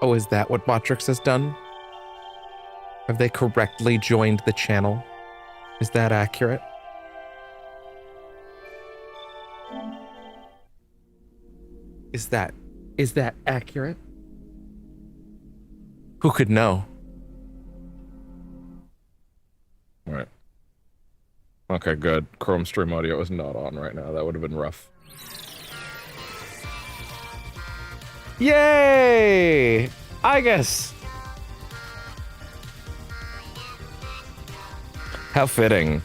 Oh, is that what Botrix has done? Have they correctly joined the channel? Is that accurate? Is that accurate? Who could know? All right. Okay, good. Chrome stream audio is not on right now. That would have been rough. Yay! I guess. How fitting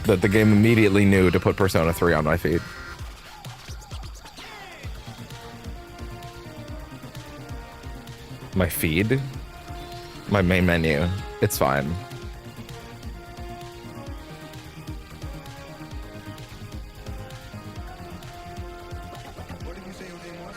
that the game immediately knew to put Persona 3 on my feed. My feed? My main menu. It's fine. What did you say your name was?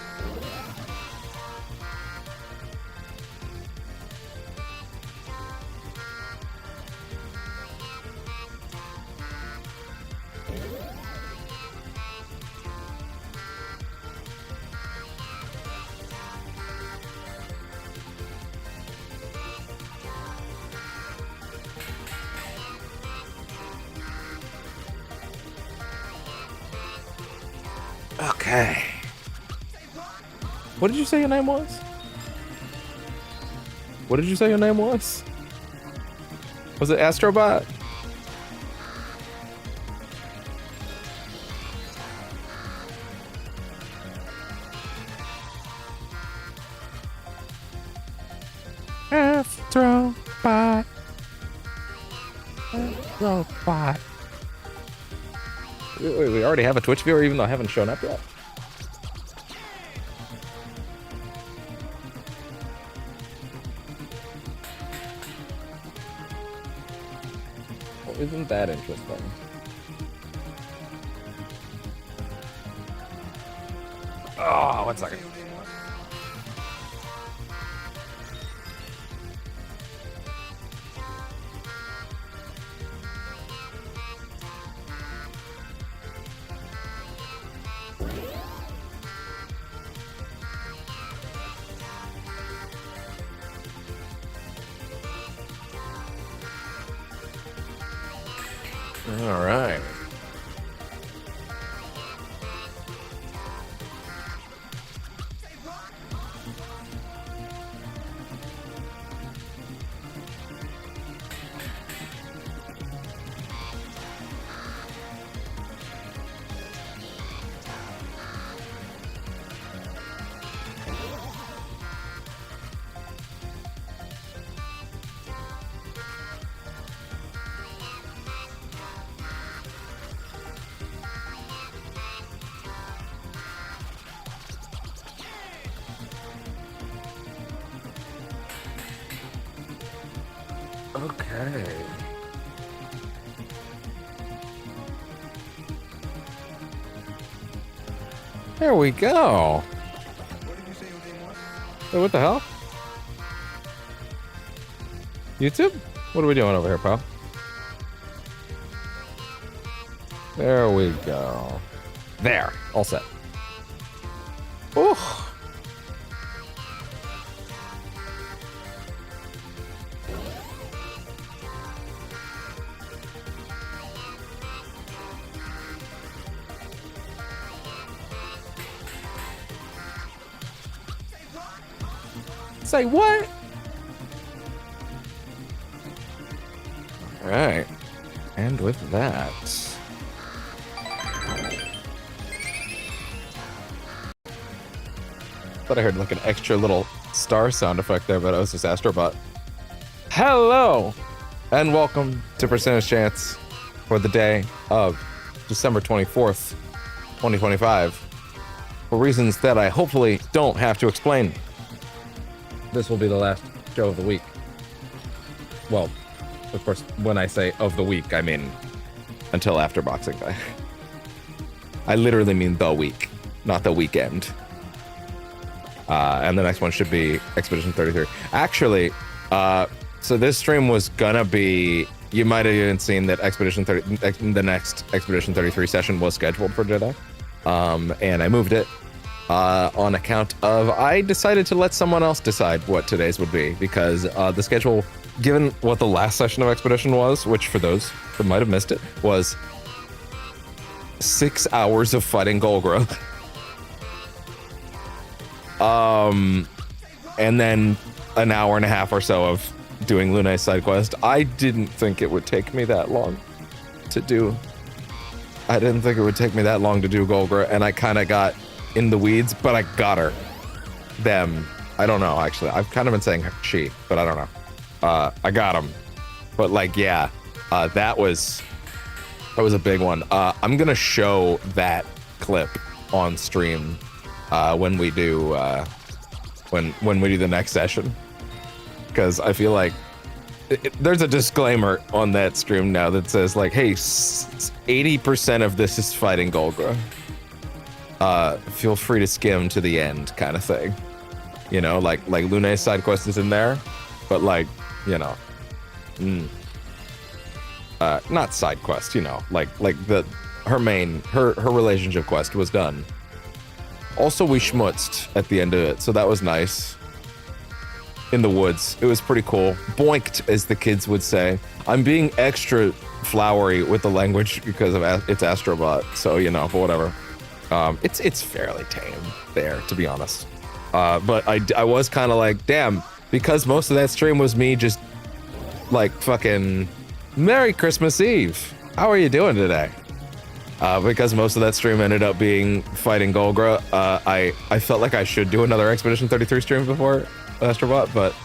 Okay. What did you say your name was? What did you say your name was? Was it Astro Bot? Astro Bot. Astro Bot. Wait, we already have a Twitch viewer even though I haven't shown up yet? Well, isn't that interesting? Oh, 1 second. All right. Okay. There we go. What did you say your name was? Wait, what the hell? YouTube? What are we doing over here, pal? There we go. There. All set. Ooh. Say what? All right. And with that, thought I heard like an extra little star sound effect there, but it was just Astro Bot. Hello, and welcome to Percentage Chance for the day of December 24th, 2025. For reasons that I hopefully don't have to explain, this will be the last show of the week. Well, of course, when I say of the week, I mean until after Boxing Day. I literally mean the week, not the weekend. And the next one should be Expedition 33. Actually, so this stream was gonna be, you might have even seen that the next Expedition 33 session was scheduled for today. And I moved it on account of I decided to let someone else decide what today's would be because the schedule, given what the last session of Expedition was, which for those that might have missed it, was 6 hours of fighting Golgra. And then an hour and a half or so of doing Luna's side quest. I didn't think it would take me that long to do. I didn't think it would take me that long to do Golgra, and I kind of got in the weeds, but I got her. Them. I don't know, actually. I've kind of been saying she, but I don't know. I got him. But like, yeah, that was a big one. I'm gonna show that clip on stream when we do when we do the next session, because I feel like there's a disclaimer on that stream now that says like, hey, 80% of this is fighting Golgra. Feel free to skim to the end, kind of thing. You know, like Luna's side quest is in there, but like, you know, not side quest, you know, like her relationship quest was done. Also, we schmutzed at the end of it, so that was nice. In the woods, it was pretty cool. Boinked, as the kids would say. I'm being extra flowery with the language because of it's Astro Bot, so you know, but whatever. It's fairly tame there, to be honest. But I was kind of like, damn, because most of that stream was me just like fucking Merry Christmas Eve. How are you doing today? Because most of that stream ended up being fighting Golgra, I felt like I should do another Expedition 33 stream before Astro Bot, but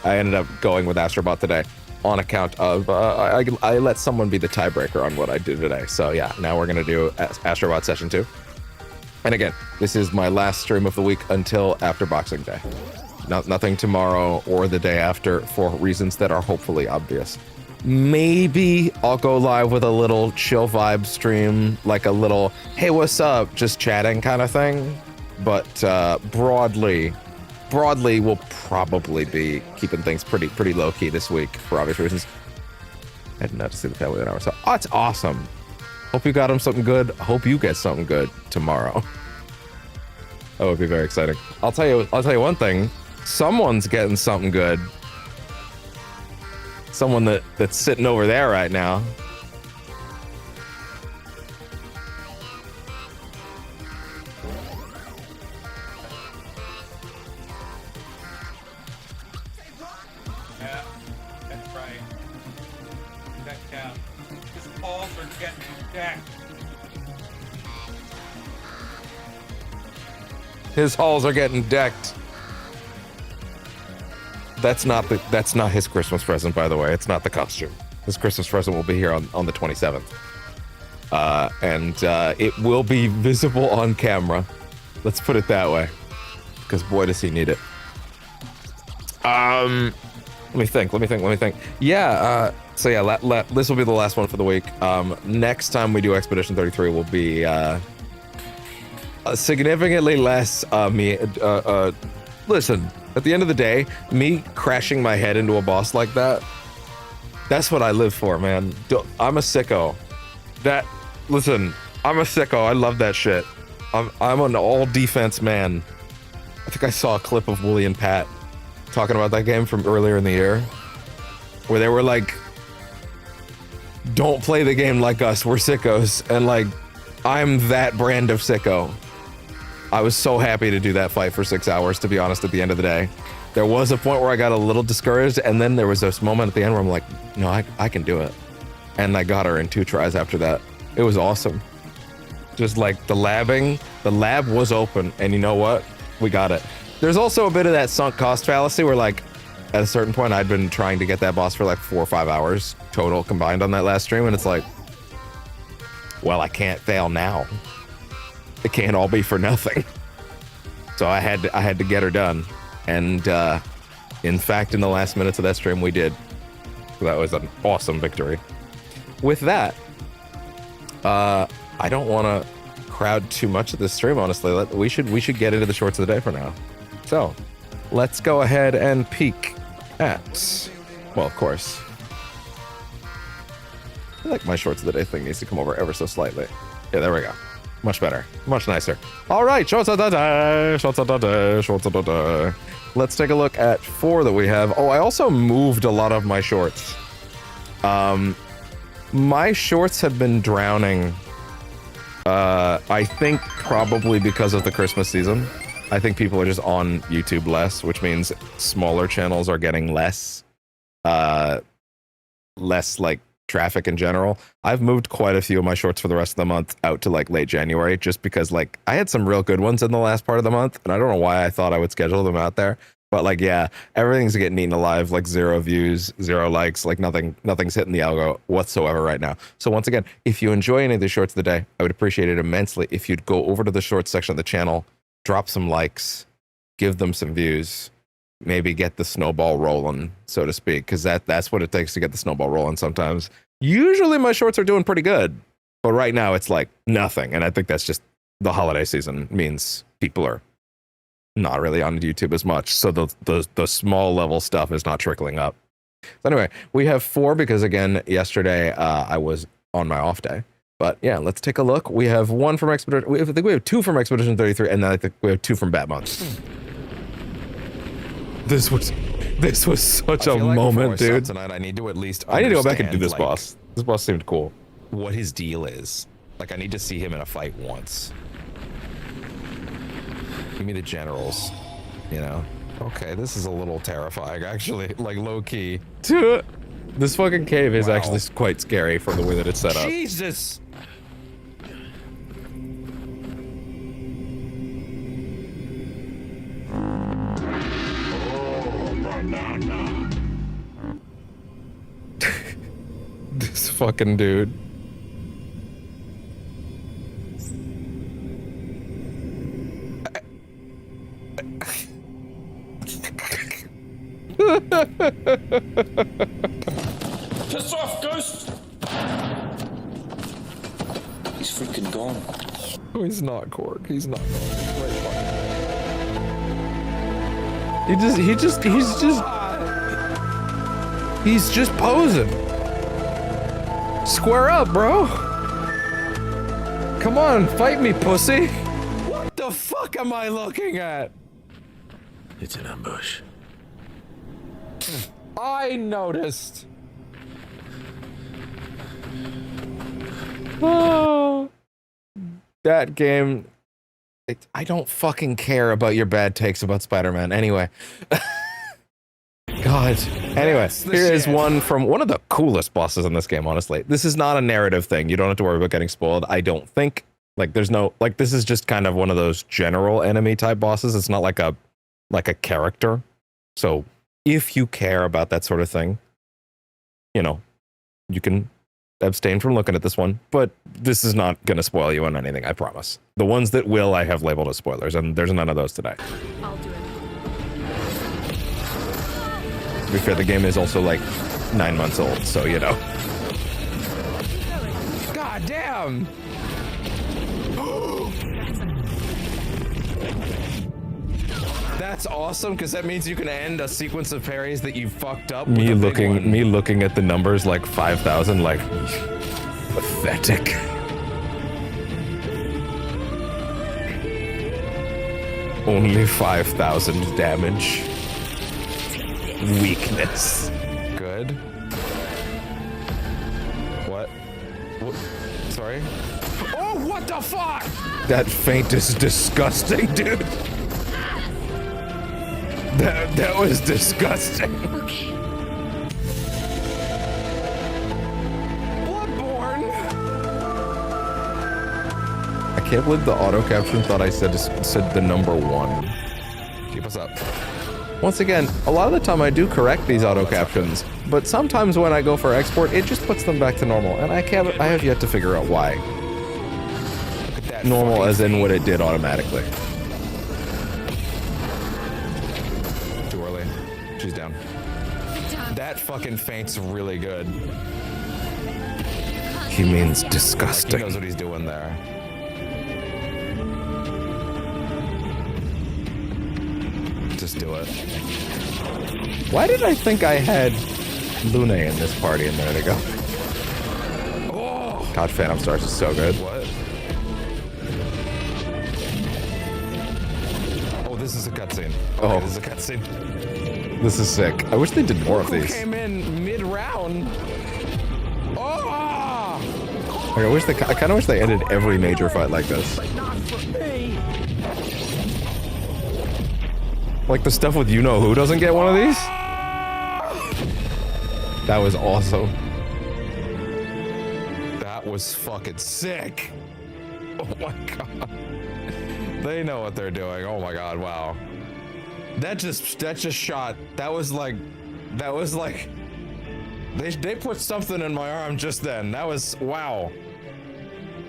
I ended up going with Astro Bot today on account of I let someone be the tiebreaker on what I did today. So yeah, now we're gonna do Astro Bot session 2. And again, this is my last stream of the week until after Boxing Day. Nothing tomorrow or the day after for reasons that are hopefully obvious. Maybe I'll go live with a little chill vibe stream, like a little, hey, what's up, just chatting kind of thing. But broadly, we'll probably be keeping things pretty low key this week for obvious reasons. I didn't have to see the family in an hour, so it's awesome. Hope you got them something good. Hope you get something good tomorrow. That would be very exciting. I'll tell you one thing. Someone's getting something good. Someone that's sitting over there right now. Yeah, that's right. Checked out. His balls are getting jacked. His halls are getting decked. That's not his Christmas present, by the way. It's not the costume. His Christmas present will be here on the 27th. And it will be visible on camera. Let's put it that way. Because boy, does he need it. Let me think. Yeah, so yeah, this will be the last one for the week. Next time we do Expedition 33 will be significantly less listen, at the end of the day, me crashing my head into a boss like that's what I live for, man. I'm a sicko. Listen, I'm a sicko. I love that shit. I'm an all defense man. I think I saw a clip of Wooly and Pat talking about that game from earlier in the year, where they were like, don't play the game like us, we're sickos. And like, I'm that brand of sicko. I was so happy to do that fight for 6 hours, to be honest, at the end of the day. There was a point where I got a little discouraged, and then there was this moment at the end where I'm like, no, I can do it. And I got her in 2 tries after that. It was awesome. Just like the lab was open, and you know what? We got it. There's also a bit of that sunk cost fallacy where like, at a certain point, I'd been trying to get that boss for like 4 or 5 hours total combined on that last stream, and it's like, well, I can't fail now. It can't all be for nothing. So I had to get her done. And in fact, in the last minutes of that stream, we did. So that was an awesome victory. With that, I don't want to crowd too much of this stream, honestly. We should get into the shorts of the day for now. So let's go ahead and peek at, well, of course, I feel like my shorts of the day thing needs to come over ever so slightly. Yeah, there we go. Much better. Much nicer. All right, shorts of the day, shorts of the day, shorts of the day. Let's take a look at 4 that we have. Oh, I also moved a lot of my shorts. My shorts have been drowning. I think probably because of the Christmas season. I think people are just on YouTube less, which means smaller channels are getting less like traffic in general. I've moved quite a few of my shorts for the rest of the month out to like late January, just because like I had some real good ones in the last part of the month, and I don't know why I thought I would schedule them out there. But like, yeah, everything's getting eaten alive, like 0 views, 0 likes, like nothing's hitting the algo whatsoever right now. So once again, if you enjoy any of the shorts of the day, I would appreciate it immensely if you'd go over to the shorts section of the channel, drop some likes, give them some views, maybe get the snowball rolling, so to speak, because that's what it takes to get the snowball rolling sometimes. Usually my shorts are doing pretty good, but right now it's like nothing. And I think that's just the holiday season means people are not really on YouTube as much. So the small level stuff is not trickling up. So anyway, we have 4 because again, yesterday I was on my off day. But yeah, let's take a look. We have 1 from Expedition. I think we have 2 from Expedition 33, and then I think we have 2 from Batmonth. This was such a moment, dude. Tonight, I need to at least. I need to go back and do this like, boss. This boss seemed cool. What his deal is? Like, I need to see him in a fight once. Give me the generals. You know. Okay, this is a little terrifying, actually. Like low key. This fucking cave is Wow. actually quite scary from the way that it's set up. Jesus. This fucking dude. Piss off, Ghost! He's freaking gone. Oh, he's not Korg. He's not. He's just posing. Square up, bro. Come on, fight me, pussy. What the fuck am I looking at? It's an ambush. I noticed. Oh. That game. I don't fucking care about your bad takes about Spider-Man. Anyway. God. Anyway, here is one from one of the coolest bosses in this game, honestly. This is not a narrative thing. You don't have to worry about getting spoiled. I don't think. Like, there's no... Like, this is just kind of one of those general enemy type bosses. It's not like a character. So, if you care about that sort of thing, you know, you can abstain from looking at this one, but this is not going to spoil you on anything, I promise. The ones that will, I have labeled as spoilers, and there's none of those today. I'll do it. To be fair, the game is also like 9 months old, so you know. God damn! That's awesome, because that means you can end a sequence of parries that you fucked up. Me looking at the numbers like 5,000, like Pathetic. Only 5,000 damage. Weakness. good. What? Sorry. Oh, what the fuck? That feint is disgusting, dude. That was disgusting. Bloodborne. I can't believe the auto caption thought I said the number 1. Keep us up. Once again, a lot of the time I do correct these auto captions, but sometimes when I go for export, it just puts them back to normal, and I have yet to figure out why. Look at that. Normal as in what it did automatically. Too early. She's down. That fucking feint's really good. He means He disgusting. knows what he's doing there. Just do it. Why did I think I had Luna in this party a minute ago? Oh! God, Phantom Stars is so good. What? Oh, This is a cutscene. this is sick. I wish they did more of Who these. came in mid-round? Oh! Like, I kind of wish they ended every major fight like this. Like the stuff with you know who doesn't get one of these. That was awesome. That was fucking sick. Oh my god. They know what they're doing. Oh my god, wow. That just shot. That was like they put something in my arm just then. That was wow.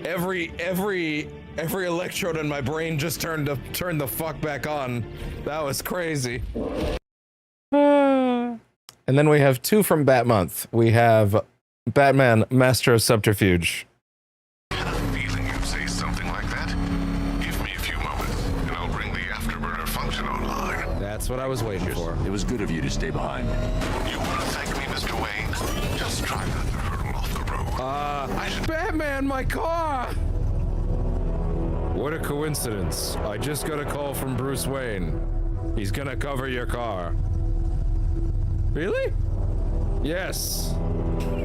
Every electrode in my brain just turned the fuck back on. That was crazy. And then we have two from Bat Month. We have Batman, Master of Subterfuge. Feeling you'd say something like that? Give me a few moments, and I'll bring the afterburner function online. That's what I was waiting for. It was good of you to stay behind. You want to thank me, Mr. Wayne? Just try not to hurtle off the road. Batman, my car! What a coincidence. I just got a call from Bruce Wayne. He's gonna cover your car. Really? Yes.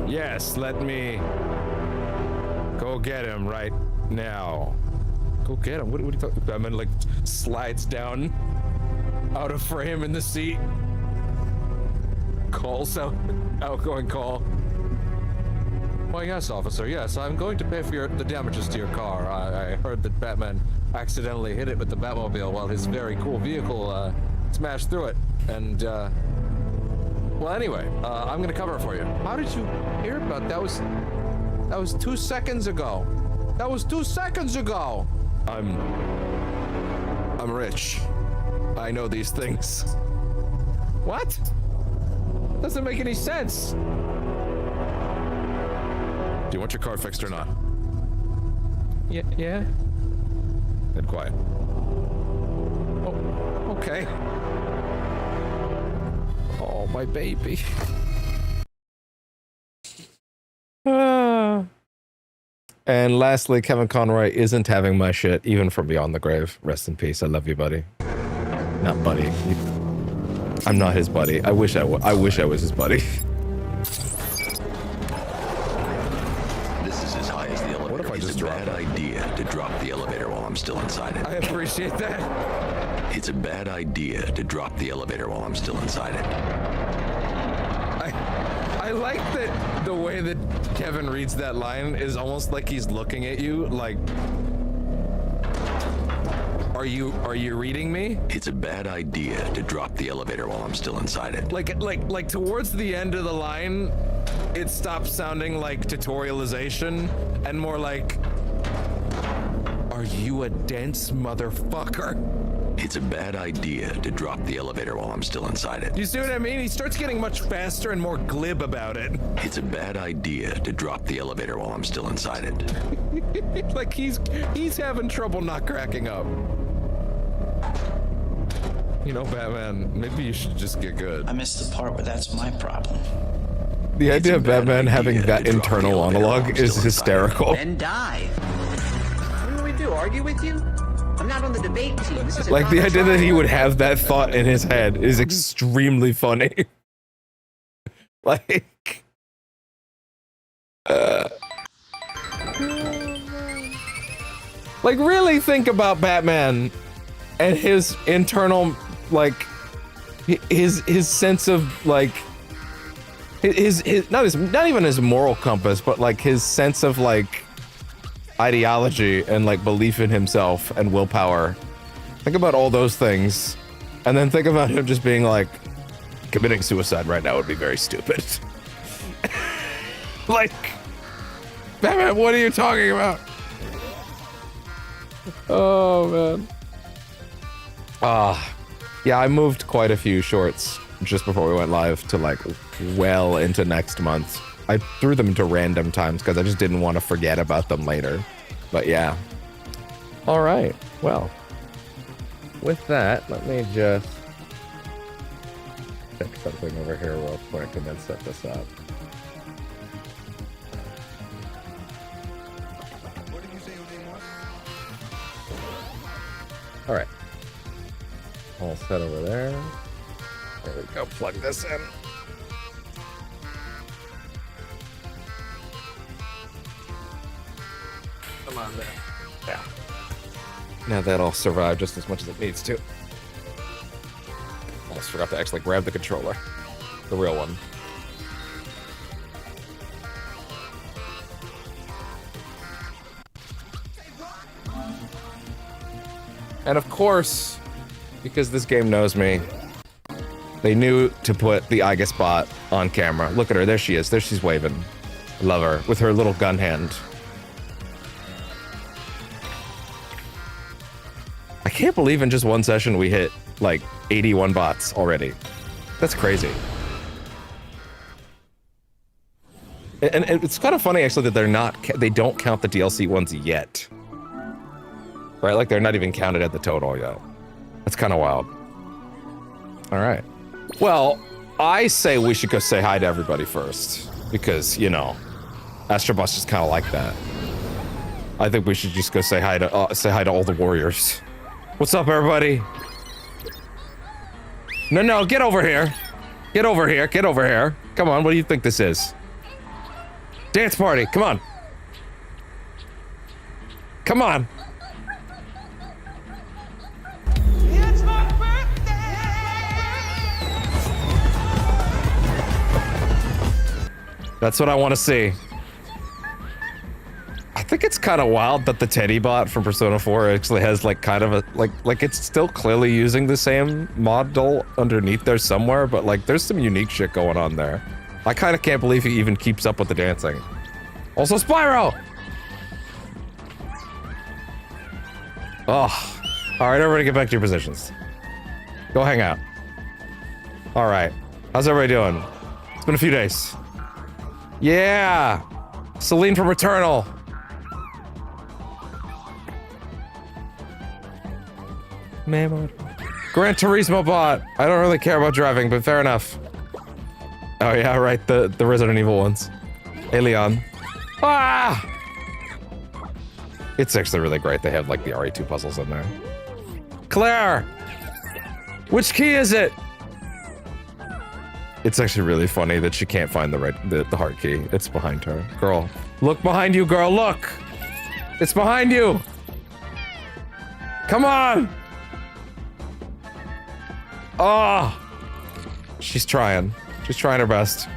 Yes, let me go get him right now. Go get him? What are you talking about? Batman, like, slides down out of frame in the seat. Calls out, outgoing call. Well, yes, officer, yes, I'm going to pay for the damages to your car. I heard that Batman accidentally hit it with the Batmobile while his very cool vehicle smashed through it. And, well, anyway, I'm gonna cover it for you. How did you hear about that? That was 2 seconds ago. That was 2 seconds ago. I'm rich. I know these things. What? Doesn't make any sense. Do you want your car fixed or not? Yeah. Dead quiet. Oh, okay. Oh, my baby. And lastly, Kevin Conroy isn't having my shit, even from Beyond the Grave. Rest in peace. I love you, buddy. Not buddy. I'm not his buddy. I wish I was his buddy. This is as high as the elevator. What if I just It's a dropped bad it? idea to drop the elevator while I'm still inside I it. appreciate that. It's a bad idea to drop the elevator while I'm still inside it. I like that the way that Kevin reads that line is almost like he's looking at you like, are you reading me? It's a bad idea to drop the elevator while I'm still inside it. Like towards the end of the line, it stops sounding like tutorialization and more like, are you a dense motherfucker? It's a bad idea to drop the elevator while I'm still inside it. You see what I mean? He starts getting much faster and more glib about it. It's a bad idea to drop the elevator while I'm still inside it. Like he's having trouble not cracking up. You know, Batman, maybe you should just get good. I missed the part where that's my problem. The idea a of bad Batman having idea that to drop the internal elevator while monologue I'm is still inside it. hysterical. Then die. What do we do? Argue with you? I'm not on the debate team. This is a Like the idea that he trial. would have that thought in his head is extremely funny. Like, like really think about Batman and his internal, like, his sense of like, his not even his moral compass, but like his sense of like ideology and like belief in himself and willpower. Think about all those things, and then think about him just being like, committing suicide right now would be very stupid. Like, Batman, what are you talking about? Oh man. Yeah, I moved quite a few shorts just before we went live to like well into next month. I threw them into random times because I just didn't want to forget about them later. But yeah. All right. Well, with that, let me just check something over here real quick and then set this up. What did you say your name was? All right. All set over there. There we go. Plug this in. Come on, there. Yeah. Now that'll survive just as much as it needs to. Almost forgot to actually grab the controller. The real one. And of course, because this game knows me, they knew to put the Aegis bot on camera. Look at her, there she is. There she's waving. Love her, with her little gun hand. I can't believe in just one session we hit, like, 81 bots already. That's crazy. And it's kind of funny, actually, that they don't count the DLC ones yet. Right, like they're not even counted at the total yet. That's kind of wild. All right. Well, I say we should go say hi to everybody first. Because, you know, Astro Bot's just kind of like that. I think we should just go say hi to all the warriors. What's up, everybody? No, get over here. Get over here, get over here. Come on, what do you think this is? Dance party, come on. Come on. It's my birthday! That's what I want to see. I think it's kind of wild that the Teddy bot from Persona 4 actually has like kind of a like it's still clearly using the same model underneath there somewhere, but like there's some unique shit going on there. I kind of can't believe he even keeps up with the dancing. Also Spyro! Oh. Alright, everybody get back to your positions. Go hang out. Alright. How's everybody doing? It's been a few days. Yeah! Celine from Returnal! Gran Turismo bot! I don't really care about driving, but fair enough. Oh yeah, right, the Resident Evil ones. Alien. Ah! It's actually really great. They have like the RE2 puzzles in there. Claire! Which key is it? It's actually really funny that she can't find the heart key. It's behind her. Girl. Look behind you, girl, look! It's behind you! Come on! Oh! She's trying. She's trying her best.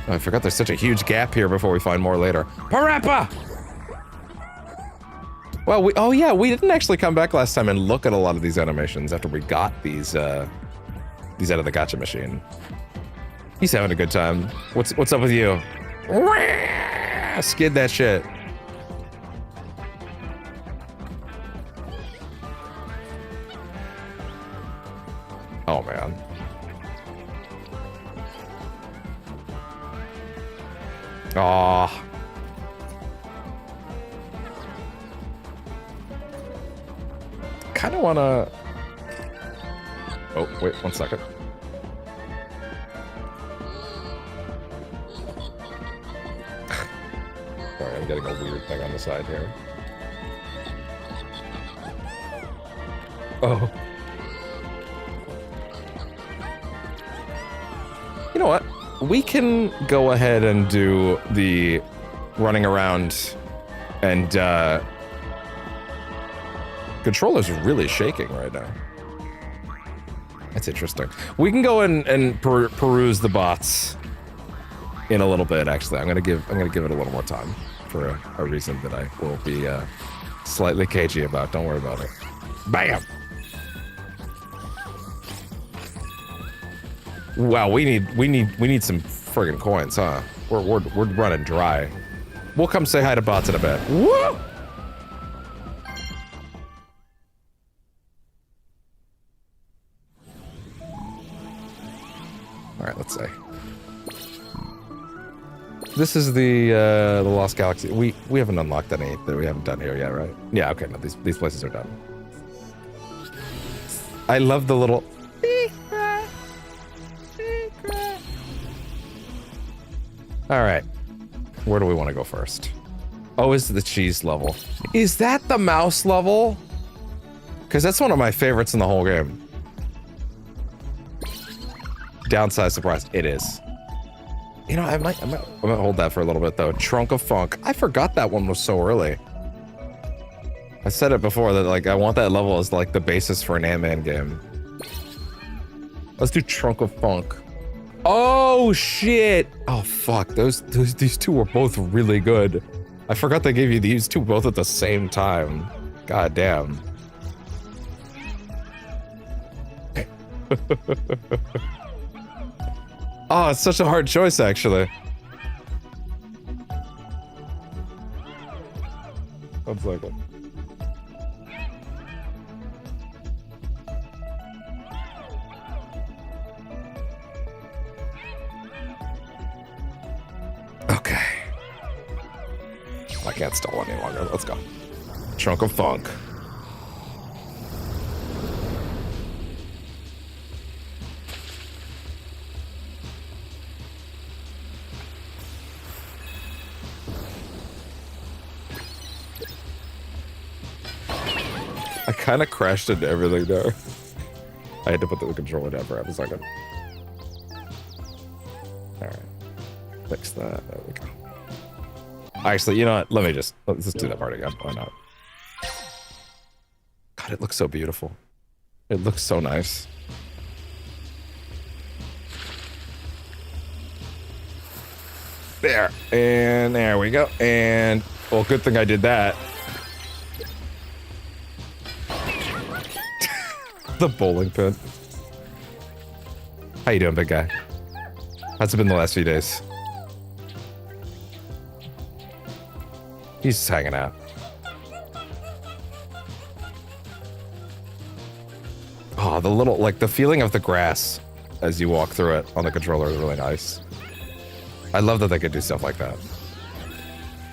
Oh, I forgot there's such a huge gap here before we find more later. Parappa! Well, oh yeah, we didn't actually come back last time and look at a lot of these animations after we got these out of the gacha machine. He's having a good time. What's up with you? Skid that shit. Oh man. Aw. Kinda wanna... Oh, wait, 1 second. Sorry, I'm getting a weird thing on the side here. Oh. You know what? We can go ahead and do the running around and, controller's really shaking right now. That's interesting. We can go and peruse the bots in a little bit, actually. I'm gonna give it a little more time for a reason that I will be, slightly cagey about. Don't worry about it. Bam! Wow, we need some friggin' coins, huh? We're running dry. We'll come say hi to bots in a bit. Woo! All right, let's see. This is the Lost Galaxy. We haven't unlocked any that we haven't done here yet, right? Yeah, okay, no, these places are done. I love the little All right. Where do we want to go first? Oh, is the cheese level. Is that the mouse level? Because that's one of my favorites in the whole game. Downside surprise. It is. You know, I might hold that for a little bit though. Trunk of Funk. I forgot that one was so early. I said it before that like I want that level as like the basis for an Ant-Man game. Let's do Trunk of Funk. Oh shit! Oh fuck! These two were both really good. I forgot they gave you these two both at the same time. God damn. Oh, it's such a hard choice, actually. 1 second. Okay. I can't stall any longer. Let's go. Trunk of Funk. I kind of crashed into everything there. I had to put the controller down for a second. Alright. Fix that. There we go. Actually, you know what? Let's just do that part again. Why not? God, it looks so beautiful. It looks so nice. There. And there we go. And, well, good thing I did that. The bowling pin. How you doing, big guy? How's it been the last few days? He's just hanging out. Oh, the little, like, the feeling of the grass as you walk through it on the controller is really nice. I love that they could do stuff like that.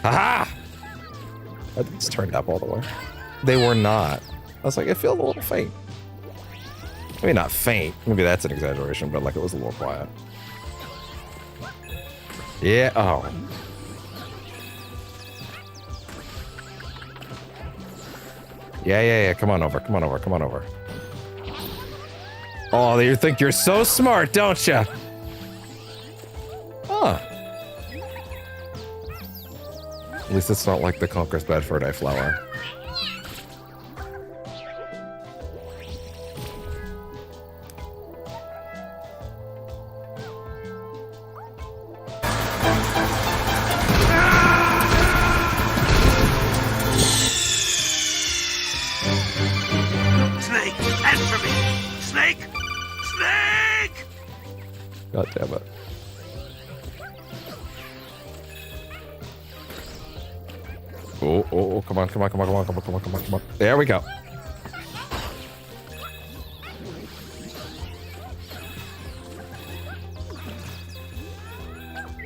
Aha! I think it's turned up all the way. They were not. I was like, it feels a little faint. Maybe not faint. Maybe that's an exaggeration, but like it was a little quiet. Yeah. Oh. Yeah. Come on over. Come on over. Oh, you think you're so smart, don't you? Huh. At least it's not like the Conquer's Bedford Eye Flower. God damn it. Oh, come on. There we go.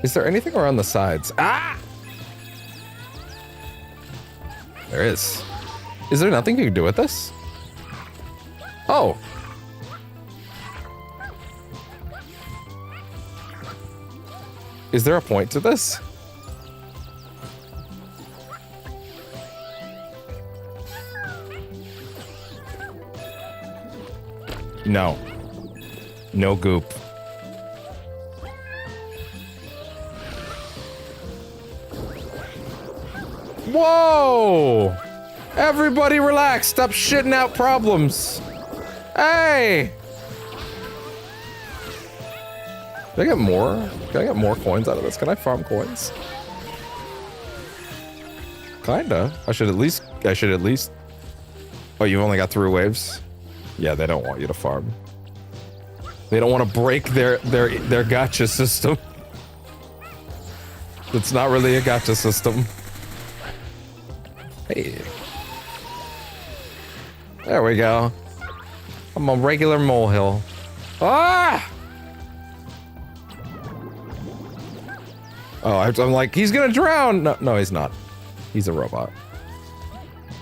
Is there anything around the sides? Ah! There is. Is there nothing you can do with this? Oh. Is there a point to this? No. No goop. Whoa! Everybody relax. Stop shitting out problems. Hey! Can I get more? Can I get more coins out of this? Can I farm coins? Kinda. I should at least. Oh, you've only got 3 waves? Yeah, they don't want you to farm. They don't want to break their gacha system. It's not really a gacha system. Hey. There we go. I'm a regular molehill. Ah! Oh, I'm like, he's gonna drown! No, he's not. He's a robot.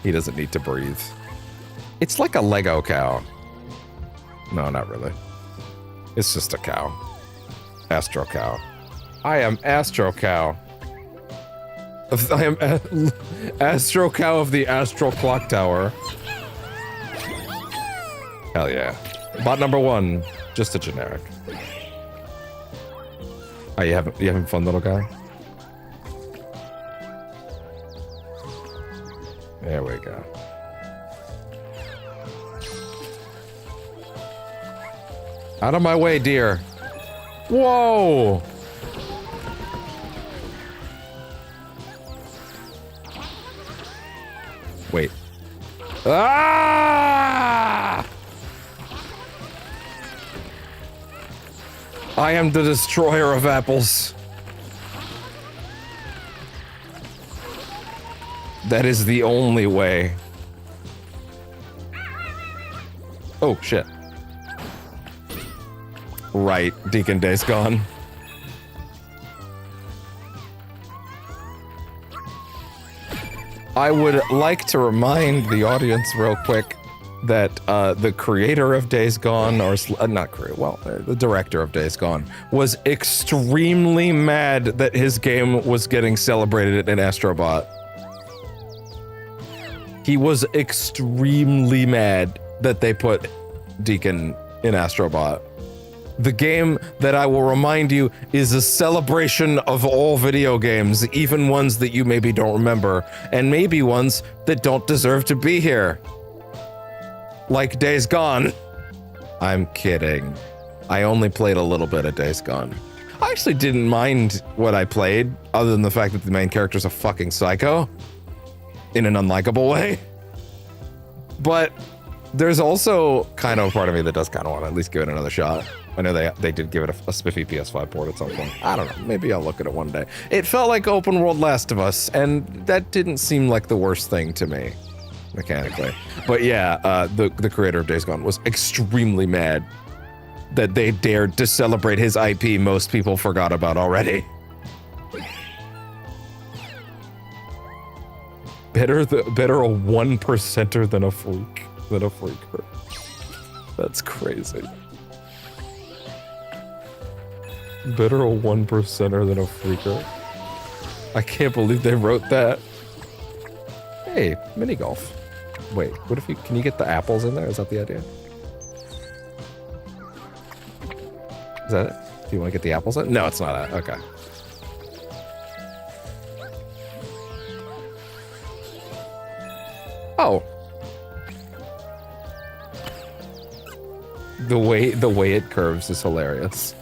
He doesn't need to breathe. It's like a Lego cow. No, not really. It's just a cow. Astro Cow. I am Astro Cow. I am Astro Cow of the Astral Clock Tower. Hell yeah. Bot number 1, just a generic. Oh, you having fun, little guy? There we go. Out of my way, dear. Whoa! Wait. Ah! I am the destroyer of apples. That is the only way. Oh, shit. Right, Deacon Day's gone. I would like to remind the audience real quick that the creator of Days Gone, or not creator, well, the director of Days Gone, was extremely mad that his game was getting celebrated in Astro Bot. He was extremely mad that they put Deacon in Astro Bot. The game that I will remind you is a celebration of all video games, even ones that you maybe don't remember, and maybe ones that don't deserve to be here. Like Days Gone. I'm kidding. I only played a little bit of Days Gone. I actually didn't mind what I played, other than the fact that the main character's a fucking psycho. In an unlikable way. But there's also kind of a part of me that does kind of want to at least give it another shot. I know they did give it a spiffy PS5 port at some point. I don't know. Maybe I'll look at it one day. It felt like open world Last of Us, and that didn't seem like the worst thing to me, mechanically. But yeah, the creator of Days Gone was extremely mad that they dared to celebrate his IP most people forgot about already. Better a 1%er than a freaker. That's crazy. Better a 1%er than a freaker. I can't believe they wrote that. Hey, mini golf. Wait, what if can you get the apples in there? Is that the idea? Is that it? Do you want to get the apples in? No, it's not it. Okay. Oh. The way it curves is hilarious.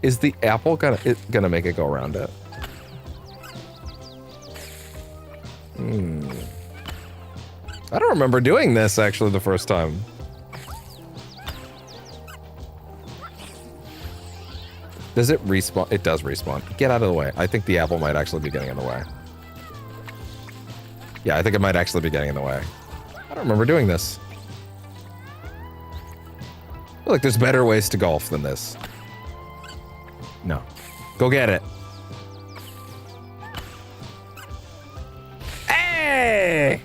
Is the apple gonna make it go around it? I don't remember doing this actually the first time. Does it respawn? It does respawn. Get out of the way. I think the apple might actually be getting in the way. Yeah, I think it might actually be getting in the way. I don't remember doing this. I feel like there's better ways to golf than this. No. Go get it. Hey!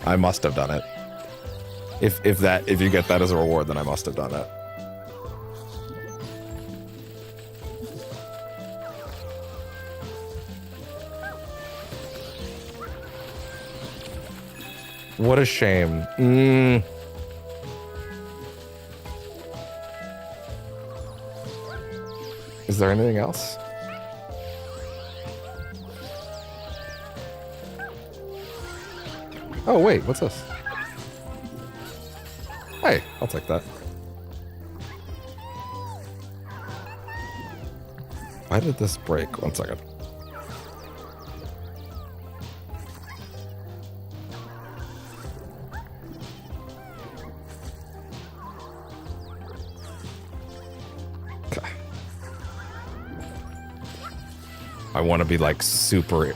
I must have done it. If you get that as a reward, then I must have done it. What a shame. Is there anything else? Oh, wait, what's this? Hey, I'll take that. Why did this break? 1 second. I want to be like super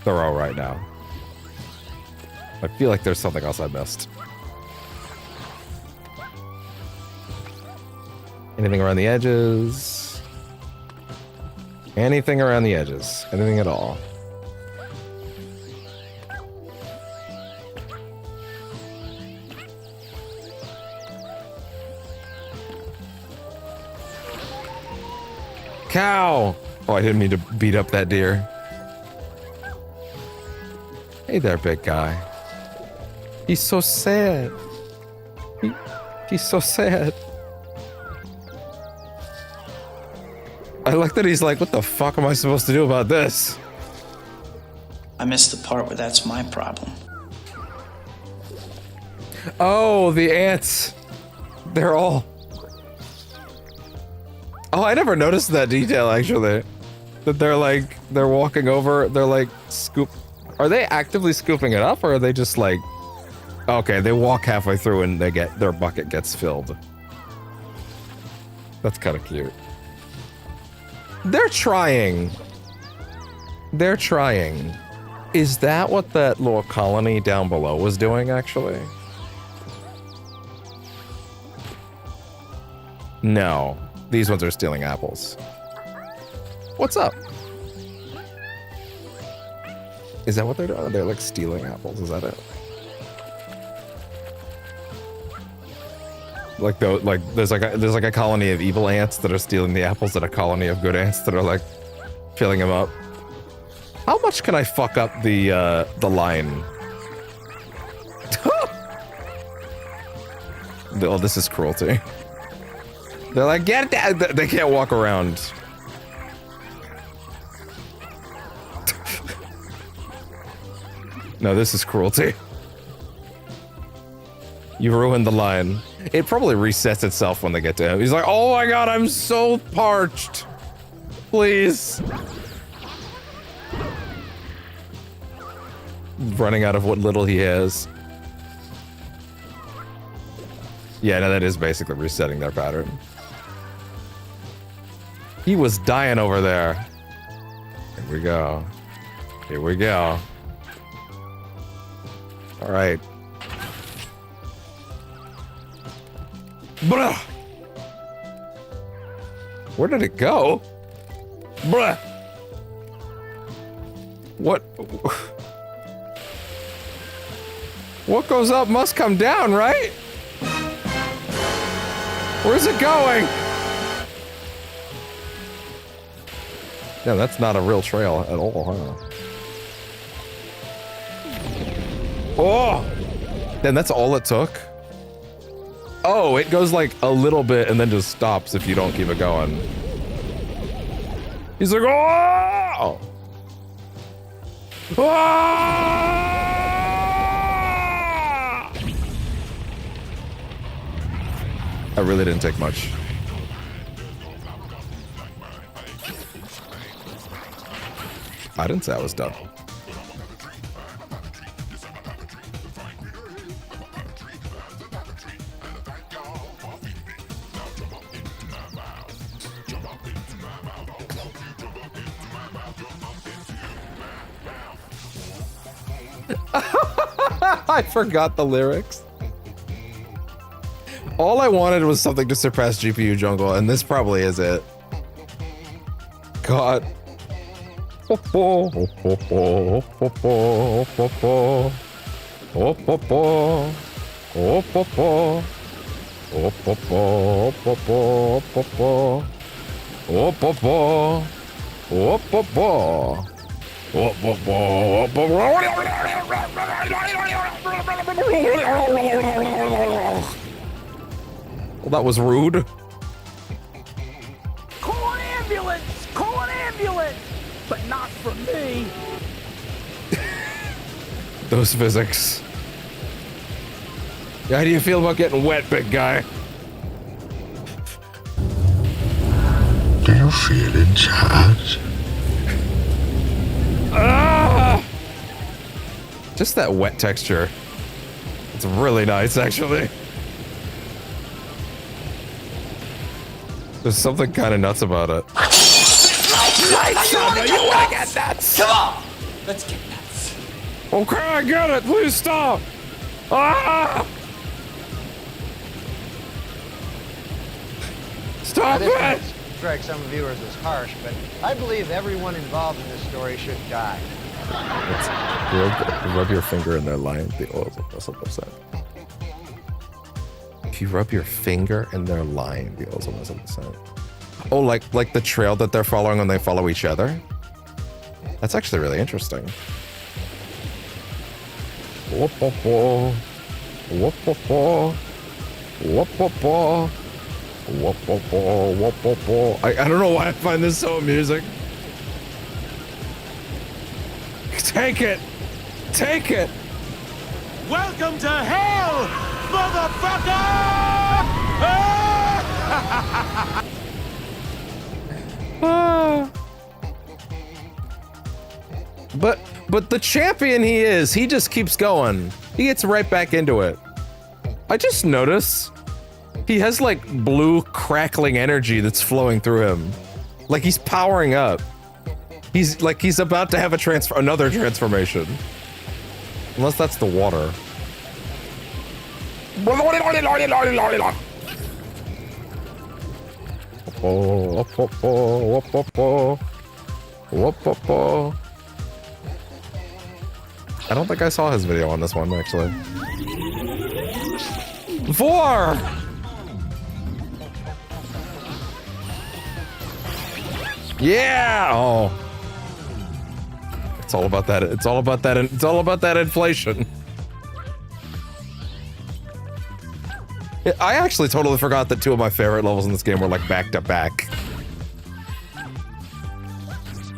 thorough right now. I feel like there's something else I missed. Anything around the edges? Anything around the edges? Anything at all? Cow! Oh, I didn't mean to beat up that deer. Hey there, big guy. He's so sad. He's so sad. I like that he's like, what the fuck am I supposed to do about this? I missed the part where that's my problem. Oh, the ants. They're all... Oh, I never noticed that detail, actually. That they're walking over, they're like, scoop... Are they actively scooping it up, or are they just like... Okay, they walk halfway through and their bucket gets filled. That's kind of cute. They're trying. They're trying. Is that what that little colony down below was doing, actually? No. These ones are stealing apples. What's up? Is that what they're doing? They're like stealing apples, is that it? Like there's like a colony of evil ants that are stealing the apples and a colony of good ants that are like filling them up. How much can I fuck up the line? Oh, this is cruelty. They're like, get it down. They can't walk around. No, this is cruelty. You ruined the line. It probably resets itself when they get to him. He's like, oh my god, I'm so parched. Please. Running out of what little he has. Yeah, no, that is basically resetting their pattern. He was dying over there. Here we go. Here we go. All right. Bruh! Where did it go? Bruh! What? What goes up must come down, right? Where's it going? Yeah, that's not a real trail at all, huh? Oh! Then that's all it took? Oh, it goes like a little bit and then just stops if you don't keep it going. He's like, oh! Ah! I really didn't take much. I didn't say I was done. I forgot the lyrics. All I wanted was something to surpass GPU Jungle, and this probably is it. God. Well, that was rude. Call an ambulance! Call an ambulance! But not for me! Those physics. How do you feel about getting wet, big guy? Do you feel in charge? Ah! Just that wet texture. It's really nice, actually. There's something kind of nuts about it. You wanna get nuts? Come on! Let's get nuts. Okay, I get it. Please stop. Ah! Stop it! Strike some viewers as harsh, but I believe everyone involved in this story should die. Let's rub your finger in their line. The oils will mess up their scent. If you rub your finger in their line, the oils will mess up the scent. Oh, like the trail that they're following when they follow each other? That's actually really interesting. Whoop, whoop, whoop. Whoop, whoop, whoop. Whoop, whoop, whoop. Whoop, whoop, whoop, whoop, whoop, whoop. I don't know why I find this so amusing. Take it! Take it! Welcome to hell, motherfucker! But the champion he is, he just keeps going. He gets right back into it. I just noticed he has like blue crackling energy that's flowing through him. Like he's powering up. He's about to have another transformation. Unless that's the water. I don't think I saw his video on this one, actually. 4! Yeah! Oh. It's all about that. It's all about that. It's all about that inflation. I actually totally forgot that 2 of my favorite levels in this game were like back to back.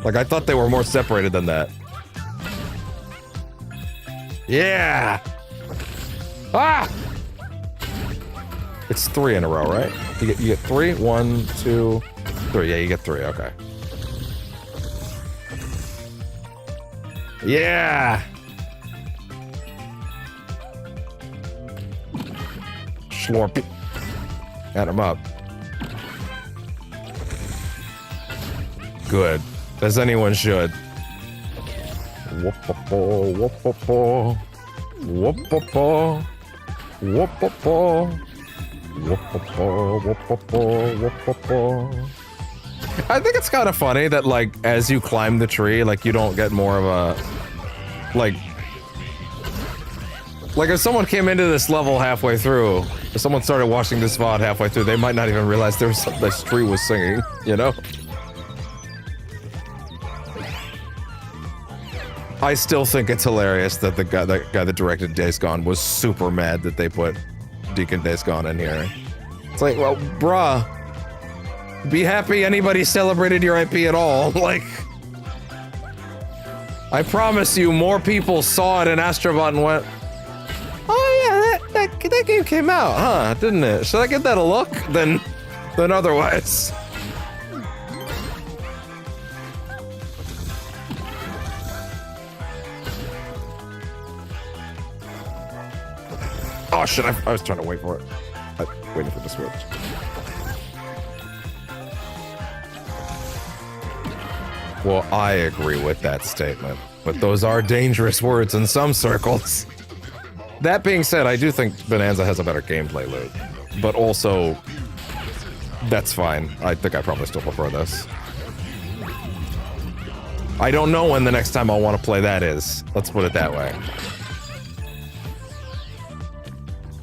Like I thought they were more separated than that. Yeah! Ah! It's 3 in a row, right? You get 3? 1, 2, 3. Yeah, you get 3. Okay. Yeah! Slurp. Add him up. Good. As anyone should. Whoop-a-paw, whoop-a-paw. Whoop-a-paw. Whoop-a-paw. Whoop-a-paw, whoop-a-paw, whoop-a-paw. I think it's kind of funny that, like, as you climb the tree, like, you don't get more of a... Like, if someone came into this level halfway through, if someone started watching this VOD halfway through, they might not even realize this tree was singing, you know? I still think it's hilarious that the guy that directed Days Gone was super mad that they put Deacon Days Gone in here. It's like, well, bruh, be happy anybody celebrated your IP at all. Like, I promise you, more people saw it in Astro Bot and went, oh yeah, that game came out, huh? Didn't it? Should I give that a look? Than otherwise. Oh shit! I was trying to wait for it. I was waiting for the switch. Well, I agree with that statement, but those are dangerous words in some circles. That being said, I do think Bonanza has a better gameplay loop, but also, that's fine. I think I probably still prefer this. I don't know when the next time I'll want to play that is. Let's put it that way.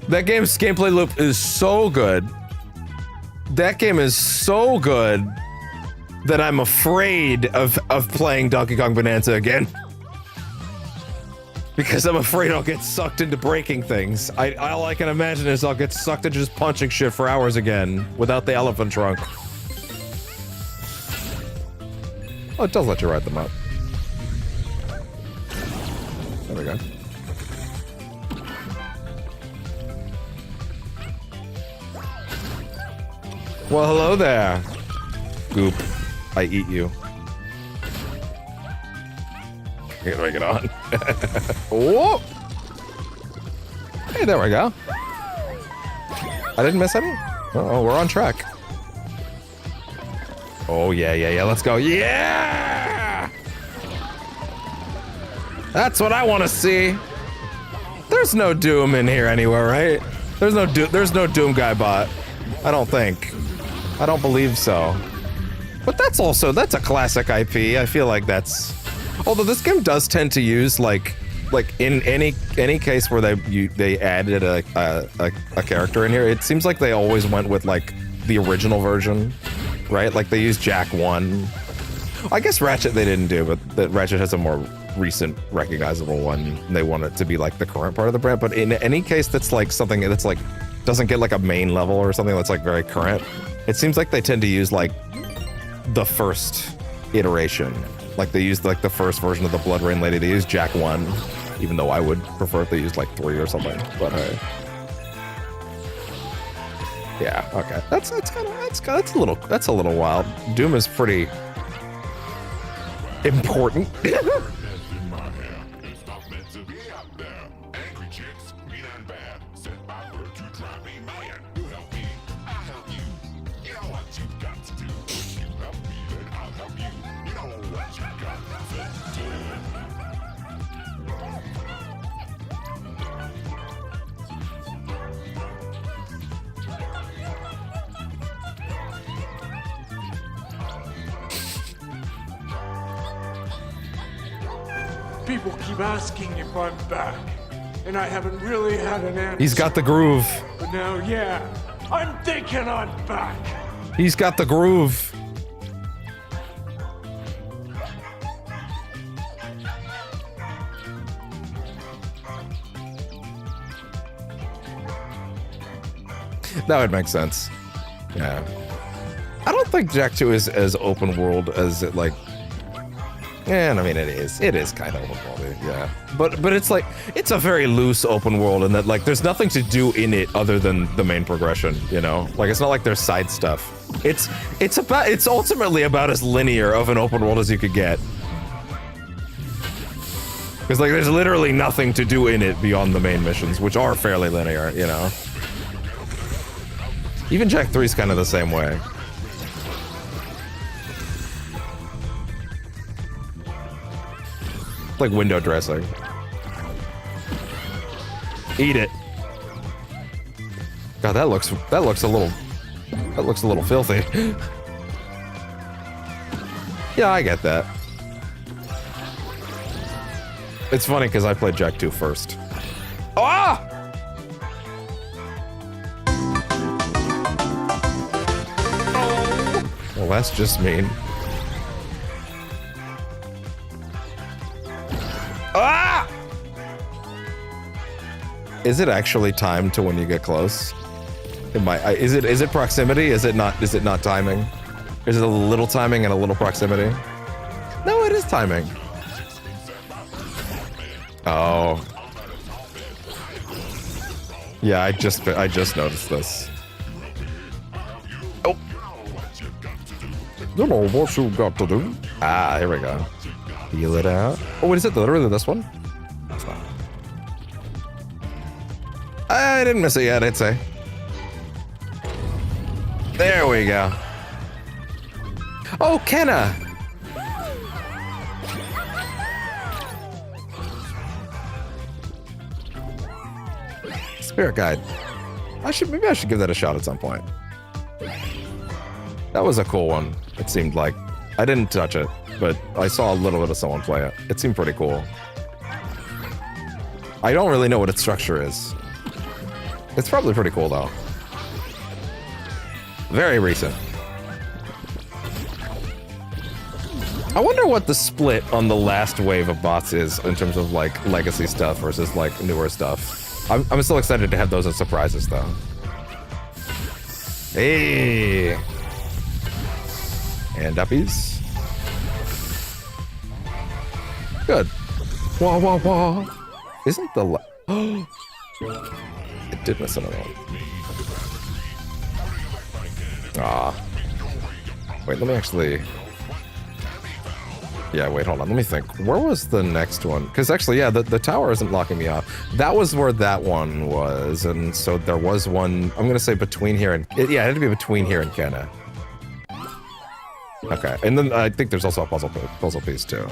That game's gameplay loop is so good. That game is so good that I'm afraid of playing Donkey Kong Bonanza again. Because I'm afraid I'll get sucked into breaking things. All I can imagine is I'll get sucked into just punching shit for hours again without the elephant trunk. Oh, it does let you ride them up. There we go. Well, hello there. Goop. I eat you. I gotta make it on. Whoa! Hey, there we go. I didn't miss any? Uh-oh, we're on track. Oh, yeah, let's go. Yeah! That's what I want to see. There's no Doom in here anywhere, right? There's no Doom guy bot. I don't think. I don't believe so. But that's a classic IP. I feel like that's... Although this game does tend to use, like in any case where they added a character in here, it seems like they always went with, like, the original version. right? Like they use Jack 1. I guess Ratchet they didn't do, but that Ratchet has a more recent recognizable one. And they want it to be like the current part of the brand. But in any case that's like something that's like doesn't get like a main level or something that's like very current, it seems like they tend to use like the first iteration. Like they used like the first version of the Blood Rain Lady. They used Jack 1, even though I would prefer if they used like 3 or something. But hey. Yeah, okay. That's a little wild. Doom is pretty important. People keep asking if I'm back, and I haven't really had an answer. He's got the groove. But now, yeah, I'm thinking I'm back. He's got the groove. That would make sense. Yeah. I don't think Jak 2 is as open world as it like. Yeah, I mean it is. It is kind of open world, yeah. But it's like it's a very loose open world in that like there's nothing to do in it other than the main progression, you know? Like it's not like there's side stuff. It's ultimately about as linear of an open world as you could get. Because like there's literally nothing to do in it beyond the main missions, which are fairly linear, you know? Even Jak 3 is kind of the same way. Like window dressing. Eat it. God, that looks a little filthy. Yeah, I get that. It's funny because I played Jak 2 first. Ah! Well, that's just mean. Ah! Is it actually timed to when you get close? Is it proximity? Is it not timing? Is it a little timing and a little proximity? No, it is timing. Oh. Yeah, I just noticed this. Oh. Don't know what you got to do. Ah, here we go. Feel it out. Oh, what is it? Literally this one? That's fine. I didn't miss it yet, I'd say. There we go. Oh, Kenna! Spirit Guide. Maybe I should give that a shot at some point. That was a cool one, it seemed like. I didn't touch it, but I saw a little bit of someone play it. It seemed pretty cool. I don't really know what its structure is. It's probably pretty cool, though. Very recent. I wonder what the split on the last wave of bots is in terms of, like, legacy stuff versus, like, newer stuff. I'm still excited to have those as surprises, though. Hey! And uppies. Good. Wah, wah, wah. Isn't the... It did miss another one. Ah. Wait, let me actually... Yeah, wait, hold on. Let me think. Where was the next one? Because actually, yeah, the tower isn't locking me off. That was where that one was. And so there was one... I'm going to say between here and... Yeah, it had to be between here and Kenna. Okay, and then I think there's also a puzzle piece, too.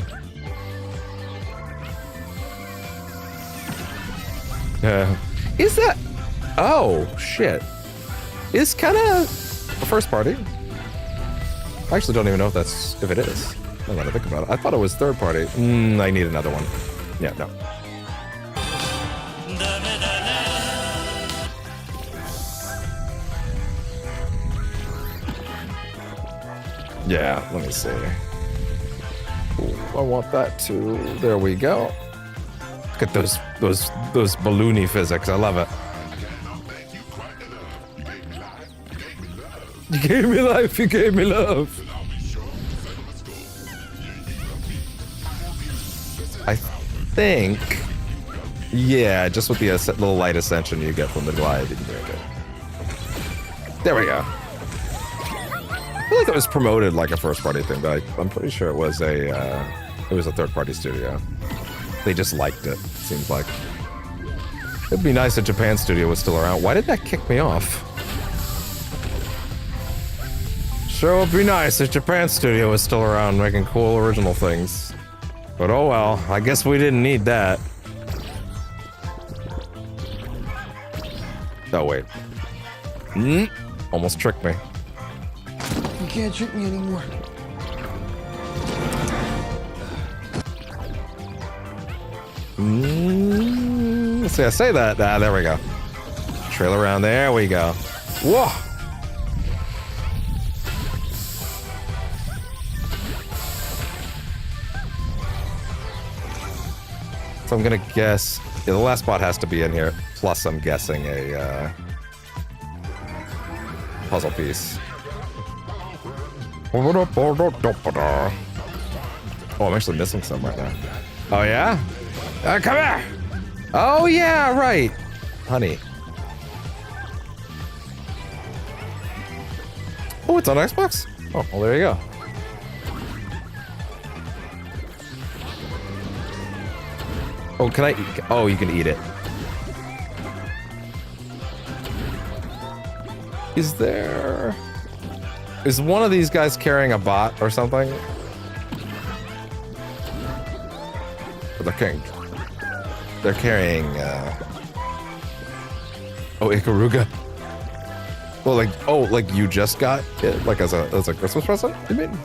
Is that... Oh, shit. Is Kenna a first party? I actually don't even know if it is. I gotta think about it. I thought it was third party. I need another one. Yeah, no. Yeah, let me see. Ooh, I want that too. There we go. Look at those balloony physics. I love it. You gave me life, you gave me love. I think, yeah, just with the little light ascension you get from the glide, you can make it. There we go. I feel like it was promoted like a first-party thing, but I'm pretty sure it was a third-party studio. They just liked it. Seems like it'd be nice if Japan studio was still around. Why did that kick me off? Sure would be nice if Japan studio was still around making cool original things. But oh well, I guess we didn't need that. Oh wait. Almost tricked me. You can't trick me anymore. See, I say that. Ah, there we go. Trail around. There we go. Whoa! So I'm gonna guess, yeah, the last spot has to be in here. Plus, I'm guessing a puzzle piece. Oh, I'm actually missing some right now. Oh yeah? Come here! Oh yeah, right, honey. Oh, it's on Xbox? Oh, well, there you go. Oh, can I eat? Oh, you can eat it. Is one of these guys carrying a bot or something? They're carrying, oh, Ikaruga. Well, like you just got it, like as a Christmas present, you mean?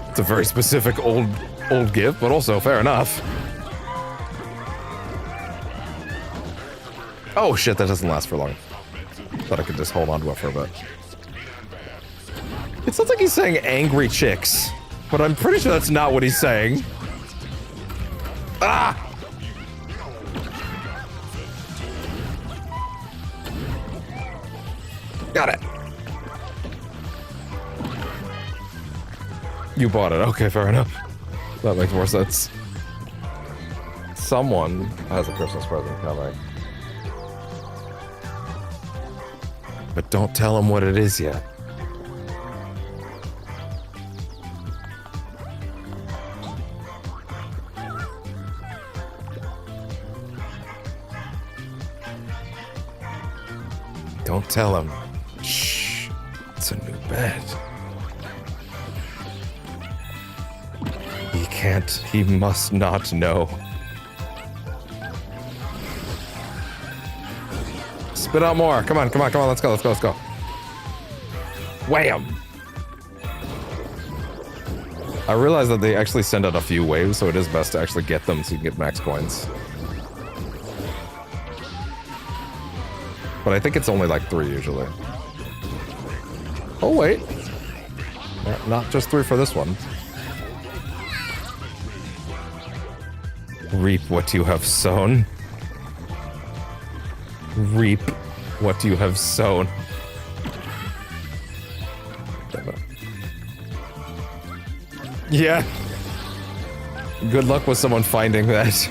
It's a very specific old gift, but also fair enough. Oh shit, that doesn't last for long. Thought I could just hold on to it for a bit. It sounds like he's saying angry chicks, but I'm pretty sure that's not what he's saying. Ah! Got it. You bought it. Okay, fair enough. That makes more sense. Someone has a Christmas present coming. But don't tell him what it is yet. Don't tell him. Shh. It's a new bed. He must not know. Spit out more. Come on, let's go. Wham! I realize that they actually send out a few waves, so it is best to actually get them so you can get max coins. But I think it's only like 3 usually. Oh wait. Not just 3 for this one. Reap what you have sown. Reap what you have sown. Yeah. Good luck with someone finding that.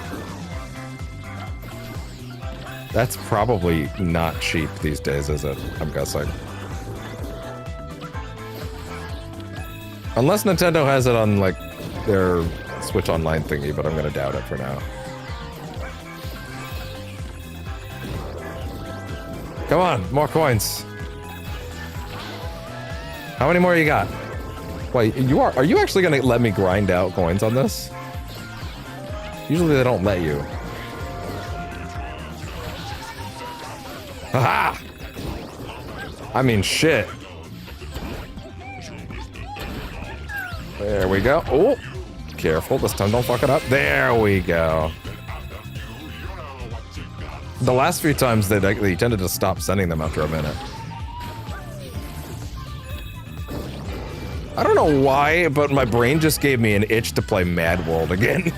That's probably not cheap these days, is it? I'm guessing. Unless Nintendo has it on, like, their Switch Online thingy, but I'm gonna doubt it for now. Come on, more coins. How many more you got? Wait, are you actually gonna let me grind out coins on this? Usually they don't let you. Haha! I mean, shit. There we go. Oh! Careful, this time don't fuck it up. There we go. The last few times they tended to stop sending them after a minute. I don't know why, but my brain just gave me an itch to play Mad World again.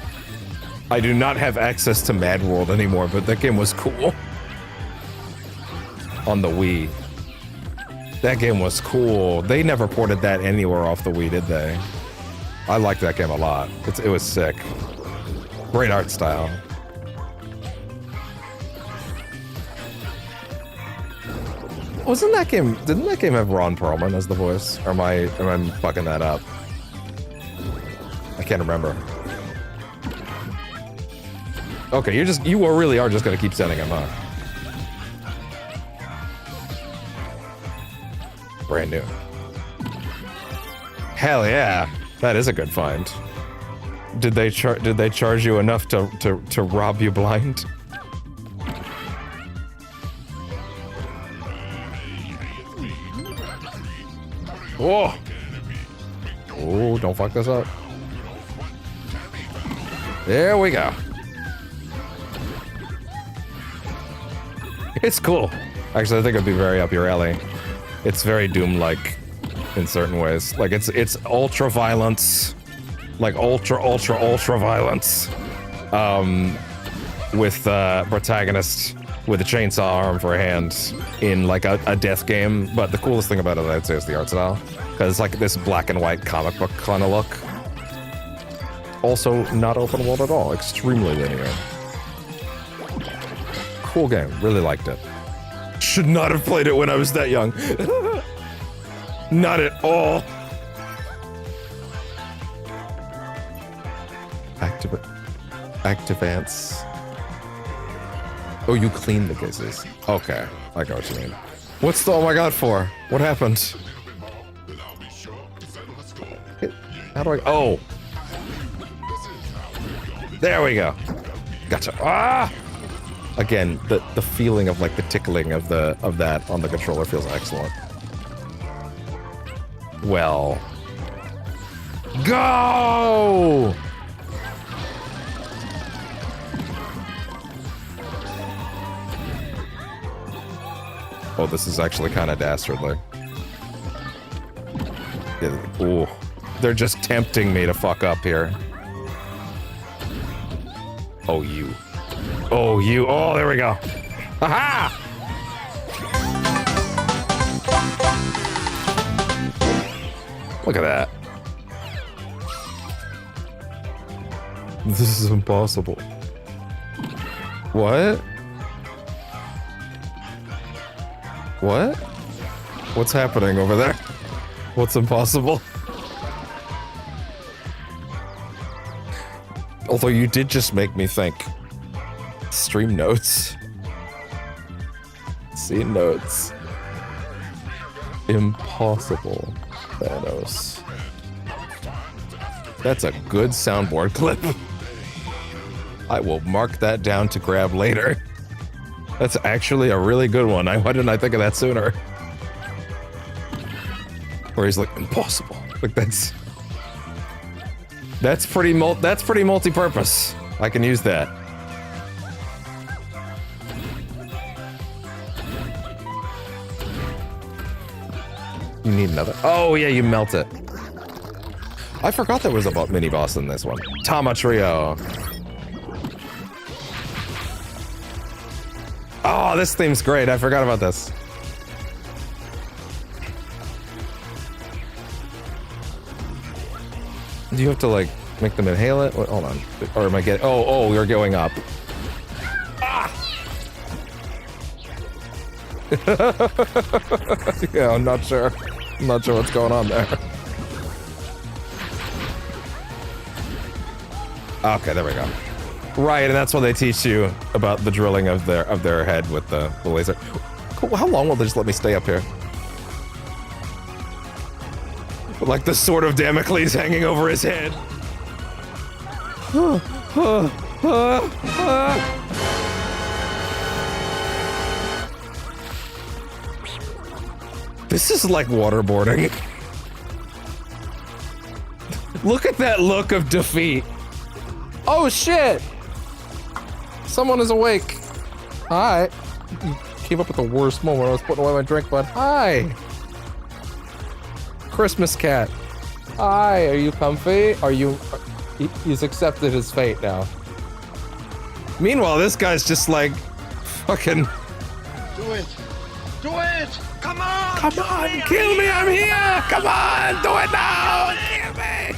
I do not have access to Mad World anymore, but that game was cool. On the Wii. That game was cool. They never ported that anywhere off the Wii, did they? I liked that game a lot. It was sick. Great art style. Wasn't that game? Didn't that game have Ron Perlman as the voice? Or am I fucking that up? I can't remember. Okay, you really are just gonna keep sending him, huh? Brand new. Hell yeah, that is a good find. Did they charge you enough to rob you blind? Whoa! Oh, don't fuck this up. There we go. It's cool. Actually, I think it'd be very up your alley. It's very Doom-like in certain ways. Like it's ultra violence, like ultra violence. With protagonist with a chainsaw arm for a hand in like a death game. But the coolest thing about it, I'd say, is the art style, because it's like this black and white comic book kind of look. Also, not open world at all. Extremely linear. Cool game. Really liked it. Should not have played it when I was that young. Not at all. Activance. Oh, you cleaned the cases. Okay, I got what you mean. What's the oh my god for? What happened? How do I? Oh, there we go. Gotcha. Ah! Again, the feeling of like the tickling of that on the controller feels excellent. Well, go! Oh, this is actually kind of dastardly. Yeah, ooh, they're just tempting me to fuck up here. Oh, you. Oh, you. Oh, there we go. Aha! Look at that. This is impossible. What? What? What's happening over there? What's impossible? Although you did just make me think. Stream notes. Scene notes. Impossible. Thanos. That's a good soundboard clip. I will mark that down to grab later. That's actually a really good one. Why didn't I think of that sooner? Where he's like, impossible. Like that's pretty multi-purpose. I can use that. You need another. Oh yeah, you melt it. I forgot there was a mini boss in this one. Tama Trio. Oh, this theme's great. I forgot about this. Do you have to like make them inhale it? Wait, hold on. Or am I getting? Oh, you're going up. Ah! Yeah, I'm not sure. I'm not sure what's going on there. Okay, there we go. Right, and that's when they teach you about the drilling of their head with the laser. Cool. How long will they just let me stay up here? Like the sword of Damocles hanging over his head. This is like waterboarding. Look at that look of defeat. Oh shit! Someone is awake. Hi. You came up at the worst moment. I was putting away my drink, but hi. Christmas cat. Hi, are you comfy? Are you... He's accepted his fate now. Meanwhile, this guy's just like... Fucking... Do it! Do it! Come on! Come on, kill me, I'm here! Come on, do it now! Kill me!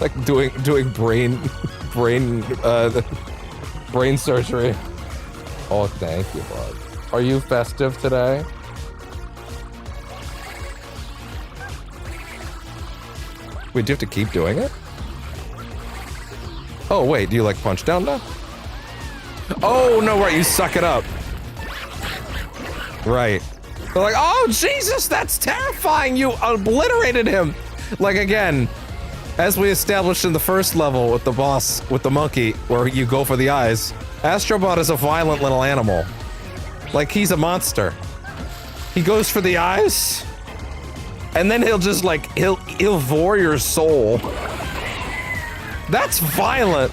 Like doing brain surgery. Oh, thank you, bud. Are you festive today? Wait, do you have to keep doing it? Oh, wait, do you like punch down now? Oh, no, right, you suck it up. Right. They're like, oh, Jesus, that's terrifying! You obliterated him! Like, again, as we established in the first level with the boss, with the monkey, where you go for the eyes, Astro Bot is a violent little animal. Like, he's a monster. He goes for the eyes, and then he'll just, like, he'll vor your soul. That's violent!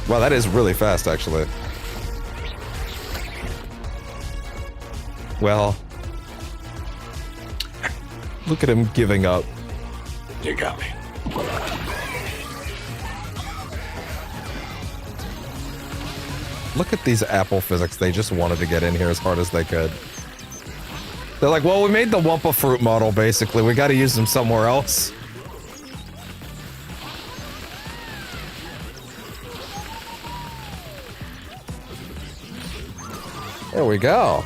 Wow, that is really fast, actually. Well... Look at him giving up. You got me. Look at these Apple physics. They just wanted to get in here as hard as they could. They're like, well, we made the Wumpa Fruit model, basically. We gotta use them somewhere else. There we go.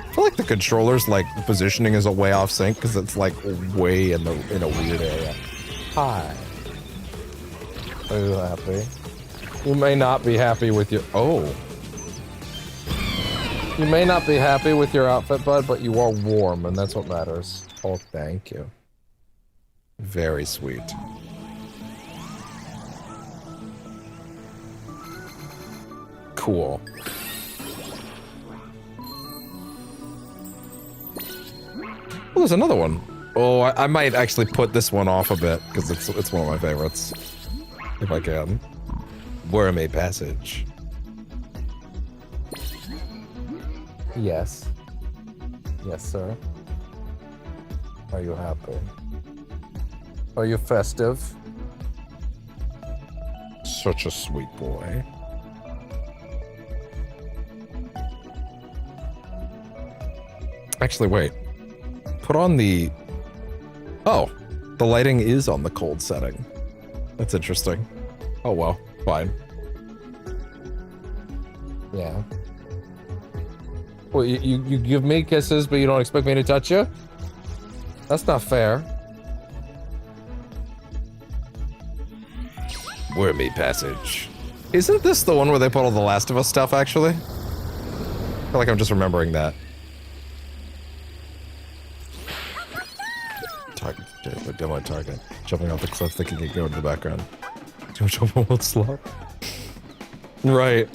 I feel like the controller's, like, positioning is a way off sync, because it's, like, way in a weird area. Hi. Are you happy? You may not be happy with your... Oh. You may not be happy with your outfit, bud, but you are warm, and that's what matters. Oh, thank you. Very sweet. Cool. Oh, there's another one. Oh, I might actually put this one off a bit, because it's one of my favorites. If I can. Wormy Passage. Yes. Yes, sir. Are you happy? Are you festive? Such a sweet boy. Actually, wait. Put on the... Oh, the lighting is on the cold setting. That's interesting. Oh, well, fine. Yeah. Well, you give me kisses, but you don't expect me to touch you? That's not fair. Wormy Passage. Isn't this the one where they put all the Last of Us stuff, actually? I feel like I'm just remembering that. Target. Demo target. Jumping off the cliff, thinking you go to the background. Don't jump on one slot. Right.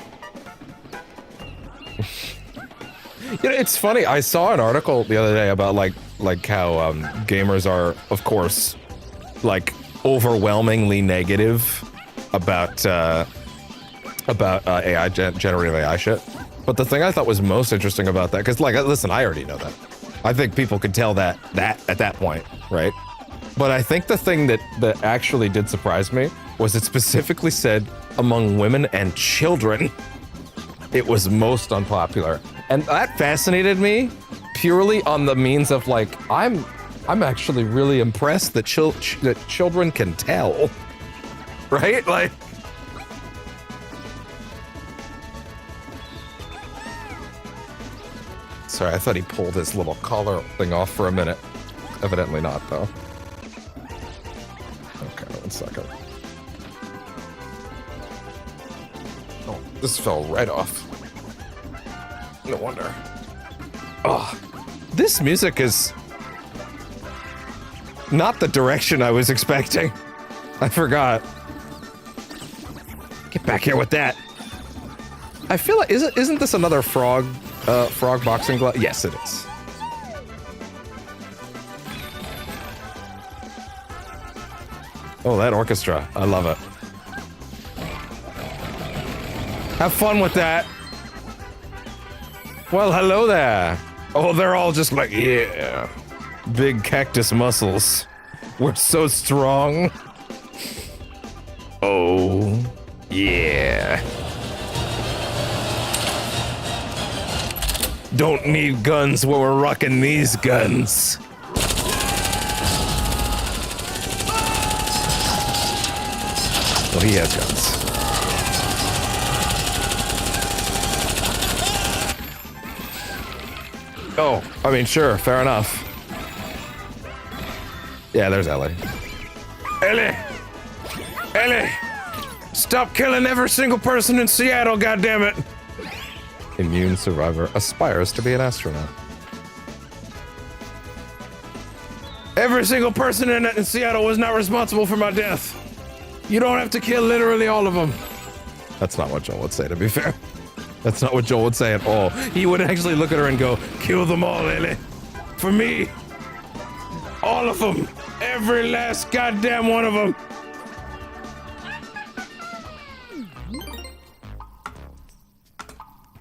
You know, it's funny. I saw an article the other day about like how gamers are, of course, like overwhelmingly negative about AI generative AI shit. But the thing I thought was most interesting about that, because like, listen, I already know that. I think people could tell that at that point, right? But I think the thing that actually did surprise me was it specifically said among women and children, it was most unpopular. And that fascinated me purely on the means of like, I'm actually really impressed that children can tell, right? Like, sorry, I thought he pulled his little collar thing off for a minute. Evidently not, though. Okay, 1 second. Oh, this fell right off. No wonder. Oh, this music is not the direction I was expecting. I forgot. Get back here with that. I feel like isn't this another frog boxing glove? Yes, it is. Oh, that orchestra. I love it. Have fun with that. Well, hello there. Oh, they're all just like, yeah. Big cactus muscles. We're so strong. Oh, yeah. Don't need guns when we're rocking these guns. Well, he has guns. Oh, I mean, sure, fair enough. Yeah, there's Ellie. Ellie! Ellie! Stop killing every single person in Seattle, goddammit! Immune survivor aspires to be an astronaut. Every single person in Seattle was not responsible for my death. You don't have to kill literally all of them. That's not what Joel would say, to be fair. That's not what Joel would say at all. He would actually look at her and go, kill them all, Ellie. For me. All of them. Every last goddamn one of them.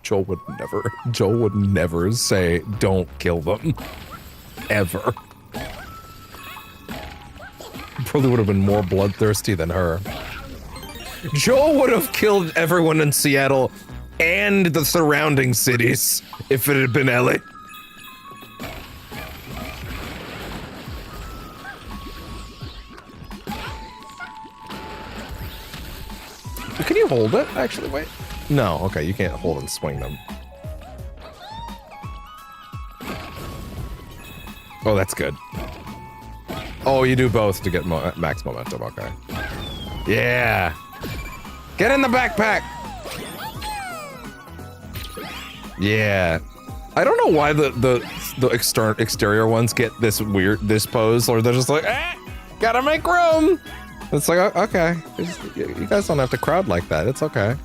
Joel would never say, don't kill them. Ever. Probably would have been more bloodthirsty than her. Joel would have killed everyone in Seattle and the surrounding cities if it had been Ellie. Can you hold it? Actually, wait. No, okay, you can't hold and swing them. Oh, that's good. Oh, you do both to get max momentum, okay. Yeah! Get in the backpack! Yeah. I don't know why the exterior ones get this pose, or they're just like, gotta make room! It's like, okay, you guys don't have to crowd like that, it's okay.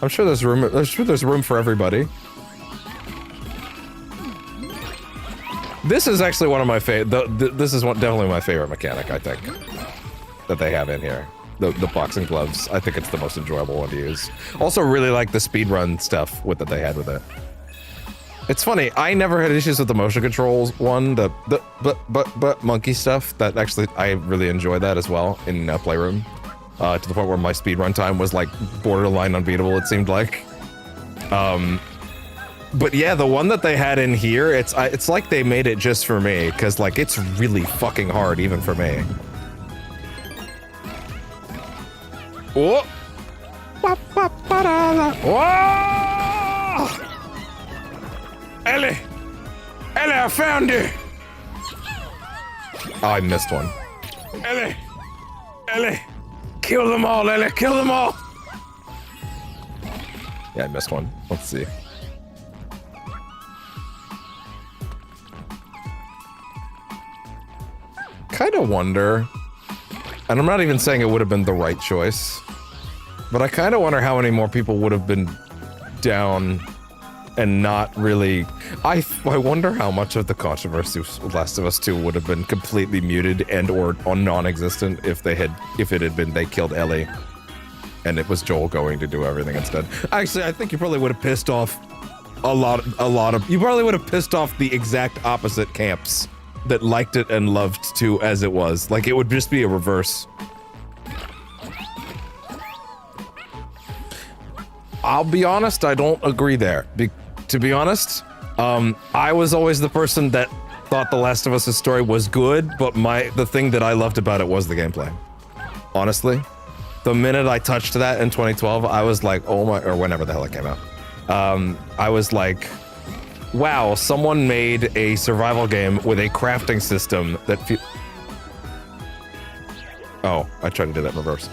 I'm sure there's room, there's room for everybody. This is actually one of my this is definitely my favorite mechanic, I think, that they have in here. The boxing gloves. I think it's the most enjoyable one to use. Also really like the speedrun stuff that they had with it. It's funny, I never had issues with the motion controls one, but monkey stuff. That actually, I really enjoy that as well in Playroom. To the point where my speedrun time was like borderline unbeatable, it seemed like. But yeah, the one that they had in here, it's like they made it just for me, because like it's really fucking hard even for me. Oh! Whoa! Ellie! Ellie, I found you! Oh, I missed one. Ellie! Ellie! Kill them all, Ellie! Kill them all! Yeah, I missed one. Let's see. Kind of wonder, and I'm not even saying it would have been the right choice, but I kind of wonder how many more people would have been down and not really. I wonder how much of the controversy of Last of Us 2 would have been completely muted and or non-existent if it had been they killed Ellie and it was Joel going to do everything instead. Actually, I think you probably would have pissed off a lot of you probably would have pissed off the exact opposite camps that liked it and loved 2 as it was. Like, it would just be a reverse. I'll be honest, I don't agree there. To be honest, I was always the person that thought The Last of Us' story was good, but the thing that I loved about it was the gameplay. Honestly. The minute I touched that in 2012, I was like, oh my, or whenever the hell it came out. I was like, wow, someone made a survival game with a crafting system that oh, I tried to do that in reverse.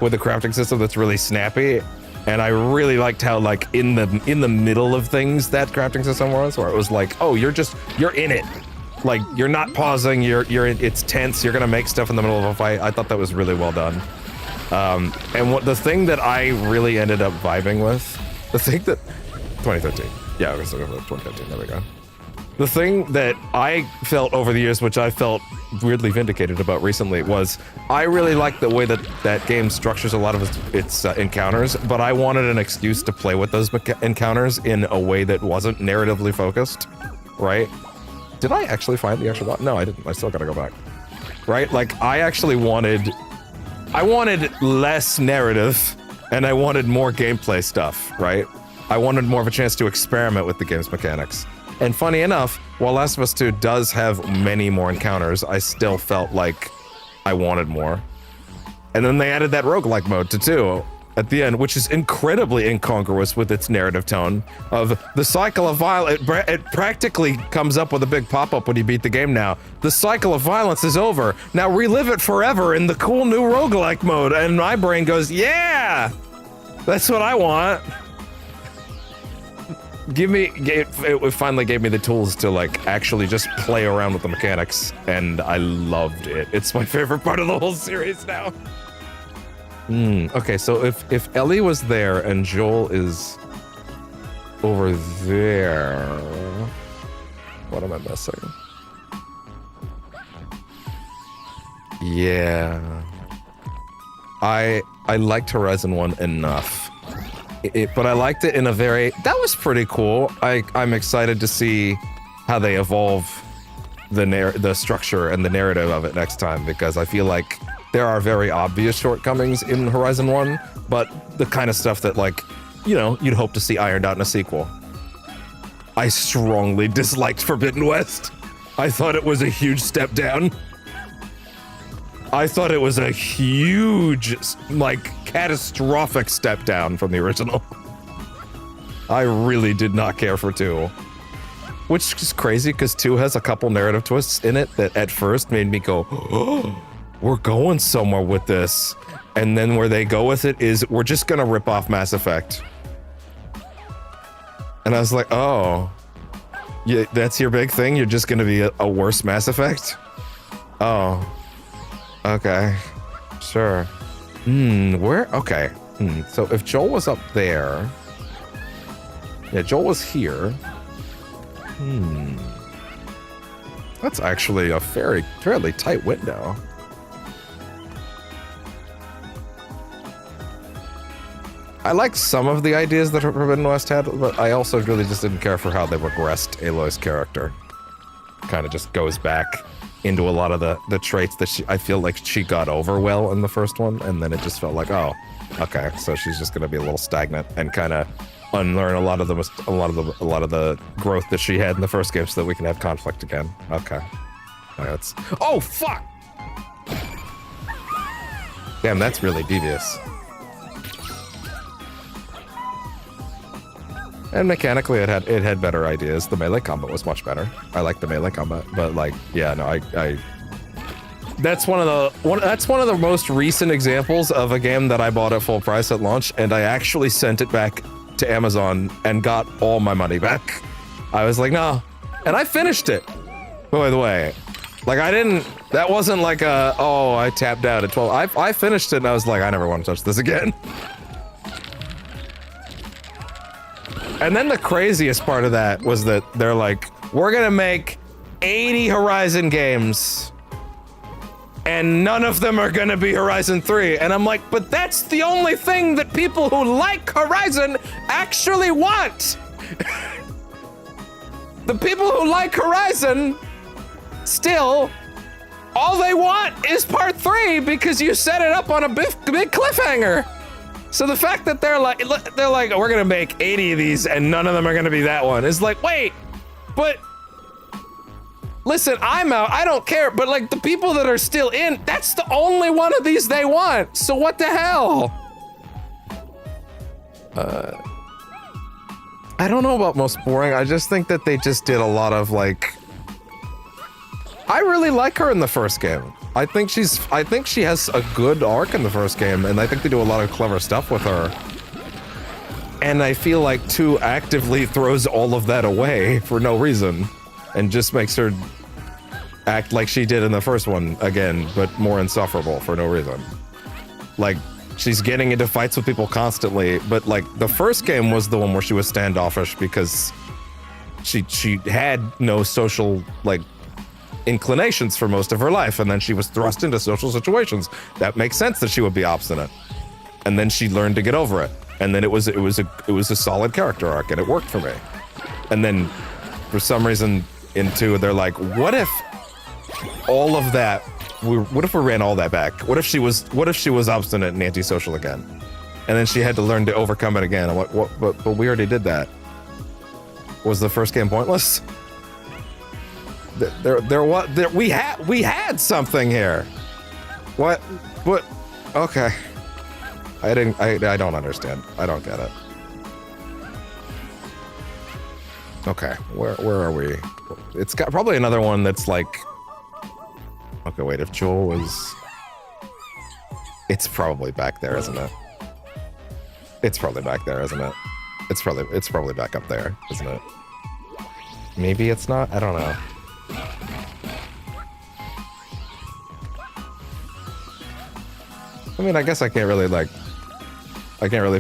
With a crafting system that's really snappy, and I really liked how, like, in the middle of things that crafting system was, where it was like, oh, you're in it. Like, you're not pausing, it's tense, you're gonna make stuff in the middle of a fight. I thought that was really well done. And the thing that I really ended up vibing with, the thing that 2013. Yeah, we're still going for 2015, there we go. The thing that I felt over the years, which I felt weirdly vindicated about recently, was I really like the way that that game structures a lot of its encounters, but I wanted an excuse to play with those encounters in a way that wasn't narratively focused, right? Did I actually find the Astro Bot? No, I didn't. I still gotta go back. Right? Like, I actually wanted... I wanted less narrative, and I wanted more gameplay stuff, right? I wanted more of a chance to experiment with the game's mechanics. And funny enough, while Last of Us 2 does have many more encounters, I still felt like I wanted more. And then they added that roguelike mode to 2 at the end, which is incredibly incongruous with its narrative tone of the cycle of violence. It practically comes up with a big pop-up when you beat the game now. The cycle of violence is over. Now relive it forever in the cool new roguelike mode. And my brain goes, yeah! That's what I want. It finally gave me the tools to, like, actually just play around with the mechanics, and I loved it. It's my favorite part of the whole series now. Okay, so if Ellie was there and Joel is over there, what am I missing? Yeah. I liked Horizon 1 enough. But I liked it in a very... That was pretty cool. I'm excited to see how they evolve the structure and the narrative of it next time, because I feel like there are very obvious shortcomings in Horizon 1, but the kind of stuff that, like, you know, you'd hope to see ironed out in a sequel. I strongly disliked Forbidden West. I thought it was a huge step down. I thought it was a huge, like, catastrophic step down from the original. I really did not care for 2. Which is crazy, because 2 has a couple narrative twists in it that at first made me go, oh, we're going somewhere with this. And then where they go with it is, we're just gonna rip off Mass Effect. And I was like, oh, yeah, that's your big thing? You're just gonna be a worse Mass Effect? Oh. Okay, sure. Where? Okay. So if Joel was up there... Yeah, Joel was here. That's actually a fairly tight window. I like some of the ideas that Forbidden West had, but I also really just didn't care for how they regressed Aloy's character. Kind of just goes back into a lot of the traits that I feel like she got over well in the first one, and then it just felt like, oh, okay, so she's just gonna be a little stagnant and kind of unlearn a lot of the growth that she had in the first game, so that we can have conflict again. Okay, that's oh fuck! Damn, that's really devious. And mechanically, it had better ideas. The melee combat was much better. I like the melee combat, but like, yeah, no, that's one of the most recent examples of a game that I bought at full price at launch, and I actually sent it back to Amazon and got all my money back. I was like, no, and I finished it. By the way, like that wasn't like I tapped out at 12. I finished it and I was like, I never want to touch this again. And then the craziest part of that was that they're like, we're gonna make 80 Horizon games, and none of them are gonna be Horizon 3. And I'm like, but that's the only thing that people who like Horizon actually want. The people who like Horizon, still, all they want is part 3 because you set it up on a big cliffhanger. So the fact that they're like, we're gonna make 80 of these and none of them are gonna be that one, is like, wait, but listen, I'm out, I don't care, but like the people that are still in, that's the only one of these they want. So what the hell? I don't know about most boring. I just think that they just did a lot of like, I really like her in the first game. I think she has a good arc in the first game, and I think they do a lot of clever stuff with her. And I feel like 2 actively throws all of that away for no reason, and just makes her act like she did in the first one again, but more insufferable for no reason. Like, she's getting into fights with people constantly, but like the first game was the one where she was standoffish because she had no social like inclinations for most of her life, and then she was thrust into social situations. That makes sense that she would be obstinate, and then she learned to get over it, and then it was a solid character arc, and it worked for me. And then for some reason in 2 they're like, what if all of that, what if we ran all that back? What if she was obstinate and antisocial again, and then she had to learn to overcome it again? I'm like, what? But we already did that. Was the first game pointless? We had something here. What? Okay. I don't understand. I don't get it. Okay, where are we? It's got probably another one that's like, okay, wait, if Joel was, it's probably back there, isn't it? It's probably back there, isn't it? It's probably back up there, isn't it? Maybe it's not, I don't know. I mean, I guess I can't really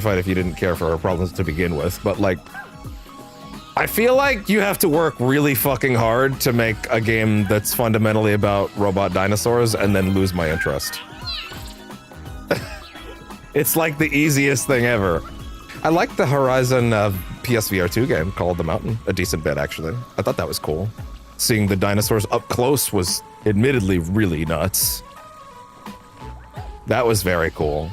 fight if you didn't care for her problems to begin with, but like, I feel like you have to work really fucking hard to make a game that's fundamentally about robot dinosaurs and then lose my interest. It's like the easiest thing ever. I like the Horizon PSVR 2 game called The Mountain, a decent bit actually. I thought that was cool. Seeing the dinosaurs up close was admittedly really nuts. That was very cool.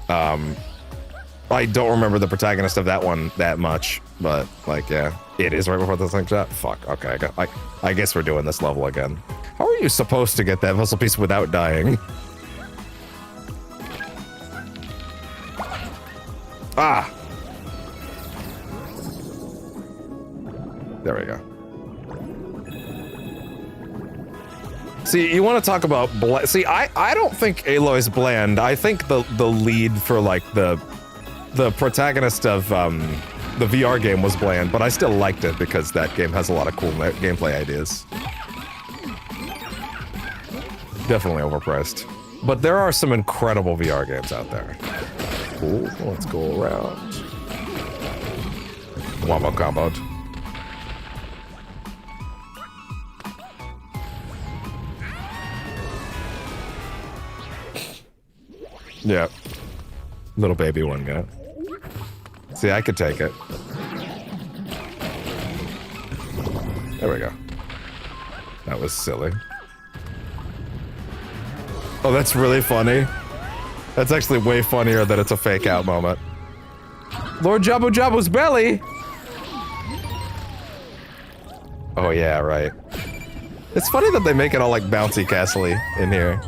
I don't remember the protagonist of that one that much, but like, yeah, it is right before the thing shot. Fuck. Okay, I guess we're doing this level again. How are you supposed to get that puzzle piece without dying? Ah. There we go. See, you want to talk about see, I don't think Aloy's bland. I think the lead for like the protagonist of the VR game was bland, but I still liked it because that game has a lot of cool gameplay ideas. Definitely overpriced. But there are some incredible VR games out there. Cool, let's go around. Wombo comboed. Yeah. Little baby one guy. See, I could take it. There we go. That was silly. Oh, that's really funny. That's actually way funnier that it's a fake out moment. Lord Jabu Jabu's belly! Oh yeah, right. It's funny that they make it all like bouncy castle-y in here.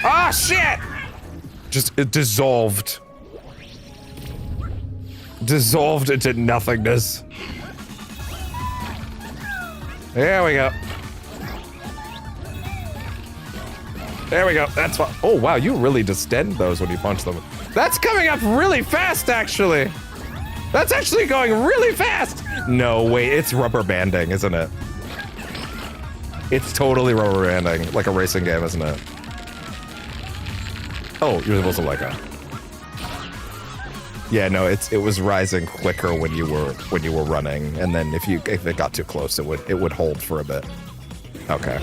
Ah, shit! Just, it dissolved. Dissolved into nothingness. There we go. There we go, that's what. Oh wow, you really distend those when you punch them. That's coming up really fast, actually. That's actually going really fast. No, wait, it's rubber banding, isn't it? It's totally rubber banding, like a racing game, isn't it? Oh, you're supposed to let go. Yeah, no, it was rising quicker when you were running, and then if it got too close, it would hold for a bit. Okay.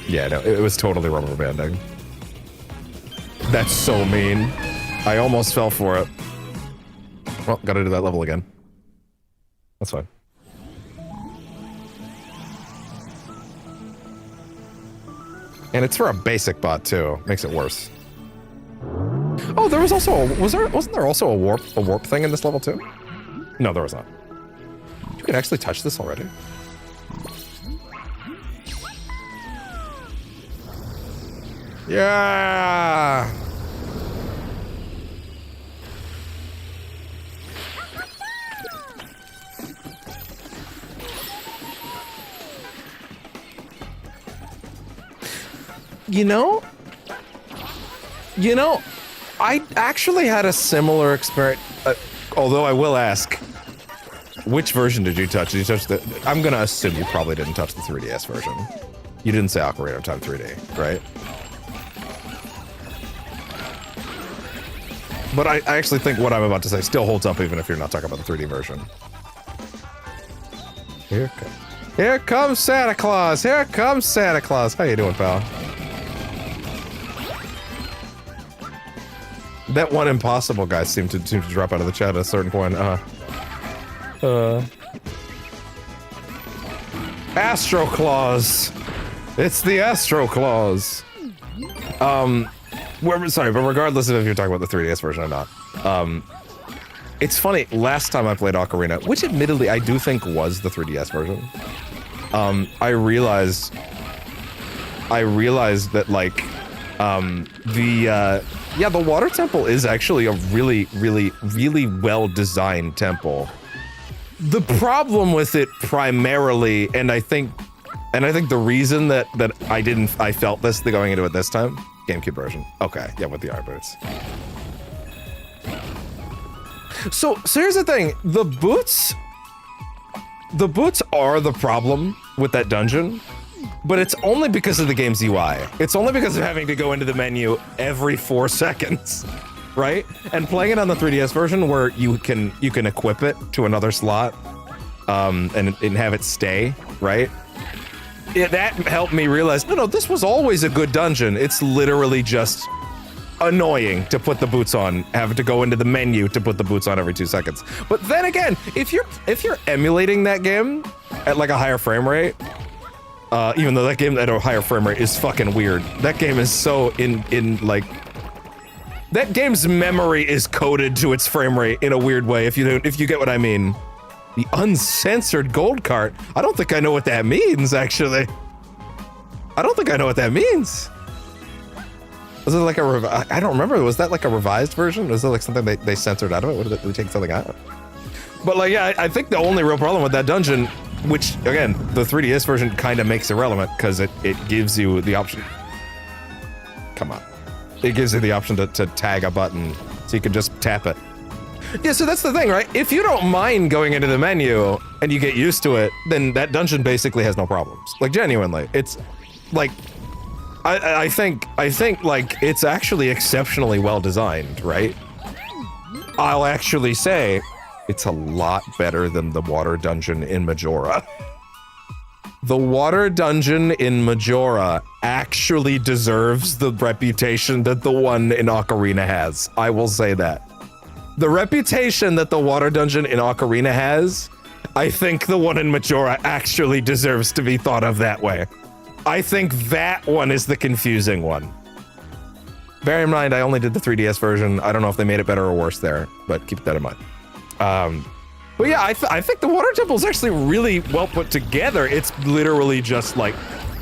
Yeah, no, it was totally rubber banding. That's so mean. I almost fell for it. Well, gotta do that level again. That's fine. And it's for a basic bot too. Makes it worse. Oh, there was also wasn't there also a warp thing in this level too? No, there was not. You can actually touch this already. Yeah. You know, I actually had a similar experience, although I will ask, which version did you touch? Did you touch the, I'm gonna assume you probably didn't touch the 3DS version. You didn't say Ocarina of Time 3D, right? But I actually think what I'm about to say still holds up even if you're not talking about the 3D version. Here comes Santa Claus! Here comes Santa Claus! How you doing, pal? That one impossible guy seemed to drop out of the chat at a certain point. Astro Claus! It's the Astro Claus! Sorry, but regardless of if you're talking about the 3DS version or not, it's funny, last time I played Ocarina, which admittedly I do think was the 3DS version, I realized that, like, the water temple is actually a really, really, really well-designed temple. The problem with it primarily, and I think the reason that I felt this going into it this time, GameCube version. Okay, yeah, with the art boots. So here's the thing, the boots are the problem with that dungeon, but it's only because of the game's UI. It's only because of having to go into the menu every 4 seconds, right? And playing it on the 3DS version where you can equip it to another slot, and have it stay, right? Yeah, that helped me realize, no, this was always a good dungeon. It's literally just annoying to put the boots on, having to go into the menu to put the boots on every 2 seconds. But then again, if you're emulating that game at like a higher frame rate, even though that game at a higher frame rate is fucking weird. That game is so like, that game's memory is coded to its frame rate in a weird way, if you get what I mean. The uncensored gold cart. I don't think I know what that means, actually. I don't think I know what that means. Was it like I don't remember. Was that like a revised version? Was it like something they censored out of it? What did they take something out? But like, yeah, I think the only real problem with that dungeon, which again, the 3DS version kind of makes irrelevant because it gives you the option. Come on. It gives you the option to tag a button so you can just tap it. Yeah, so that's the thing, right? If you don't mind going into the menu and you get used to it, then that dungeon basically has no problems. Like, genuinely, it's like, I think like it's actually exceptionally well designed, right? I'll actually say it's a lot better than the water dungeon in Majora. The water dungeon in Majora actually deserves the reputation that the one in Ocarina has. I will say that. The reputation that the water dungeon in Ocarina has, I think the one in Majora actually deserves to be thought of that way. I think that one is the confusing one. Bear in mind, I only did the 3DS version. I don't know if they made it better or worse there, but keep that in mind. But yeah, I think the water temple is actually really well put together. It's literally just like,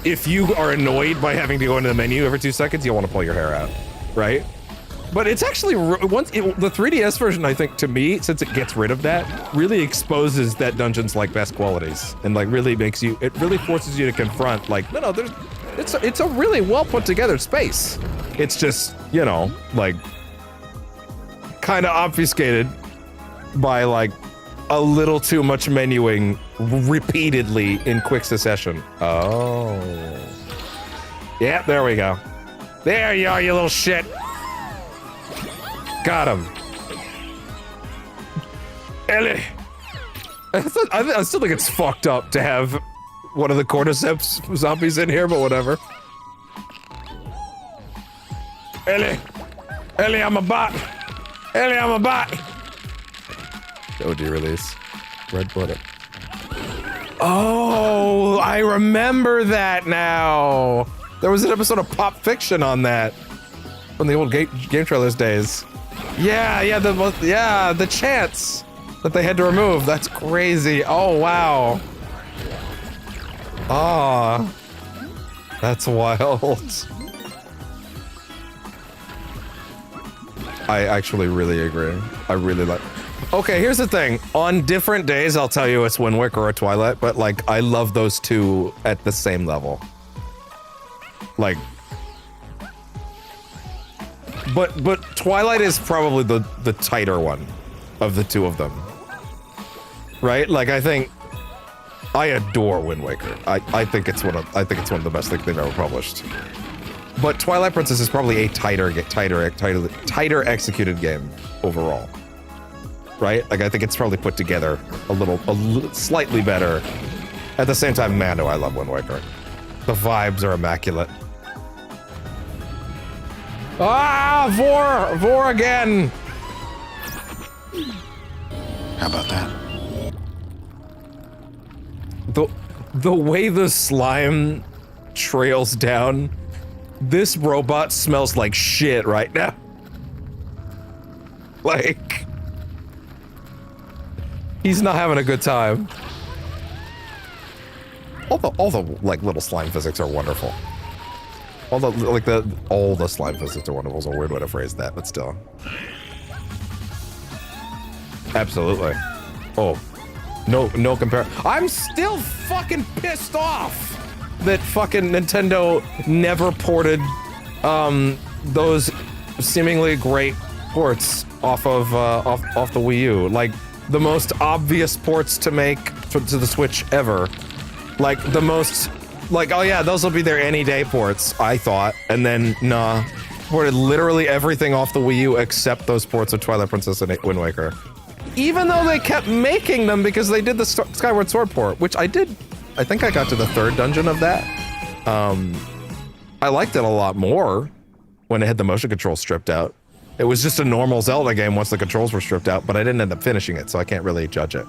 if you are annoyed by having to go into the menu every 2 seconds, you'll want to pull your hair out, right? But it's actually, the 3DS version, I think, to me, since it gets rid of that, really exposes that dungeon's like best qualities, and like really makes you, it really forces you to confront, like, no, it's a really well put together space. It's just, you know, like, kind of obfuscated by like a little too much menuing repeatedly in quick succession. Oh. Yeah, there we go. There you are, you little shit. Got him. Ellie. I still think it's fucked up to have one of the cordyceps zombies in here, but whatever. Ellie. Ellie, I'm a bot. Ellie, I'm a bot. OG release. Red Blooded. Oh, I remember that now. There was an episode of Pop Fiction on that from the old game trailers days. Yeah, the chants that they had to remove. That's crazy. Oh, wow. Ah, that's wild. I actually really agree. I really like. Okay, here's the thing. On different days, I'll tell you it's Wind Waker or Twilight, but like, I love those two at the same level. Like, but Twilight is probably the tighter one of the two of them, right? Like, I adore Wind Waker. I think it's one of the best things they've ever published. But Twilight Princess is probably a tighter executed game overall, right? Like I think it's probably put together slightly better. At the same time, man, do I love Wind Waker. The vibes are immaculate. Ah, Vor again. How about that? The way the slime trails down, this robot smells like shit right now. Like, he's not having a good time. All the like little slime physics are wonderful. All the slime physics are wonderful. Is a weird way to phrase that, but still. Absolutely. Oh, no compare. I'm still fucking pissed off that fucking Nintendo never ported those seemingly great ports off of off the Wii U. Like the most obvious ports to make to the Switch ever. Like the most, like, oh yeah, those will be their any day ports, I thought, and then nah, ported literally everything off the Wii U except those ports of Twilight Princess and Wind Waker. Even though they kept making them because they did the Skyward Sword port, which I did. I think I got to the 3rd dungeon of that. I liked it a lot more when it had the motion controls stripped out. It was just a normal Zelda game once the controls were stripped out, but I didn't end up finishing it, so I can't really judge it.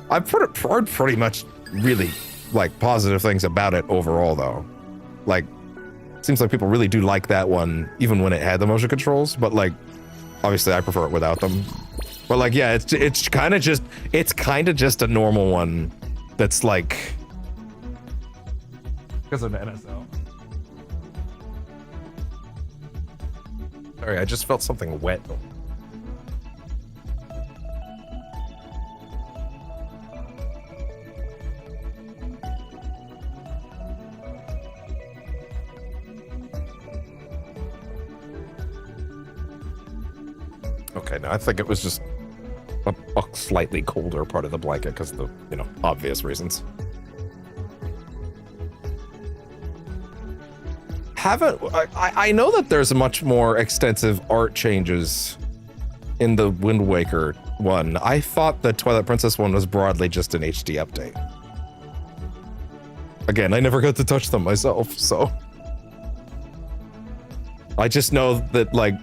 I've heard pretty much really like positive things about it overall, though. Like, seems like people really do like that one, even when it had the motion controls. But like, obviously, I prefer it without them. But like, yeah, it's kind of just a normal one that's like because of the NSL. Sorry, I just felt something wet. Okay, now I think it was just a slightly colder part of the blanket because of the, you know, obvious reasons. I know that there's much more extensive art changes in the Wind Waker one. I thought the Twilight Princess one was broadly just an HD update. Again, I never got to touch them myself, so I just know that, like,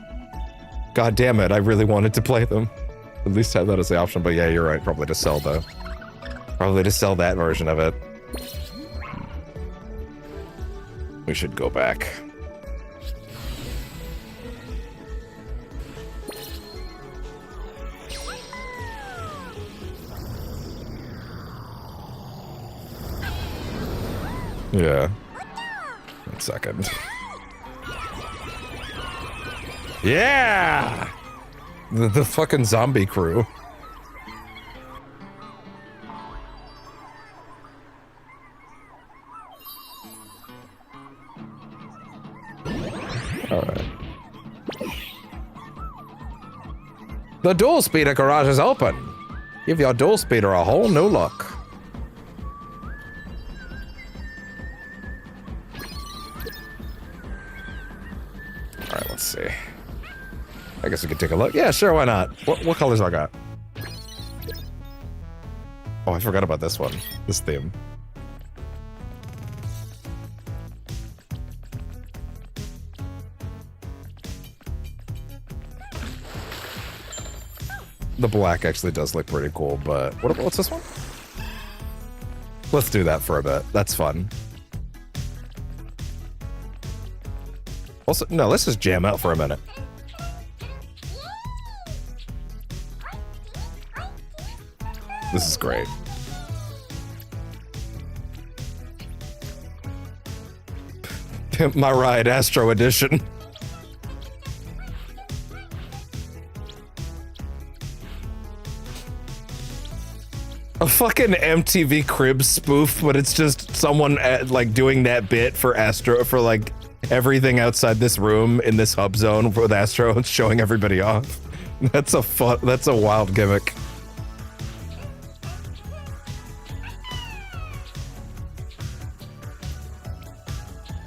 God damn it, I really wanted to play them. At least have that as the option, but yeah, you're right, probably to sell that version of it. We should go back. Yeah. 1 second. Yeah! The fucking zombie crew. Alright. The dual speeder garage is open. Give your dual speeder a whole new look. Alright, let's see. I guess we could take a look. Yeah, sure, why not? What colors I got? Oh, I forgot about this one. This theme. The black actually does look pretty cool, but what's this one? Let's do that for a bit. That's fun. Also, no, let's just jam out for a minute. This is great. Pimp My Ride Astro Edition. A fucking MTV Cribs spoof, but it's just someone like doing that bit for Astro, for like everything outside this room in this hub zone with Astro, showing everybody off. That's a wild gimmick.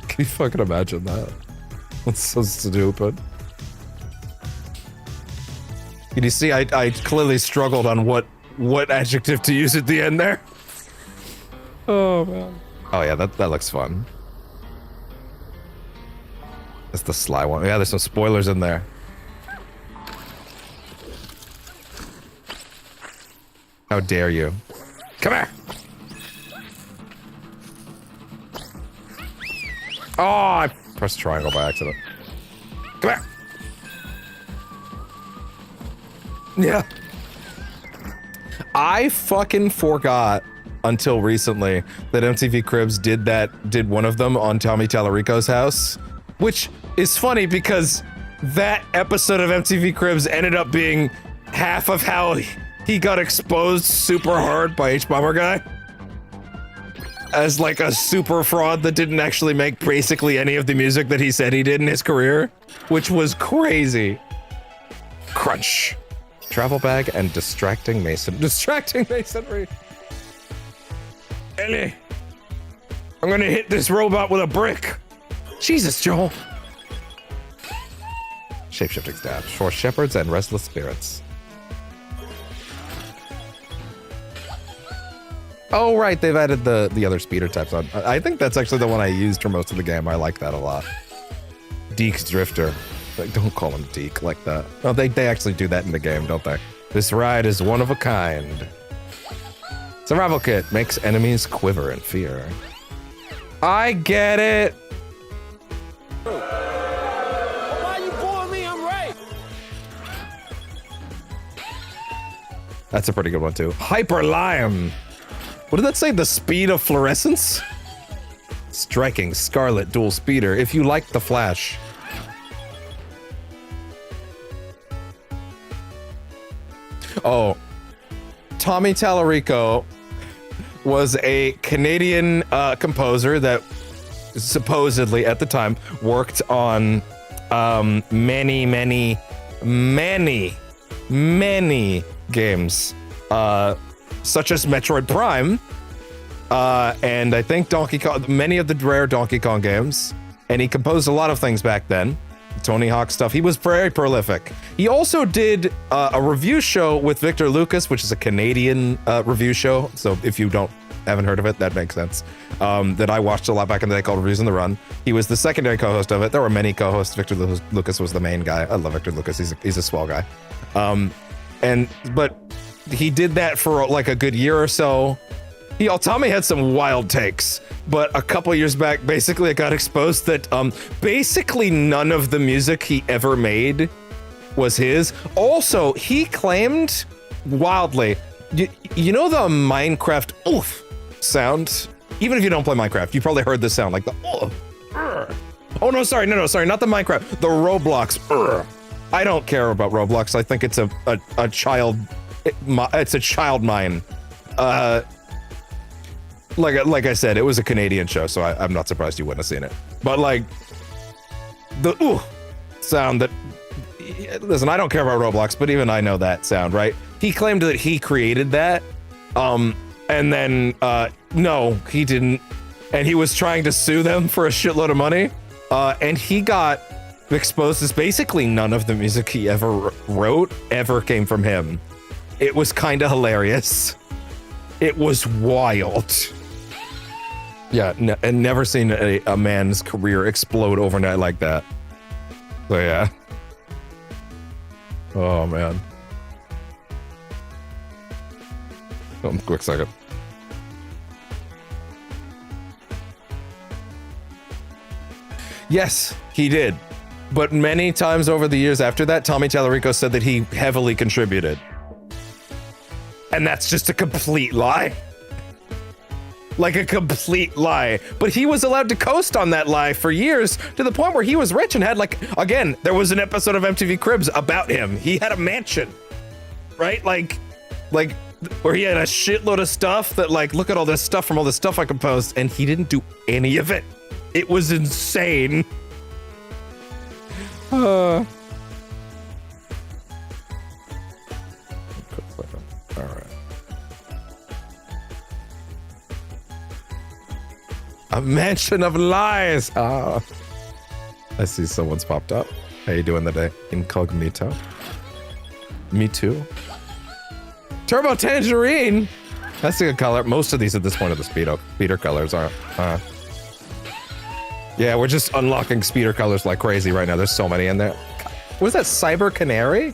Can you fucking imagine that? That's so stupid. Can you see? I clearly struggled on what adjective to use at the end there. Oh man. Oh yeah, that looks fun. That's the sly one. Yeah, there's some spoilers in there. How dare you? Come here! Oh, I pressed triangle by accident. Come here! Yeah. I fucking forgot until recently that MTV Cribs did one of them on Tommy Tallarico's house, which is funny because that episode of MTV Cribs ended up being half of how he got exposed super hard by H-Bomber Guy as like a super fraud that didn't actually make basically any of the music that he said he did in his career, which was crazy. Crunch. Travel bag and distracting masonry. Ellie, I'm gonna hit this robot with a brick. Jesus, Joel. Shapeshifting staff for shepherds and restless spirits. Oh, right, they've added the other speeder types on. I think that's actually the one I used for most of the game. I like that a lot. Deke's Drifter. Don't call him Deke like that. Oh, they actually do that in the game, don't they? This ride is one of a kind. Survival kit makes enemies quiver in fear. I get it. Why you calling me? I'm right. That's a pretty good one too. Hyper Lion. What did that say? The speed of fluorescence? Striking Scarlet dual speeder. If you like the Flash. Oh, Tommy Tallarico was a Canadian composer that supposedly at the time worked on many games, such as Metroid Prime, and I think Donkey Kong, many of the rare Donkey Kong games, and he composed a lot of things back then. Tony Hawk stuff. He was very prolific. He also did a review show with Victor Lucas, which is a Canadian review show. So if you haven't heard of it, that makes sense. That I watched a lot back in the day called Reviews on the Run. He was the secondary co-host of it. There were many co-hosts. Victor Lucas was the main guy. I love Victor Lucas. He's a swell guy. But he did that for like a good year or so. Tommy had some wild takes, but a couple years back, basically it got exposed that basically none of the music he ever made was his. Also, he claimed wildly, you know the Minecraft oof sound? Even if you don't play Minecraft, you probably heard this sound like the oof. Oh no, sorry, not the Minecraft, the Roblox. I don't care about Roblox. I think it's a child mine. Like I said, it was a Canadian show, so I'm not surprised you wouldn't have seen it. But like the ooh sound that, listen, I don't care about Roblox, but even I know that sound, right? He claimed that he created that, and then no, he didn't, and he was trying to sue them for a shitload of money, and he got exposed as basically none of the music he ever wrote ever came from him. It was kind of hilarious. It was wild. Yeah, and never seen a man's career explode overnight like that. So yeah. Oh man. Quick second. Yes, he did. But many times over the years after that, Tommy Tallarico said that he heavily contributed. And that's just a complete lie. Like a complete lie. But he was allowed to coast on that lie for years, to the point where he was rich and had like, again, there was an episode of MTV Cribs about him. He had a mansion, right? Like where he had a shitload of stuff that like, look at all this stuff from all the stuff I composed, and he didn't do any of it. It was insane. All right. A mansion of lies. I see someone's popped up. How you doing today? Incognito. Me too. Turbo Tangerine! That's a good color. Most of these at this point are the speeder colors, aren't. Yeah, we're just unlocking speeder colors like crazy right now. There's so many in there. What is that? Cyber Canary?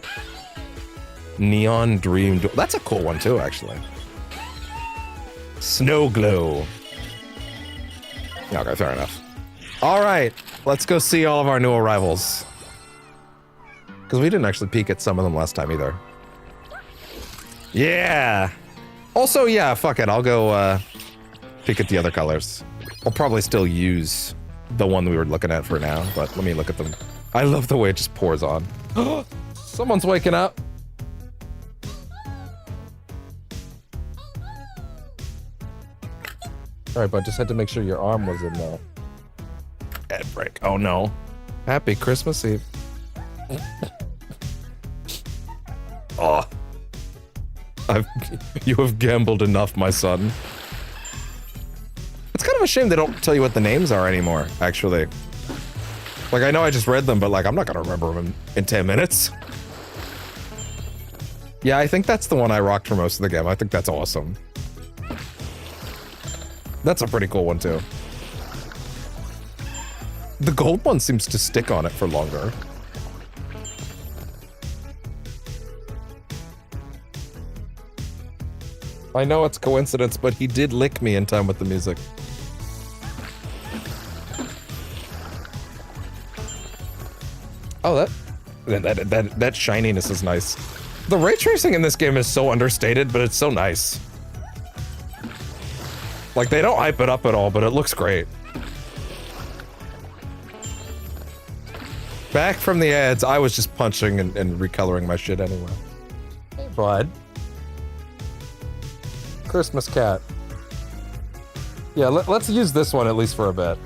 Neon Dream. That's a cool one too, actually. Snow Glow. Okay, fair enough. All right, let's go see all of our new arrivals. Because we didn't actually peek at some of them last time either. Yeah. Also, yeah, fuck it. I'll go peek at the other colors. I'll probably still use the one we were looking at for now, but let me look at them. I love the way it just pours on. Someone's waking up. All right, but just had to make sure your arm was in the ad break. Oh no. Happy Christmas Eve. Oh. You have gambled enough, my son. It's kind of a shame they don't tell you what the names are anymore, actually. Like, I know I just read them, but like, I'm not gonna remember them in 10 minutes. Yeah, I think that's the one I rocked for most of the game. I think that's awesome. That's a pretty cool one, too. The gold one seems to stick on it for longer. I know it's coincidence, but he did lick me in time with the music. Oh, that shininess is nice. The ray tracing in this game is so understated, but it's so nice. Like, they don't hype it up at all, but it looks great. Back from the ads, I was just punching and recoloring my shit anyway. Hey, bud. Christmas cat. Yeah, let's use this one at least for a bit.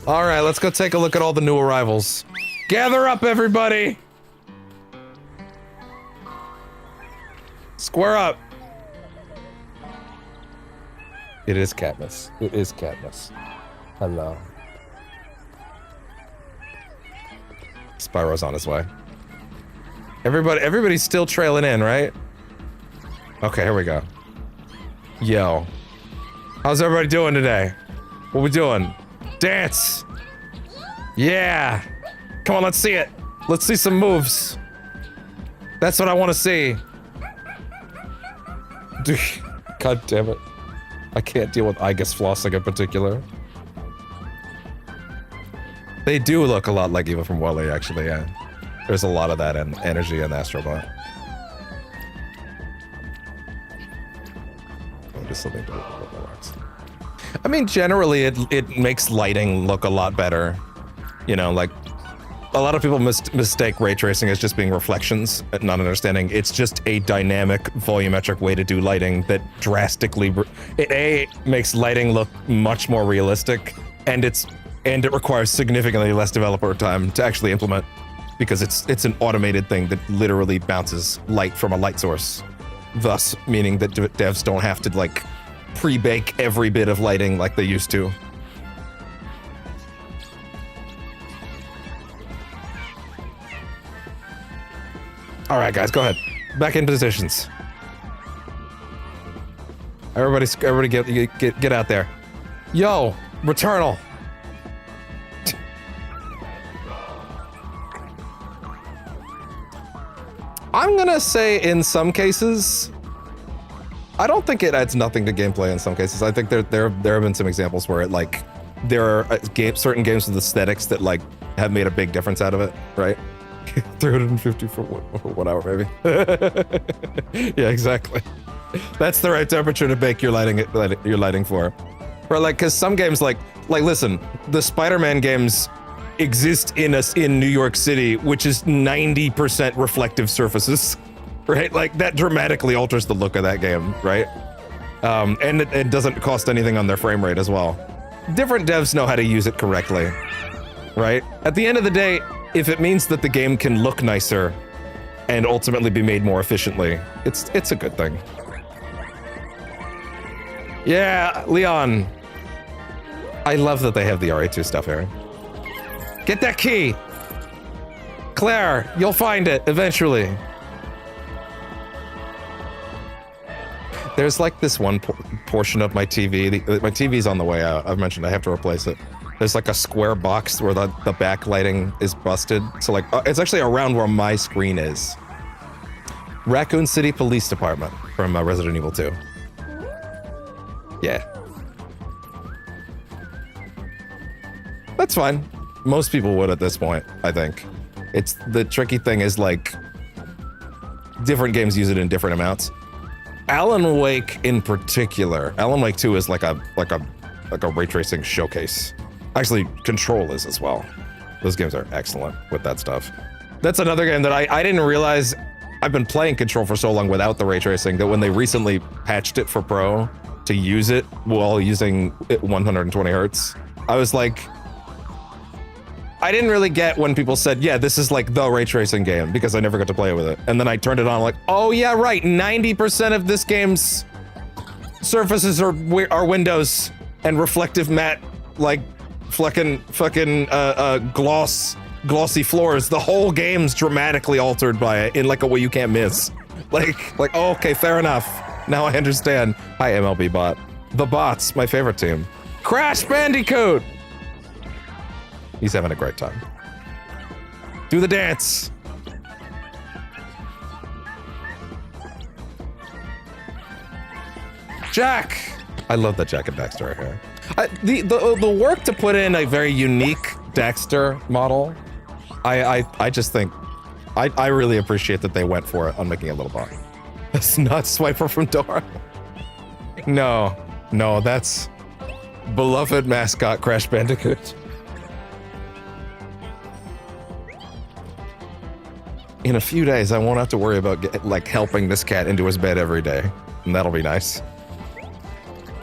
All right, let's go take a look at all the new arrivals. Gather up, everybody! Square up. It is Katniss. It is Katniss. Hello. Spyro's on his way. Everybody's still trailing in, right? Okay, here we go. Yo. How's everybody doing today? What we doing? Dance! Yeah! Come on, let's see it! Let's see some moves. That's what I want to see. Dude, God damn it. I can't deal with Igus flossing in particular. They do look a lot like Eva from Wally, actually, yeah. There's a lot of that energy in Astro Bot. Just something to relax. I mean, generally, it makes lighting look a lot better. You know, like, a lot of people mistake ray tracing as just being reflections, not understanding it's just a dynamic, volumetric way to do lighting that drastically... It makes lighting look much more realistic, and it requires significantly less developer time to actually implement, because it's an automated thing that literally bounces light from a light source. Thus, meaning that devs don't have to, like, pre-bake every bit of lighting like they used to. All right, guys, go ahead. Back in positions. Everybody get out there. Yo, Returnal. I'm gonna say in some cases, I don't think it adds nothing to gameplay in some cases. I think there have been some examples where it, like, there are certain games with aesthetics that, like, have made a big difference out of it, right? 350 for 1 hour, maybe. Yeah, exactly. That's the right temperature to bake your lighting for. Or, like, because some games, like listen, the Spider-Man games exist in New York City, which is 90% reflective surfaces, right? Like, that dramatically alters the look of that game, right? And it doesn't cost anything on their frame rate as well. Different devs know how to use it correctly, right? At the end of the day, if it means that the game can look nicer and ultimately be made more efficiently, it's a good thing. Yeah, Leon. I love that they have the RA2 stuff here. Get that key! Claire, you'll find it eventually. There's like this one portion of my TV. My TV's on the way out. I've mentioned I have to replace it. There's like a square box where the backlighting is busted. So like, it's actually around where my screen is. Raccoon City Police Department from Resident Evil 2. Yeah. That's fine. Most people would at this point, I think. It's the tricky thing is like different games use it in different amounts. Alan Wake in particular, Alan Wake 2 is like a ray tracing showcase. Actually, Control is as well. Those games are excellent with that stuff. That's another game that I didn't realize. I've been playing Control for so long without the ray tracing that when they recently patched it for Pro to use it while using it 120 hertz, I was like, I didn't really get when people said, yeah, this is like the ray tracing game because I never got to play with it. And then I turned it on like, oh yeah, right, 90% of this game's surfaces are windows and reflective matte, like fucking glossy floors. The whole game's dramatically altered by it in like a way you can't miss. Like, oh, okay, fair enough. Now I understand. Hi, MLB Bot. The Bots, my favorite team. Crash Bandicoot! He's having a great time. Do the dance! Jack! I love that Jack and Daxter are here. The work to put in a very unique Daxter model, I just think, I really appreciate that they went for it on making a little bot. That's not Swiper from Dora. No, that's beloved mascot Crash Bandicoot. In a few days, I won't have to worry about like helping this cat into his bed every day, and that'll be nice.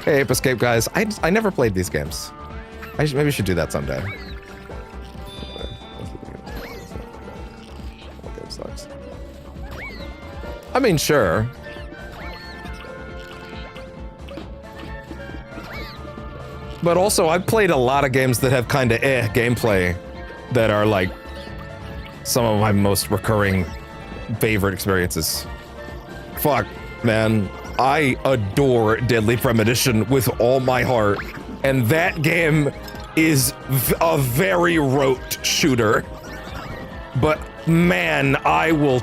Hey, Ape Escape guys, I never played these games. Maybe should do that someday. I mean, sure. But also, I've played a lot of games that have kind of gameplay that are like some of my most recurring favorite experiences. Fuck, man. I adore Deadly Premonition with all my heart, and that game is a very rote shooter. But man, I will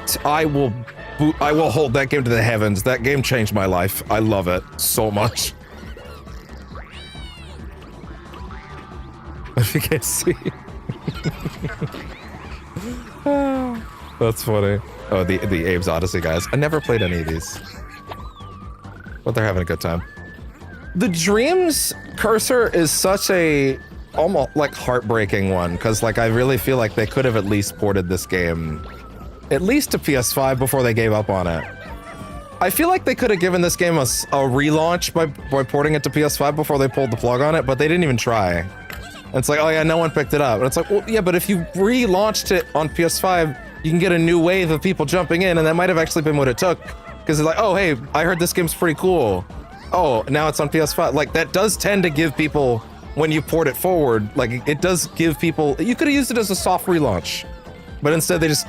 hold that game to the heavens. That game changed my life. I love it so much. If you can't see. That's funny. Oh, the Abe's Odyssey guys. I never played any of these. But they're having a good time. The Dreams cursor is such a almost like heartbreaking one, because like I really feel like they could have at least ported this game at least to PS5 before they gave up on it. I feel like they could have given this game a relaunch by porting it to PS5 before they pulled the plug on it, but they didn't even try. And it's like, oh yeah, no one picked it up. And it's like, well, yeah, but if you relaunched it on PS5, you can get a new wave of people jumping in, and that might have actually been what it took. Because it's like, oh, hey, I heard this game's pretty cool. Oh, now it's on PS5. Like, that does tend to give people, when you port it forward, like, it does give people... You could have used it as a soft relaunch. But instead, they just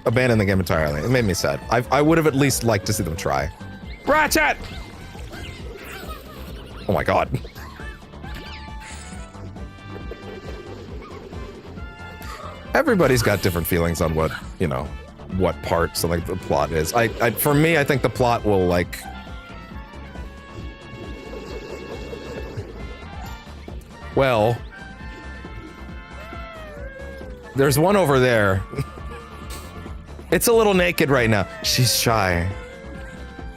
abandoned the game entirely. It made me sad. I would have at least liked to see them try. Ratchet! Oh my god. Everybody's got different feelings on what, you know, what part something the plot is. For me, I think the plot will like... Well... There's one over there. It's a little naked right now. She's shy.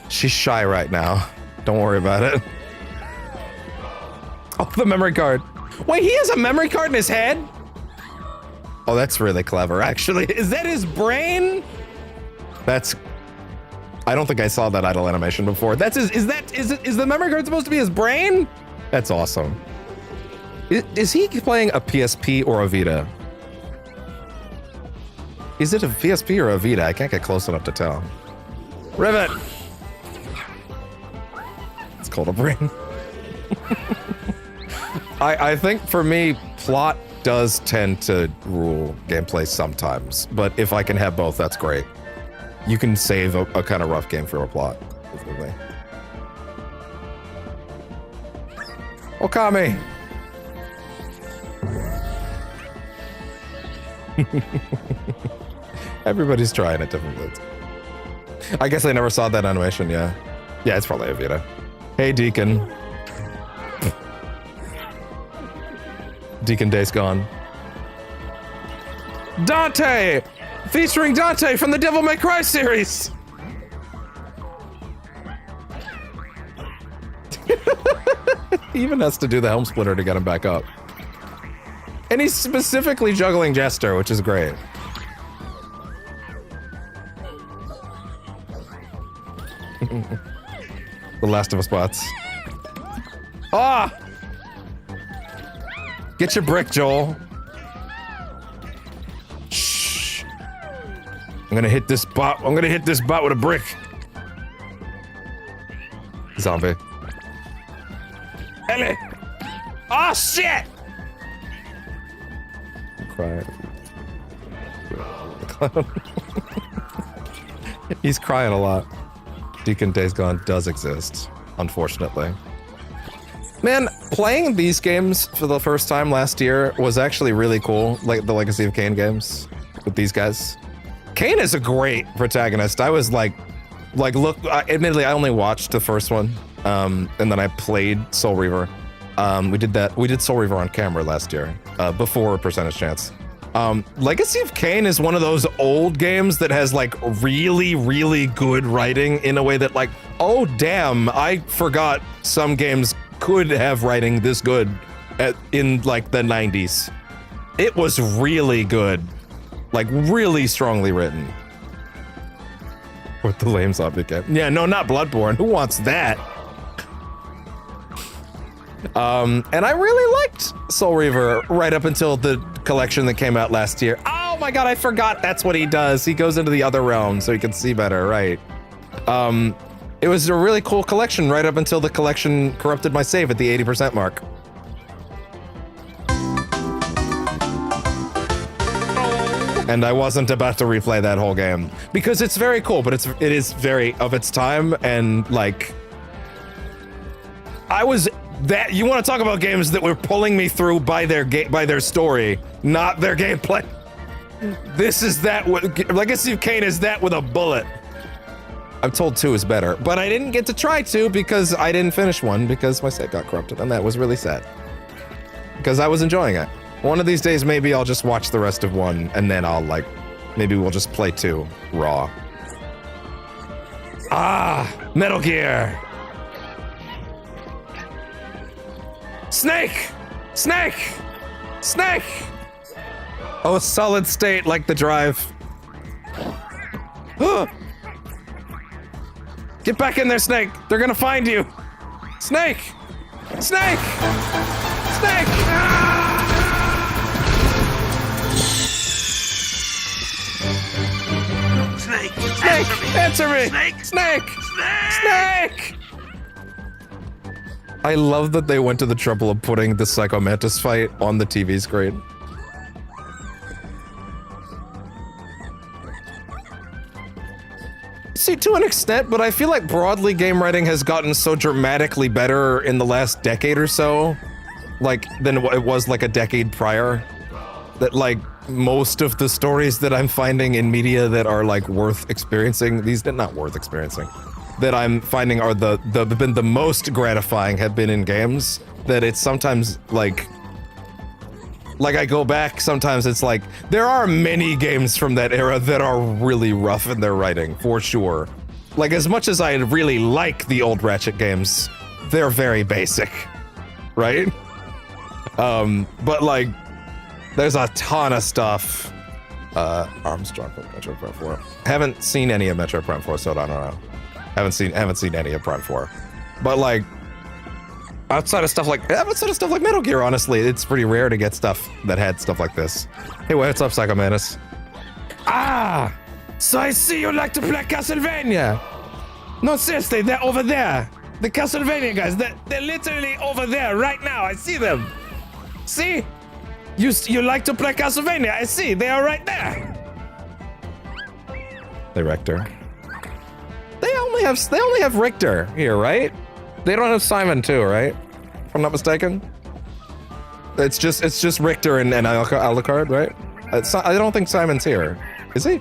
She's shy right now. Don't worry about it. Oh, the memory card. Wait, he has a memory card in his head? Oh, that's really clever, actually. Is that his brain? That's... I don't think I saw that idle animation before. That's his... Is the memory card supposed to be his brain? That's awesome. Is he playing a PSP or a Vita? Is it a PSP or a Vita? I can't get close enough to tell. Rivet! It's called a brain. I think for me, plot does tend to rule gameplay sometimes, but if I can have both, that's great. You can save a kind of rough game for a plot. Definitely. Okami! Everybody's trying it differently. I guess I never saw that animation, yeah. Yeah, it's probably Evita. Hey, Deacon. Deacon Days Gone. Dante! Featuring Dante from the Devil May Cry series! He even has to do the helm splitter to get him back up. And he's specifically juggling Jester, which is great. The Last of Us bots. Ah! Get your brick, Joel. Shh. I'm gonna hit this bot. I'm gonna hit this bot with a brick. Zombie. Ellie! Oh shit! I'm crying. He's crying a lot. Deacon Days Gone does exist, unfortunately. Man, playing these games for the first time last year was actually really cool, like the Legacy of Kain games with these guys. Kain is a great protagonist. I was like look, admittedly, I only watched the first one, and then I played Soul Reaver. We did Soul Reaver on camera last year, before Percentage Chance. Legacy of Kain is one of those old games that has like really, really good writing in a way that like, oh damn, I forgot some games could have writing this good in like the 90s. It was really good, like really strongly written. With the lame zombie game. Yeah, no, not Bloodborne. Who wants that? And I really liked Soul Reaver right up until the collection that came out last year. Oh my god, I forgot that's what he does. He goes into the other realm so he can see better, right? It was a really cool collection right up until the collection corrupted my save at the 80% mark. And I wasn't about to replay that whole game because it's very cool, but it is very of its time, and like I was that you want to talk about games that were pulling me through by their story, not their gameplay. This is that. Legacy of Kain is that with a bullet. I'm told 2 is better, but I didn't get to try 2 because I didn't finish 1 because my save got corrupted, and that was really sad. Because I was enjoying it. One of these days, maybe I'll just watch the rest of 1, and then I'll like, maybe we'll just play 2 raw. Ah, Metal Gear. Snake! Snake! Snake! Oh, solid state like the drive. Get back in there, Snake! They're gonna find you! Snake! Snake! Snake! Snake! Snake! Answer me! Snake! Snake! Snake! I love that they went to the trouble of putting the Psycho Mantis fight on the TV screen. See, to an extent, but I feel like broadly game writing has gotten so dramatically better in the last decade or so, like, than it was like a decade prior, that like most of the stories that I'm finding in media that are like worth experiencing, not worth experiencing, that I'm finding are been the most gratifying have been in games, that it's sometimes like I go back, sometimes it's like, there are many games from that era that are really rough in their writing, for sure. Like, as much as I really like the old Ratchet games, they're very basic, right? But like, there's a ton of stuff. Armstrong from Metro Prime 4. Haven't seen any of Metro Prime 4, so I don't know. Haven't seen any of Prime 4. But like, outside of stuff like Metal Gear, honestly, it's pretty rare to get stuff that had stuff like this. Hey, what's up, Psycho Mantis? Ah! So I see you like to play Castlevania! No, seriously, they're over there! The Castlevania guys, they're literally over there right now. I see them. See? You like to play Castlevania? I see. They are right there. They Richter. They only have Richter here, right? They don't have Simon too, right? If I'm not mistaken. It's just Richter and Alucard, right? I don't think Simon's here. Is he?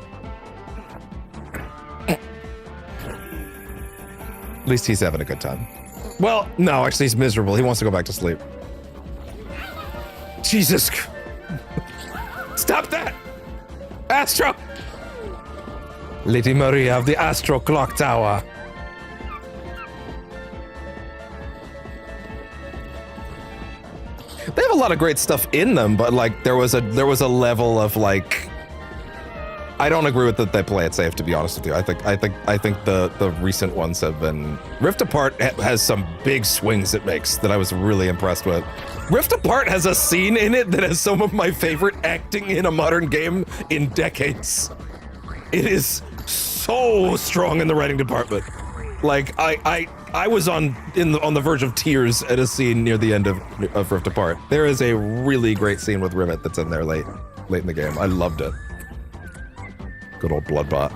At least he's having a good time. Well, no, actually he's miserable. He wants to go back to sleep. Jesus. Stop that! Astro! Lady Maria of the Astro Clock Tower. They have a lot of great stuff in them, but like there was a level of like, I don't agree with that they play it safe, to be honest with you. I think the recent ones have been. Rift Apart has some big swings it makes that I was really impressed with. Rift Apart has a scene in it that has some of my favorite acting in a modern game in decades. It is so strong in the writing department. Like I was on the verge of tears at a scene near the end of Rift Apart. There is a really great scene with Rivet that's in there late in the game. I loved it. Good old Bloodbot.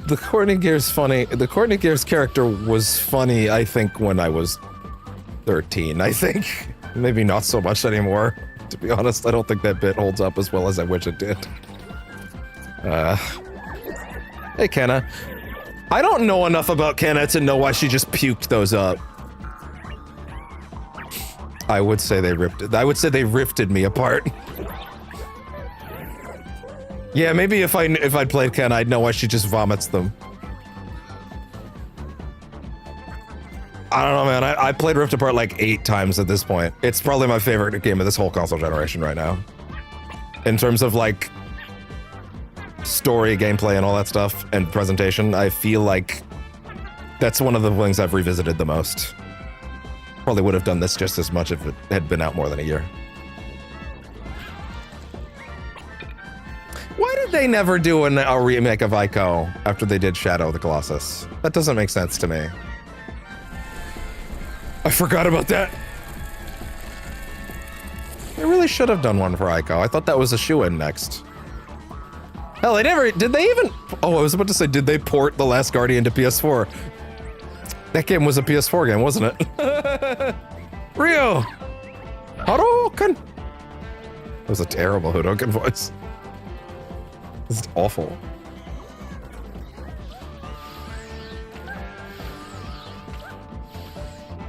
The Courtney Gear's funny. The Courtney Gear's character was funny, I think, when I was 13, I think. Maybe not so much anymore. To be honest, I don't think that bit holds up as well as I wish it did. Hey, Kenna. I don't know enough about Kenna to know why she just puked those up. I would say they rifted me apart. Yeah, maybe if I'd played Kenna, I'd know why she just vomits them. I don't know, man. I played Rift Apart like 8 times at this point. It's probably my favorite game of this whole console generation right now. In terms of like story, gameplay, and all that stuff, and presentation, I feel like that's one of the things I've revisited the most. Probably would have done this just as much if it had been out more than a year. Why did they never do a remake of Ico after they did Shadow of the Colossus? That doesn't make sense to me. I forgot about that. They really should have done one for Ico. I thought that was a shoo-in next. Hell, they never... Did they even... Oh, I was about to say, did they port The Last Guardian to PS4? That game was a PS4 game, wasn't it? Ryo! Hadouken! That was a terrible Hadouken voice. This is awful.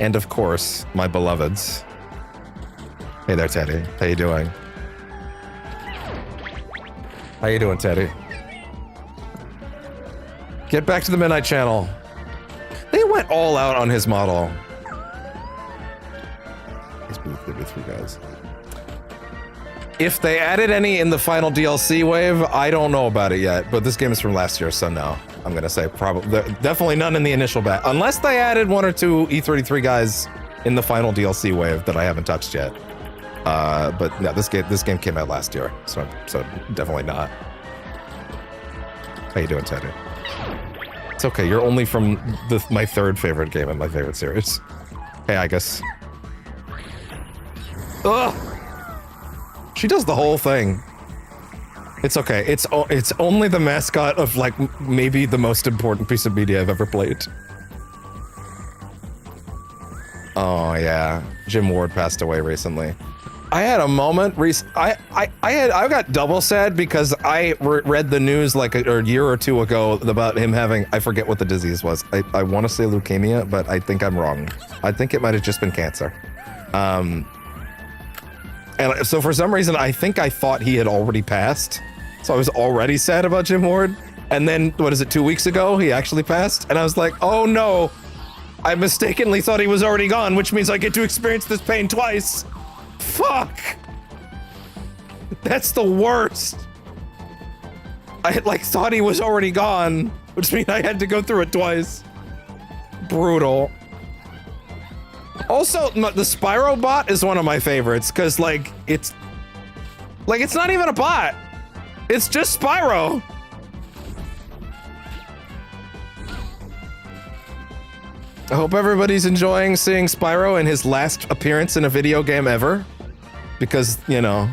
And of course, my beloveds. Hey there, Teddy. How you doing? How you doing, Teddy? Get back to the Midnight Channel. They went all out on his model. These be 3 guys. If they added any in the final DLC wave, I don't know about it yet, but this game is from last year, so no. I'm gonna say probably definitely none in the initial batch, unless they added 1 or 2 E33 guys in the final DLC wave that I haven't touched yet. But no, this game came out last year, so definitely not. How you doing, Teddy? It's okay. You're only from my 3rd favorite game in my favorite series. Hey, I guess. Ugh. She does the whole thing. It's okay. It's only the mascot of like maybe the most important piece of media I've ever played. Oh yeah, Jim Ward passed away recently. I had a moment. I got double sad because I read the news like a year or 2 ago about him having, I forget what the disease was. I want to say leukemia, but I think I'm wrong. I think it might have just been cancer. And so for some reason, I think I thought he had already passed. So I was already sad about Jim Ward. And then, what is it, 2 weeks ago, he actually passed? And I was like, oh no, I mistakenly thought he was already gone, which means I get to experience this pain twice. Fuck! That's the worst. I like thought he was already gone, which means I had to go through it twice. Brutal. Also, the Spyro bot is one of my favorites because like it's not even a bot. It's just Spyro. I hope everybody's enjoying seeing Spyro in his last appearance in a video game ever. Because, you know,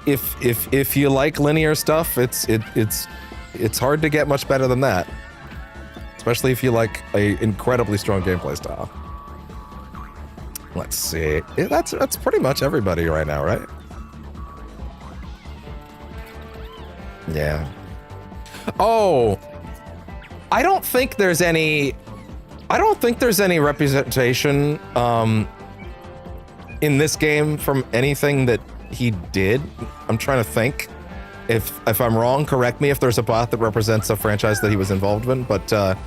if you like linear stuff, it's hard to get much better than that. Especially if you like a incredibly strong gameplay style. Let's see. Yeah, that's pretty much everybody right now, right? Yeah. Oh, I don't think there's any representation in this game from anything that he did. I'm trying to think. If I'm wrong, correct me if there's a bot that represents a franchise that he was involved in, but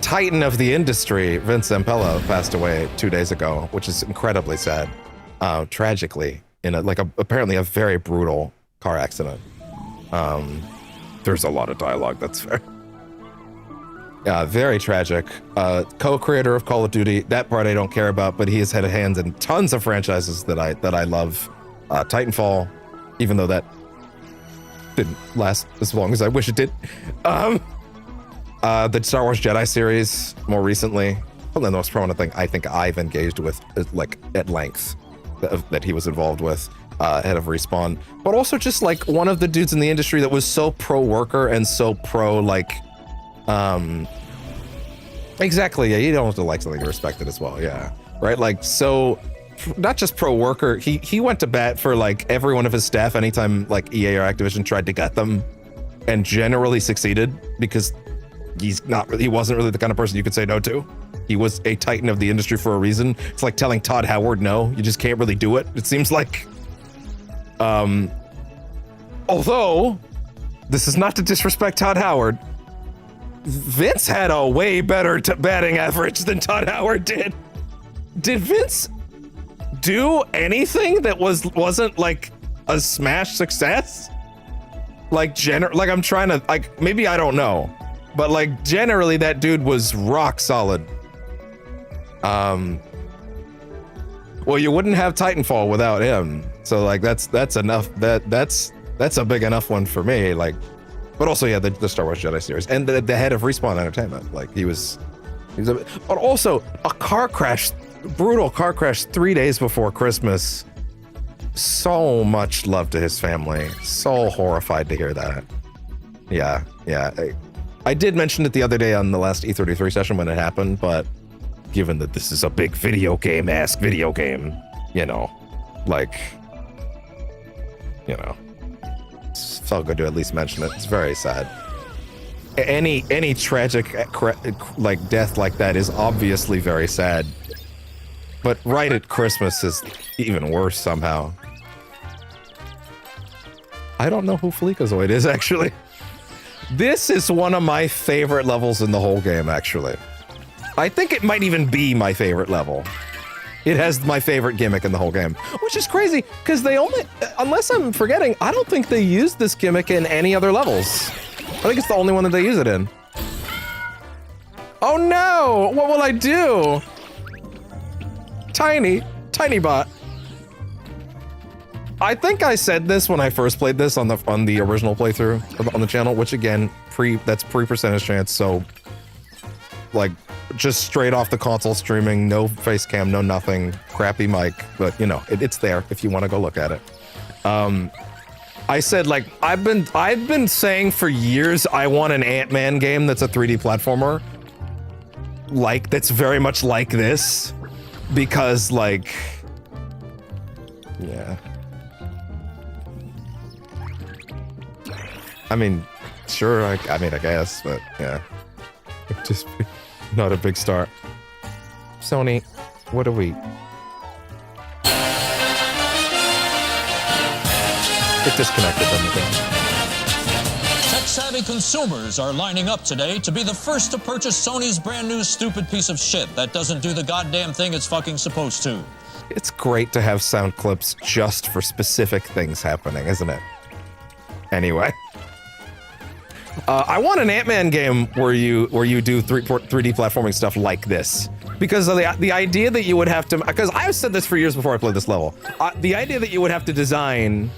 Titan of the industry, Vince Zampella, passed away 2 days ago, which is incredibly sad. Tragically, in apparently a very brutal car accident. There's a lot of dialogue, that's fair. Yeah, very tragic. Co-creator of Call of Duty, that part I don't care about, but he has had hands in tons of franchises that I love. Titanfall, even though that didn't last as long as I wish it did. The Star Wars Jedi series, more recently, probably the most prominent thing I think I've engaged with, like, at length, that he was involved with, head of Respawn. But also just, like, one of the dudes in the industry that was so pro-worker and so pro, like, exactly, yeah, you don't have to like something to respect it as well, yeah. Right, like, so, not just pro-worker, he went to bat for, like, every one of his staff anytime, like, EA or Activision tried to gut them, and generally succeeded, because he wasn't really the kind of person you could say no to. He was a titan of the industry for a reason. It's like telling Todd Howard no, you just can't really do it, it seems like. Although, this is not to disrespect Todd Howard, Vince had a way better batting average than Todd Howard did. Did Vince do anything that wasn't like a smash success? Like I'm trying to, like, maybe I don't know, but like generally that dude was rock solid. Well, you wouldn't have Titanfall without him, so like that's enough. That's a big enough one for me. Like, but also yeah, the Star Wars Jedi series and the head of Respawn Entertainment. Like he was but also a car crash, brutal car crash 3 days before Christmas. So much love to his family. So horrified to hear that. Yeah. I did mention it the other day on the last E33 session when it happened, but given that this is a big video game, you know, like, you know, it's felt good to at least mention it. It's very sad. Any tragic like death like that is obviously very sad, but right at Christmas is even worse somehow. I don't know who Fleekazoid is, actually. This is one of my favorite levels in the whole game, actually. I think it might even be my favorite level. It has my favorite gimmick in the whole game, which is crazy, because they only, unless I'm forgetting, I don't think they used this gimmick in any other levels. I think it's the only one that they use it in. Oh no! What will I do? Tiny bot. I think I said this when I first played this on the original playthrough on the channel, which again, that's pre-percentage chance, so like just straight off the console streaming, no face cam, no nothing, crappy mic, but you know, it's there if you want to go look at it. I said, like, I've been saying for years I want an Ant-Man game that's a 3D platformer, like, that's very much like this, because, like, yeah. I mean, sure, I guess, but yeah. Just not a big start. Sony, what are we? It disconnected them again. Tech-savvy consumers are lining up today to be the first to purchase Sony's brand new stupid piece of shit that doesn't do the goddamn thing it's fucking supposed to. It's great to have sound clips just for specific things happening, isn't it? Anyway. I want an Ant-Man game where you do 3D platforming stuff like this. Because of the idea that you would have to, because I've said this for years before I played this level, the idea that you would have to design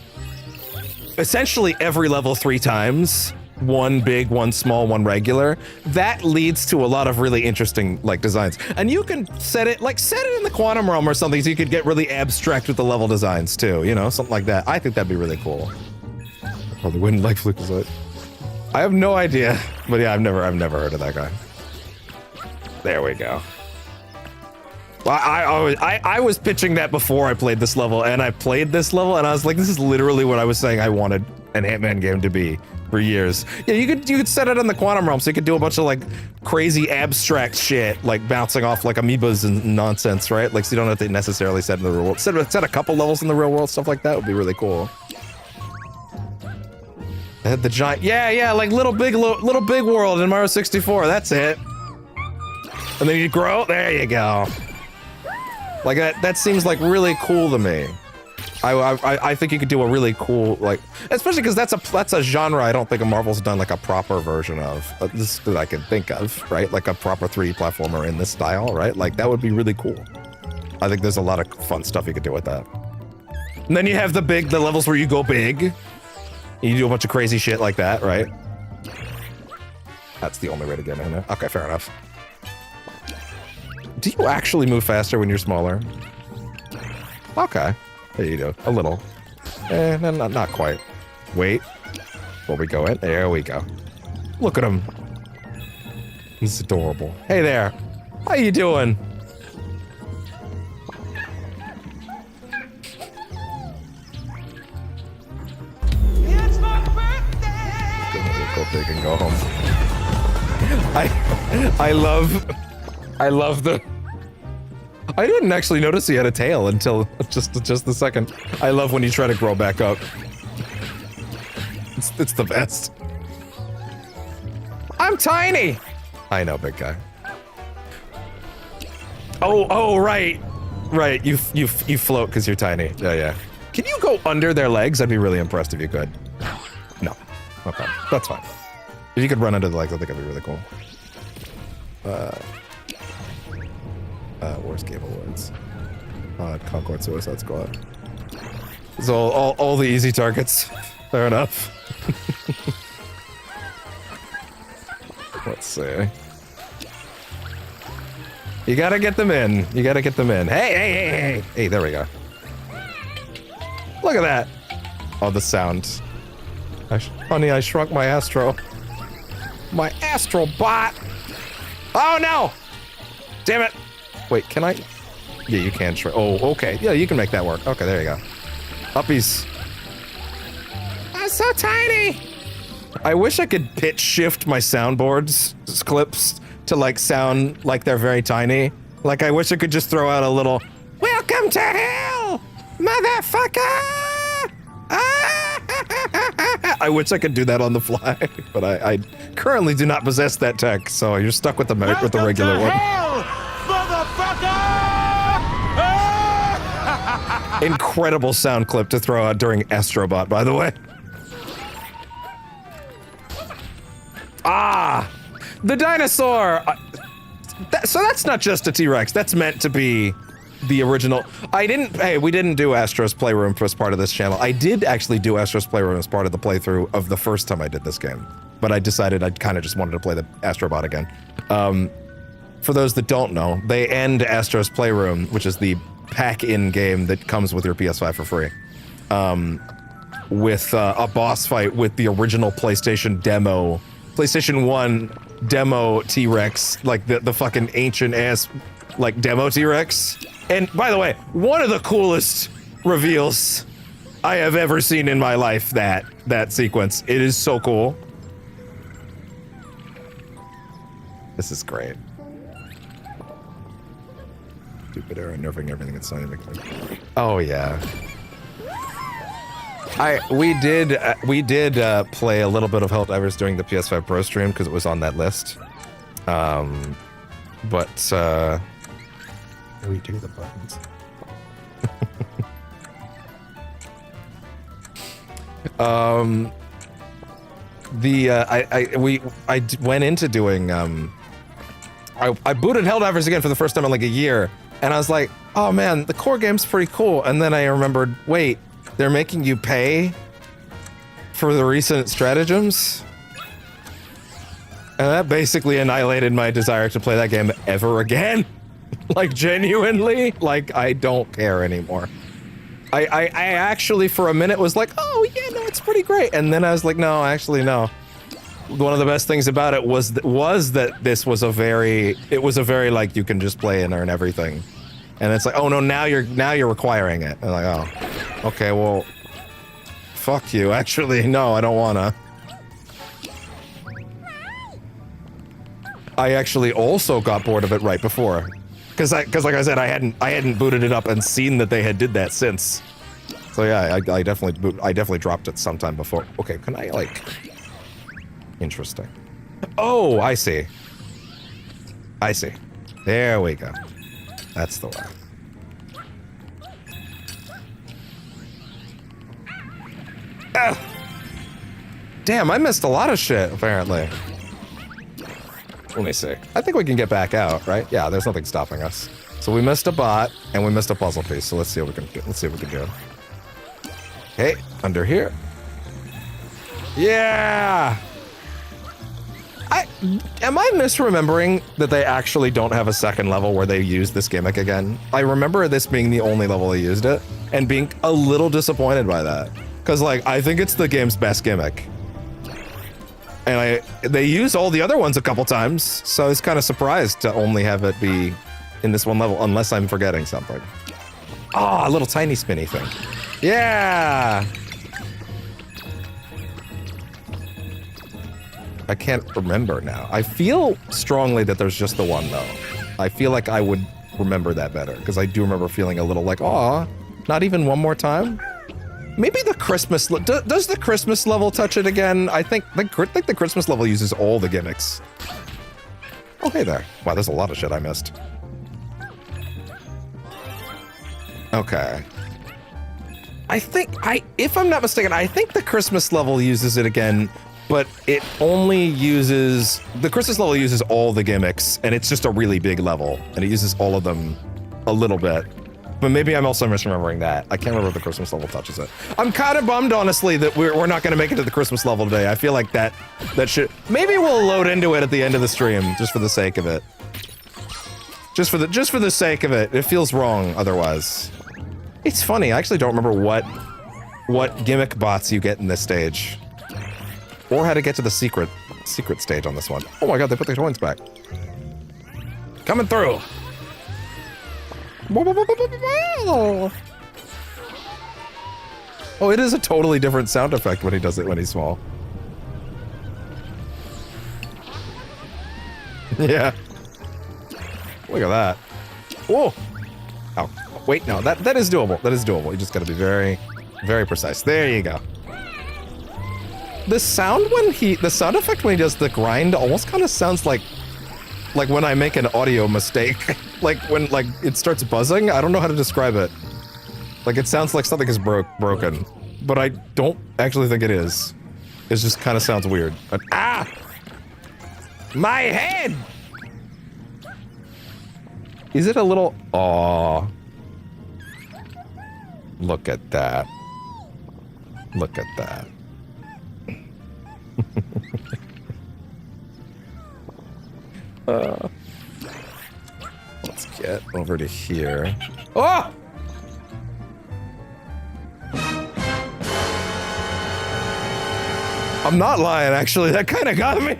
essentially every level 3 times one big, one small, one regular, that leads to a lot of really interesting like designs. And you can set it in the quantum realm or something so you could get really abstract with the level designs too, you know, something like that. I think that'd be really cool. Oh, the wind like fluke is it. I have no idea, but yeah, I've never heard of that guy. There we go. I was pitching that before I played this level, and I played this level, and I was like, this is literally what I was saying I wanted an Hitman game to be for years. Yeah, you could set it in the quantum realm, so you could do a bunch of like crazy abstract shit, like bouncing off like amoebas and nonsense, right? Like, so you don't have to necessarily set in the real world. Set a couple levels in the real world, stuff like that would be really cool. I had the giant, yeah, like little big world in Mario 64. That's it. And then you grow. There you go. Like that seems like really cool to me. I think you could do a really cool, like, especially because that's a genre I don't think Marvel's done like a proper version of this that I can think of, right? Like a proper 3D platformer in this style, right? Like that would be really cool. I think there's a lot of fun stuff you could do with that. And then you have the levels where you go big. You do a bunch of crazy shit like that, right? That's the only way to get in there. Okay, fair enough. Do you actually move faster when you're smaller? Okay. There you go. A little. No, not quite. Wait. Before we go in. There we go. Look at him. He's adorable. Hey there. How you doing? It's my birthday! Go big and go home. I love the... I didn't actually notice he had a tail until just the second. I love when you try to grow back up. It's the best. I'm tiny! I know, big guy. Oh, right. Right, you float because you're tiny. Yeah. Can you go under their legs? I'd be really impressed if you could. No. Okay, that's fine. If you could run under the legs, I think that'd be really cool. Worst game awards. Concord Suicide Squad. So all the easy targets. Fair enough. Let's see. You gotta get them in. You gotta get them in. Hey! Hey, there we go. Look at that. Oh, the sound. Honey, I shrunk my Astro. My Astro Bot. Oh no! Damn it! Wait, can I? Yeah, you can shrink. Oh, okay. Yeah, you can make that work. Okay, there you go. Uppies. I'm so tiny! I wish I could pitch shift my soundboards clips to like sound like they're very tiny. Like I wish I could just throw out a little "Welcome to hell, motherfucker!" I wish I could do that on the fly, but I currently do not possess that tech, so you're stuck with the regular one. Hell, motherfucker! Incredible sound clip to throw out during Astro Bot, by the way. Ah, the dinosaur. So that's not just a T-Rex. That's meant to be the original. Hey, we didn't do Astro's Playroom as part of this channel. I did actually do Astro's Playroom as part of the playthrough of the first time I did this game, but I decided I kind of just wanted to play the Astro Bot again. For those that don't know, they end Astro's Playroom, which is the pack-in game that comes with your PS5 for free, with a boss fight with the original PlayStation 1 demo T-Rex, like the fucking ancient ass, like demo T-Rex. And by the way, one of the coolest reveals I have ever seen in my life, that sequence. It is so cool. This is great. Stupid error, nerfing everything that's not even clear. Oh yeah. We did play a little bit of Helldivers during the PS5 Pro stream because it was on that list. Redo the buttons. I went into doing I booted Helldivers again for the first time in like a year, and I was like, oh man, the core game's pretty cool. And then I remembered, wait, they're making you pay for the recent stratagems? And that basically annihilated my desire to play that game ever again. Like, genuinely, like, I don't care anymore. I actually, for a minute, was like, oh, yeah, no, it's pretty great. And then I was like, no, actually, no. One of the best things about it was that this was a very, like, you can just play and earn everything. And it's like, oh, no, now you're requiring it. And like, oh, okay, well, fuck you. Actually, no, I don't wanna. I actually also got bored of it right before. Cause like I said, I hadn't booted it up and seen that they had did that since. So yeah, I definitely dropped it sometime before. Okay, can I like? Interesting. Oh, I see. I see. There we go. That's the way. Ah! Damn, I missed a lot of shit apparently. Let me see. I think we can get back out, right? Yeah, there's nothing stopping us. So we missed a bot, and we missed a puzzle piece, so let's see what we can do. Let's see what we can do. Okay, under here. Yeah! Am I misremembering that they actually don't have a second level where they use this gimmick again? I remember this being the only level they used it, and being a little disappointed by that. Because, like, I think it's the game's best gimmick. And they use all the other ones a couple times, so I was kind of surprised to only have it be in this one level, unless I'm forgetting something. Ah, a little tiny spinny thing. Yeah! I can't remember now. I feel strongly that there's just the one, though. I feel like I would remember that better, because I do remember feeling a little like, aw, not even one more time? Maybe the Christmas... does the Christmas level touch it again? I think the Christmas level uses all the gimmicks. Oh, hey there. Wow, there's a lot of shit I missed. Okay. I think... if I'm not mistaken, I think the Christmas level uses it again, but it only uses... The Christmas level uses all the gimmicks, and it's just a really big level, and it uses all of them a little bit. But maybe I'm also misremembering that. I can't remember if the Christmas level touches it. I'm kind of bummed, honestly, that we're not going to make it to the Christmas level today. I feel like that should... Maybe we'll load into it at the end of the stream, just for the sake of it. Just for the sake of it. It feels wrong otherwise. It's funny, I actually don't remember what gimmick bots you get in this stage. Or how to get to the secret stage on this one. Oh my god, they put the coins back. Coming through! Oh, it is a totally different sound effect when he does it when he's small. Yeah. Look at that. Whoa! Oh, wait, no, that is doable. That is doable. You just gotta be very, very precise. There you go. The sound effect when he does the grind almost kind of sounds like when I make an audio mistake. Like when it starts buzzing. I don't know how to describe it. Like it sounds like something is broken, but I don't actually think it is. It just kind of sounds weird. Ah! My head! Is it a little... Aw. Look at that. Look at that. Let's get over to here. Oh! I'm not lying, actually. That kind of got me.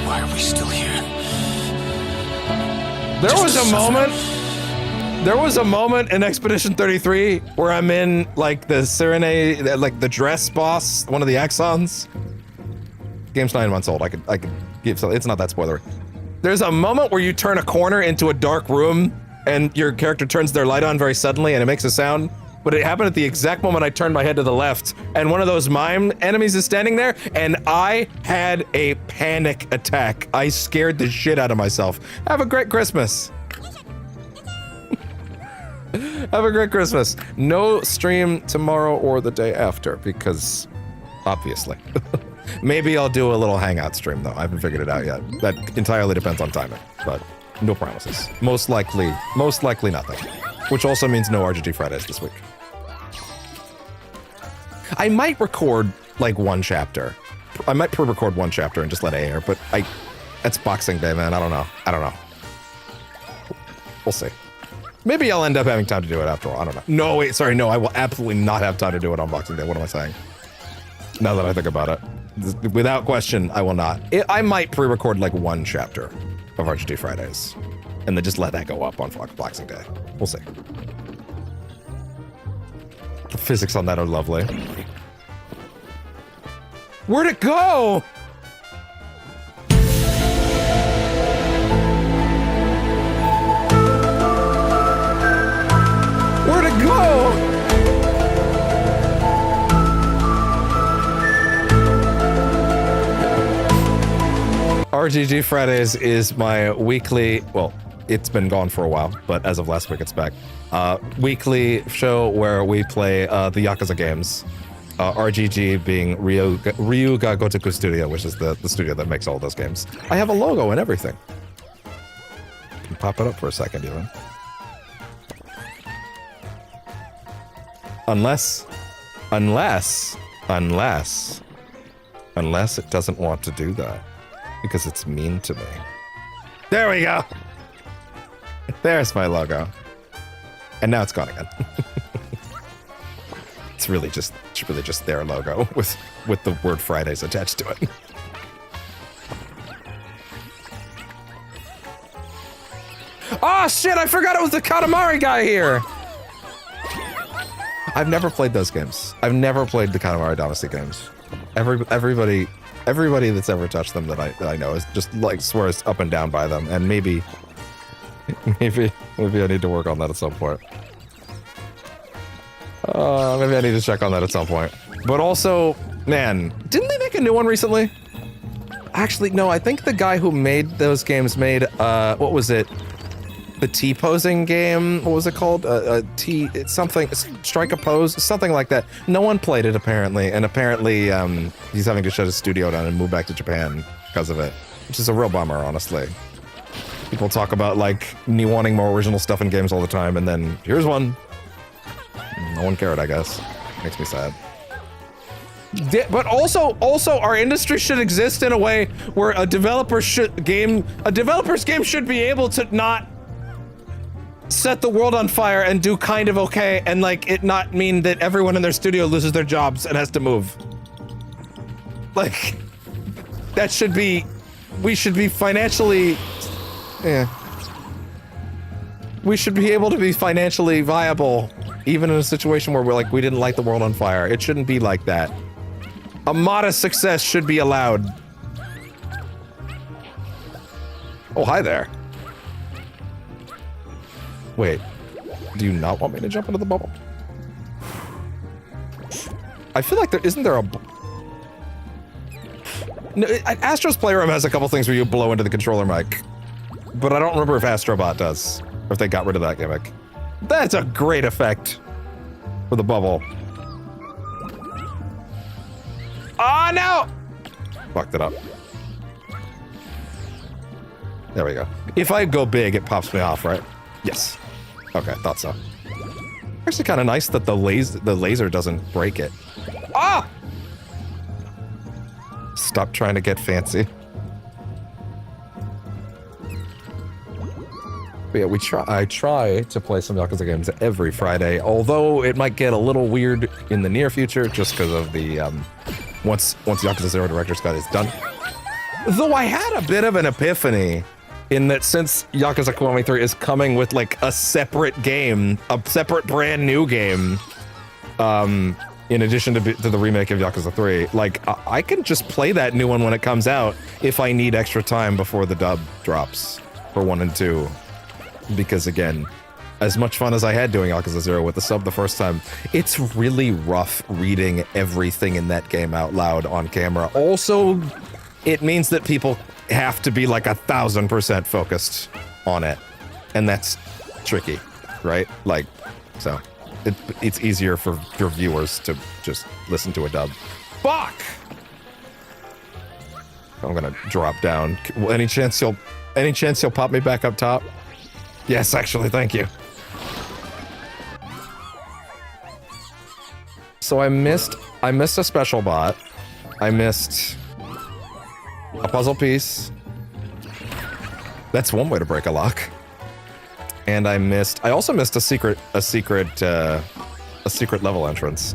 Why are we still here? There was a moment in Expedition 33 where I'm in, like, the Serenade, like, the dress boss, one of the Axons. Game's 9 months old. I could give some, it's not that spoilery. There's a moment where you turn a corner into a dark room and your character turns their light on very suddenly and it makes a sound. But it happened at the exact moment I turned my head to the left and one of those mime enemies is standing there and I had a panic attack. I scared the shit out of myself. Have a great Christmas. Have a great Christmas. No stream tomorrow or the day after because obviously. Maybe I'll do a little hangout stream though. I haven't figured it out yet. That entirely depends on timing, but no promises. Most likely nothing. Which also means no RGG Fridays this week. I might record like one chapter. I might pre-record one chapter and just let it air, but it's Boxing Day, man. I don't know. We'll see. Maybe I'll end up having time to do it after all. I don't know. No, wait, sorry, no, I will absolutely not have time to do it on Boxing Day. What am I saying? Now that I think about it. Without question, I will not. I might pre-record like one chapter of RGT Fridays and then just let that go up on Boxing Day. We'll see. The physics on that are lovely. Where'd it go? Where'd it go? RGG Fridays is my weekly, well, it's been gone for a while, but as of last week it's back. Weekly show where we play the Yakuza games. RGG being Ryuga Gotoku Studio, which is the studio that makes all those games. I have a logo and everything. Can pop it up for a second, even. Unless it doesn't want to do that. Because it's mean to me. There we go! There's my logo. And now it's gone again. It's really just their logo with the word Fridays attached to it. Oh shit, I forgot it was the Katamari guy here! I've never played those games. I've never played the Katamari Dynasty games. Everybody that's ever touched them that I know is just like swears up and down by them, and maybe I need to work on that at some point. Maybe I need to check on that at some point. But also, man, didn't they make a new one recently? Actually, no, I think the guy who made those games made, what was it? The T-posing game? What was it called? Something, Strike a Pose? Something like that. No one played it, apparently, and apparently, he's having to shut his studio down and move back to Japan because of it. Which is a real bummer, honestly. People talk about, like, me wanting more original stuff in games all the time, and then, here's one. No one cared, I guess. Makes me sad. But also our industry should exist in a way where a developer's game should be able to not set the world on fire and do kind of okay, and like it not mean that everyone in their studio loses their jobs and has to move. Like, that should be, we should be financially, we should be able to be financially viable even in a situation where we're like, we didn't light the world on fire. It shouldn't be like that. A modest success should be allowed. Oh, hi there. Wait, do you not want me to jump into the bubble? I feel like isn't there a... No, Astro's Playroom has a couple things where you blow into the controller mic. But I don't remember if Astro Bot does, or if they got rid of that gimmick. That's a great effect for the bubble. Oh, no! Fucked it up. There we go. If I go big, it pops me off, right? Yes. Okay, thought so. Actually kind of nice that the laser doesn't break it. Ah! Stop trying to get fancy. But yeah, I try to play some Yakuza games every Friday, although it might get a little weird in the near future just because of the, once Yakuza 0 Director's Cut is done. Though I had a bit of an epiphany in that since Yakuza Kiwami 3 is coming with like a separate game, a separate brand new game, in addition to the remake of Yakuza 3, like I can just play that new one when it comes out if I need extra time before the dub drops for 1 and 2. Because again, as much fun as I had doing Yakuza 0 with the sub the first time, it's really rough reading everything in that game out loud on camera. Also, it means that people have to be like 1000% focused on it. And that's tricky, right? Like, so it's easier for your viewers to just listen to a dub. Fuck! I'm gonna drop down. Any chance you'll pop me back up top? Yes, actually, thank you. So I missed a special bot. I missed a puzzle piece. That's one way to break a lock. And I also missed a secret level entrance.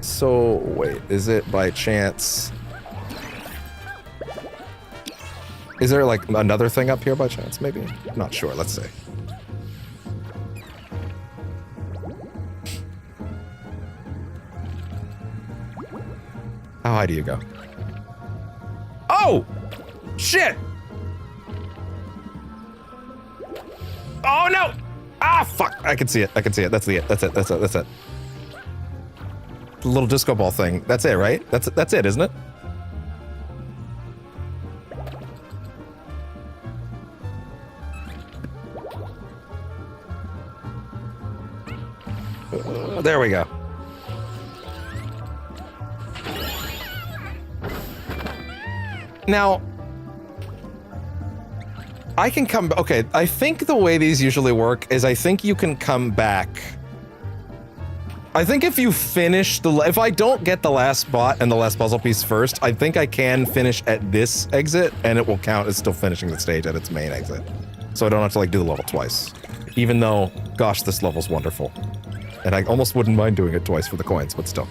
So wait, is it by chance? Is there like another thing up here by chance, maybe? Not sure, let's see. How high do you go? Oh! Shit! Oh no! Ah, fuck! I can see it. I can see it. That's it. That's it. That's it. That's it. The little disco ball thing. That's it, right? That's it, isn't it? There we go. Now, I can come... Okay, I think the way these usually work is I think you can come back. I think if you finish the... If I don't get the last bot and the last puzzle piece first, I think I can finish at this exit, and it will count as still finishing the stage at its main exit. So I don't have to, like, do the level twice. Even though, gosh, this level's wonderful. And I almost wouldn't mind doing it twice for the coins, but still.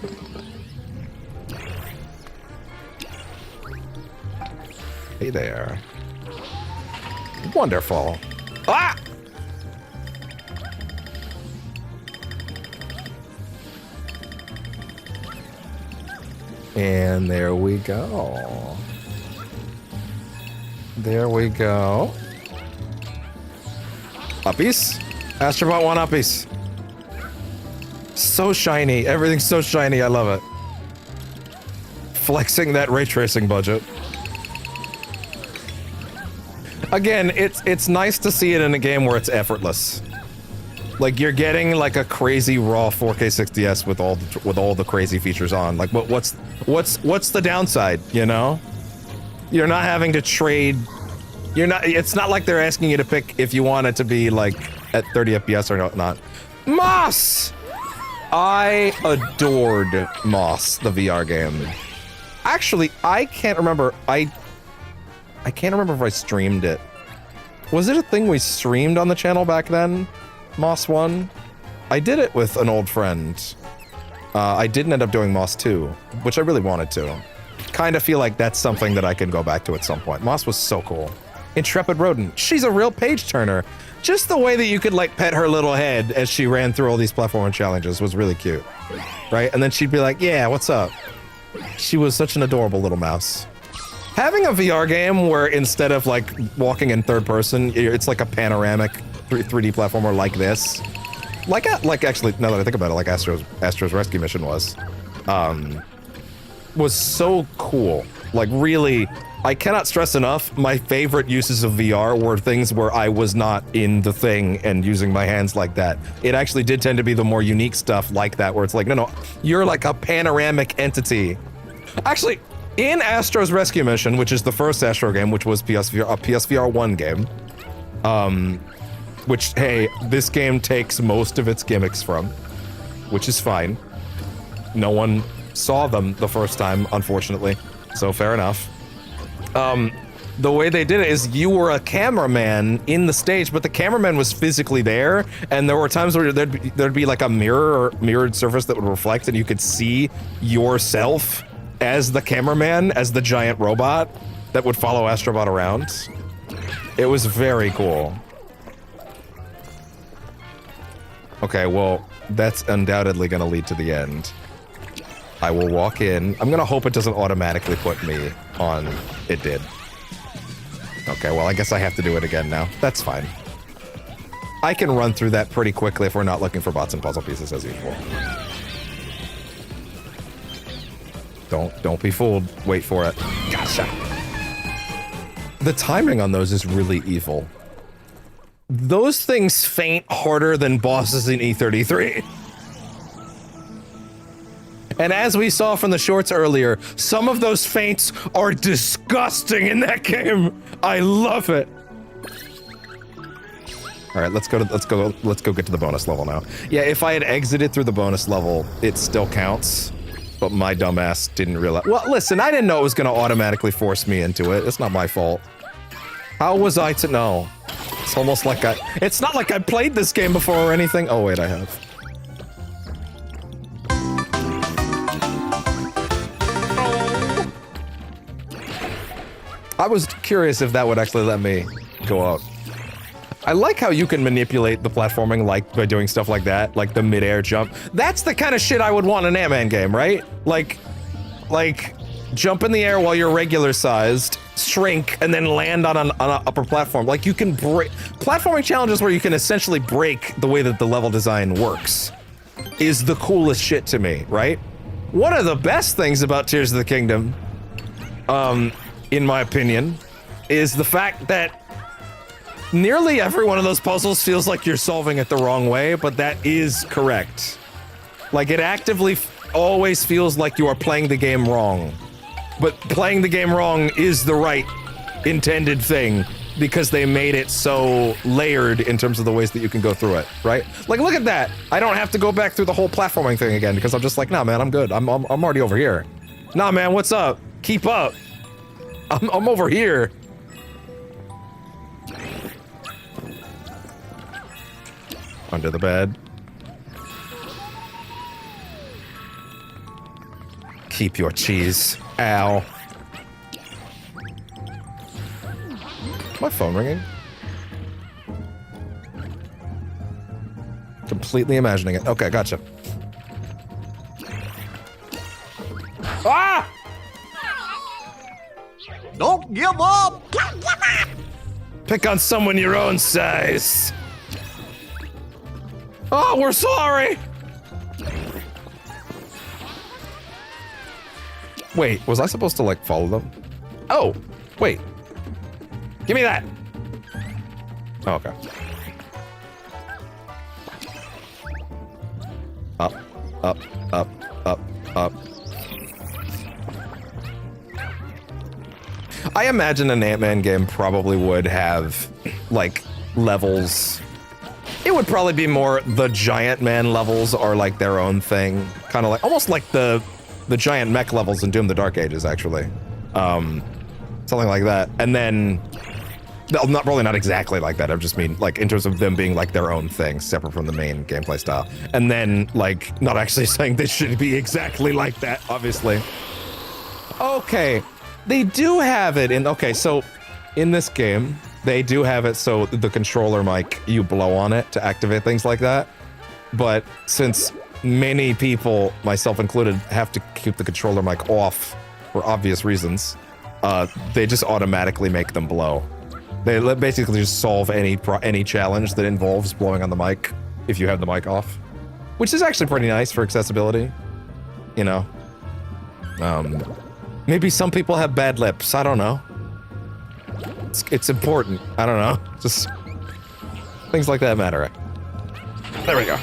Hey there. Wonderful. Ah! And there we go. There we go. Uppies? Astro Bot 1 uppies. So shiny. Everything's so shiny. I love it. Flexing that ray tracing budget. Again, it's nice to see it in a game where it's effortless. Like you're getting like a crazy raw 4K 60s with all the crazy features on. Like what's the downside, you know? You're not having to trade. It's not like they're asking you to pick if you want it to be like at 30 FPS or not. Moss! I adored Moss, the VR game. Actually, I can't remember. I can't remember if I streamed it. Was it a thing we streamed on the channel back then? Moss 1? I did it with an old friend. I didn't end up doing Moss 2, which I really wanted to. Kind of feel like that's something that I can go back to at some point. Moss was so cool. Intrepid Rodent. She's a real page turner. Just the way that you could like pet her little head as she ran through all these platformer challenges was really cute. Right? And then she'd be like, yeah, what's up? She was such an adorable little mouse. Having a VR game where instead of like walking in third person, it's like a panoramic 3D platformer like this. Like actually, now that I think about it, like Astro's Rescue Mission was so cool. Like really, I cannot stress enough, my favorite uses of VR were things where I was not in the thing and using my hands like that. It actually did tend to be the more unique stuff like that, where it's like, no, you're like a panoramic entity. Actually, in Astro's Rescue Mission, which is the first Astro game, which was a PSVR 1 game, which, hey, this game takes most of its gimmicks from, which is fine. No one saw them the first time, unfortunately, so fair enough. The way they did it is you were a cameraman in the stage, but the cameraman was physically there, and there were times where there'd be like a mirror or mirrored surface that would reflect, and you could see yourself as the cameraman, as the giant robot that would follow Astro Bot around. It was very cool. Okay, well, that's undoubtedly gonna lead to the end. I will walk in. I'm gonna hope it doesn't automatically put me on. It did. Okay, well, I guess I have to do it again now. That's fine. I can run through that pretty quickly if we're not looking for bots and puzzle pieces as usual. Don't be fooled. Wait for it. Gotcha. The timing on those is really evil. Those things faint harder than bosses in E33. And as we saw from the shorts earlier, some of those feints are disgusting in that game. I love it. All right, let's go get to the bonus level now. Yeah, if I had exited through the bonus level, it still counts. But my dumbass didn't realize. Well, listen, I didn't know it was going to automatically force me into it. It's not my fault. How was I to know? It's almost like it's not like I played this game before or anything. Oh, wait, I have. I was curious if that would actually let me go up. I like how you can manipulate the platforming like by doing stuff like that, like the mid-air jump. That's the kind of shit I would want in an Ant-Man game, right? Like jump in the air while you're regular sized, shrink, and then land on an upper platform. Like you can break platforming challenges where you can essentially break the way that the level design works is the coolest shit to me, right? One of the best things about Tears of the Kingdom, in my opinion, is the fact that nearly every one of those puzzles feels like you're solving it the wrong way, but that is correct. Like, it actively always feels like you are playing the game wrong. But playing the game wrong is the right intended thing, because they made it so layered in terms of the ways that you can go through it, right? Like, look at that! I don't have to go back through the whole platforming thing again, because I'm just like, nah, man, I'm good. I'm already over here. Nah, man, what's up? Keep up. I'm over here. Under the bed. Keep your cheese. Ow. Is my phone ringing? Completely imagining it. Okay, gotcha. Ah! Don't give up! Pick on someone your own size. Oh, we're sorry! Wait, was I supposed to, like, follow them? Oh, wait. Give me that! Oh, okay. Up, up, up, up, up. I imagine an Ant-Man game probably would have, like, levels. It would probably be more the Giant Man levels are like their own thing. Kind of like, almost like the giant mech levels in Doom the Dark Ages, actually. Something like that. And then, probably not exactly like that. I just mean, like, in terms of them being like their own thing, separate from the main gameplay style. And then, like, not actually saying this should be exactly like that, obviously. Okay. They do have it in, okay, so in this game, they do have it so the controller mic, you blow on it to activate things like that. But since many people, myself included, have to keep the controller mic off for obvious reasons, they just automatically make them blow. They basically just solve any challenge that involves blowing on the mic if you have the mic off. Which is actually pretty nice for accessibility, you know. Maybe some people have bad lips, I don't know. It's important, I don't know. Just things like that matter. There we go.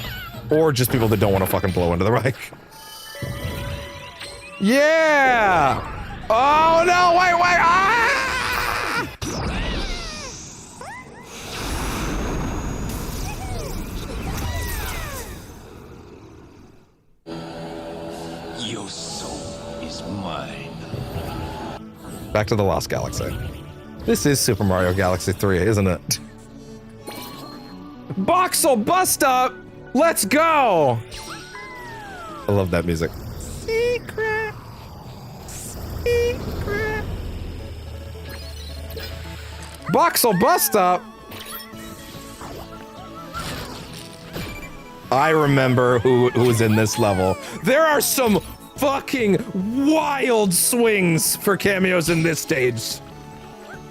Or just people that don't want to fucking blow into the mic. Yeah! Oh no, wait, ah! Your soul is mine. Back to the Lost Galaxy. This is Super Mario Galaxy 3, isn't it? Boxel bust up! Let's go! I love that music. Secret. Secret. Boxel bust up! I remember who was in this level. There are some fucking wild swings for cameos in this stage.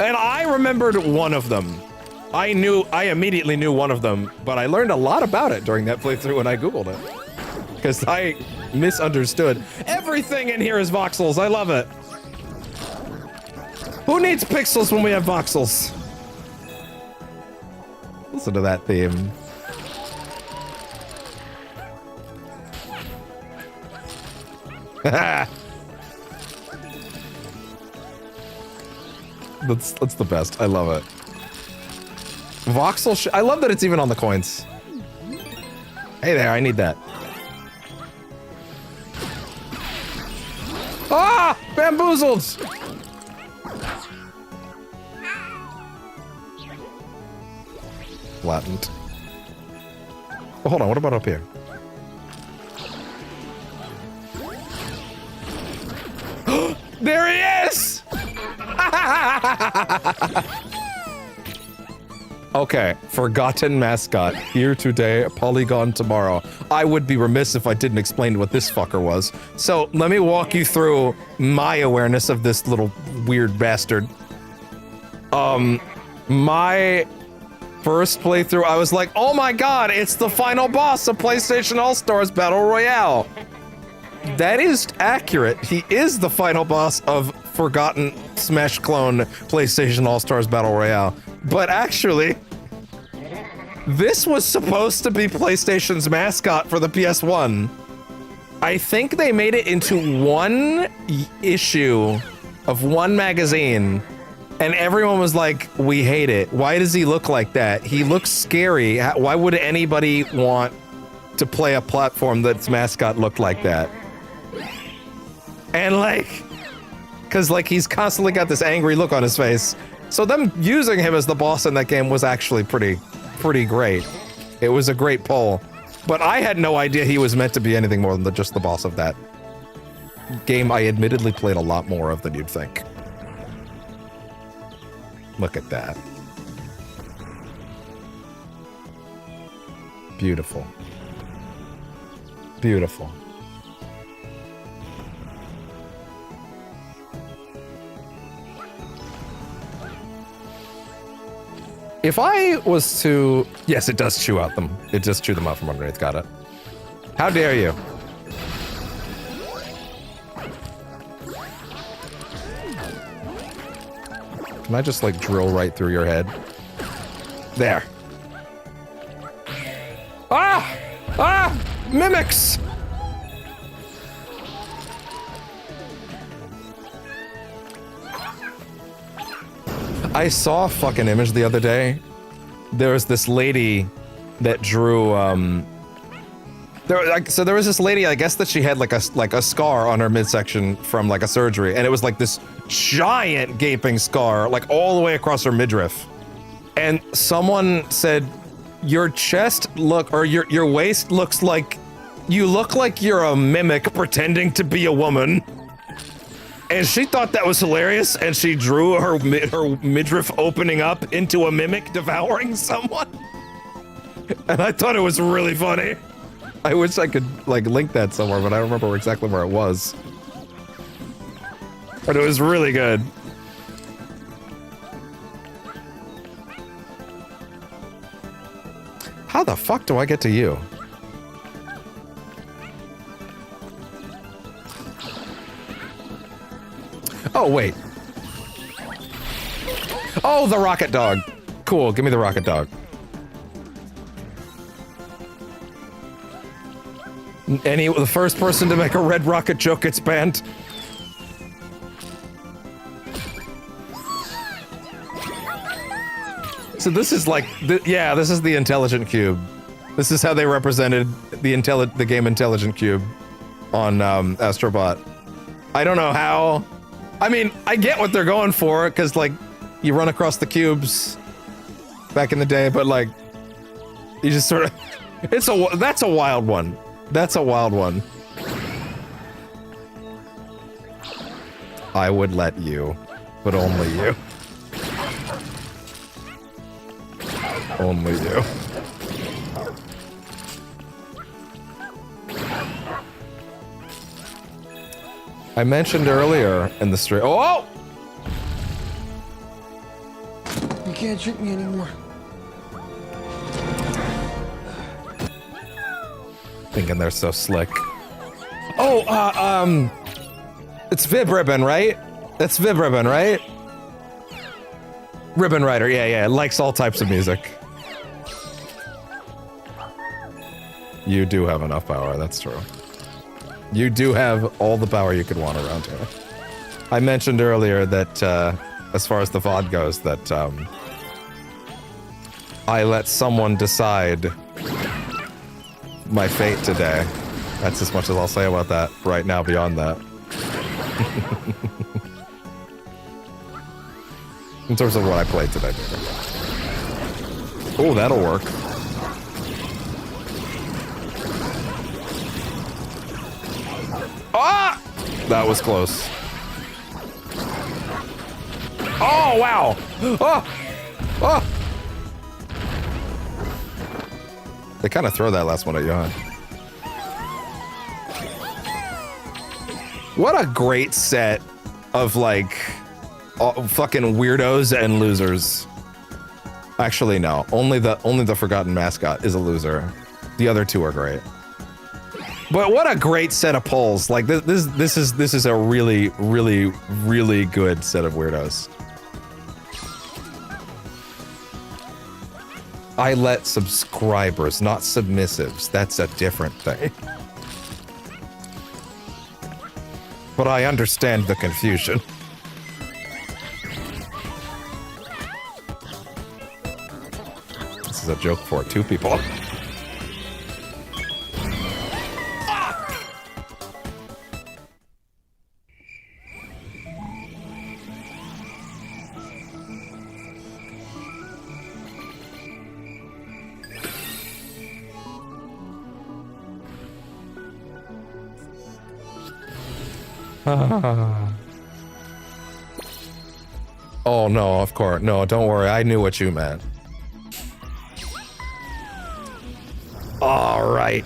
And I remembered one of them. I immediately knew one of them, but I learned a lot about it during that playthrough when I Googled it. Because I misunderstood. Everything in here is voxels, I love it. Who needs pixels when we have voxels? Listen to that theme. That's the best. I love it. Voxel. I love that it's even on the coins. Hey there, I need that. Ah! Bamboozled! Latent. Oh, hold on, what about up here? There he is! Okay, forgotten mascot. Here today, Polygon tomorrow. I would be remiss if I didn't explain what this fucker was. So, let me walk you through my awareness of this little weird bastard. My first playthrough, I was like, oh my god, it's the final boss of PlayStation All-Stars Battle Royale. That is accurate. He is the final boss of forgotten Smash clone PlayStation All-Stars Battle Royale. But actually, this was supposed to be PlayStation's mascot for the PS1. I think they made it into one issue of one magazine, and everyone was like, we hate it. Why does he look like that? He looks scary. Why would anybody want to play a platform that's mascot looked like that? And like, cause like he's constantly got this angry look on his face. So them using him as the boss in that game was actually pretty great. It was a great poll. But I had no idea he was meant to be anything more than just the boss of that game I admittedly played a lot more of than you'd think. Look at that. Beautiful. Beautiful. If I was to... Yes, it does chew out them. It does chew them out from underneath. Got it. How dare you? Can I just, like, drill right through your head? There. Ah! Ah! Mimics! I saw a fucking image the other day. There was this lady that drew, so there was this lady, I guess that she had like a scar on her midsection from like a surgery, and it was like this giant gaping scar, like all the way across her midriff. And someone said, your chest or your waist looks like, you look like you're a mimic pretending to be a woman. And she thought that was hilarious, and she drew her midriff opening up into a mimic devouring someone. And I thought it was really funny. I wish I could, like, link that somewhere, but I don't remember exactly where it was. But it was really good. How the fuck do I get to you? Oh, wait. Oh, the rocket dog. Cool, give me the rocket dog. The first person to make a red rocket joke gets banned. So this is like, yeah, this is the intelligent cube. This is how they represented the game Intelligent Cube on Astro Bot. I don't know how. I mean, I get what they're going for, because, like, you run across the cubes back in the day, but, like, you just sort of... That's a wild one. That's a wild one. I would let you, but only you. Only you. I mentioned earlier in the stream. Oh! You can't trick me anymore. Thinking they're so slick. Oh, it's Vib Ribbon, right? That's Vib Ribbon, right? Ribbon Rider, yeah, likes all types of music. You do have enough power, that's true. You do have all the power you could want around here. I mentioned earlier that, as far as the VOD goes, that, I let someone decide my fate today. That's as much as I'll say about that right now beyond that. In terms of what I played today. Oh, that'll work. Ah! That was close. Oh, wow! Oh! Oh! They kind of throw that last one at you, huh? What a great set of, like, fucking weirdos and losers. Actually, no. Only the Forgotten Mascot is a loser. The other two are great. But what a great set of polls! Like this is a really, really, really good set of weirdos. I let subscribers, not submissives. That's a different thing. But I understand the confusion. This is a joke for two people. Oh no, of course. No, don't worry. I knew what you meant. All right.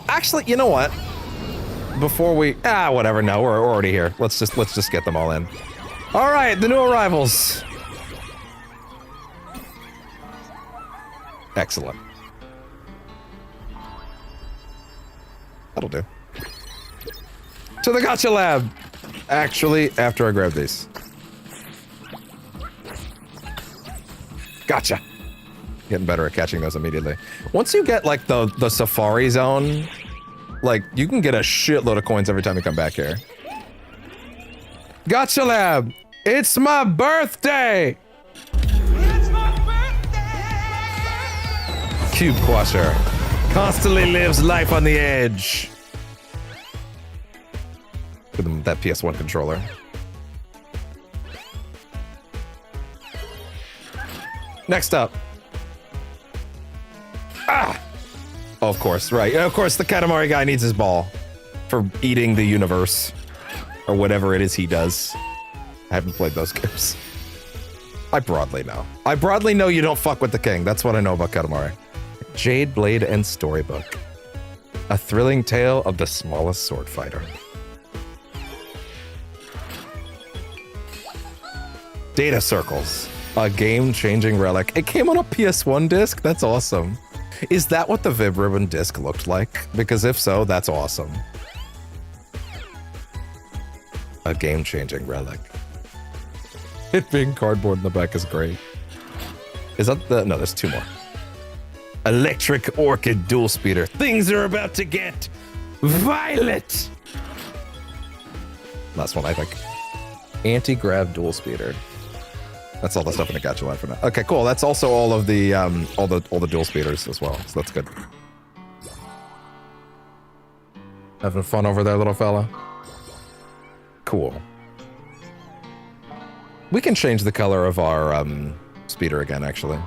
Actually, you know what? Before we whatever. No, we're already here. Let's just get them all in. All right, the new arrivals. Excellent. That'll do. To the gotcha lab. Actually, after I grab these. Gotcha. Getting better at catching those immediately. Once you get like the safari zone, like you can get a shitload of coins every time you come back here. Gotcha lab. It's my birthday. It's my birthday. Cube Quasher constantly lives life on the edge. With them, that PS1 controller. Next up. Ah! Oh, of course, right. Of course, the Katamari guy needs his ball for eating the universe. Or whatever it is he does. I haven't played those games. I broadly know. I broadly know you don't fuck with the king. That's what I know about Katamari. Jade Blade and Storybook. A thrilling tale of the smallest sword fighter. Data Circles, a game-changing relic. It came on a PS1 disc? That's awesome. Is that what the Vib Ribbon disc looked like? Because if so, that's awesome. A game-changing relic. It being cardboard in the back is great. Is that the... No, there's two more. Electric Orchid Dual Speeder. Things are about to get violent! Last one, I think. Anti-grav Dual Speeder. That's all the stuff in the gacha line for now. Okay, cool. That's also all of the all the dual speeders as well. So that's good. Having fun over there, little fella? Cool. We can change the color of our speeder again, actually.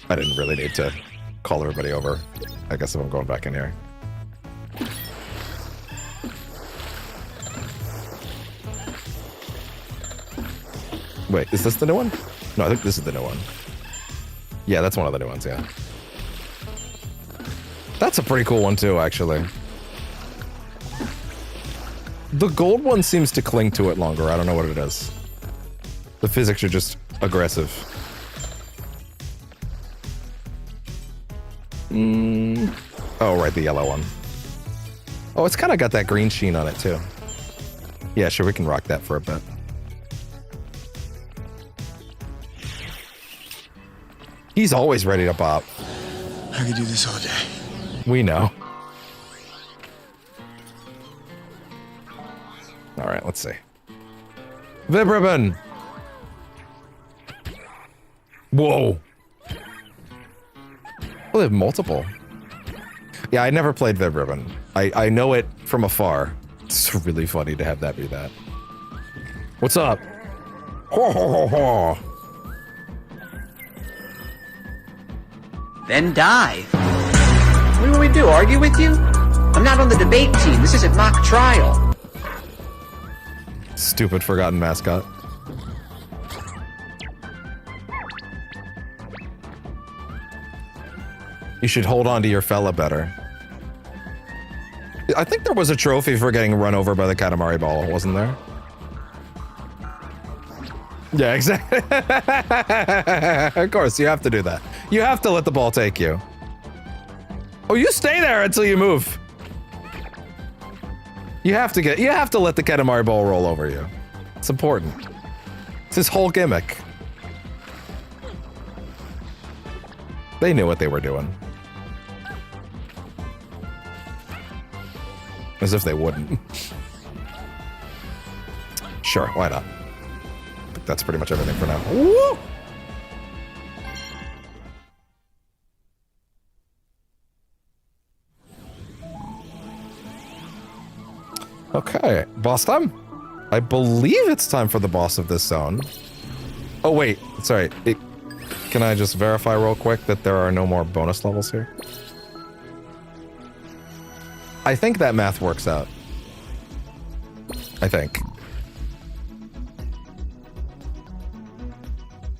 I didn't really need to call everybody over. I guess if I'm going back in here. Wait, is this the new one? No, I think this is the new one. Yeah, that's one of the new ones, yeah. That's a pretty cool one too, actually. The gold one seems to cling to it longer. I don't know what it is. The physics are just aggressive. Oh, right, the yellow one. Oh, it's kind of got that green sheen on it too. Yeah, sure, we can rock that for a bit. He's always ready to pop. I could do this all day. We know. All right, let's see. Vib Ribbon. Whoa. Oh, they have multiple. Yeah, I never played Vib Ribbon. I know it from afar. It's really funny to have that be that. What's up? Ho ho ho ho. Then die. What do we do? Argue with you? I'm not on the debate team. This isn't mock trial. Stupid forgotten mascot. You should hold on to your fella better. I think there was a trophy for getting run over by the Katamari ball, wasn't there? Yeah, exactly. Of course, you have to do that. You have to let the ball take you. Oh, you stay there until you move. You have to let the Katamari ball roll over you. It's important. It's his whole gimmick. They knew what they were doing. As if they wouldn't. Sure, why not? I think that's pretty much everything for now. Woo! Okay, boss time? I believe it's time for the boss of this zone. Oh wait, sorry. Can I just verify real quick that there are no more bonus levels here? I think that math works out. I think.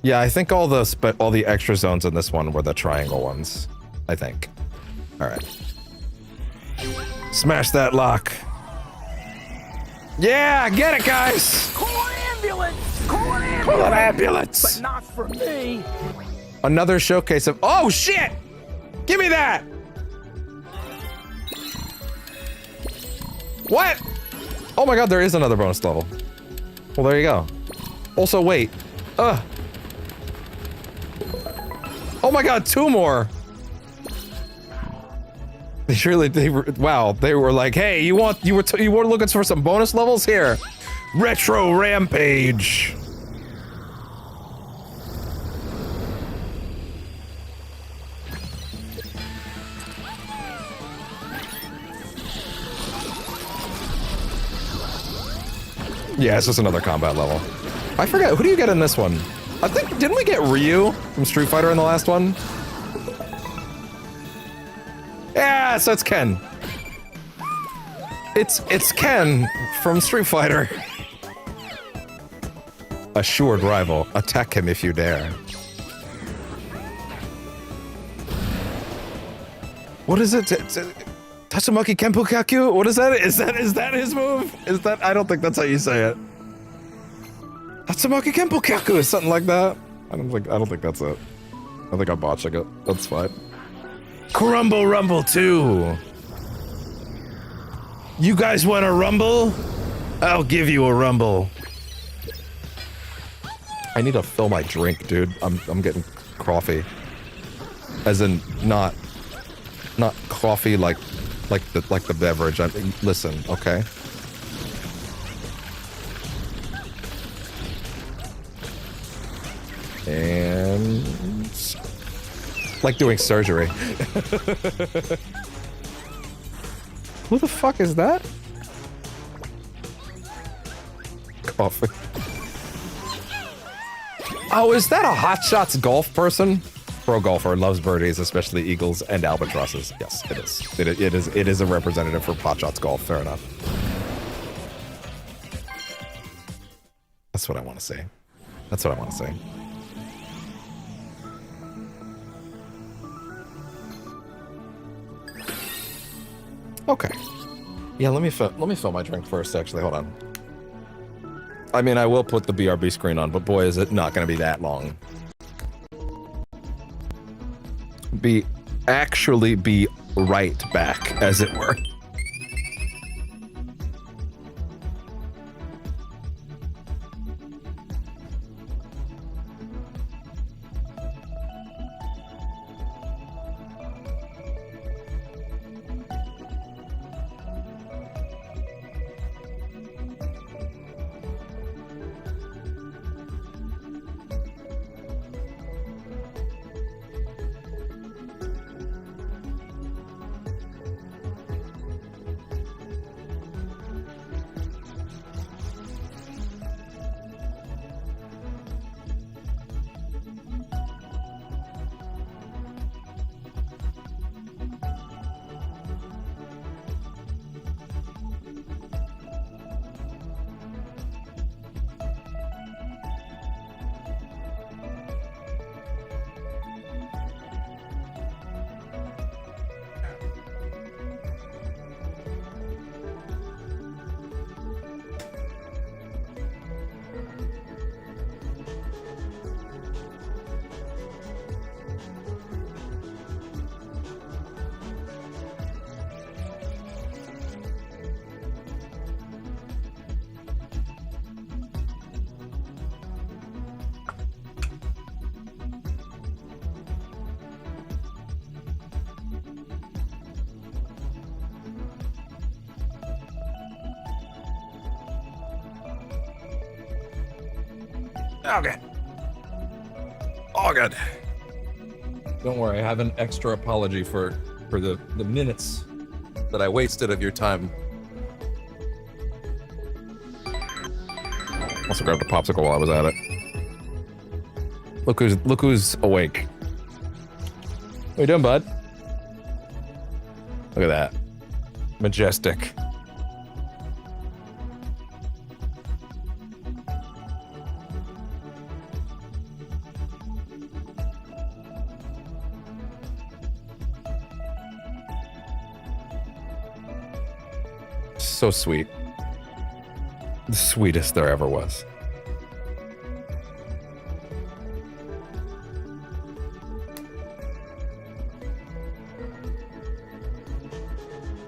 Yeah, I think all the extra zones in this one were the triangle ones. I think. All right. Smash that lock. Yeah, get it, guys. Call an ambulance! Call an ambulance! Call an ambulance! But not for me. Another showcase of. Oh shit! Give me that. What? Oh my god, there is another bonus level. Well, there you go. Also, wait. Oh my god, 2 more. They were like, hey, you were looking for some bonus levels here. Retro Rampage. Yeah, it's just another combat level. I forget, who do you get in this one? I think, didn't we get Ryu from Street Fighter in the last one? Yeah, so it's Ken. It's Ken from Street Fighter. Assured rival. Attack him if you dare. What is it? Tatsumaki Kenpukyaku? What is that? Is that his move? I don't think that's how you say it. Tatsumaki Kenpukyaku is something like that. I don't think that's it. I think I'm botching it. That's fine. Crumble Rumble 2. You guys want a rumble? I'll give you a rumble. I need to fill my drink, dude. I'm getting coffee. As in not coffee like the beverage. Listen, okay? And like doing surgery. Who the fuck is that? Coffee. Oh, is that a Hot Shots golf person? Pro golfer, loves birdies, especially eagles and albatrosses. Yes, it is. It is a representative for Hot Shots golf. Fair enough. That's what I want to say. That's what I want to say. Okay. Yeah, let me fill my drink first, actually. Hold on. I mean, I will put the BRB screen on, but boy, is it not going to be that long. Actually be right back, as it were. Okay. All good. Don't worry, I have an extra apology for the minutes that I wasted of your time. Also grabbed a popsicle while I was at it. Look who's awake. What you doing, bud? Look at that. Majestic. So sweet. The sweetest there ever was.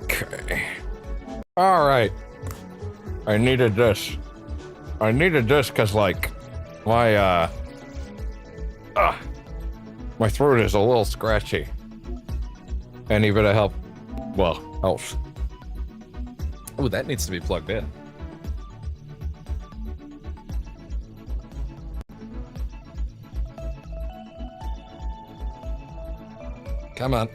Okay. All right. I needed this. I needed this because, like, my throat is a little scratchy. Any bit of help, well, helps. Oh, that needs to be plugged in. Come on.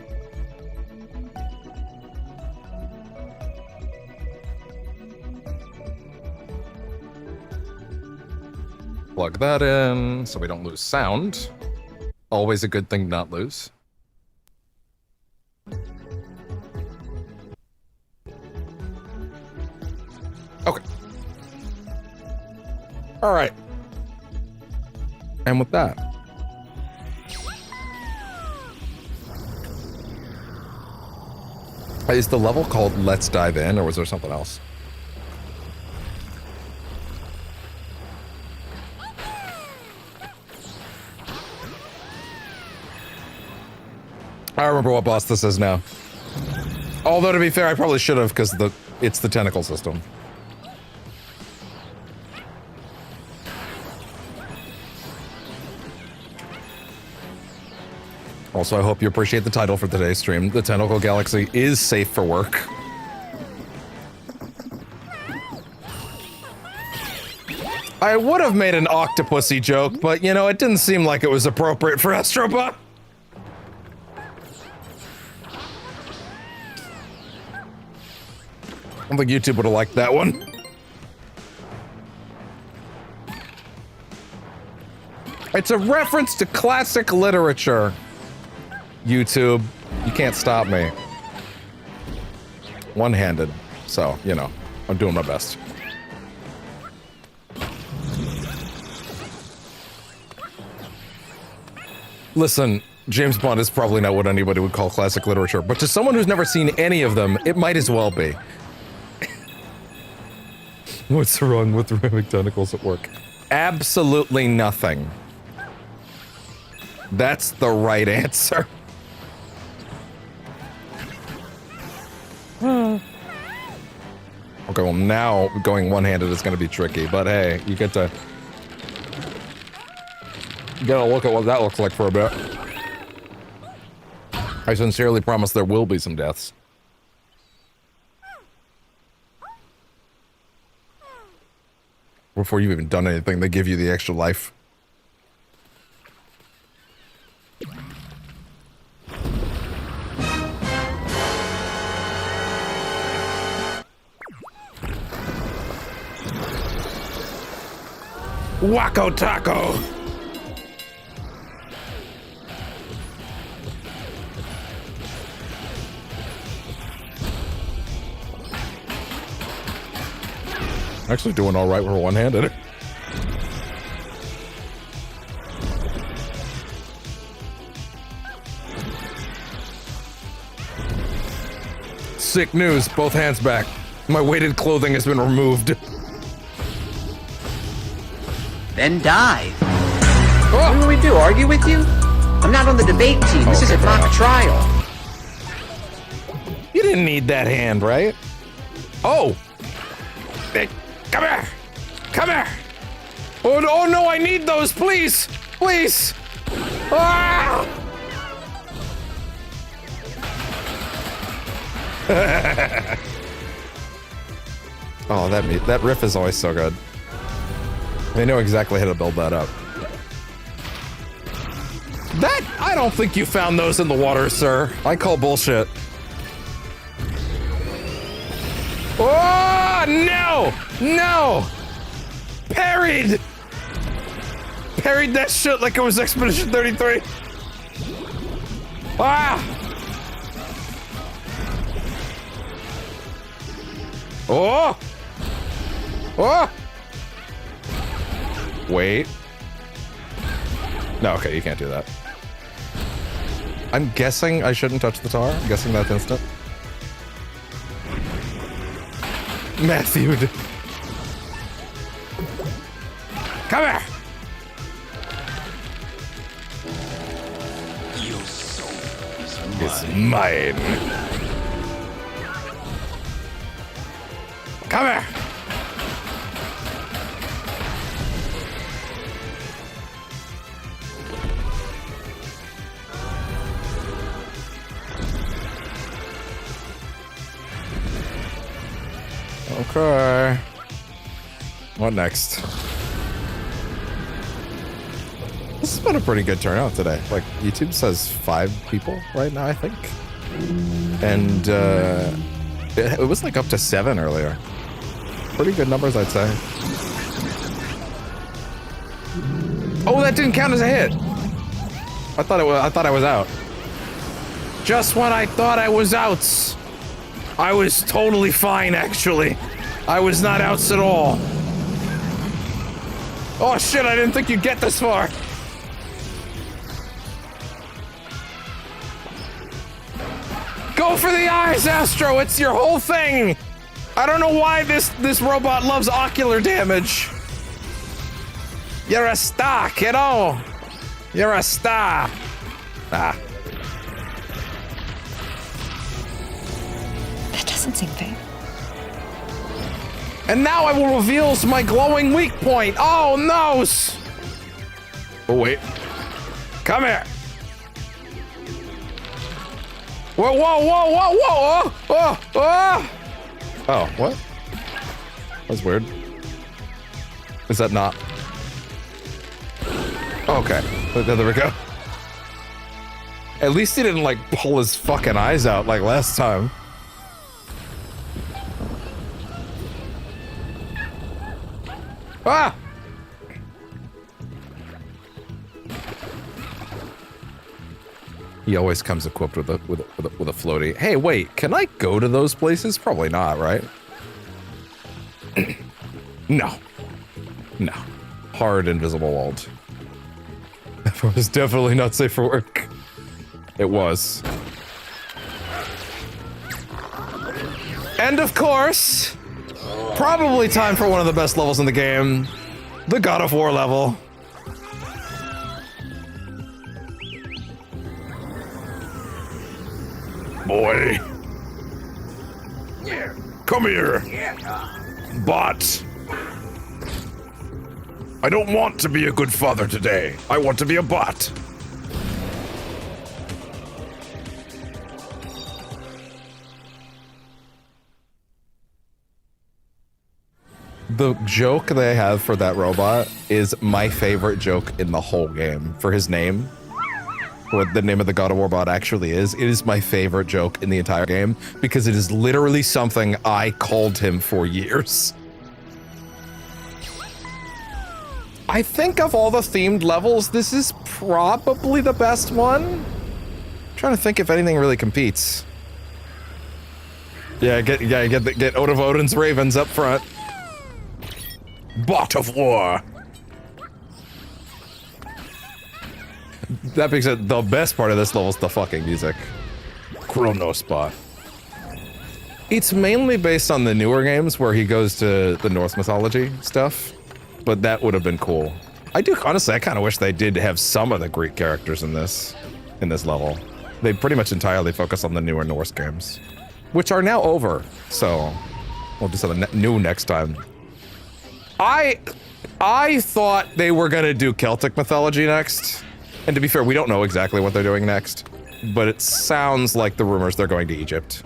Plug that in so we don't lose sound. Always a good thing to not lose. Okay. All right. And with that, is the level called Let's Dive In, or was there something else? I remember what boss this is now. Although, to be fair, I probably should have, because it's the Tentacle system. Also, I hope you appreciate the title for today's stream. The Tentacle Galaxy is safe for work. I would have made an octopusy joke, but, you know, it didn't seem like it was appropriate for Astro Bot. I don't think YouTube would have liked that one. It's a reference to classic literature. YouTube, you can't stop me. One-handed, so, you know, I'm doing my best. Listen, James Bond is probably not what anybody would call classic literature, but to someone who's never seen any of them, it might as well be. What's wrong with ramming tentacles at work? Absolutely nothing. That's the right answer. Okay, well now going one-handed is going to be tricky, but hey, you get to look at what that looks like for a bit. I sincerely promise there will be some deaths. Before you've even done anything, they give you the extra life. Wacko Taco! Actually doing all right with one-handed. Sick news, both hands back. My weighted clothing has been removed. Then die. Oh. What do we do, argue with you? I'm not on the debate team. This is a mock trial. You didn't need that hand, right? Oh! Hey, come here! Come here! Oh no, I need those, please! Please! Ah! Oh, that riff is always so good. They know exactly how to build that up. I don't think you found those in the water, sir. I call bullshit. Oh, no! No! Parried! Parried that shit like it was Expedition 33. Ah! Oh! Oh! Wait. No, okay, you can't do that. I'm guessing I shouldn't touch the tar. I'm guessing that's instant. Matthew. Come here! Your soul It's mine. Come here! Okay. What next? This has been a pretty good turnout today. Like, YouTube says 5 people right now, I think. And, it was like up to 7 earlier. Pretty good numbers, I'd say. Oh, that didn't count as a hit! I thought I was out. Just when I thought I was outs! I was totally fine, actually. I was not outs at all. Oh shit, I didn't think you'd get this far. Go for the eyes, Astro! It's your whole thing! I don't know why this robot loves ocular damage. You're a star, kiddo! You're a star! Ah. That doesn't seem fair. And now I will reveal my glowing weak point! Oh, no! Oh, wait. Come here! Whoa, whoa, whoa, whoa, whoa! Oh, oh, oh! Oh, what? That's weird. Is that not? Okay, there we go. At least he didn't, like, pull his fucking eyes out like last time. Ah! He always comes equipped with a floaty. Hey, wait, can I go to those places? Probably not, right? No. No. Hard invisible walled. That was definitely not safe for work. It was. And of course, probably time for one of the best levels in the game. The God of War level. Boy. Come here. Bot. I don't want to be a good father today. I want to be a bot. The joke they have for that robot is my favorite joke in the whole game. For his name, what the name of the God of War bot actually is, it is my favorite joke in the entire game because it is literally something I called him for years. I think of all the themed levels, this is probably the best one. I'm trying to think if anything really competes. Yeah, get Ode of Odin's Ravens up front. Bot of War. That being said, the best part of this level is the fucking music. Chronos Bot. It's mainly based on the newer games where he goes to the Norse mythology stuff, but that would have been cool. Honestly, I kind of wish they did have some of the Greek characters in this level. They pretty much entirely focus on the newer Norse games, which are now over, so we'll do something new next time. I thought they were gonna do Celtic mythology next. And to be fair, we don't know exactly what they're doing next, but it sounds like the rumors they're going to Egypt.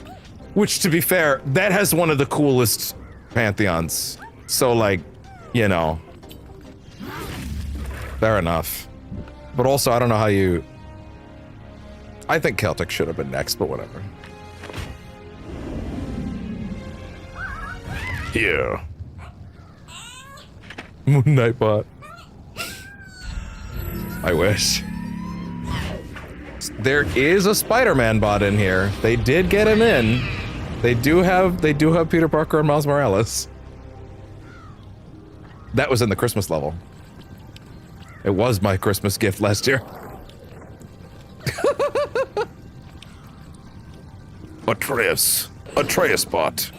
Which, to be fair, that has one of the coolest pantheons. So, like, you know, Fair enough. But also, I don't know how you... I think Celtic should have been next, but whatever. Here. Nightbot. I wish. There is a Spider-Man bot in here. They did get him in. They do have Peter Parker and Miles Morales. That was in the Christmas level. It was my Christmas gift last year. Atreus bot.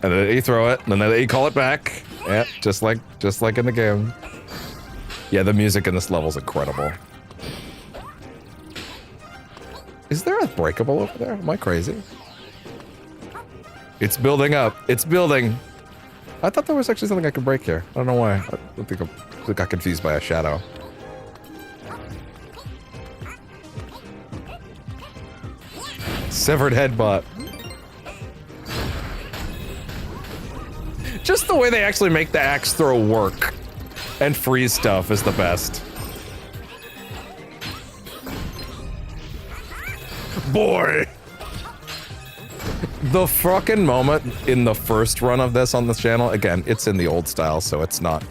And then you throw it, and then you call it back. Yeah, just like in the game. Yeah, the music in this level is incredible. Is there a breakable over there? Am I crazy? It's building up. It's building. I thought there was actually something I could break here. I don't know why. I think I got confused by a shadow. Severed head bot. Just the way they actually make the axe throw work and freeze stuff is the best. Boy! The fucking moment in the first run of this on this channel, again, it's in the old style, so it's not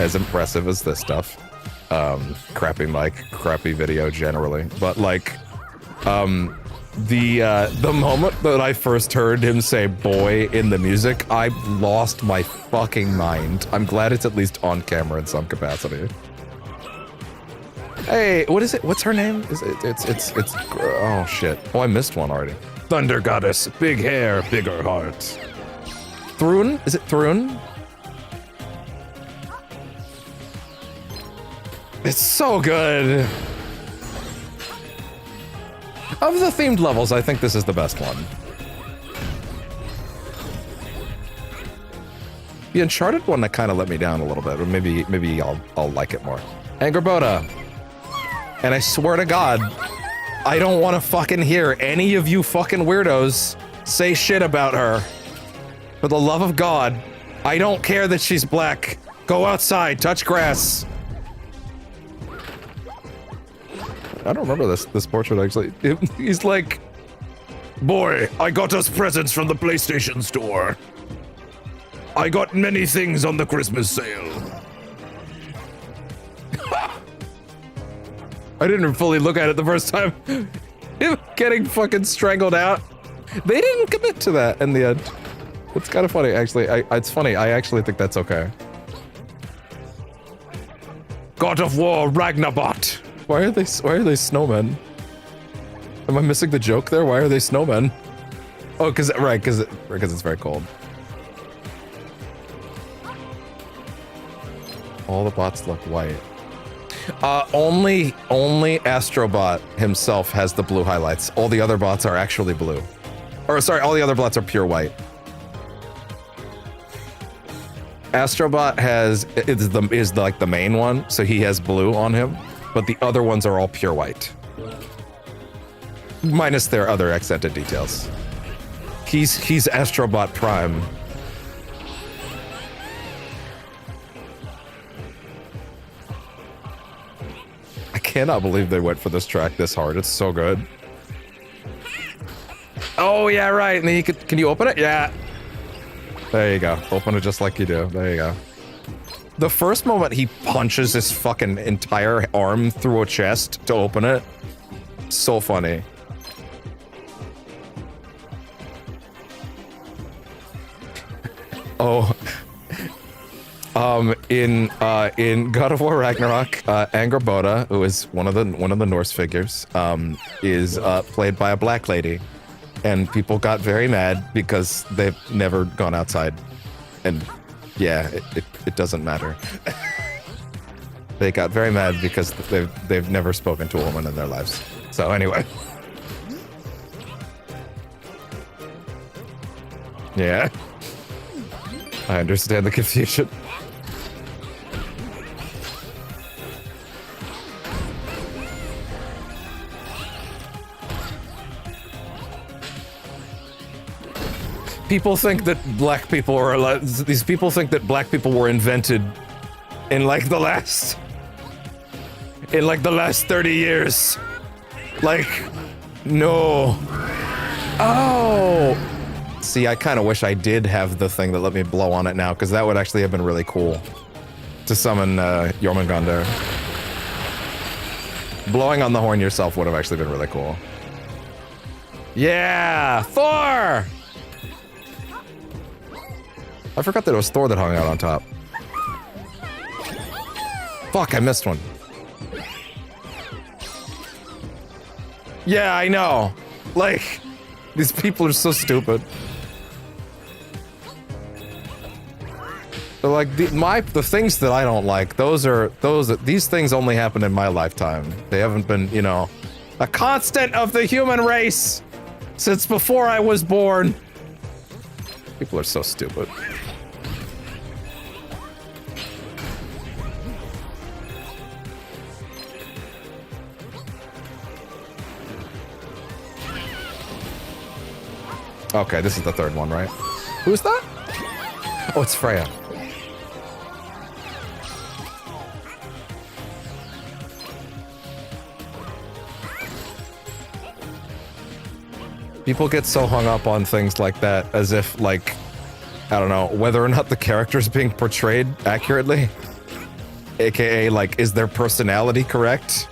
as impressive as this stuff. Crappy mic, crappy video generally, but like, the moment that I first heard him say boy in the music, I lost my fucking mind. I'm glad it's at least on camera in some capacity. Hey, what is it? What's her name? It's oh shit. Oh, I missed one already. Thunder Goddess, big hair, bigger heart. Thrun? Is it Thrun? It's so good. Of the themed levels, I think this is the best one. The Uncharted one that kind of let me down a little bit, but maybe I'll like it more. Angerboda. And I swear to God, I don't want to fucking hear any of you fucking weirdos say shit about her. For the love of God, I don't care that she's black. Go outside, touch grass. I don't remember this portrait actually. He's like, boy, I got us presents from the PlayStation Store. I got many things on the Christmas sale. I didn't fully look at it the first time. Him getting fucking strangled out. They didn't commit to that in the end. It's kind of funny, actually. It's funny. I actually think that's okay. God of War Ragnarbot. Why are they snowmen? Am I missing the joke there? Why are they snowmen? Oh, because it's very cold. All the bots look white. Only Astro Bot himself has the blue highlights. All the other bots are actually blue. Or sorry, all the other bots are pure white. Astro Bot is like the main one, so he has blue on him, but the other ones are all pure white. Minus their other accented details. He's Astro Bot Prime. I cannot believe they went for this track this hard. It's so good. Oh yeah, right. And then can you open it? Yeah. There you go. Open it just like you do. There you go. The first moment he punches his fucking entire arm through a chest to open it. So funny. Oh. In God of War Ragnarok, Angerboda, who is one of the Norse figures, is played by a black lady, and people got very mad because they've never gone outside, and yeah, it doesn't matter. They got very mad because they've never spoken to a woman in their lives. So anyway, yeah, I understand the confusion. People think that black people are these people think that black people were invented in like the last 30 years. Like, no. Oh. See, I kind of wish I did have the thing that let me blow on it now, because that would actually have been really cool to summon Jormungandr. Blowing on the horn yourself would have actually been really cool. Yeah, Thor! I forgot that it was Thor that hung out on top. Fuck, I missed one. Yeah, I know. Like, these people are so stupid. So like the things that I don't like, these things only happen in my lifetime. They haven't been, you know, a constant of the human race since before I was born. People are so stupid. Okay, this is the third one, right? Who's that? Oh, it's Freya. People get so hung up on things like that as if, like, I don't know, whether or not the character's being portrayed accurately. AKA, like, is their personality correct?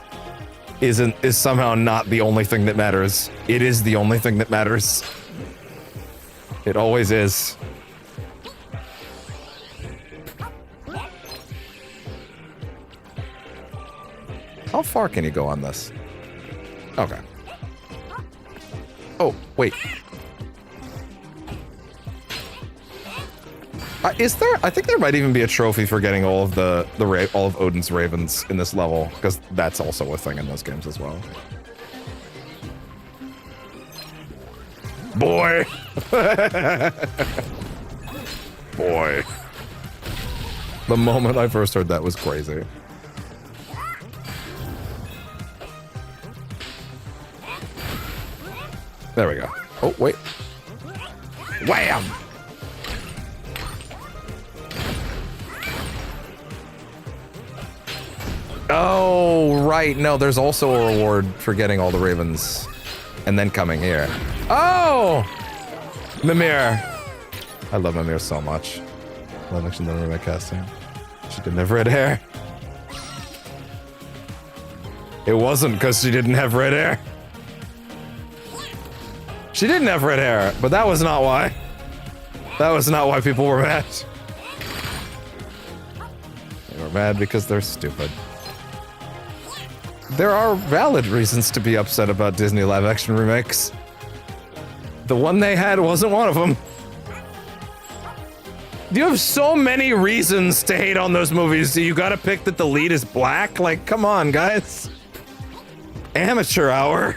Is somehow not the only thing that matters. It is the only thing that matters. It always is. How far can you go on this? Okay. Oh, wait. Is there? I think there might even be a trophy for getting all of all of Odin's ravens in this level, because that's also a thing in those games as well. Boy. Boy. The moment I first heard that was crazy. There we go. Oh, wait. Wham! Oh, right. No, there's also a reward for getting all the ravens and then coming here. Oh! Mimir. I love Mimir so much. Love actually the remake casting. She didn't have red hair. It wasn't because she didn't have red hair. She didn't have red hair, but that was not why. That was not why people were mad. They were mad because they're stupid. There are valid reasons to be upset about Disney live-action remakes. The one they had wasn't one of them. You have so many reasons to hate on those movies. So you gotta pick that the lead is black? Like, come on, guys. Amateur hour.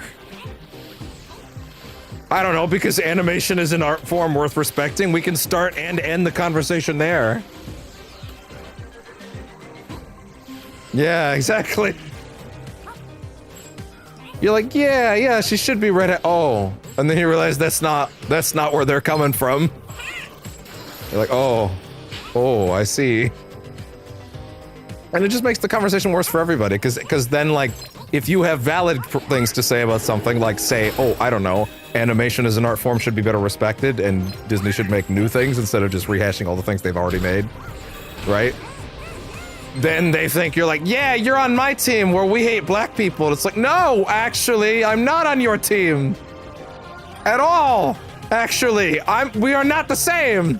I don't know, because animation is an art form worth respecting. We can start and end the conversation there. Yeah, exactly. You're like, yeah, she should be red. Oh, and then you realize that's not where they're coming from. You're like, oh, I see. And it just makes the conversation worse for everybody, because then, like, if you have valid things to say about something, like, say, oh, I don't know, animation as an art form should be better respected, and Disney should make new things instead of just rehashing all the things they've already made, right? Then they think you're like, yeah, you're on my team where we hate black people. And it's like, no, actually, I'm not on your team. At all. Actually, we are not the same.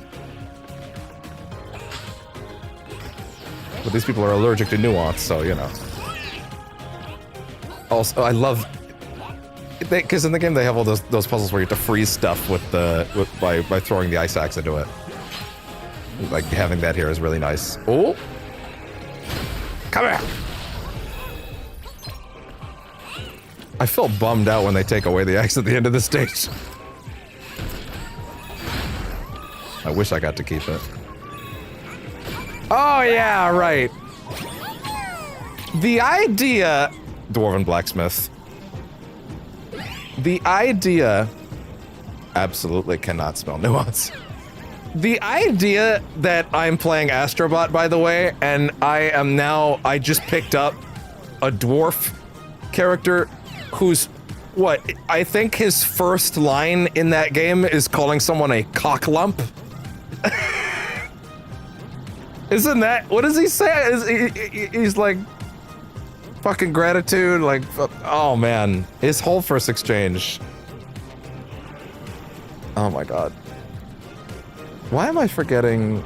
But these people are allergic to nuance, so, you know. Also, I love... Because in the game they have all those puzzles where you have to freeze stuff by throwing the ice axe into it. Like, having that here is really nice. Oh! Come here! I feel bummed out when they take away the axe at the end of the stage. I wish I got to keep it. Oh yeah, right. The idea... Dwarven blacksmith. The idea absolutely cannot spell nuance. The idea that I'm playing Astro Bot, by the way, and I just picked up a dwarf character who's, what, I think his first line in that game is calling someone a cock lump. Isn't that, what does he say? He's like, fucking gratitude, like, oh man. His whole first exchange. Oh my god. Why am I forgetting?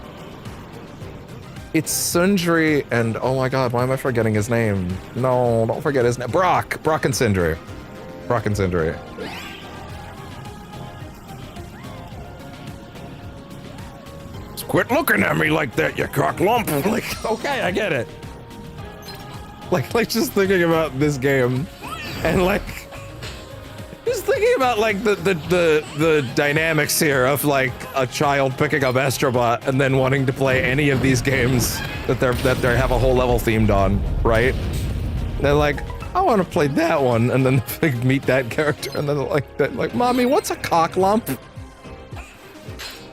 It's Sundry and, oh my god, why am I forgetting his name? No, don't forget his name. Brock and Sindri. Brock and Sindri. Quit looking at me like that, you cock lump. Like, okay, I get it. Like just thinking about this game, and like, just thinking about like the dynamics here of like a child picking up Astro Bot and then wanting to play any of these games that they have a whole level themed on, right? They're like, I want to play that one, and then they meet that character, and then they're like, mommy, what's a cock lump?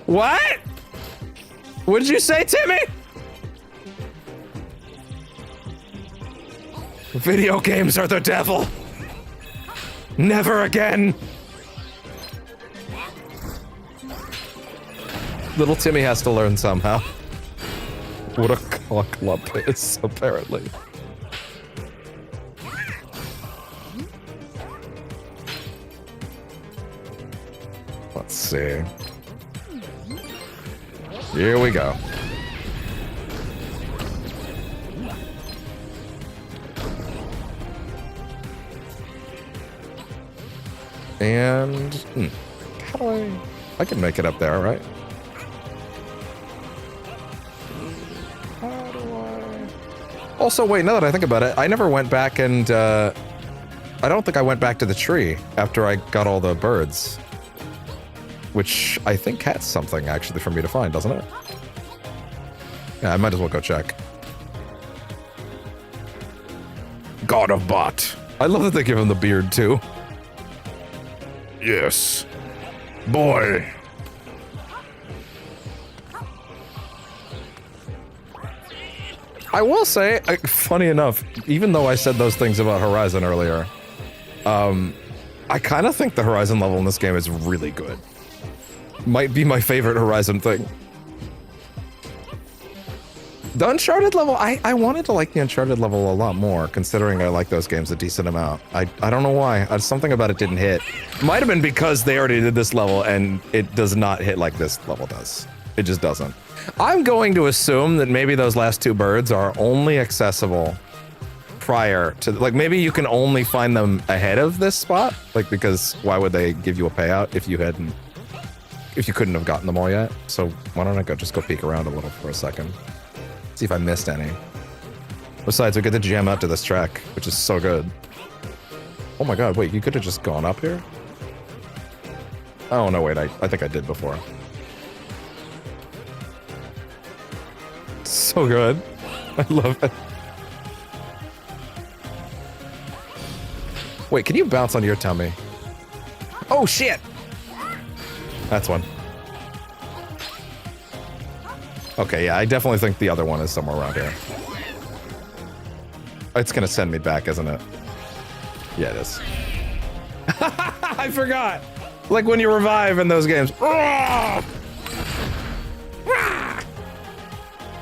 What? What did you say, Timmy? Video games are the devil. Never again. Little Timmy has to learn somehow what a cock lump is, apparently. Let's see. Here we go. And how do I can make it up there, right? How do I? Also, wait, now that I think about it, I never went back and I don't think I went back to the tree after I got all the birds. Which I think has something actually for me to find, doesn't it? Yeah, I might as well go check. God of Bot. I love that they give him the beard too. Yes. Boy. I will say, funny enough, even though I said those things about Horizon earlier, I kind of think the Horizon level in this game is really good. Might be my favorite Horizon thing. The Uncharted level, I wanted to like the Uncharted level a lot more, considering I like those games a decent amount. I don't know why. Something about it didn't hit. Might have been because they already did this level and it does not hit like this level does. It just doesn't. I'm going to assume that maybe those last two birds are only accessible prior to, like, maybe you can only find them ahead of this spot, like, because why would they give you a payout if you couldn't have gotten them all yet? So why don't I just go peek around a little for a second. See if I missed any. Besides, we get to jam out to this track, which is so good. Oh my god, wait, you could have just gone up here? Oh no, wait, I think I did before. So good. I love it. Wait, can you bounce on your tummy? Oh shit! That's one. Okay, yeah, I definitely think the other one is somewhere around here. It's gonna send me back, isn't it? Yeah, it is. I forgot! Like when you revive in those games.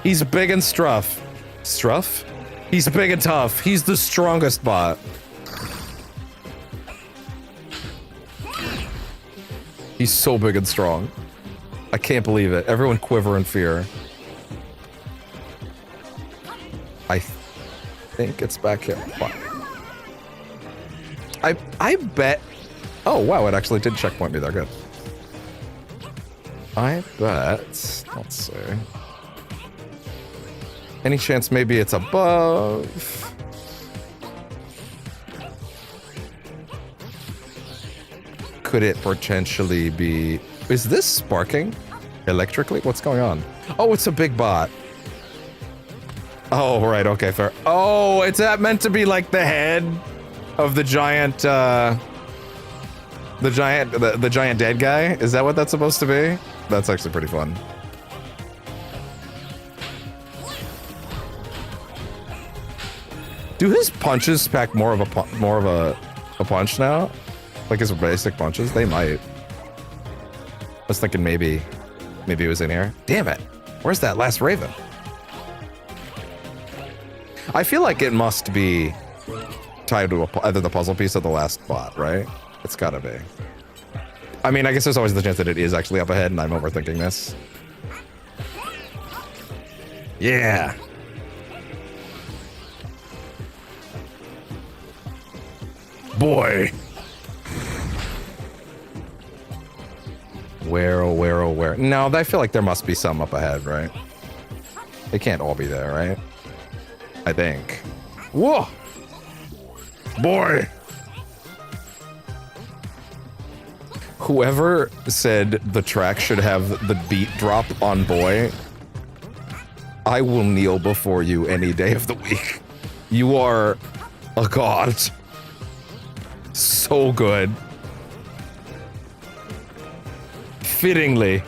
He's big and struff. Struff? He's big and tough. He's the strongest bot. He's so big and strong. I can't believe it. Everyone quiver in fear. I think it's back here. I bet... Oh, wow, it actually did checkpoint me there. Good. I bet... Let's see. Any chance maybe it's above? Could it potentially be... Is this sparking electrically? What's going on? Oh, it's a big bot. Oh, right, okay, fair. Oh, it's meant to be like the head of the giant, the giant dead guy? Is that what that's supposed to be? That's actually pretty fun. Do his punches pack more of a punch now? Like his basic punches? They might. I was thinking maybe it was in here. Damn it. Where's that last Raven? I feel like it must be tied to either the puzzle piece or the last bot, right? It's gotta be. I mean, I guess there's always the chance that it is actually up ahead and I'm overthinking this. Yeah. Boy. Where, oh, where, oh, where? No, I feel like there must be some up ahead, right? They can't all be there, right? I think. Whoa! Boy! Whoever said the track should have the beat drop on Boy, I will kneel before you any day of the week. You are a god. So good. Fittingly.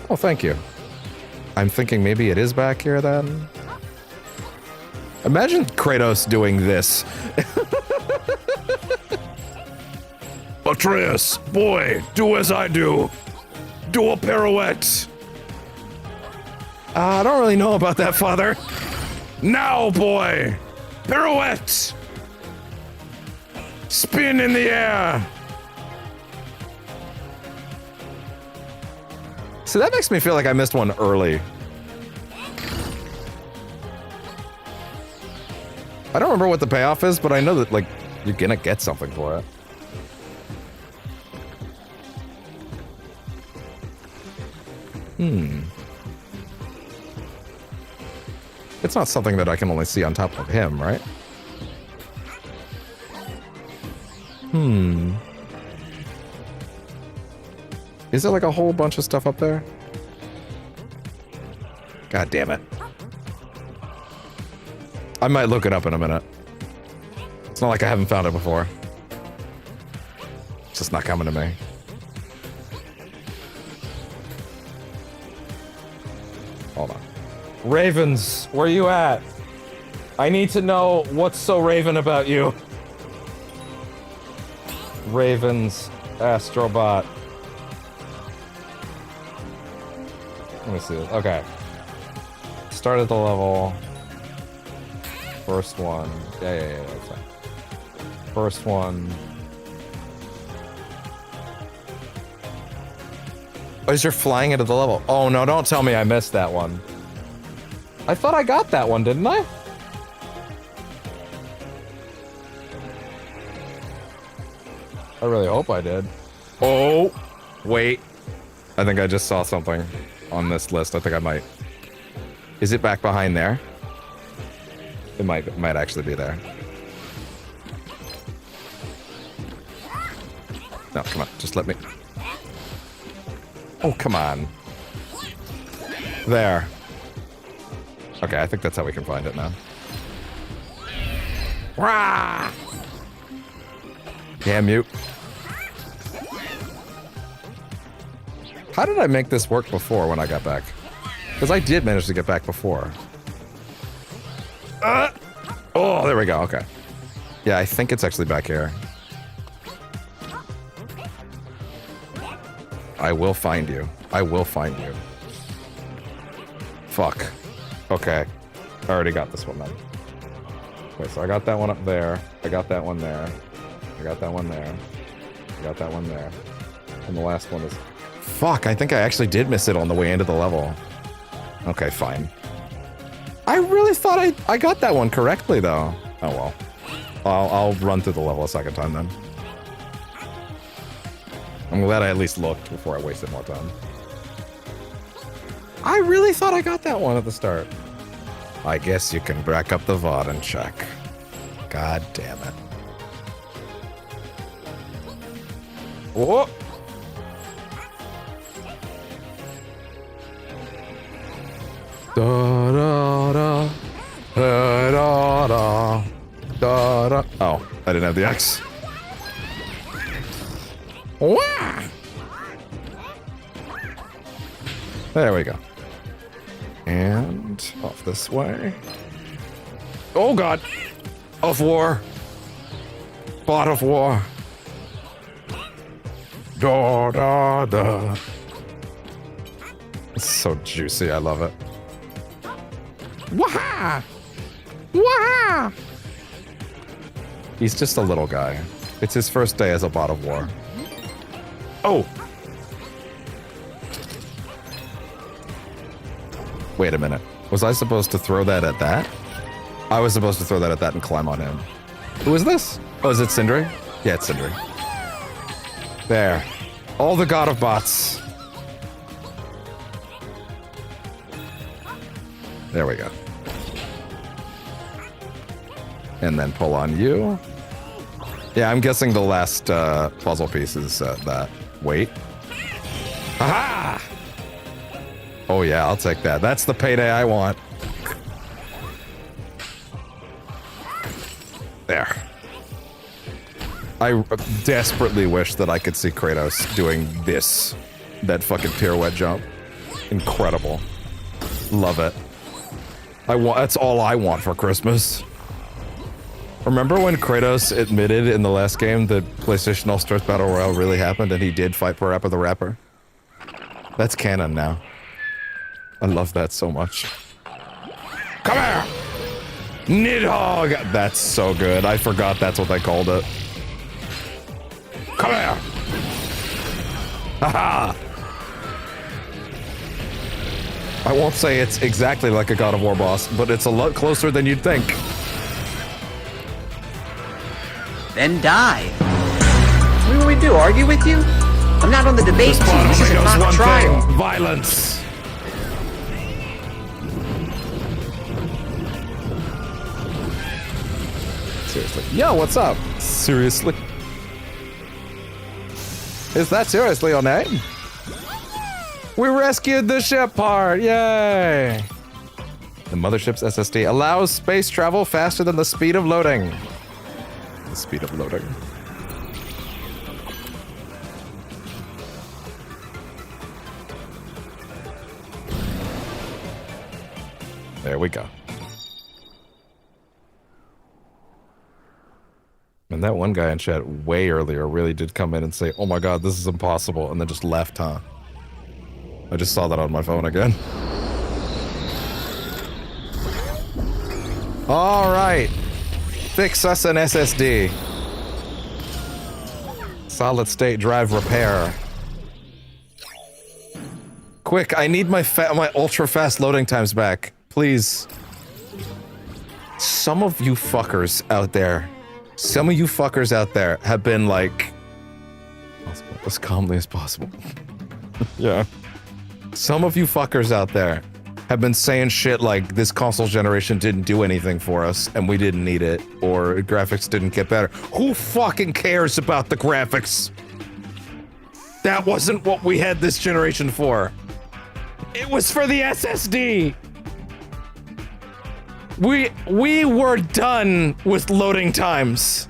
Oh, thank you. I'm thinking maybe it is back here then. Imagine Kratos doing this. Atreus, boy, do as I do. Do a pirouette. I don't really know about that, father. Now, boy. Pirouette. Spin in the air. So that makes me feel like I missed one early. I don't remember what the payoff is, but I know that, like, you're gonna get something for it. It's not something that I can only see on top of him, right? Is there like a whole bunch of stuff up there? God damn it. I might look it up in a minute. It's not like I haven't found it before. It's just not coming to me. Hold on. Ravens, where you at? I need to know what's so Raven about you. Ravens, Astro Bot. Let me see this. Okay. Started the level. First one. Yeah, that's fine. First one. Oh, you're flying into the level. Oh no, don't tell me I missed that one. I thought I got that one, didn't I? I really hope I did. Oh, wait. I think I just saw something on this list. I think I might. Is it back behind there? It might actually be there. No, come on. Just let me. Oh, come on. There. Okay, I think that's how we can find it now. Rah! Damn you. How did I make this work before when I got back? Because I did manage to get back before. Oh, there we go. Okay. Yeah, I think it's actually back here. I will find you. I will find you. Fuck. Okay. I already got this one then. Okay, so I got that one up there. I got that one there. I got that one there. I got that one there. And the last one is... Fuck, I think I actually did miss it on the way into the level. Okay, fine. I really thought I got that one correctly, though. Oh, well. I'll run through the level a second time, then. I'm glad I at least looked before I wasted more time. I really thought I got that one at the start. I guess you can back up the VOD and check. God damn it. Whoa! Da da da da da da da da. Oh, I didn't have the X. Wah! There we go. And off this way. Oh god! Of war. Bot of war. Da da da. It's so juicy, I love it. Waha! Waha! He's just a little guy. It's his first day as a bot of war. Oh! Wait a minute. Was I supposed to throw that at that? I was supposed to throw that at that and climb on him. Who is this? Oh, is it Sindri? Yeah, it's Sindri. There. All the god of bots. There we go. And then pull on you. Yeah, I'm guessing the last puzzle piece is that. Wait. Aha! Oh yeah, I'll take that. That's the payday I want. There. I desperately wish that I could see Kratos doing this. That fucking pirouette jump. Incredible. Love it. That's all I want for Christmas. Remember when Kratos admitted in the last game that PlayStation All-Stars Battle Royale really happened and he did fight Parappa the Rapper? That's canon now. I love that so much. Come here! Nidhogg! That's so good. I forgot that's what they called it. Come here! Haha! I won't say it's exactly like a God of War boss, but it's a lot closer than you'd think. Then die. What do we do? Argue with you? I'm not on the debate team. This is a mock trial. Thing, violence. Seriously. Yo, what's up? Seriously? Is that seriously your name? We rescued the ship part! Yay! The mothership's SSD allows space travel faster than the speed of loading. The speed of loading. There we go. And that one guy in chat way earlier really did come in and say, oh my god, this is impossible, and then just left, huh? I just saw that on my phone again. Alright. Fix us an SSD. Solid state drive repair. Quick, I need my ultra fast loading times back. Please. Some of you fuckers out there have been like, as calmly as possible. Yeah. Some of you fuckers out there have been saying shit like this console generation didn't do anything for us and we didn't need it, or graphics didn't get better. Who fucking cares about the graphics? That wasn't what we had this generation for. It was for the SSD. We were done with loading times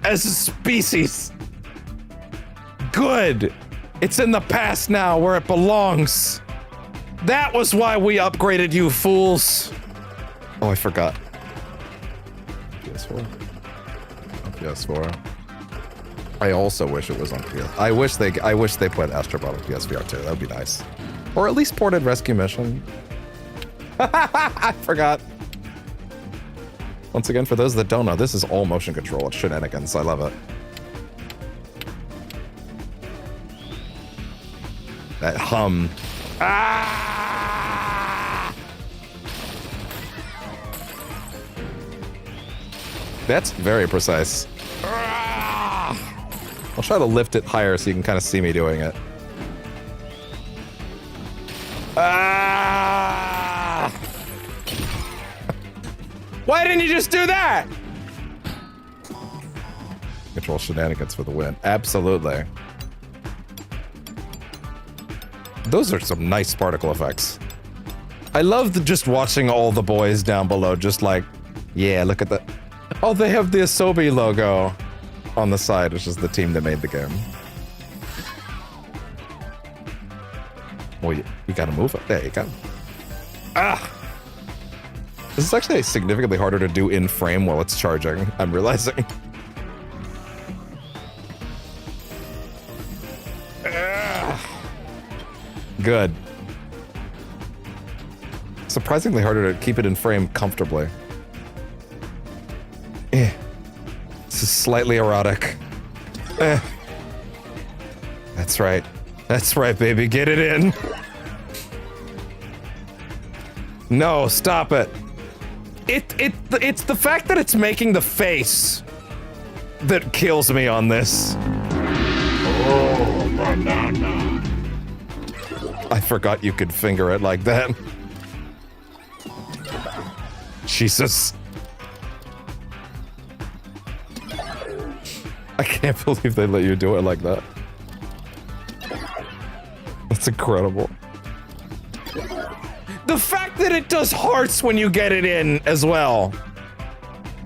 as a species. Good. It's in the past now where it belongs. That was why we upgraded, you fools. Oh, I forgot. PS4. On PS4. I also wish it was on PS. I wish they put Astro Bot on PSVR too. That would be nice. Or at least ported Rescue Mission. I forgot. Once again, for those that don't know, this is all motion control. It's shenanigans. I love it. That hum. Ah! That's very precise. Ah! I'll try to lift it higher so you can kind of see me doing it. Ah! Why didn't you just do that? Control shenanigans for the win. Absolutely. Those are some nice particle effects. I love just watching all the boys down below, just like, yeah, look at that. Oh, they have the Asobi logo on the side, which is the team that made the game. Well, you gotta move it. There you go. Ah! This is actually significantly harder to do in frame while it's charging, I'm realizing. Good. Surprisingly harder to keep it in frame comfortably. This is slightly erotic. That's right. That's right, baby. Get it in. No, stop it. It's the fact that it's making the face that kills me on this. Oh, banana. I forgot you could finger it like that. Jesus. I can't believe they let you do it like that. That's incredible. The fact that it does hearts when you get it in as well.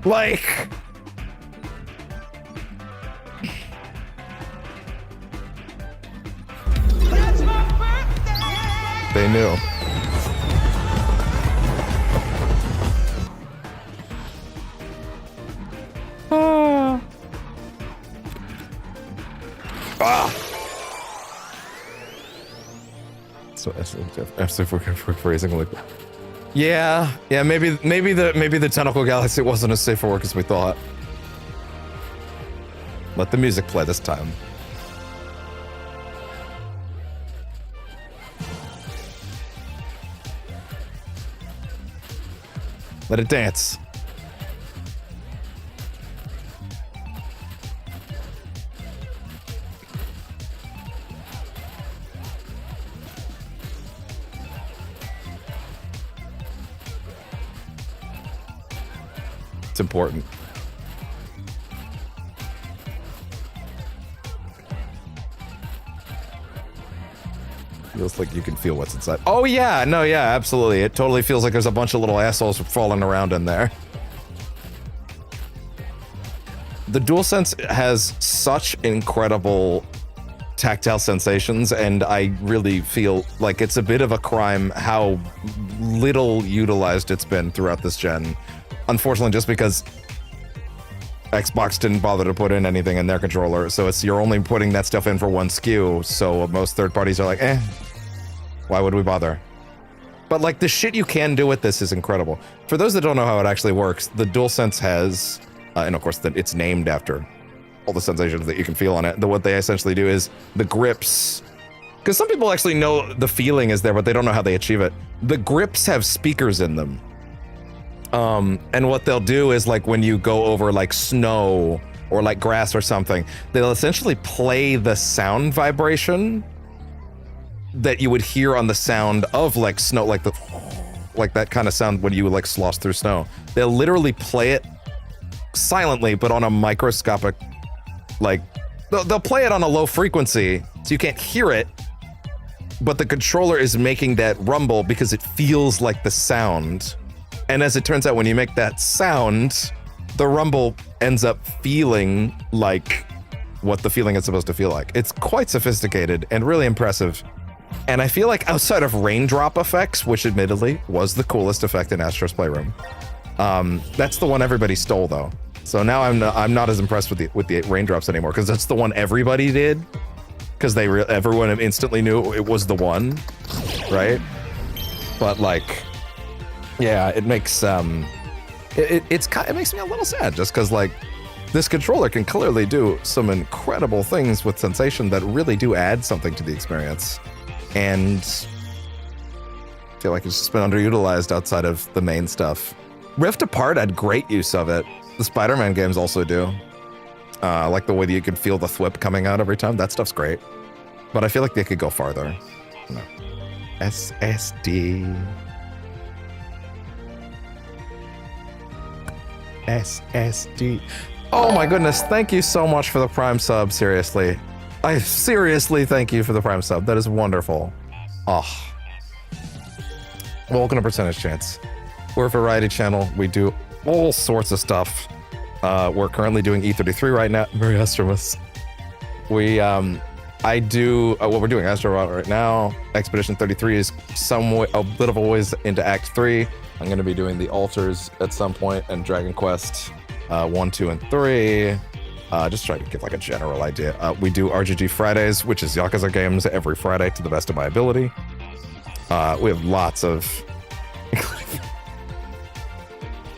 Like... They knew. So we're phrasing like, yeah, maybe the Tentacle Galaxy wasn't as safe for work as we thought. Let the music play this time. Let it dance. It's important. Feels like you can feel what's inside. Oh yeah, no, yeah, absolutely. It totally feels like there's a bunch of little assholes falling around in there. The DualSense has such incredible tactile sensations, and I really feel like it's a bit of a crime how little utilized it's been throughout this gen. Unfortunately, just because Xbox didn't bother to put in anything in their controller, so you're only putting that stuff in for one SKU, so most third parties are like, why would we bother? But like the shit you can do with this is incredible. For those that don't know how it actually works, the DualSense has, and of course that it's named after all the sensations that you can feel on it. What they essentially do is the grips, because some people actually know the feeling is there, but they don't know how they achieve it. The grips have speakers in them. And what they'll do is, like, when you go over like snow or like grass or something, they'll essentially play the sound vibration that you would hear on the sound of like snow, like that kind of sound when you would like slosh through snow. They'll literally play it silently, but on a microscopic, like they'll play it on a low frequency so you can't hear it, but the controller is making that rumble because it feels like the sound. And as it turns out, when you make that sound, the rumble ends up feeling like what the feeling is supposed to feel like. It's quite sophisticated and really impressive. And I feel like outside of raindrop effects, which admittedly was the coolest effect in Astro's Playroom, that's the one everybody stole though. So now I'm not as impressed with the raindrops anymore, because that's the one everybody did, because everyone instantly knew it was the one, right? But like, yeah, it makes it makes me a little sad, just because like this controller can clearly do some incredible things with sensation that really do add something to the experience, and I feel like it's just been underutilized outside of the main stuff. Rift Apart had great use of it. The Spider-Man games also do. Like the way that you can feel the thwip coming out every time. That stuff's great. But I feel like they could go farther. No. SSD. SSD. Oh my goodness, thank you so much for the Prime sub, seriously. I seriously thank you for the Prime sub. That is wonderful. Oh. Welcome to Percentage Chance. We're a variety channel. We do all sorts of stuff. We're currently doing E33 right now. Very Astromus. We I do what we're doing Astro Bot right now. Expedition 33 is a bit of a ways into Act 3. I'm going to be doing the altars at some point and Dragon Quest 1, 2, and 3. Just trying to get like a general idea. We do RGG Fridays, which is Yakuza games every Friday to the best of my ability. We have lots of...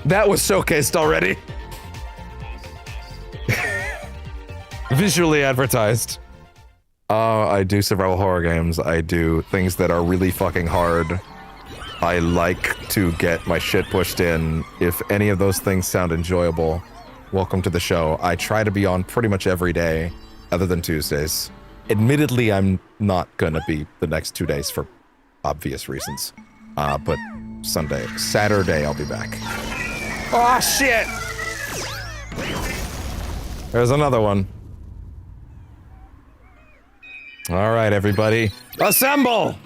That was showcased already. Visually advertised. I do survival horror games. I do things that are really fucking hard. I like to get my shit pushed in. If any of those things sound enjoyable, welcome to the show. I try to be on pretty much every day, other than Tuesdays. Admittedly, I'm not gonna be the next 2 days for obvious reasons. But Saturday, I'll be back. Oh, shit! There's another one. All right, everybody. Assemble!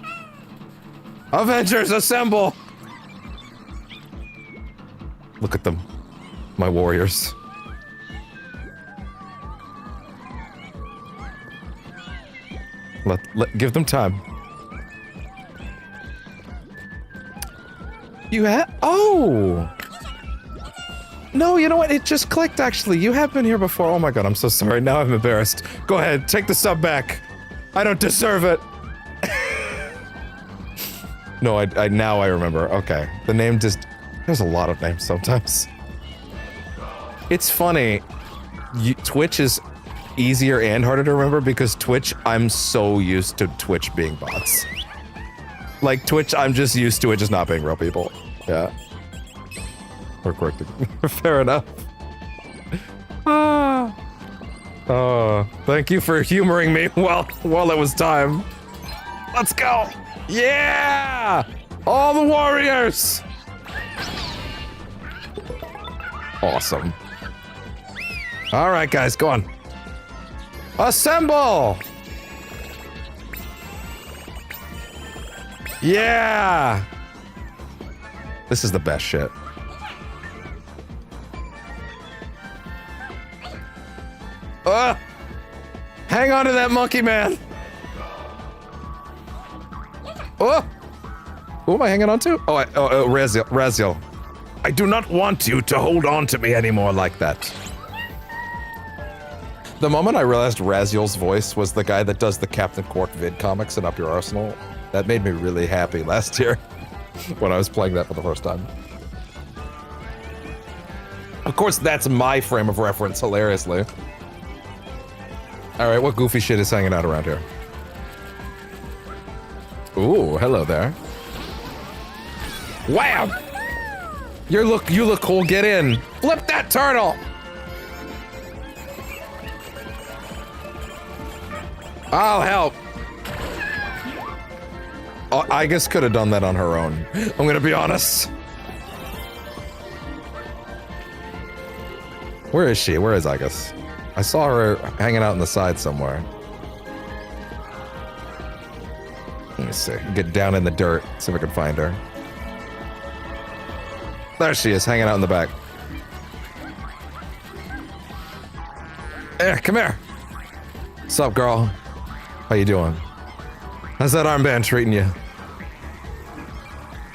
Avengers, assemble! Look at them. My warriors. Give them time. Oh! No, you know what? It just clicked, actually. You have been here before. Oh my god, I'm so sorry. Now I'm embarrassed. Go ahead, take the sub back. I don't deserve it. No, now I remember. Okay. The name just... There's a lot of names sometimes. It's funny. Twitch is easier and harder to remember because Twitch, I'm so used to Twitch being bots. Like, Twitch, I'm just used to it just not being real people. Yeah. Or corrected. Fair enough. Thank you for humoring me while it was time. Let's go! Yeah! All the warriors! Awesome. Alright, guys, go on. Assemble! Yeah! This is the best shit. Hang on to that monkey, man! Oh! Who am I hanging on to? Raziel. I do not want you to hold on to me anymore like that. The moment I realized Raziel's voice was the guy that does the Captain Quark vid comics in Up Your Arsenal, that made me really happy last year when I was playing that for the first time. Of course, that's my frame of reference, hilariously. Alright, what goofy shit is hanging out around here? Ooh, hello there. Wham! You look cool, get in. Flip that turtle! I'll help. Oh, Igus could have done that on her own. I'm gonna be honest. Where is she? Where is Igus? I saw her hanging out on the side somewhere. Let me see. Get down in the dirt, see if I can find her. There she is, hanging out in the back. Come here. What's up, girl? How you doing? How's that armband treating you?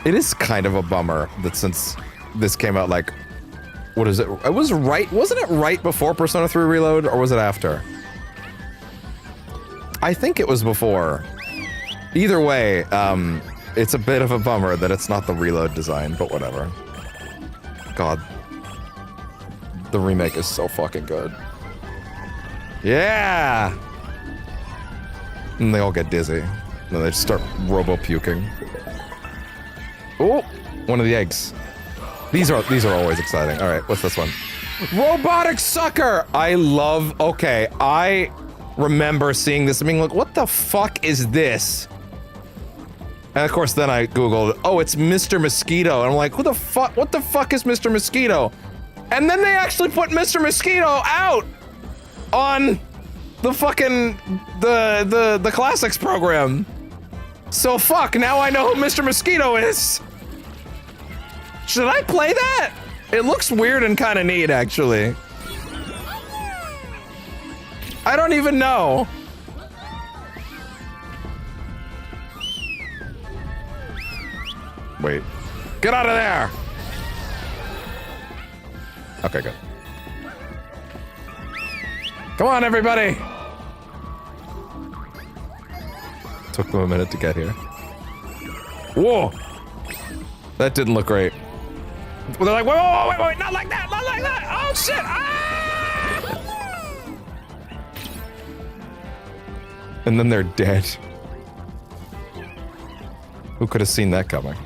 It is kind of a bummer that since this came out, like, what is it? It was right, wasn't it right before Persona 3 Reload, or was it after? I think it was before. Either way, it's a bit of a bummer that it's not the Reload design, but whatever. God. The remake is so fucking good. Yeah! And they all get dizzy. And then they just start robo-puking. Oh! One of the eggs. These are always exciting. Alright, what's this one? Robotic sucker! Okay, I remember seeing this and being like, what the fuck is this? And of course then I googled, oh, it's Mr. Mosquito. And I'm like, what the fuck is Mr. Mosquito? And then they actually put Mr. Mosquito out on the fucking, the classics program. So fuck, now I know who Mr. Mosquito is. Should I play that? It looks weird and kind of neat, actually. I don't even know. Wait. Get out of there! Okay, good. Come on, everybody! Took them a minute to get here. Whoa! That didn't look great. They're like, wait, not like that, not like that! Oh, shit! Ah! And then they're dead. Who could have seen that coming?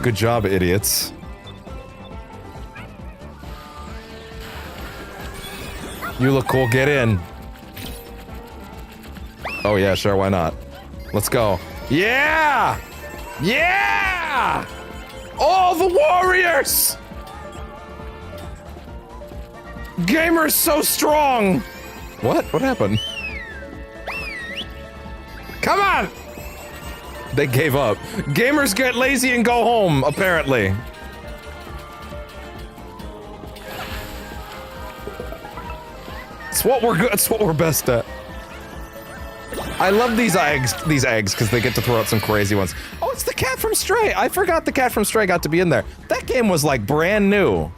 Good job, idiots. You look cool, get in. Oh yeah, sure, why not? Let's go. Yeah! Yeah! All the warriors! Gamer's so strong! What? What happened? Come on! They gave up. Gamers get lazy and go home, apparently. It's what we're good. It's what we're best at. I love these eggs, because they get to throw out some crazy ones. Oh, it's the cat from Stray. I forgot the cat from Stray got to be in there. That game was like brand new.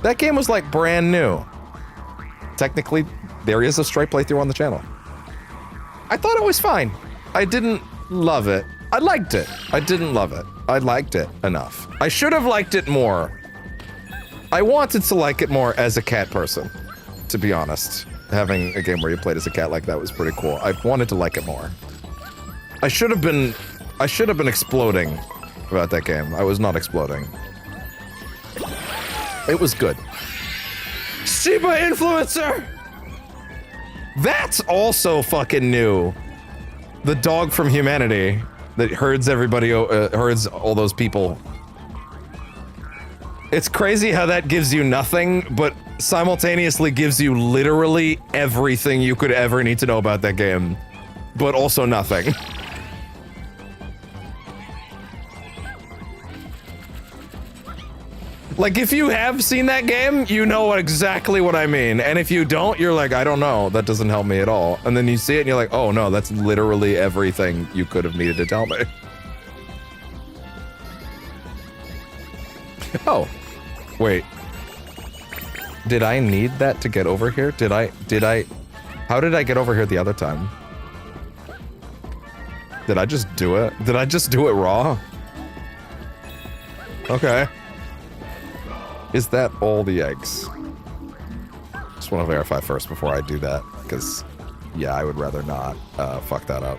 That game was like brand new. Technically, there is a Stray playthrough on the channel. I thought it was fine. I didn't love it. I liked it. I didn't love it. I liked it enough. I should have liked it more. I wanted to like it more as a cat person, to be honest. Having a game where you played as a cat like that was pretty cool. I wanted to like it more. I should have been exploding about that game. I was not exploding. It was good. Shiba Influencer! That's also fucking new. The dog from Humanity that herds everybody, herds all those people. It's crazy how that gives you nothing, but simultaneously gives you literally everything you could ever need to know about that game, but also nothing. Like, if you have seen that game, you know exactly what I mean. And if you don't, you're like, I don't know. That doesn't help me at all. And then you see it and you're like, oh no, that's literally everything you could have needed to tell me. Oh. Wait. Did I need that to get over here? How did I get over here the other time? Did I just do it? Did I just do it raw? Okay. Is that all the eggs? Just want to verify first before I do that, because, yeah, I would rather not fuck that up.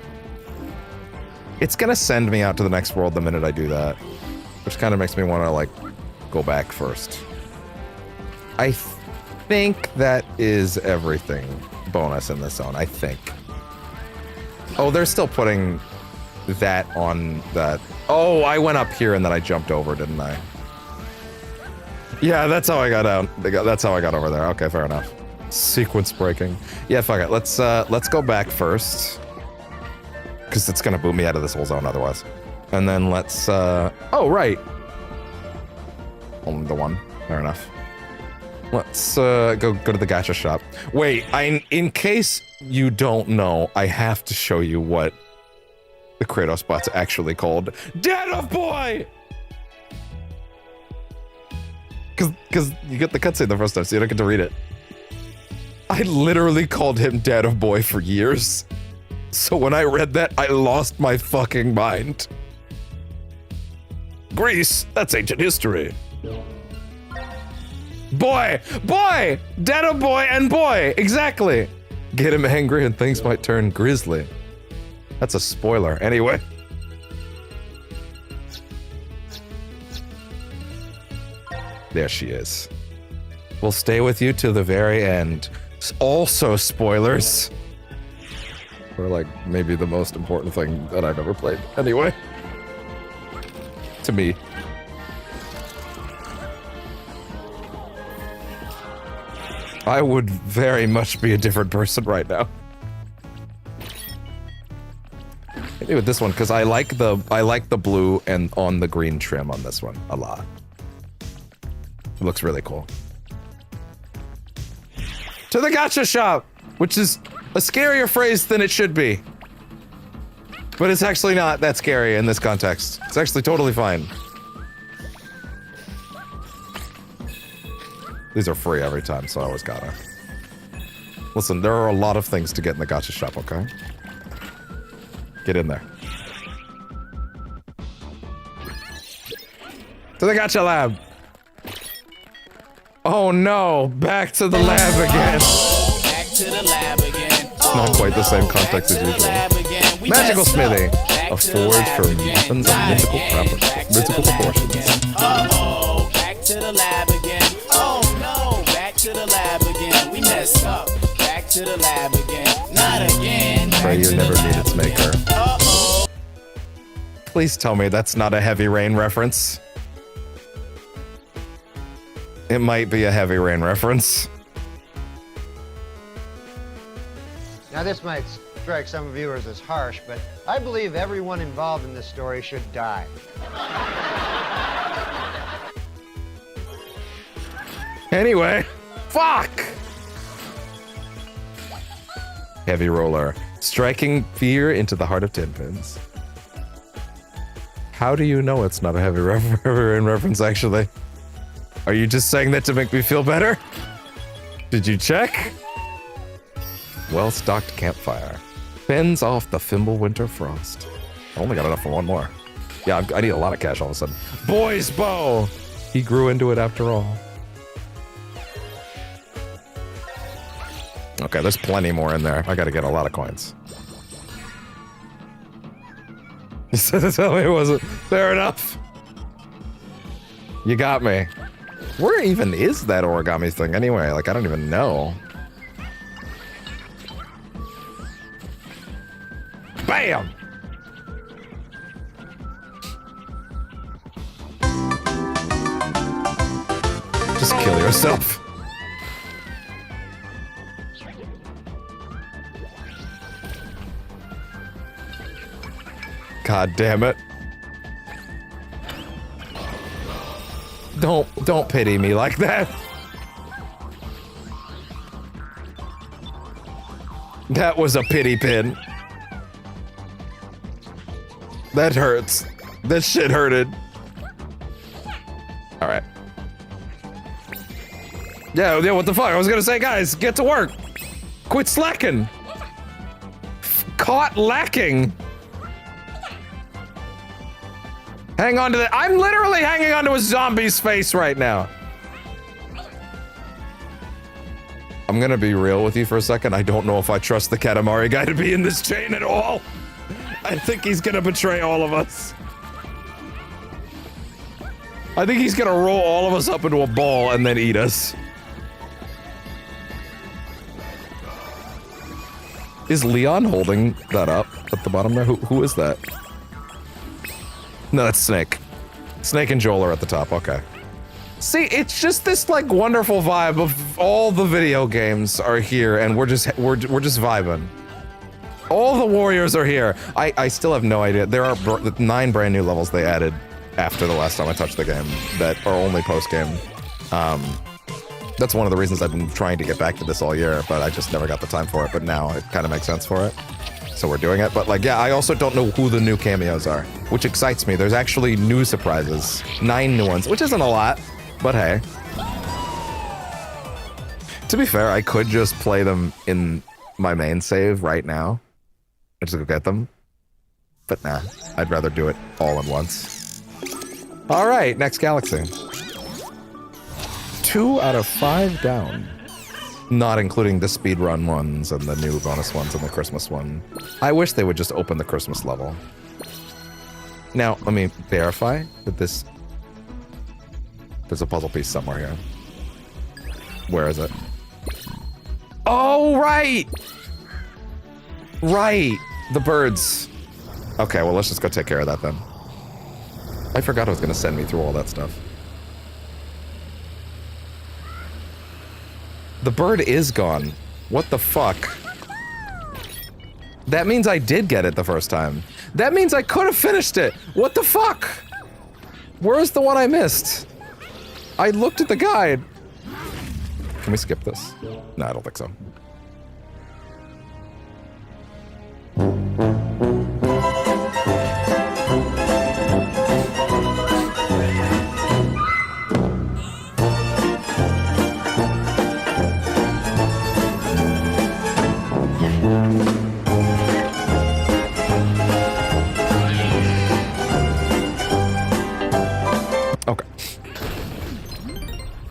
It's gonna send me out to the next world the minute I do that, which kind of makes me want to, like, go back first. I think that is everything bonus in this zone, I think. Oh, they're still putting that on that. Oh, I went up here and then I jumped over, didn't I? Yeah, that's how I got out. That's how I got over there. Okay, fair enough. Sequence breaking. Yeah, fuck it. Let's go back first, because it's gonna boot me out of this whole zone otherwise. And then let's. Oh right. Only the one. Fair enough. Let's go to the gacha shop. Wait, in case you don't know, I have to show you what the Kratos bot's actually called. Dad of Boy! Because you get the cutscene the first time, so you don't get to read it. I literally called him Dad of Boy for years. So when I read that, I lost my fucking mind. Greece, that's ancient history. Boy! Boy! Dad of Boy and Boy! Exactly! Get him angry and things might turn grisly. That's a spoiler. Anyway. There she is. We'll stay with you till the very end. Also spoilers. For like maybe the most important thing that I've ever played. Anyway. To me. I would very much be a different person right now. Maybe with this one, because I like the blue and on the green trim on this one a lot. It looks really cool. To the gacha shop, which is a scarier phrase than it should be. But it's actually not that scary in this context. It's actually totally fine. These are free every time, so I always gotta. Listen, there are a lot of things to get in the gacha shop, okay? Get in there. To the gacha lab! Oh no, back to the lab again. Back to the lab again. Not quite the same context as usual. Magical smithy, a forge for weapons of mythical proportions. Uh-oh, back to the lab again. Oh no, back to the lab again. We messed up. Back to the lab again. Not again. Pray you never meet its maker. Uh-oh. Please tell me that's not a Heavy Rain reference. It might be a Heavy Rain reference. Now, this might strike some viewers as harsh, but I believe everyone involved in this story should die. Anyway, fuck! Heavy roller, striking fear into the heart of Tenpins. How do you know it's not a Heavy Rain reference, actually? Are you just saying that to make me feel better? Did you check? Well-stocked campfire. Fends off the Fimbulwinter frost. I only got enough for one more. Yeah, I need a lot of cash all of a sudden. Boy's bow! He grew into it after all. Okay, there's plenty more in there. I gotta get a lot of coins. You said to tell me it wasn't fair enough. You got me. Where even is that origami thing anyway? Like, I don't even know. Bam! Just kill yourself. God damn it. Don't pity me like that. That was a pity pin. That hurts. That shit hurted. Alright. Yeah, what the fuck? I was gonna say, guys, get to work. Quit slacking. Caught lacking. Hang on to that. I'm literally hanging onto a zombie's face right now. I'm gonna be real with you for a second. I don't know if I trust the Katamari guy to be in this chain at all. I think he's gonna betray all of us. I think he's gonna roll all of us up into a ball and then eat us. Is Leon holding that up at the bottom there? Who is that? No, that's Snake. Snake and Joel are at the top, okay. See, it's just this like wonderful vibe of all the video games are here and we're just vibing. All the warriors are here. I still have no idea. There are 9 brand new levels they added after the last time I touched the game that are only post-game. That's one of the reasons I've been trying to get back to this all year, but I just never got the time for it, but now it kind of makes sense for it. So we're doing it, but like, yeah, I also don't know who the new cameos are, which excites me. There's actually new surprises. 9 new ones, which isn't a lot, but hey. To be fair, I could just play them in my main save right now. I just go get them. But nah, I'd rather do it all at once. All right, next galaxy. 2 out of 5 down. Not including the speedrun ones and the new bonus ones and the Christmas one. I wish they would just open the Christmas level. Now, let me verify that this... There's a puzzle piece somewhere here. Where is it? Oh, right! Right! The birds. Okay, well, let's just go take care of that then. I forgot it was going to send me through all that stuff. The bird is gone. What the fuck? That means I did get it the first time. That means I could have finished it. What the fuck? Where's the one I missed? I looked at the guide. Can we skip this? No, I don't think so.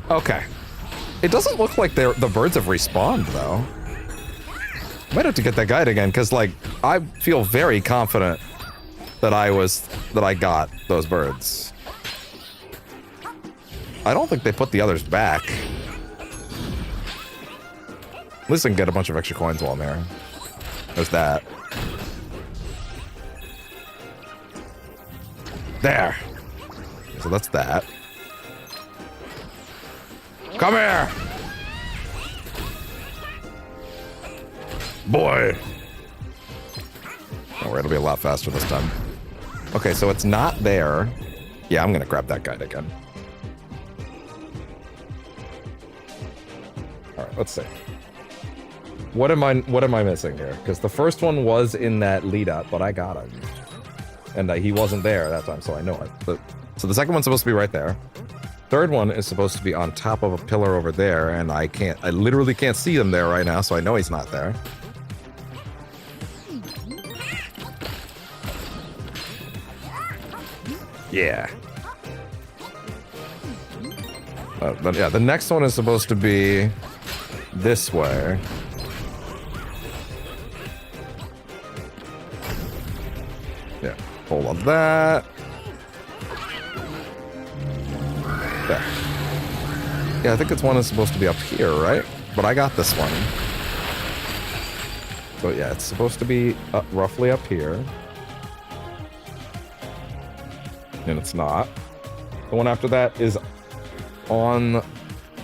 Okay. It doesn't look like the birds have respawned, though. Might have to get that guide again, because, like, I feel very confident that I got those birds. I don't think they put the others back. At least I can get a bunch of extra coins while I'm here. There's that. There. So that's that. Come here! Boy! Oh, we're gonna be a lot faster this time. Okay, so it's not there. Yeah, I'm gonna grab that guide again. Alright, let's see. What am I missing here? Because the first one was in that lead up, but I got him. And he wasn't there that time, so I know it. So the second one's supposed to be right there. Third one is supposed to be on top of a pillar over there, and I literally can't see him there right now, so I know he's not there. Yeah. Yeah, the next one is supposed to be this way. Yeah, hold on that. There. Yeah, I think this one is supposed to be up here, right? But I got this one. So yeah, it's supposed to be roughly up here. And it's not. The one after that is on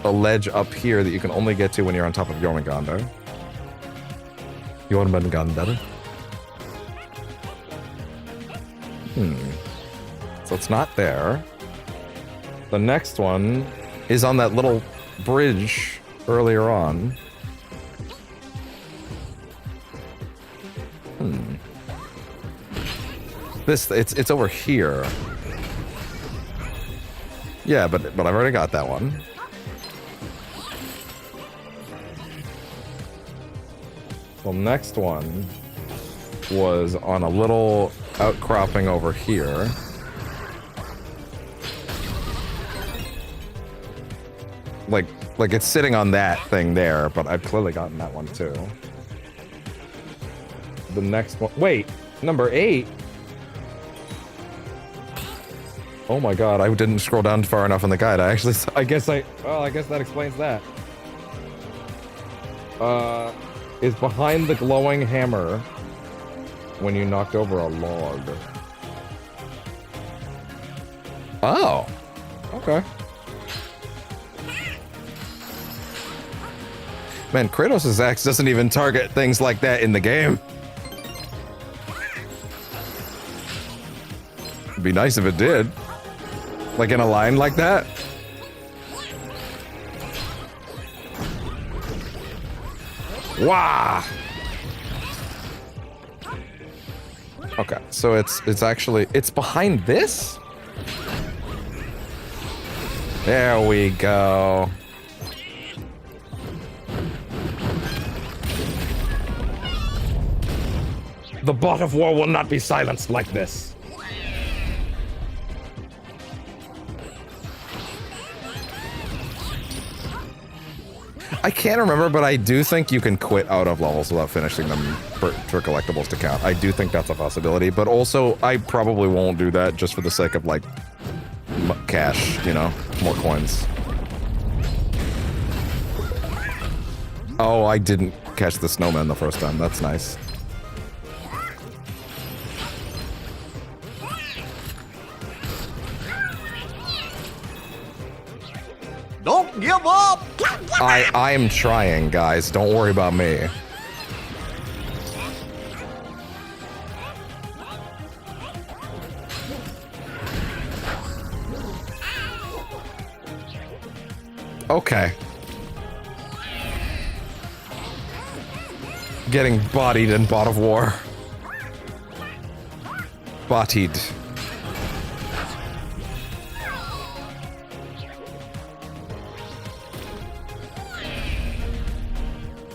a ledge up here that you can only get to when you're on top of Jormungandr. Jormungandr. So it's not there. The next one is on that little bridge earlier on. It's over here. Yeah, but I've already got that one. The next one was on a little outcropping over here. Like it's sitting on that thing there, but I've clearly gotten that one too. The next one, wait, number 8. Oh my god, I didn't scroll down far enough on the guide. I guess that explains that. Is behind the glowing hammer when you knocked over a log. Oh, okay. Man, Kratos' axe doesn't even target things like that in the game. It'd be nice if it did. Like in a line like that. Wow. Okay, so it's actually behind this? There we go. The bot of war will not be silenced like this. I can't remember, but I do think you can quit out of levels without finishing them for collectibles to count. I do think that's a possibility, but also I probably won't do that just for the sake of, like, cash, you know, more coins. Oh, I didn't catch the snowman the first time. That's nice. Don't give up! I am trying, guys. Don't worry about me. Okay. Getting bodied in Bot of War. Bodied.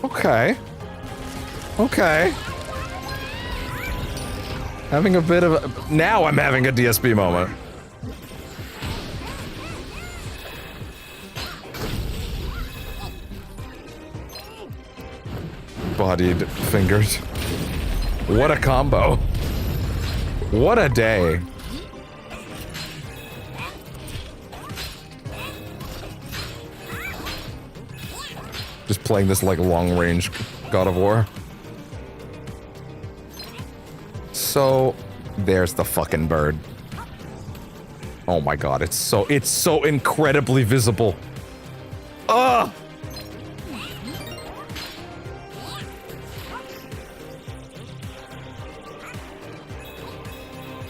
Okay. Okay. Having a bit of a... Now I'm having a DSP moment. disembodied fingers. What a combo. What a day. Just playing this like long-range God of War. So, there's the fucking bird. Oh my god, it's so incredibly visible. Ugh!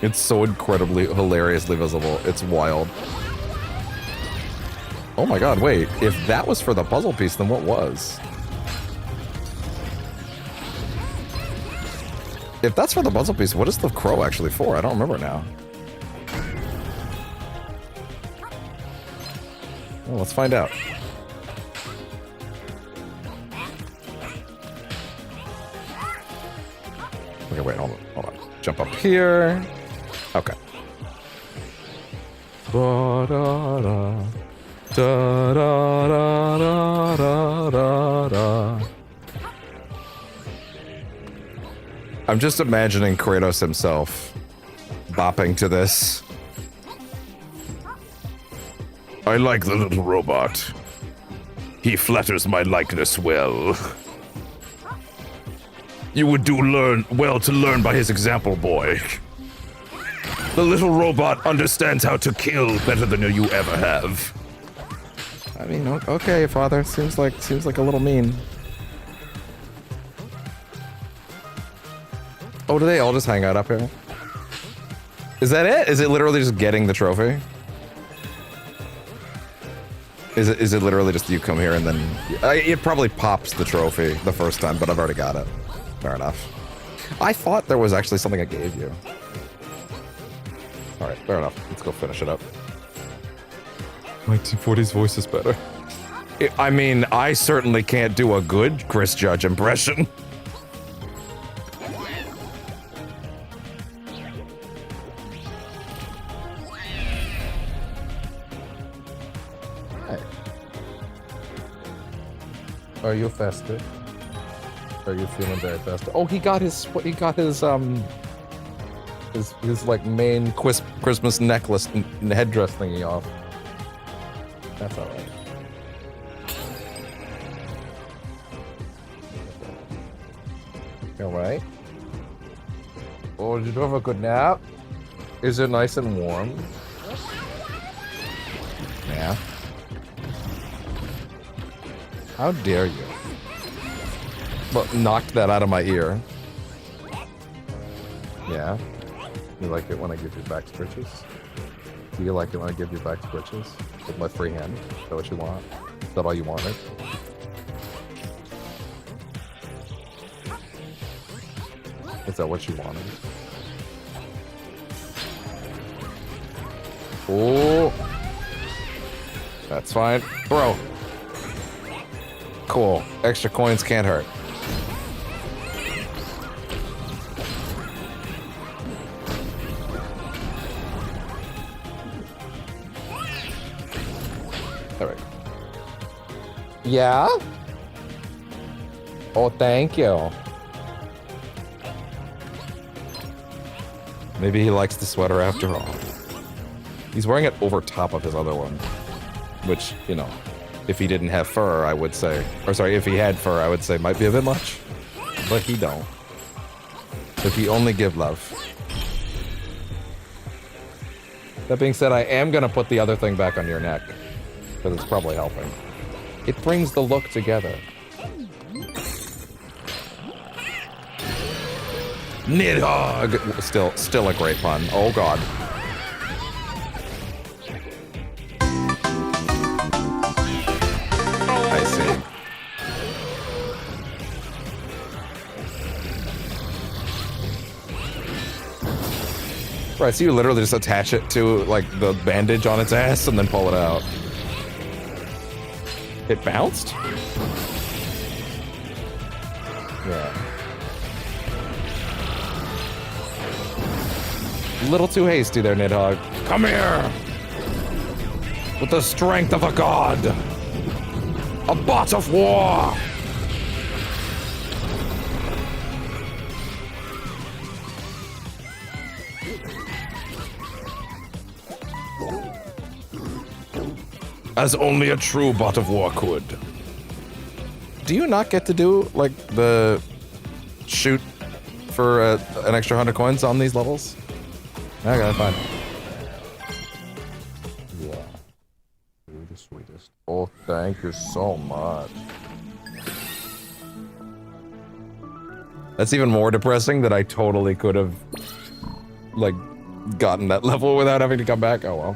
It's so incredibly hilariously visible. It's wild. Oh my god, wait. If that was for the puzzle piece, then what was? If that's for the puzzle piece, what is the crow actually for? I don't remember now. Well, let's find out. Okay, wait, hold on. Jump up here. Okay. Da-da-da. Da-da-da-da-da-da. I'm just imagining Kratos himself bopping to this. I like the little robot. He flatters my likeness well. You would do well to learn by his example, boy. The little robot understands how to kill better than you ever have. I mean, okay, father. Seems like a little mean. Oh, do they all just hang out up here? Is that it? Is it literally just getting the trophy? Is it literally just you come here and then... it probably pops the trophy the first time, but I've already got it. Fair enough. I thought there was actually something I gave you. Alright, fair enough. Let's go finish it up. 1940s voice is better. I mean, I certainly can't do a good Chris Judge impression. Are you festive? Are you feeling very festive? Oh, he got his like main Christmas necklace and headdress thingy off. That's all right. All right. Oh, did you have a good nap? Is it nice and warm? Yeah. How dare you? But knocked that out of my ear. Yeah. You like it when I give you back scritches? Do you like it when I give you back scritches? With my free hand? Is that what you want? Is that all you wanted? Is that what you wanted? Oh. That's fine. Bro. Cool. Extra coins can't hurt. Alright. Yeah? Oh, thank you. Maybe he likes the sweater after all. He's wearing it over top of his other one. Which, you know, if he didn't have fur, I would say... Or sorry, if he had fur, I would say might be a bit much. But he don't. If he only give love. That being said, I am gonna put the other thing back on your neck. Because it's probably helping. It brings the look together. Nidhogg! Still a great pun. Oh god. I see. Right, so you literally just attach it to, like, the bandage on its ass and then pull it out. It bounced? Yeah. A little too hasty there, Nidhogg. Come here! With the strength of a god! A bot of war! as only a true bot of war could. Do you not get to do, like, the shoot for an extra 100 coins on these levels? Okay, fine. Yeah. You're the sweetest. Oh, thank you so much. That's even more depressing that I totally could have, like, gotten that level without having to come back. Oh, well.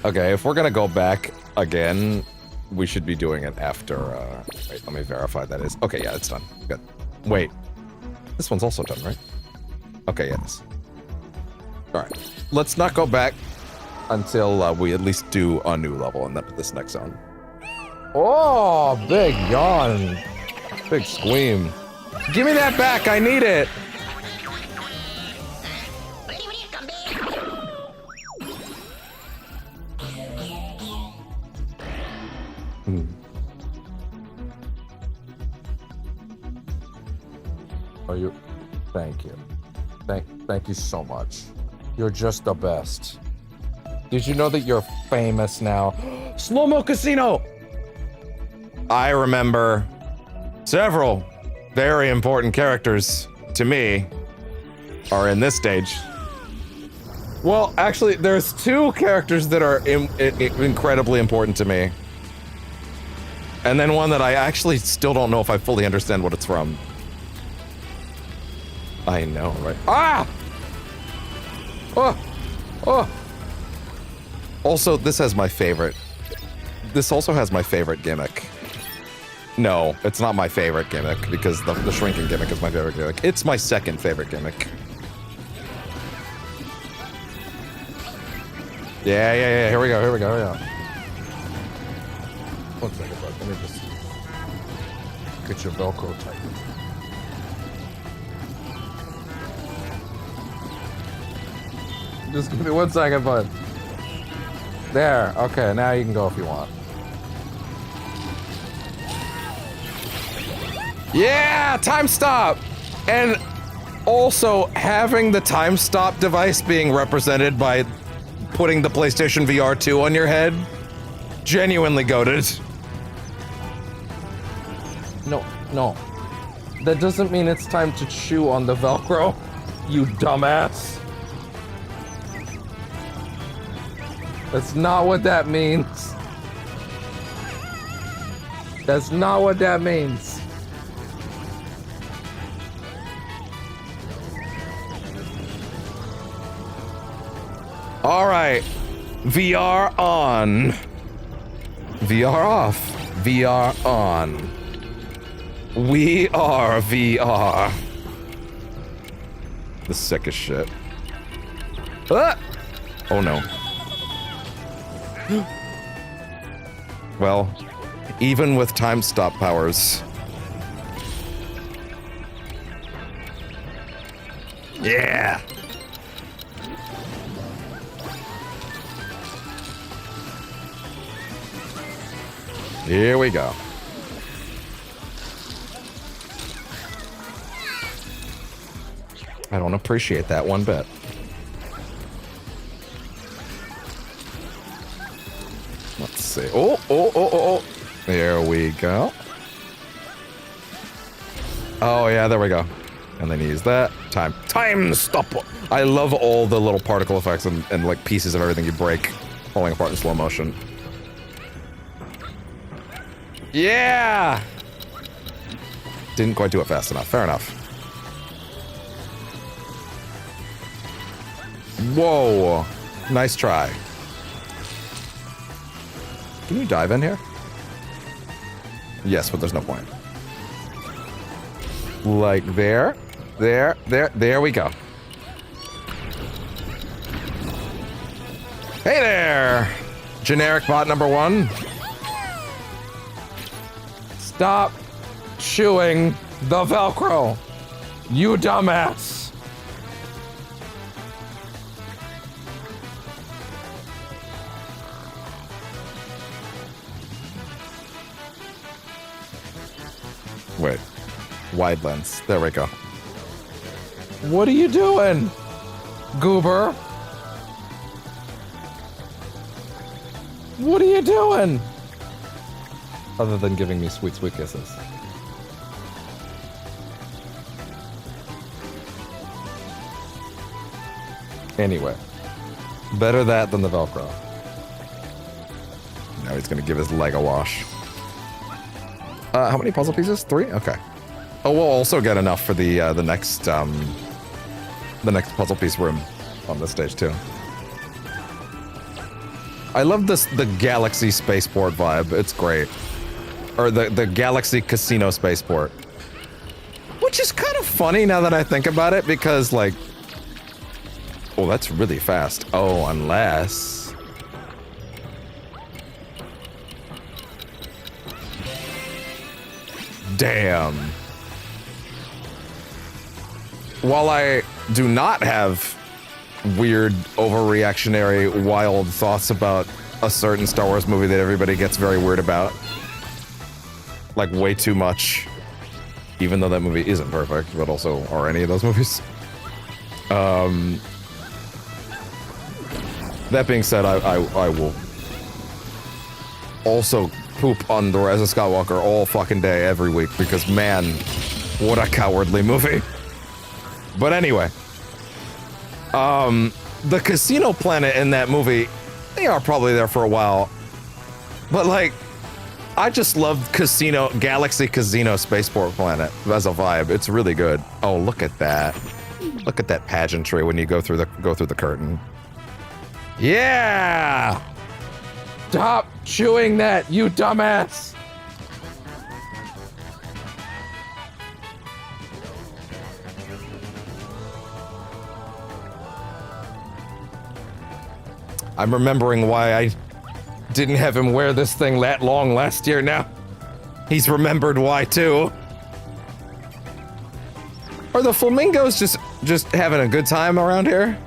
Okay, if we're gonna go back again, we should be doing it after, wait, let me verify that is. Okay, yeah, it's done. Good. Wait. This one's also done, right? Okay, yeah, it is. Alright. Let's not go back until we at least do a new level in this next zone. Oh, big yawn. Big squeam. Give me that back, I need it! Are you? Thank you. Thank you so much. You're just the best. Did you know that you're famous now? Slow-mo casino! I remember several very important characters to me are in this stage. Well, actually, there's two characters that are incredibly important to me. And then one that I actually still don't know if I fully understand what it's from. I know, right? Ah! Oh! Oh! Also, this has my favorite. This also has my favorite gimmick. No, it's not my favorite gimmick, because the shrinking gimmick is my favorite gimmick. It's my second favorite gimmick. Yeah, here we go. One second, bud. Let me just get your Velcro tightened. Just give me 1 second, bud. There. Okay, now you can go if you want. Yeah! Time stop! And also, having the time stop device being represented by putting the PlayStation VR 2 on your head, genuinely goated. No. That doesn't mean it's time to chew on the Velcro, you dumbass. That's not what that means. That's not what that means. All right. VR on. VR off. VR on. We are VR. The sickest shit. Ah! Oh no. Well, even with time stop powers. Yeah! Here we go. I don't appreciate that one bit. Let's see. Oh. There we go. Oh, yeah, there we go. And then use that. Time stop. I love all the little particle effects and like pieces of everything you break falling apart in slow motion. Yeah! Didn't quite do it fast enough. Fair enough. Whoa. Nice try. Can you dive in here? Yes, but there's no point. Like there. There we go. Hey there! Generic bot number 1. Stop chewing the Velcro, you dumbass. Wait, wide lens. There we go. What are you doing, goober? What are you doing? Other than giving me sweet, sweet kisses. Anyway. Better that than the Velcro. Now he's gonna give his leg a wash. How many puzzle pieces? 3? Okay. Oh, we'll also get enough for the next puzzle piece room on this stage too. I love the Galaxy Spaceport vibe. It's great. Or the Galaxy Casino Spaceport. Which is kind of funny now that I think about it, because like... Oh, that's really fast. Oh, unless... Damn. While I do not have weird, overreactionary, wild thoughts about a certain Star Wars movie that everybody gets very weird about, like way too much, even though that movie isn't perfect, but also are any of those movies. That being said, I will also poop on The Rise of Skywalker all fucking day, every week, because man, what a cowardly movie. But anyway, the casino planet in that movie, they are probably there for a while, but like, I just love Galaxy Casino Spaceport Planet as a vibe. It's really good. Oh, look at that. Look at that pageantry when you go through the curtain. Yeah! Stop chewing that, you dumbass! I'm remembering why I didn't have him wear this thing that long last year now. He's remembered why too. Are the flamingos just having a good time around here?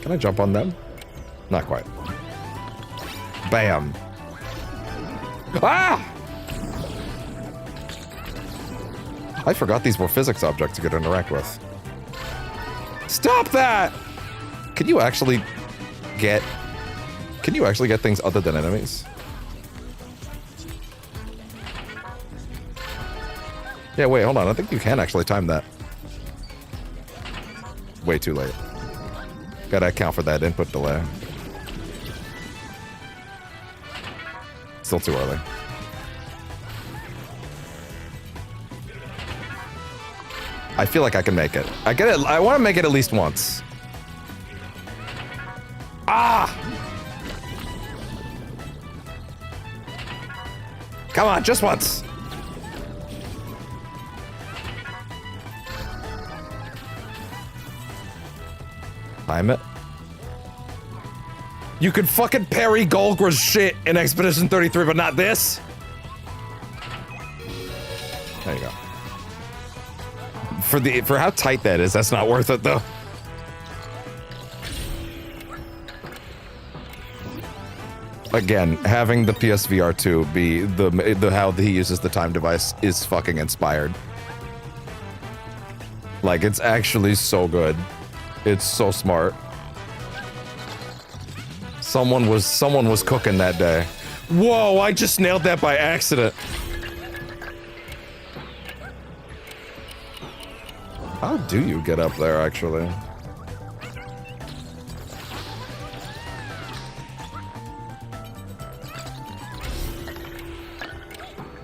Can I jump on them? Not quite. Bam. Ah! I forgot these were physics objects you could interact with. Stop that! Can you actually get things other than enemies? Yeah, wait, hold on. I think you can actually time that. Way too late. Gotta account for that input delay. Still too early. I feel like I can make it. I want to make it at least once. Ah! Come on, just once. Time it. You could fucking parry Golgra's shit in Expedition 33, but not this? There you go. For how tight that is, that's not worth it though. Again, having the PSVR 2 be the how he uses the time device is fucking inspired. Like, it's actually so good. It's so smart. Someone was cooking that day. Whoa, I just nailed that by accident. How do you get up there, actually?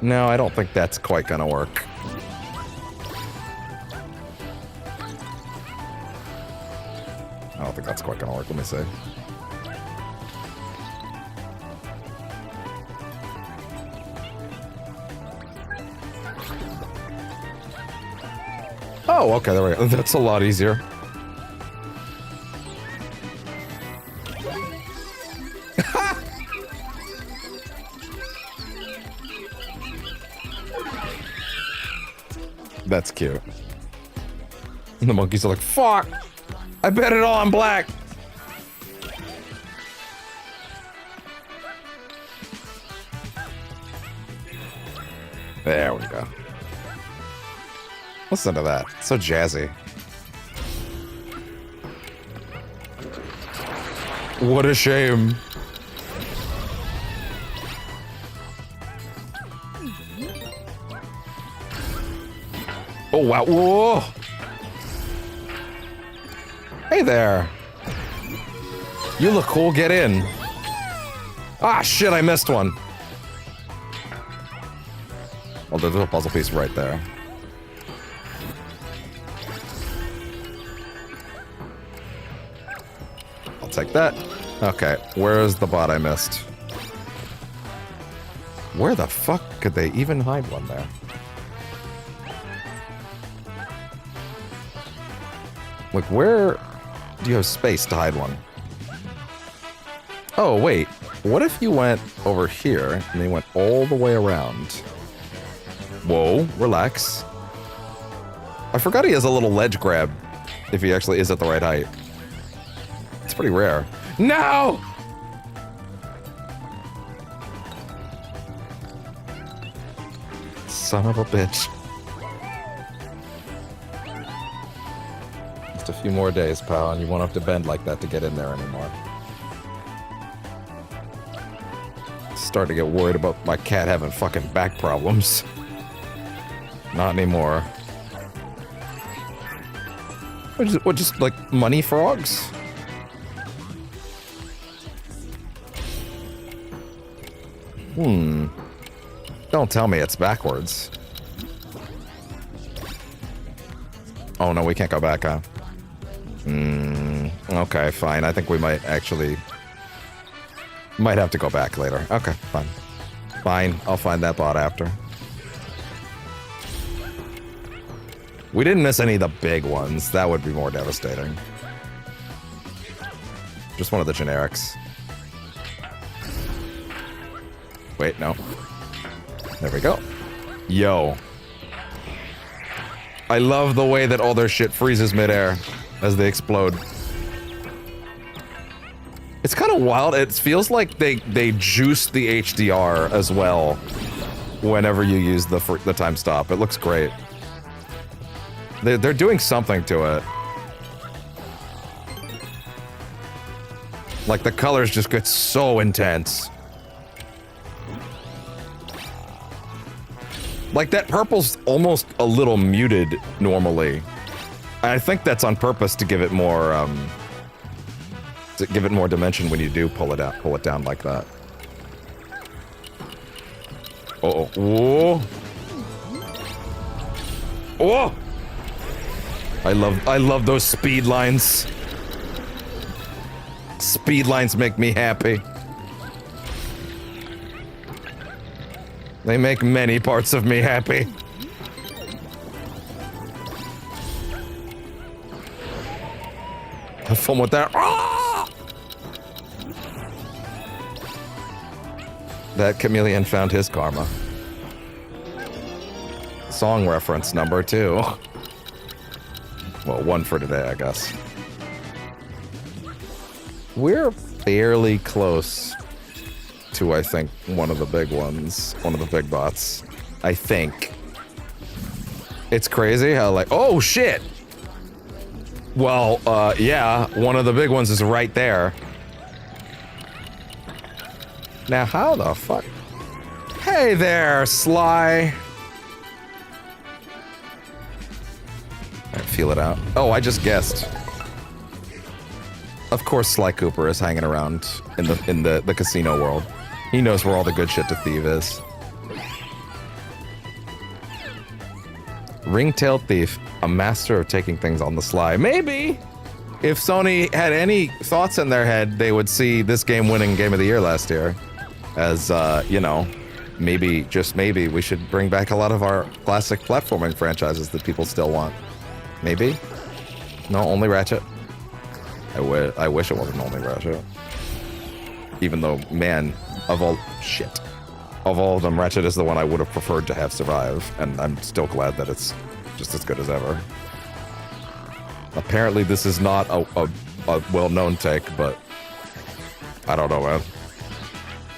No, I don't think that's quite gonna work. I don't think that's quite gonna work. Let me see. Oh, okay, there we go. That's a lot easier. That's cute. And the monkeys are like, fuck! I bet it all on black! There we go. Listen to that. So jazzy. What a shame. Oh, wow. Whoa. Hey there. You look cool. Get in. Ah, shit, I missed one. Oh, there's a puzzle piece right there. I'll take that. Okay, where's the bot I missed? Where the fuck could they even hide one there? Like, where do you have space to hide one? Oh, wait. What if you went over here and then went all the way around? Whoa, relax. I forgot he has a little ledge grab if he actually is at the right height. It's pretty rare. No! Son of a bitch. Just a few more days, pal, and you won't have to bend like that to get in there anymore. Starting to get worried about my cat having fucking back problems. Not anymore. What, just like money frogs? Don't tell me it's backwards. Oh no, we can't go back, huh? Okay, fine. I think we might actually... Might have to go back later. Okay, fine. Fine, I'll find that bot after. We didn't miss any of the big ones. That would be more devastating. Just one of the generics. Wait, no. There we go. Yo. I love the way that all their shit freezes midair as they explode. It's kind of wild. It feels like they juice the HDR as well whenever you use the time stop. It looks great. They're doing something to it. Like the colors just get so intense. Like that purple's almost a little muted normally. I think that's on purpose to give it more dimension when you do pull it down like that. Uh-oh. Whoa. Oh! I love those speed lines. Speed lines make me happy. They make many parts of me happy. Have fun with that. Ah! That chameleon found his karma. Song reference number 2. Well, 1 for today, I guess. We're fairly close to, I think, one of the big ones. One of the big bots. I think. It's crazy how, like, oh, shit! Well, yeah, one of the big ones is right there. Now, how the fuck? Hey there, Sly! Alright, feel it out. Oh, I just guessed. Of course Sly Cooper is hanging around in the casino world. He knows where all the good shit to thieve is. Ring-tailed thief, a master of taking things on the sly. Maybe! If Sony had any thoughts in their head, they would see this game winning Game of the Year last year. As, you know, maybe, just maybe, we should bring back a lot of our classic platforming franchises that people still want. Maybe? No, only Ratchet? I wish it wasn't only Ratchet. Even though, man, of all of them, Ratchet is the one I would have preferred to have survive, and I'm still glad that it's just as good as ever. Apparently this is not a well-known take, but I don't know, man.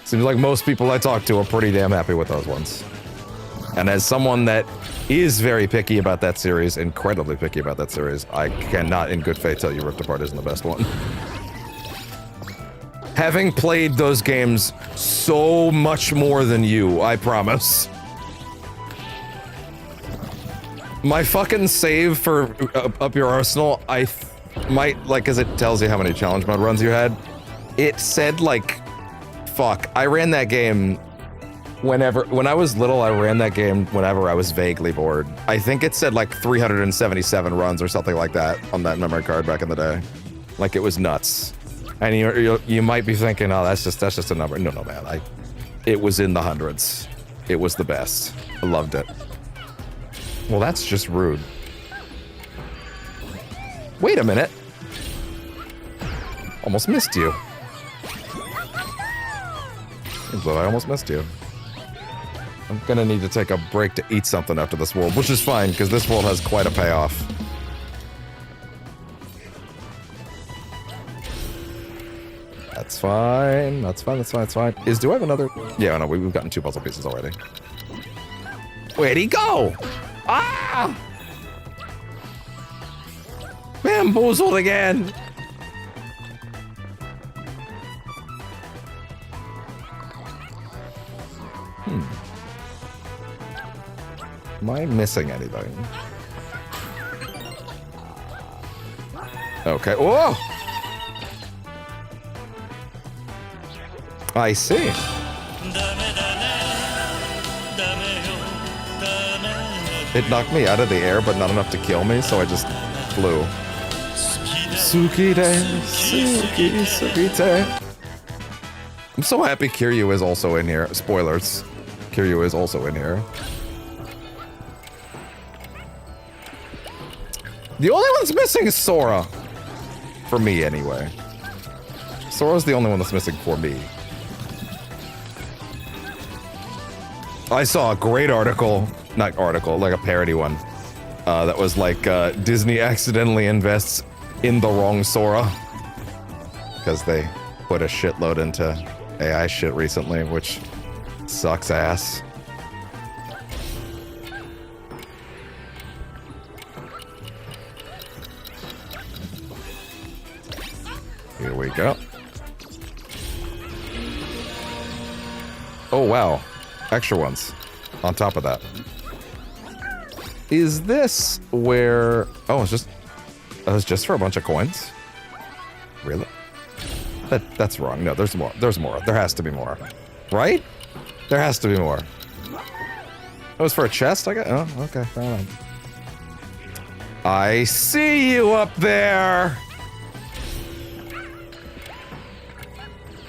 Seems like most people I talk to are pretty damn happy with those ones. And as someone that is very picky about that series, incredibly picky about that series, I cannot in good faith tell you Rift Apart isn't the best one. Having played those games so much more than you, I promise. My fucking save for up your arsenal, I might, like, cause it tells you how many challenge mode runs you had. It said, like, fuck, I ran that game when I was little, I ran that game whenever I was vaguely bored. I think it said like 377 runs or something like that on that memory card back in the day. Like, it was nuts. And you might be thinking, oh, that's just a number. No, man, it was in the hundreds. It was the best. I loved it. Well, that's just rude. Wait a minute. Almost missed you. But I almost missed you. I'm gonna need to take a break to eat something after this world, which is fine, because this world has quite a payoff. That's fine. That's fine. That's fine. That's fine. Do I have another? Yeah, no, we've gotten 2 puzzle pieces already. Where'd he go? Ah! Bamboozled again. Am I missing anything? Okay. Whoa! I see. It knocked me out of the air, but not enough to kill me, so I just flew. Tsukide, Tsukite. I'm so happy Kiryu is also in here. Spoilers. Kiryu is also in here. The only one that's missing is Sora. For me, anyway. Sora's the only one that's missing for me. I saw a great article, not article, like a parody one, that was like, Disney accidentally invests in the wrong Sora. Because they put a shitload into AI shit recently, which sucks ass. Here we go. Oh, wow. Extra ones on top of that. Is this where... Oh, it's just for a bunch of coins? Really? That's wrong. No, there's more. There's more. There has to be more. Right? There has to be more. It was for a chest, I guess? Oh, okay. Fair enough. I see you up there!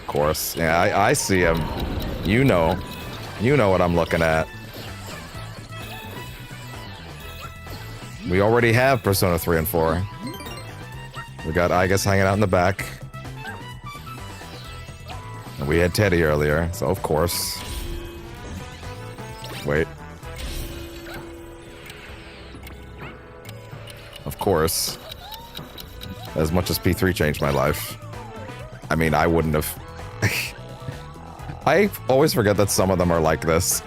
Of course. Yeah, I see him. You know what I'm looking at. We already have Persona 3 and 4. We got Igus hanging out in the back. And we had Teddy earlier, so of course. Wait. Of course. As much as P3 changed my life. I mean, I wouldn't have... I always forget that some of them are like this.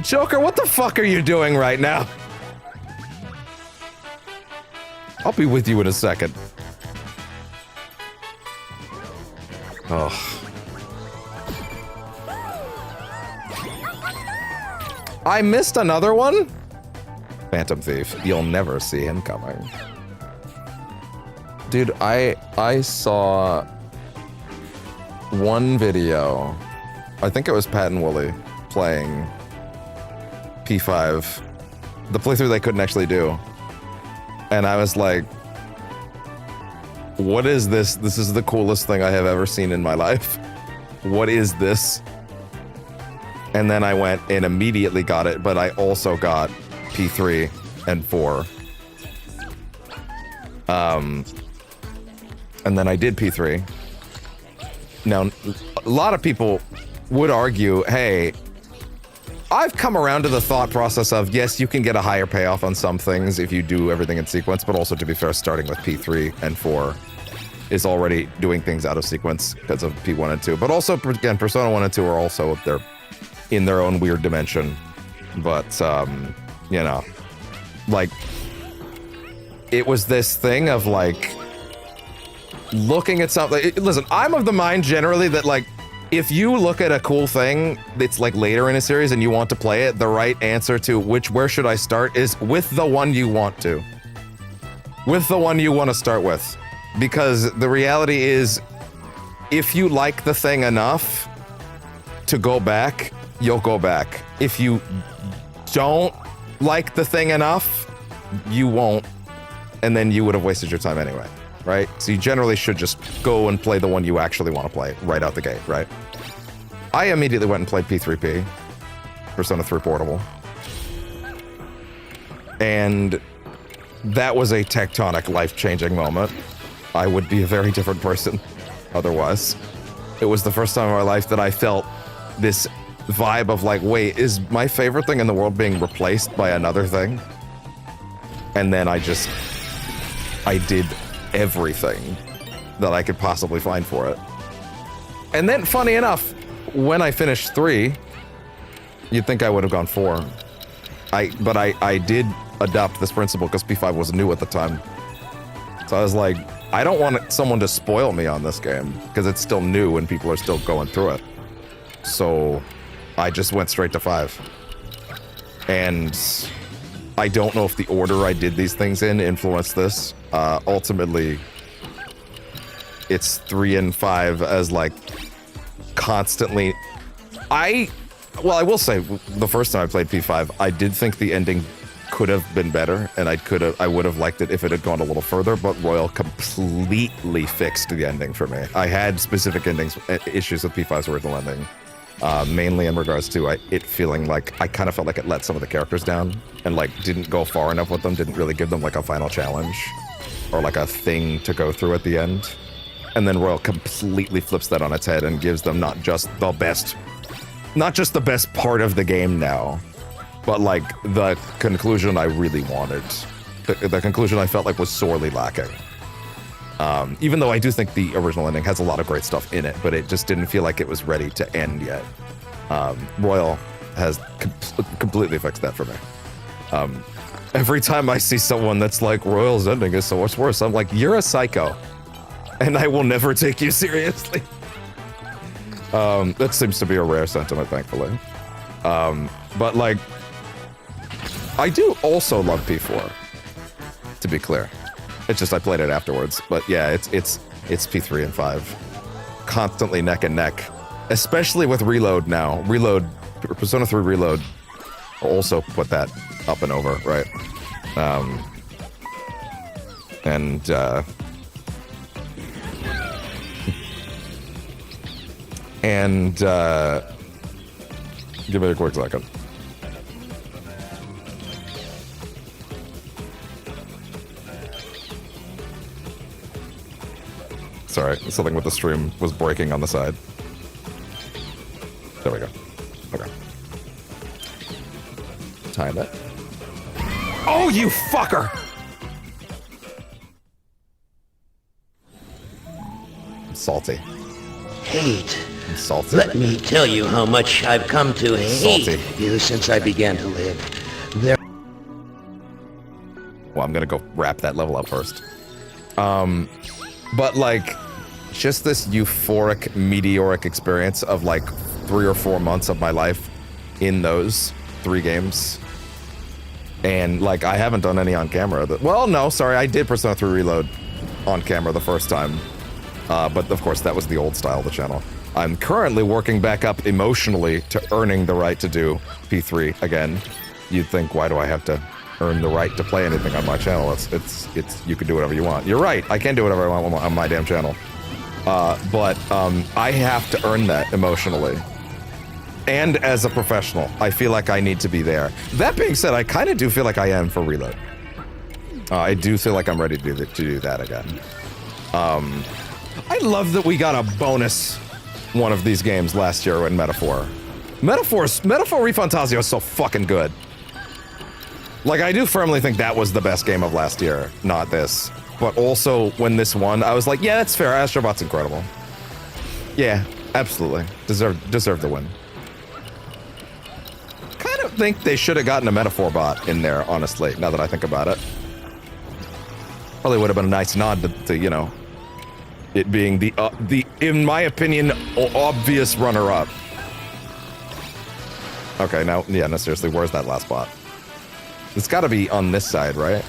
Joker, what the fuck are you doing right now? I'll be with you in a second. Oh. I missed another one? Phantom Thief. You'll never see him coming. Dude, I saw one video. I think it was Pat and Wooly playing P5. The playthrough they couldn't actually do. And I was like, what is this? This is the coolest thing I have ever seen in my life. What is this? And then I went and immediately got it, but I also got P3 and 4. And then I did P3. Now, a lot of people would argue, hey, I've come around to the thought process of, yes, you can get a higher payoff on some things if you do everything in sequence, but also, to be fair, starting with P3 and 4 is already doing things out of sequence because of P1 and 2. But also, again, Persona 1 and 2 are also there in their own weird dimension. But, you know, like, it was this thing of, like, looking at something. Listen, I'm of the mind generally that like, if you look at a cool thing that's like later in a series and you want to play it, the right answer to where should I start is with the one you want to. With the one you want to start with. Because the reality is, if you like the thing enough to go back, you'll go back. If you don't like the thing enough, you won't. And then you would have wasted your time anyway. Right? So you generally should just go and play the one you actually want to play right out the gate, right? I immediately went and played P3P, Persona 3 Portable. And that was a tectonic, life-changing moment. I would be a very different person otherwise. It was the first time in my life that I felt this vibe of like, wait, is my favorite thing in the world being replaced by another thing? And then I did everything that I could possibly find for it. And then, funny enough, when I finished 3, you'd think I would have gone 4. But I did adopt this principle because P5 was new at the time. So I was like, I don't want someone to spoil me on this game because it's still new and people are still going through it. So I just went straight to 5. And I don't know if the order I did these things in influenced this. Ultimately, it's 3 and 5 as like constantly. I will say the first time I played P5, I did think the ending could have been better, and I would have liked it if it had gone a little further. But Royal completely fixed the ending for me. I had specific issues with P5's original ending. Mainly in regards to it feeling like I kind of felt like it let some of the characters down and like didn't go far enough with them, didn't really give them like a final challenge or like a thing to go through at the end. And then Royal completely flips that on its head and gives them not just the best part of the game now, but like the conclusion I really wanted. The conclusion I felt like was sorely lacking. Even though I do think the original ending has a lot of great stuff in it, but it just didn't feel like it was ready to end yet. Royal has completely fixed that for me. Every time I see someone that's like, Royal's ending is so much worse, I'm like, you're a psycho, and I will never take you seriously. That seems to be a rare sentiment, thankfully. But like, I do also love P4, to be clear. It's just I played it afterwards. But yeah, it's P3 and 5. Constantly neck and neck. Especially with Reload now. Persona 3 Reload also put that up and over, right? Give me a quick second. Sorry, something with the stream was breaking on the side. There we go. Okay. Time it. Oh, you fucker! I'm salty. Hate. I'm salty. Let me tell you how much I've come to hate Salty. you since I began to live. Well, I'm gonna go wrap that level up first. But like, just this euphoric, meteoric experience of like 3 or 4 months of my life in those 3 games. And like, I haven't done any on camera. Well, no, sorry, I did Persona 3 Reload on camera the first time. But of course, that was the old style of the channel. I'm currently working back up emotionally to earning the right to do P3 again. You'd think, why do I have to earn the right to play anything on my channel? It's you can do whatever you want. You're right, I can do whatever I want on my damn channel. But I have to earn that emotionally. And as a professional, I feel like I need to be there. That being said, I kind of do feel like I am for Reload. I do feel like I'm ready to do that again. I love that we got a bonus one of these games last year in Metaphor. Metaphor ReFantazio is so fucking good. Like, I do firmly think that was the best game of last year, not this. But also, when this won, I was like, yeah, that's fair. Astro Bot's incredible. Yeah, absolutely. Deserve the win. Kind of think they should have gotten a Metaphor bot in there, honestly, now that I think about it. Probably would have been a nice nod to you know, it being the in my opinion, obvious runner-up. Okay, now, yeah, no, seriously, where's that last bot? It's got to be on this side, right?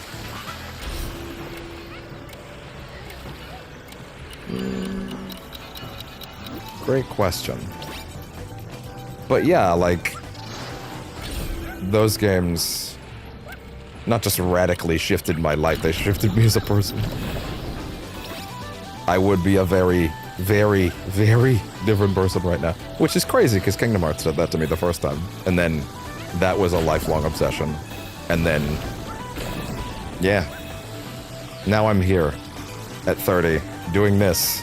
Great question. But yeah, like, those games not just radically shifted my life, they shifted me as a person. I would be a very, very, very different person right now. Which is crazy, because Kingdom Hearts did that to me the first time. And then that was a lifelong obsession. And then, yeah. Now I'm here at 30, doing this.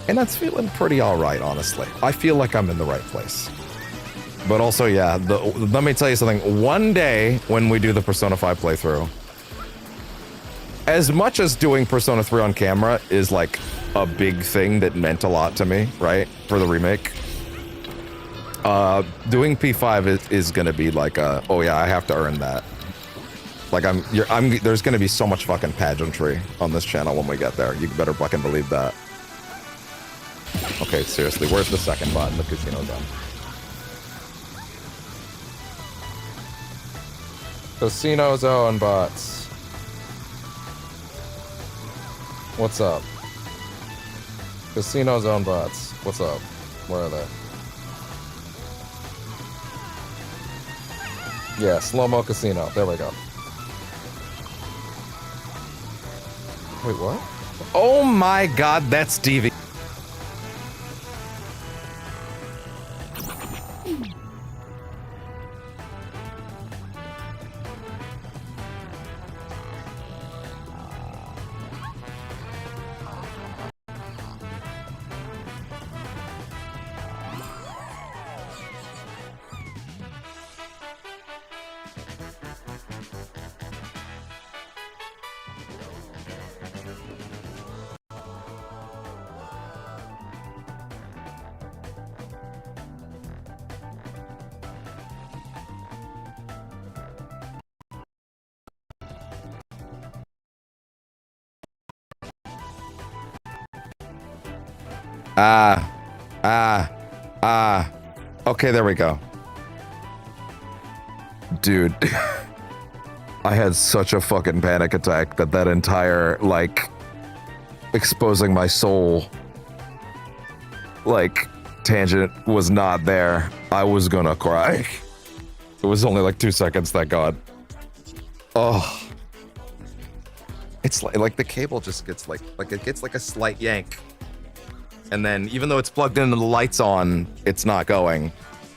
And that's feeling pretty alright, honestly. I feel like I'm in the right place. But also, yeah, let me tell you something. One day, when we do the Persona 5 playthrough, as much as doing Persona 3 on camera is like a big thing that meant a lot to me, right, for the remake, doing P5 is gonna be like a, oh yeah, I have to earn that. Like there's gonna be so much fucking pageantry on this channel when we get there. You better fucking believe that. Okay, seriously, where's the second bot in the casino zone? Casino zone bots. What's up? Casino zone bots. What's up? Where are they? Yeah, slow-mo casino. There we go. Wait, what? Oh my god, that's DV. Okay, there we go. Dude. I had such a fucking panic attack that entire, like, exposing my soul, like, tangent was not there. I was gonna cry. It was only like 2 seconds, thank God. Oh. It's like the cable just gets like it gets like a slight yank. And then, even though it's plugged in and the light's on, it's not going.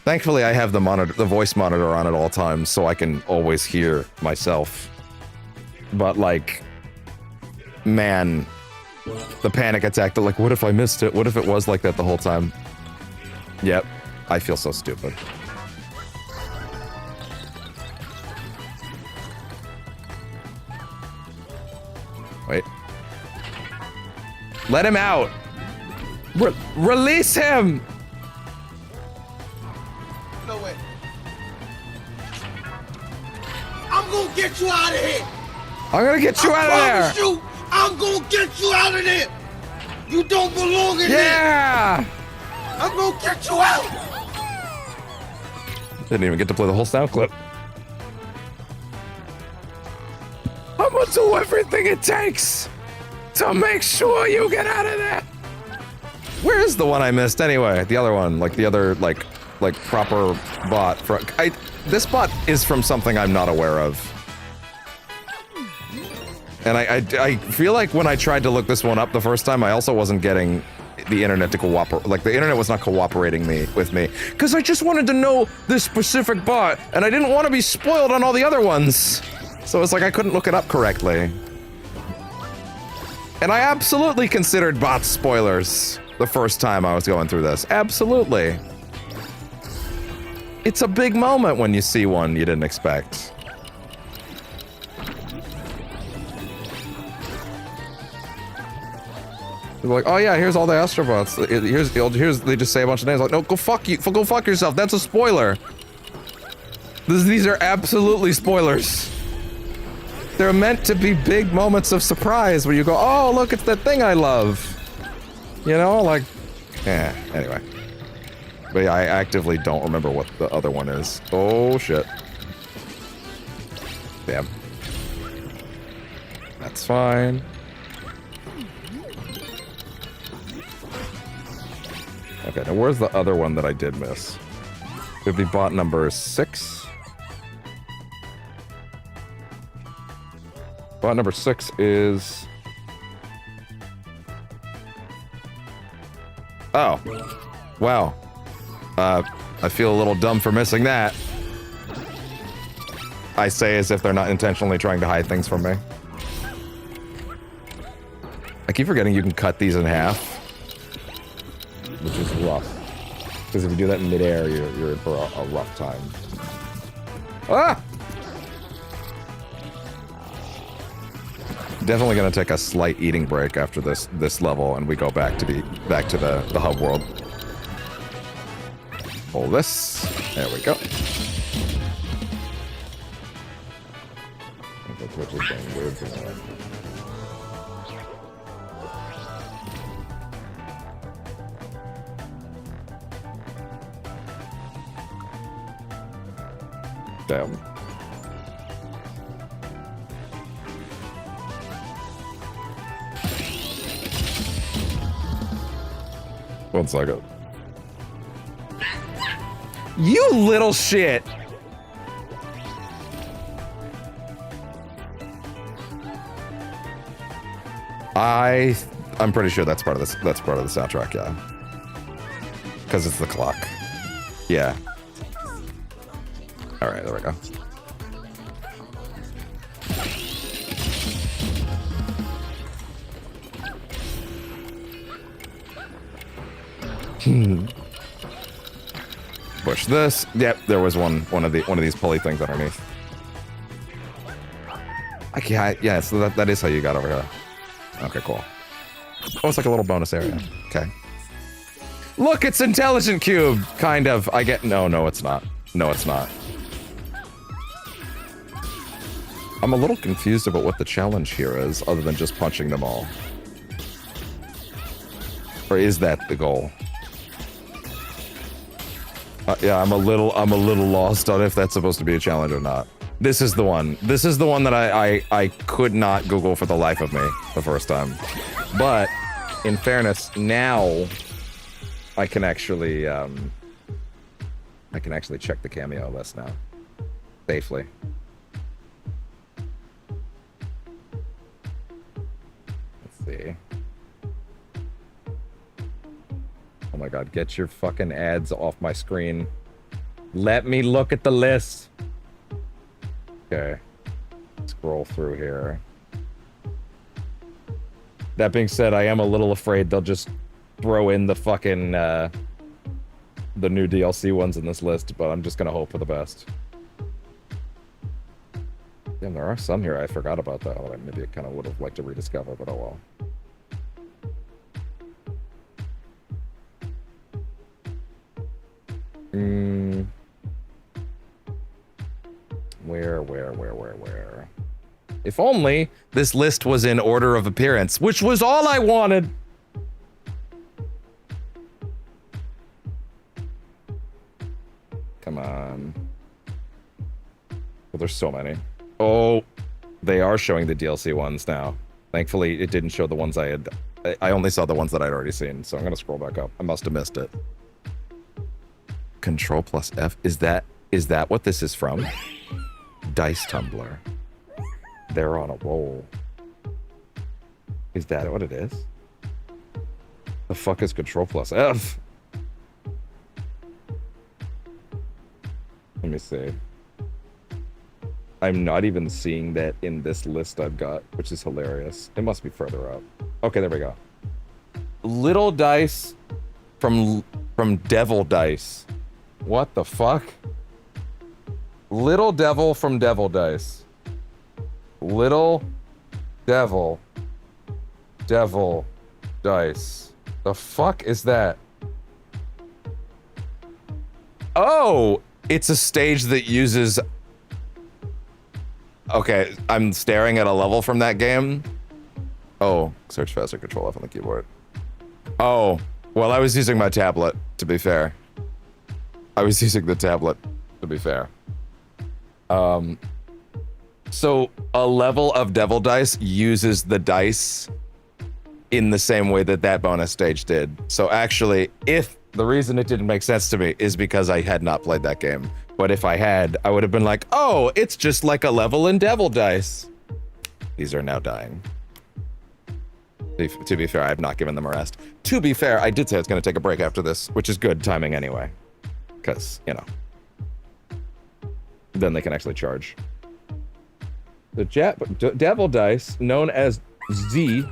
Thankfully, I have the voice monitor on at all times, so I can always hear myself. But, like, man, the panic attack, like, what if I missed it? What if it was like that the whole time? Yep, I feel so stupid. Wait. Let him out! Release him! No way. I'm gonna get you out of here! I'm gonna get you out of there! I promise you, I'm gonna get you out of there! You don't belong in yeah! here! I'm gonna get you out! Didn't even get to play the whole sound clip. I'm gonna do everything it takes to make sure you get out of there! Where's the one I missed anyway? The other one, like the other, like proper bot. This bot is from something I'm not aware of. And I feel like when I tried to look this one up the first time, I also wasn't getting the internet to cooperate. Like, the internet was not cooperating with me. Because I just wanted to know this specific bot, and I didn't want to be spoiled on all the other ones. So it's like I couldn't look it up correctly. And I absolutely considered bots spoilers the first time I was going through this. Absolutely. It's a big moment when you see one you didn't expect. They're like, oh yeah, here's all the Astro Bots. Here's they just say a bunch of names. Like, no, go fuck you, go fuck yourself. That's a spoiler. These are absolutely spoilers. They're meant to be big moments of surprise where you go, oh look, it's that thing I love. You know, like, anyway. But yeah, I actively don't remember what the other one is. Oh, shit. Damn. That's fine. Okay, now where's the other one that I did miss? It would be bot number 6. Bot number 6 is... Oh. Wow. I feel a little dumb for missing that. I say as if they're not intentionally trying to hide things from me. I keep forgetting you can cut these in half. Which is rough. Because if you do that in midair, you're in for a rough time. Ah! Definitely gonna take a slight eating break after this level, and we go back to the hub world. Pull this. There we go. I think Twitch is being weird for me. Damn. One second. You little shit! I'm pretty sure that's part of the soundtrack, yeah. Because it's the clock. Yeah. Alright, there we go. Push this. Yep, there was one of these pulley things underneath. Yeah, so that is how you got over here. Okay, cool. Oh, it's like a little bonus area. Okay. Look, it's Intelligent Cube! Kind of. No, it's not. No, it's not. I'm a little confused about what the challenge here is, other than just punching them all. Or is that the goal? Yeah, I'm a little lost on if that's supposed to be a challenge or not. This is the one. This is the one that I could not Google for the life of me the first time. But, in fairness, now I can actually check the cameo list now. Safely. Let's see. Oh my god, get your fucking ads off my screen. Let me look at the list. Okay. Scroll through here. That being said, I am a little afraid they'll just throw in the fucking, the new DLC ones in this list, but I'm just gonna hope for the best. Damn, there are some here I forgot about that. Maybe I kind of would have liked to rediscover, but oh well. Where? If only this list was in order of appearance, which was all I wanted. Come on. Well, there's so many. Oh, they are showing the DLC ones now. Thankfully, it didn't show the ones I only saw the ones that I'd already seen, so I'm gonna scroll back up. I must have missed it. Control plus F. Is that what this is from? Dice Tumbler. They're on a roll. Is that what it is? The fuck is Control plus F? Let me see. I'm not even seeing that in this list I've got, which is hilarious. It must be further up. Okay, there we go. Little Dice from Devil Dice. What the fuck? Little Devil from Devil Dice. Little Devil Dice. The fuck is that? Oh, it's a stage that uses... Okay, I'm staring at a level from that game. Oh, search faster, Control F on the keyboard. Oh, well, I was using my tablet, to be fair. I was using the tablet, to be fair. So a level of Devil Dice uses the dice in the same way that that bonus stage did. So actually, if the reason it didn't make sense to me is because I had not played that game. But if I had, I would have been like, oh, it's just like a level in Devil Dice. These are now dying. To be fair, I have not given them a rest. To be fair, I did say I was going to take a break after this, which is good timing anyway. Because, you know, then they can actually charge. The Devil Dice, known as Z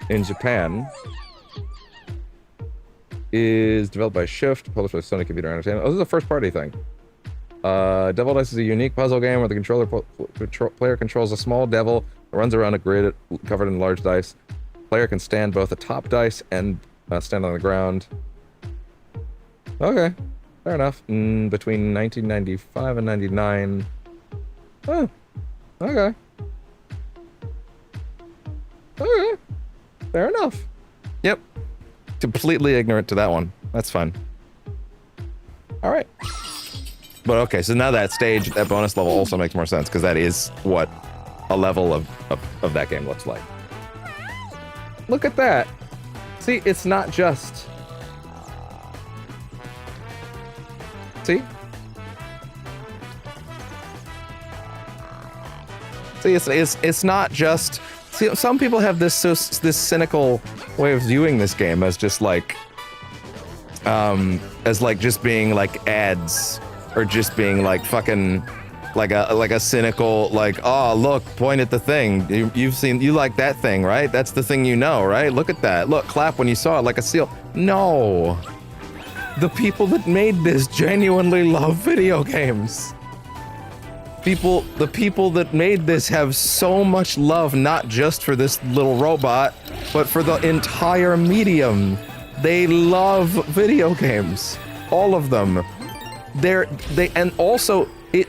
in Japan, is developed by Shift, published by Sony Computer Entertainment. Oh, this is a first-party thing. Devil Dice is a unique puzzle game where the player controls a small devil that runs around a grid covered in large dice. Player can stand both atop dice and stand on the ground. Okay, fair enough. Between 1995 and 99. Oh, okay. Okay, fair enough. Yep, completely ignorant to that one. That's fine. All right. But okay, so now that stage, that bonus level also makes more sense because that is what a level of that game looks like. Look at that. See, it's not just... See? See, it's not just... See, some people have this cynical way of viewing this game as just like... as like just being like ads, or just being like fucking... like a cynical, like, oh, look, point at the thing. You like that thing, right? That's the thing you know, right? Look at that. Look, clap when you saw it like a seal. No. The people that made this genuinely love video games. The people that made this have so much love, not just for this little robot, but for the entire medium. They love video games. All of them. And also, it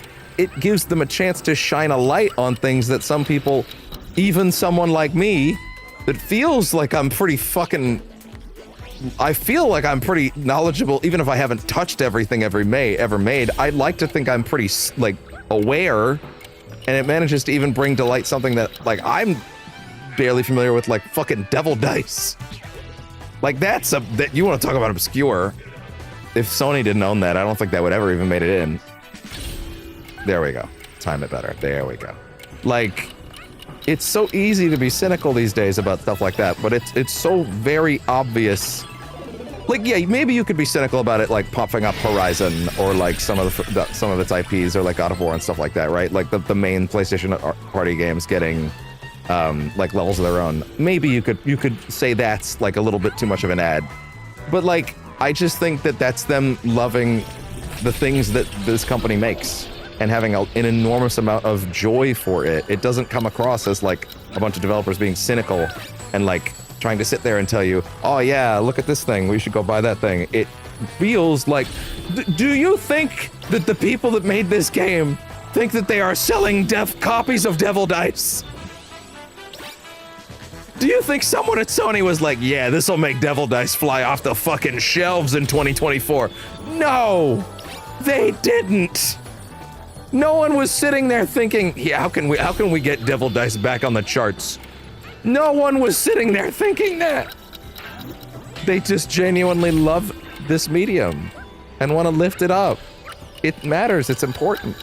gives them a chance to shine a light on things that some people, even someone like me, that feels like I'm pretty fucking... I feel like I'm pretty knowledgeable, even if I haven't touched everything ever made. I'd like to think I'm pretty, like, aware, and it manages to even bring to light something that, like, I'm barely familiar with, like fucking Devil Dice. Like, that you want to talk about obscure. If Sony didn't own that, I don't think that would ever even made it in. There we go. Time it better. There we go. Like, it's so easy to be cynical these days about stuff like that, but it's so very obvious. Like, yeah, maybe you could be cynical about it, like popping up Horizon or like some of its IPs or like God of War and stuff like that, right? Like the main PlayStation party games getting like levels of their own. Maybe you could say that's like a little bit too much of an ad, but like I just think that that's them loving the things that this company makes and having an enormous amount of joy for it. It doesn't come across as like a bunch of developers being cynical and like trying to sit there and tell you, oh yeah, look at this thing, we should go buy that thing. It feels like, do you think that the people that made this game think that they are selling copies of Devil Dice? Do you think someone at Sony was like, yeah, this'll make Devil Dice fly off the fucking shelves in 2024? No, they didn't. No one was sitting there thinking, yeah, how can we get Devil Dice back on the charts? No one was sitting there thinking that. They just genuinely love this medium and want to lift it up. It matters, it's important.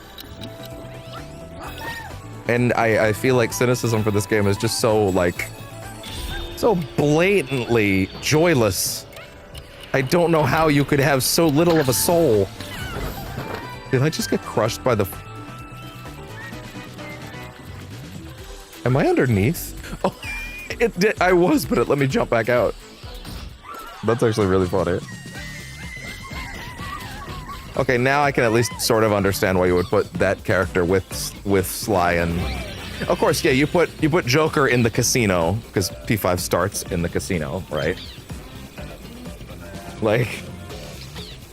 And I feel like cynicism for this game is just so blatantly joyless. I don't know how you could have so little of a soul. Did I just get crushed by the... Am I underneath? Oh, it did. I was, but it let me jump back out. That's actually really funny. Okay, now I can at least sort of understand why you would put that character with Sly and... Of course, yeah, you put Joker in the casino, because P5 starts in the casino, right? Like...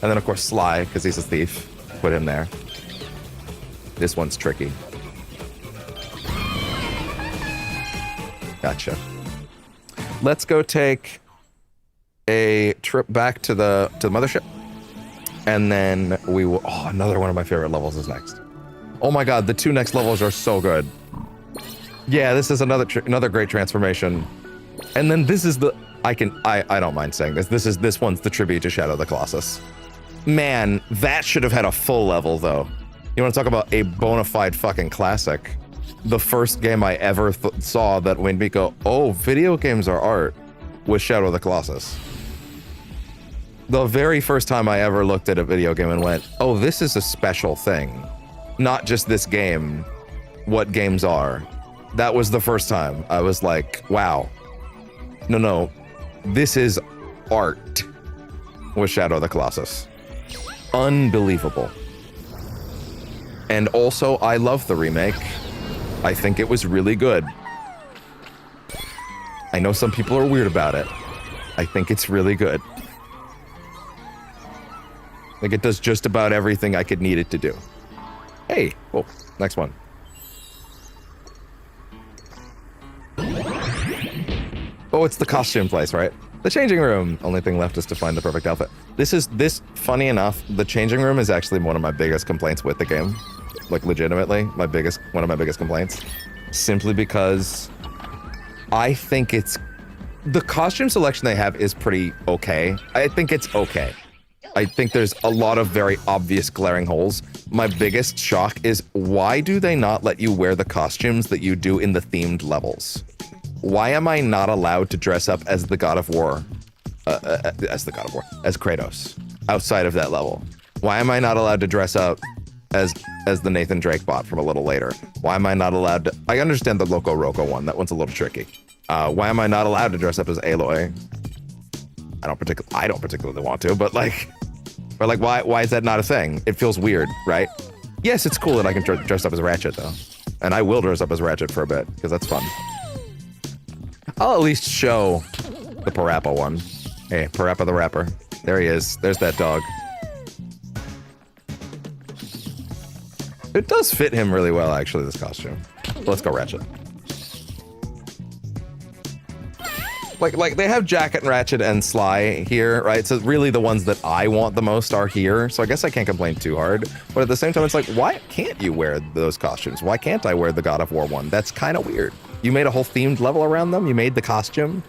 And then, of course, Sly, because he's a thief. Put him there. This one's tricky. Gotcha. Let's go take a trip back to the mothership, and then we will. Oh, another one of my favorite levels is next. Oh my god, the 2 next levels are so good. Yeah, this is another great transformation, and then this is the I don't mind saying this. This one's the tribute to Shadow of the Colossus. Man, that should have had a full level though. You want to talk about a bona fide fucking classic? The first game I ever saw that made me go, oh, video games are art, was Shadow of the Colossus. The very first time I ever looked at a video game and went, oh, this is a special thing. Not just this game, what games are. That was the first time I was like, wow. No, this is art with Shadow of the Colossus. Unbelievable. And also, I love the remake. I think it was really good. I know some people are weird about it. I think it's really good. Like, it does just about everything I could need it to do. Hey, oh, next one. Oh, it's the costume place, right? The changing room. Only thing left is to find the perfect outfit. Funny enough, the changing room is actually one of my biggest complaints with the game. Like, legitimately, one of my biggest complaints. Simply because I think the costume selection they have is pretty okay. I think it's okay. I think there's a lot of very obvious glaring holes. My biggest shock is, why do they not let you wear the costumes that you do in the themed levels? Why am I not allowed to dress up as the God of War? As Kratos, outside of that level? Why am I not allowed to dress up as the Nathan Drake bot from a little later? Why am I not allowed to? I understand the Loco Roco one. That one's a little tricky. Why am I not allowed to dress up as Aloy? I don't particularly want to, but why is that not a thing? It feels weird, right? Yes, it's cool that I can dress up as Ratchet though, and I will dress up as Ratchet for a bit because that's fun. I'll at least show the Parappa one. Hey, Parappa the Rapper. There he is. There's that dog. It does fit him really well, actually, this costume. Let's go Ratchet. Like they have Jacket and Ratchet and Sly here, right? So really the ones that I want the most are here. So I guess I can't complain too hard. But at the same time, it's like, why can't you wear those costumes? Why can't I wear the God of War one? That's kind of weird. You made a whole themed level around them. You made the costume.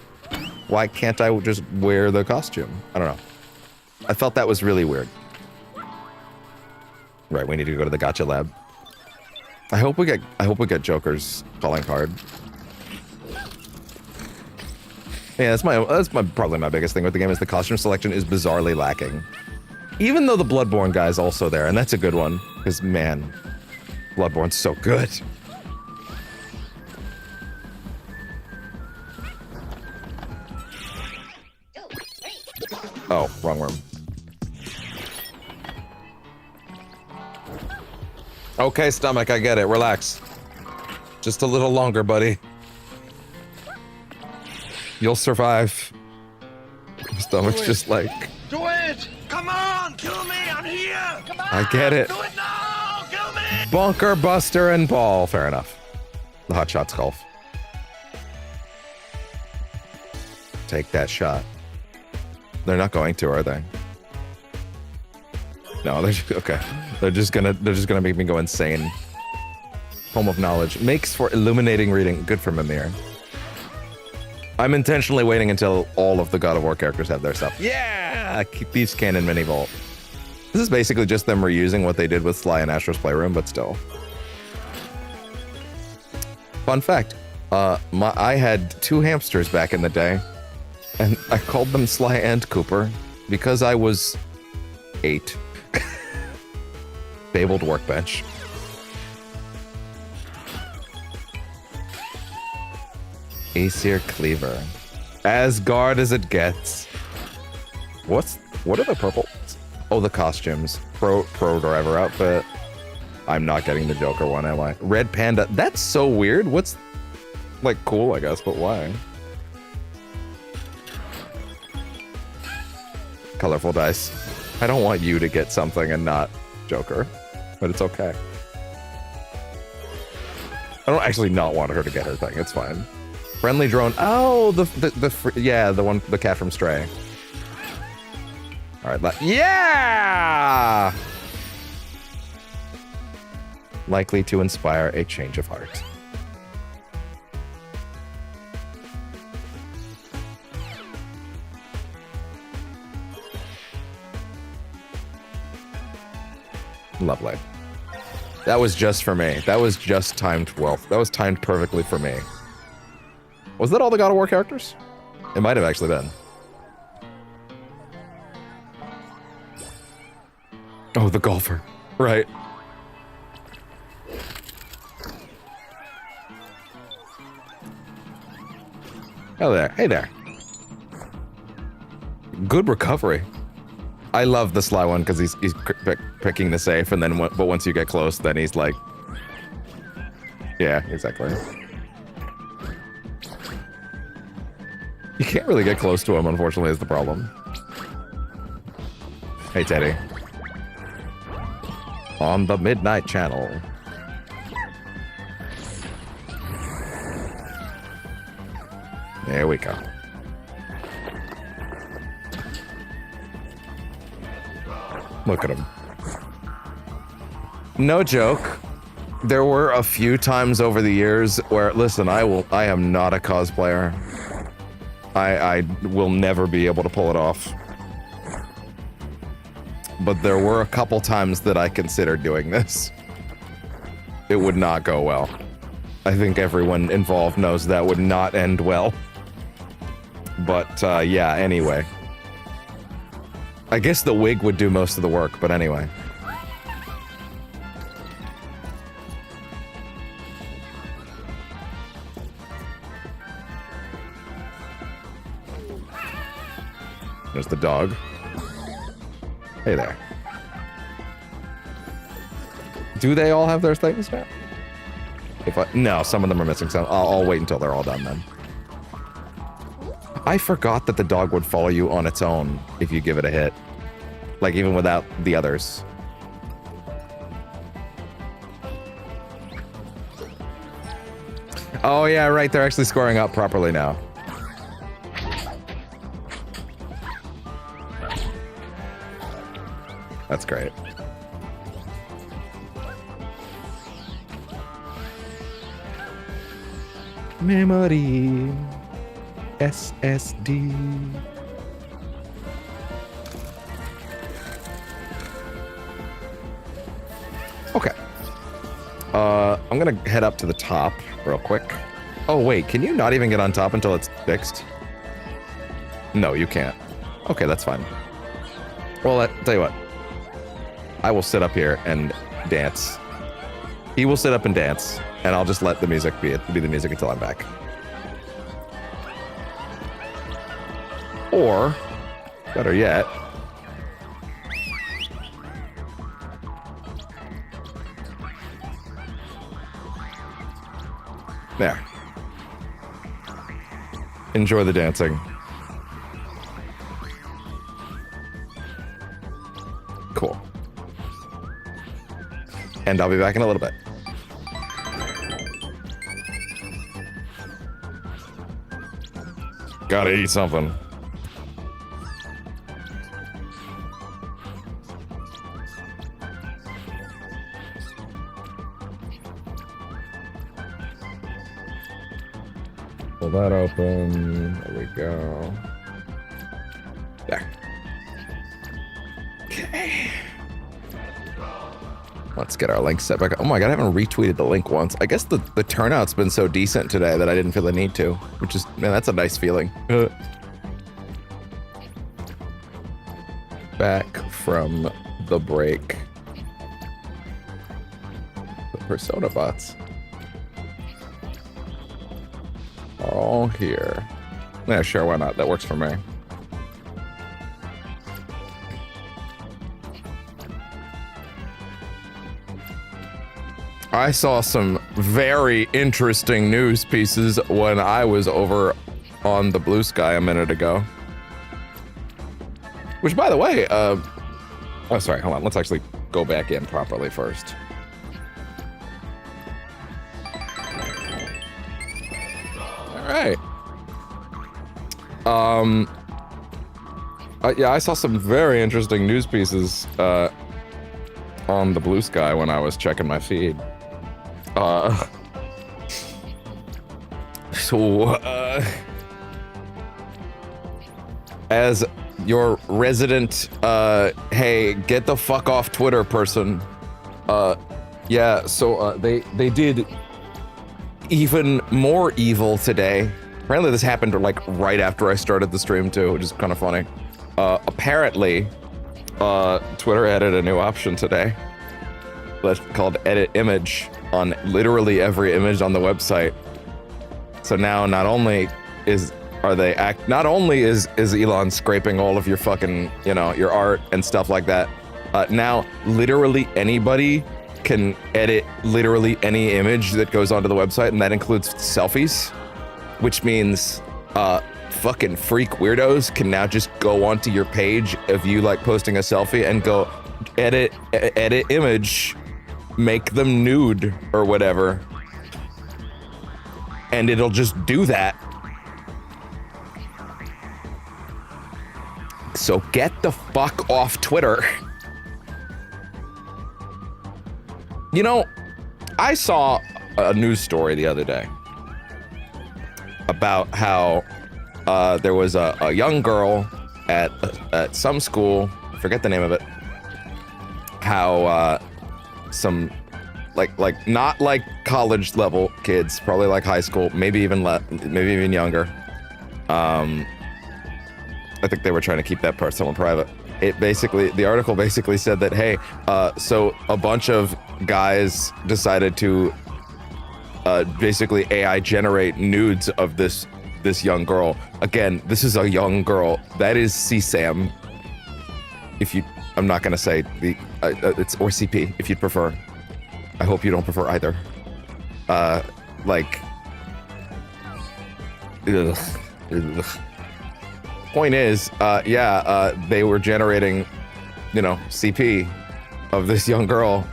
Why can't I just wear the costume? I don't know. I felt that was really weird. Right, we need to go to the Gacha lab. I hope we get Joker's calling card. Yeah, that's probably my biggest thing with the game is the costume selection is bizarrely lacking. Even though the Bloodborne guy's also there, and that's a good one, because man, Bloodborne's so good. Oh, wrong room. Okay, stomach, I get it. Relax. Just a little longer, buddy. You'll survive. Stomach's just like... Do it! Come on! Kill me! I'm here! Come on! I get it. Do it now! Kill me! Bonker, Buster, and Ball. Fair enough. The Hot Shots golf. Take that shot. They're not going to, are they? No, they're just, okay. They're just gonna make me go insane. Home of Knowledge makes for illuminating reading. Good for Mimir. I'm intentionally waiting until all of the God of War characters have their stuff. Yeah! Thieves Cannon Mini Vault. This is basically just them reusing what they did with Sly and Astro's Playroom, but still. Fun fact. I had 2 hamsters back in the day, and I called them Sly and Cooper because I was 8. Fabled Workbench. Aesir Cleaver. As guard as it gets. What are the purple? Oh, the costumes. Pro driver outfit. I'm not getting the Joker one, am I? Red Panda. That's so weird. What's like cool, I guess, but why? Colorful dice. I don't want you to get something and not Joker, but it's okay. I don't actually not want her to get her thing. It's fine. Friendly drone. Oh, the one, the cat from Stray. All right, yeah! Likely to inspire a change of heart. Lovely. That was just for me. That was just timed well. That was timed perfectly for me. Was that all the God of War characters? It might have actually been. Oh, the golfer. Right. Hello there. Hey there. Good recovery. I love the sly one because he's picking the safe, and then but once you get close, then he's like, yeah, exactly. You can't really get close to him, unfortunately, is the problem. Hey, Teddy. On the Midnight Channel. There we go. Look at him. No joke. There were a few times over the years where, listen, I am not a cosplayer. I will never be able to pull it off. But there were a couple times that I considered doing this. It would not go well. I think everyone involved knows that would not end well. But, yeah, anyway. I guess the wig would do most of the work, but anyway. There's the dog. Hey there. Do they all have their things now? No, some of them are missing some. I'll wait until they're all done then. I forgot that the dog would follow you on its own if you give it a hit. Like, even without the others. Oh, yeah, right. They're actually scoring up properly now. That's great. Memory. SSD. Okay. I'm gonna head up to the top real quick. Oh, wait, can you not even get on top until it's fixed? No, you can't. Okay, that's fine. Well, I'll tell you what. I will sit up here and dance. He will sit up and dance, and I'll just let the music be the music until I'm back. Or, better yet, there. Enjoy the dancing. Cool. And I'll be back in a little bit. Gotta eat something. Pull that open. There we go. There. Okay. Let's get our link set back up. Oh my god, I haven't retweeted the link once. I guess the turnout's been so decent today that I didn't feel the need to. Which is, man, that's a nice feeling. Back from the break. The Persona bots are all here. Yeah, sure, why not? That works for me. I saw some very interesting news pieces when I was over on the Blue Sky a minute ago. Which, by the way, oh, sorry, hold on. Let's actually go back in properly first. All right. Yeah, I saw some very interesting news pieces on the Blue Sky when I was checking my feed. As your resident, hey, get the fuck off Twitter person. Yeah, so they did even more evil today. Apparently this happened like right after I started the stream too, which is kind of funny. Apparently, Twitter added a new option today that's called edit image on literally every image on the website. So now not only is Elon scraping all of your fucking, your art and stuff like that, now literally anybody can edit literally any image that goes onto the website, and that includes selfies, which means fucking freak weirdos can now just go onto your page of you like posting a selfie and go edit image, make them nude or whatever, and it'll just do that. So get the fuck off Twitter. I saw a news story the other day about how there was a young girl at some school, I forget the name of it, how some like not like college level kids, probably like high school, maybe even younger. I think they were trying to keep that part somewhat private. The article basically said that, hey, so a bunch of guys decided to basically AI generate nudes of this young girl. Again, this is a young girl. That is CSAM. I'm not gonna say it's or CP if you'd prefer. I hope you don't prefer either. Ugh. Point is, they were generating, CP of this young girl.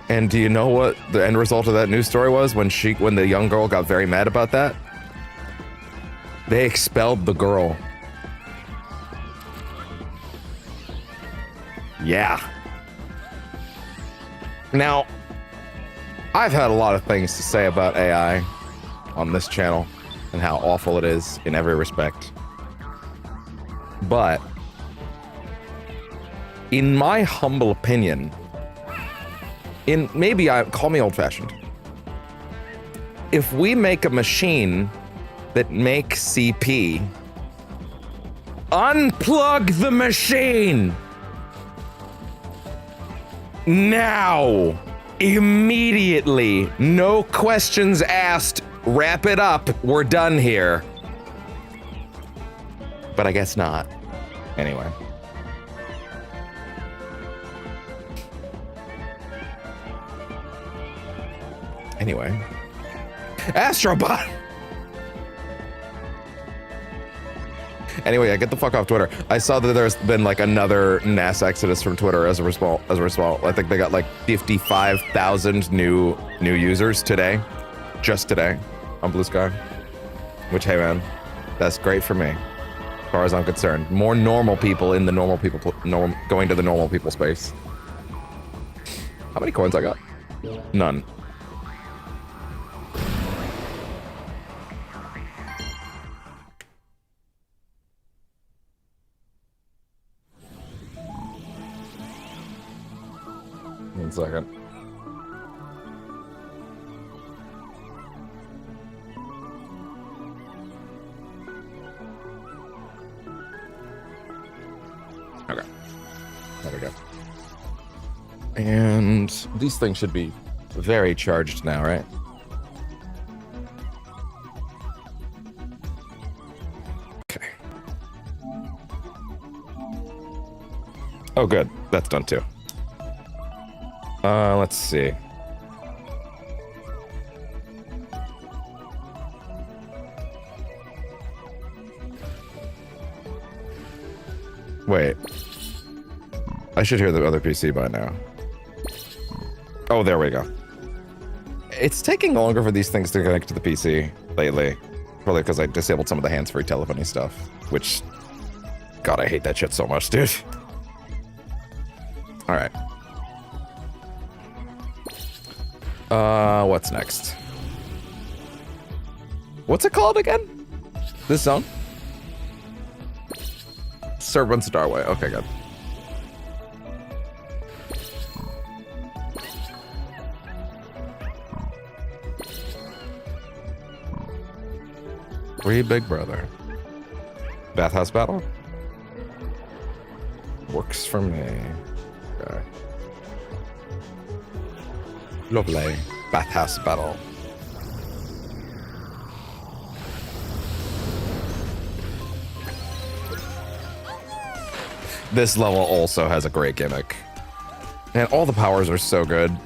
And do you know what the end result of that news story was when the young girl got very mad about that? They expelled the girl. Yeah. Now, I've had a lot of things to say about AI on this channel and how awful it is in every respect. But in my humble opinion, call me old-fashioned, if we make a machine that makes CP, unplug the machine now, immediately, no questions asked, wrap it up, we're done here. But I guess not. Anyway. Astro Bot! Anyway, I get the fuck off Twitter. I saw that there's been like another mass exodus from Twitter as a result. I think they got like 55,000 new users today. Just today. On Blue Sky. Which, hey man, that's great for me. As far as I'm concerned. More normal people in the going to the normal people space. How many coins I got? None. One second. Okay. There we go. And these things should be very charged now, right? Okay. Oh, good. That's done too. Let's see. Wait. I should hear the other PC by now. Oh, there we go. It's taking longer for these things to connect to the PC lately. Probably because I disabled some of the hands-free telephony stuff, which God, I hate that shit so much, dude. All right. What's next? What's it called again? This zone? Serpent Starway. Okay, good. Free Big Brother. Bathhouse battle? Works for me. Okay. Lovely. Bathhouse battle. This level also has a great gimmick. And all the powers are so good.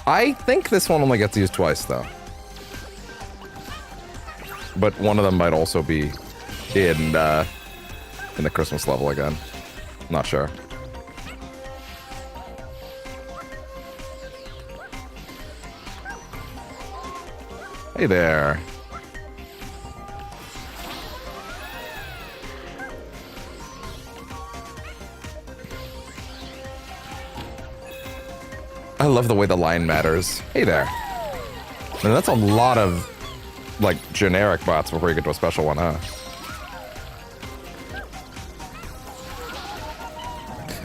I think this one only gets used twice, though. But one of them might also be in the Christmas level again. Not sure. Hey there. I love the way the line matters. Hey there. And that's a lot of, like, generic bots before you get to a special one, huh?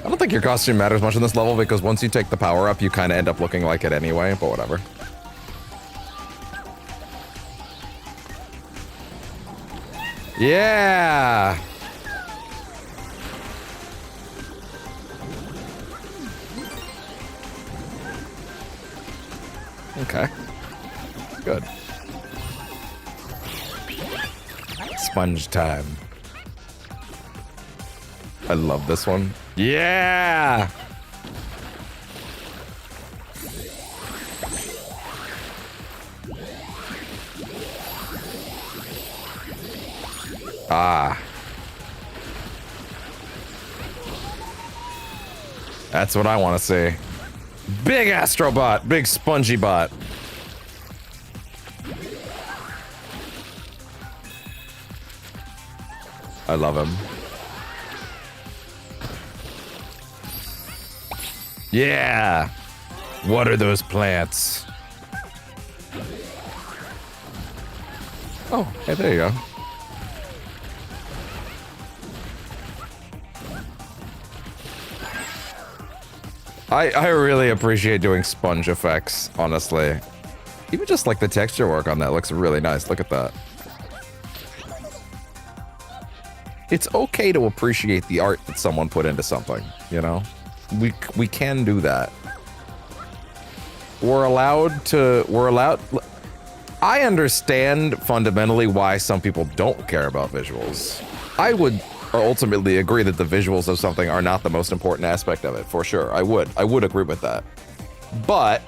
I don't think your costume matters much in this level because once you take the power up, you kind of end up looking like it anyway, but whatever. Yeah! Okay. Good. Sponge time. I love this one. Yeah! Ah. That's what I want to see. Big Astro Bot, big spongy bot. I love him. Yeah. What are those plants? Oh, hey, there you go. I really appreciate doing sponge effects, honestly. Even just like the texture work on that looks really nice. Look at that. It's okay to appreciate the art that someone put into something, you know? We can do that. We're allowed. I understand fundamentally why some people don't care about visuals. I would ultimately agree that the visuals of something are not the most important aspect of it, for sure. I would agree with that. But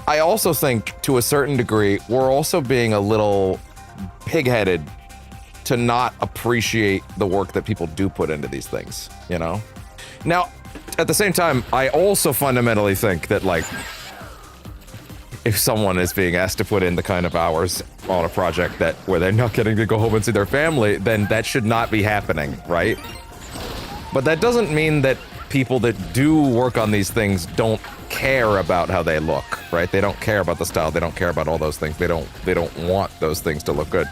I also think, to a certain degree, we're also being a little pig-headed to not appreciate the work that people do put into these things, you know? Now, at the same time, I also fundamentally think that, like, if someone is being asked to put in the kind of hours on a project that where they're not getting to go home and see their family, then that should not be happening, right? But that doesn't mean that people that do work on these things don't care about how they look, right? They don't care about the style. They don't care about all those things. They don't want those things to look good.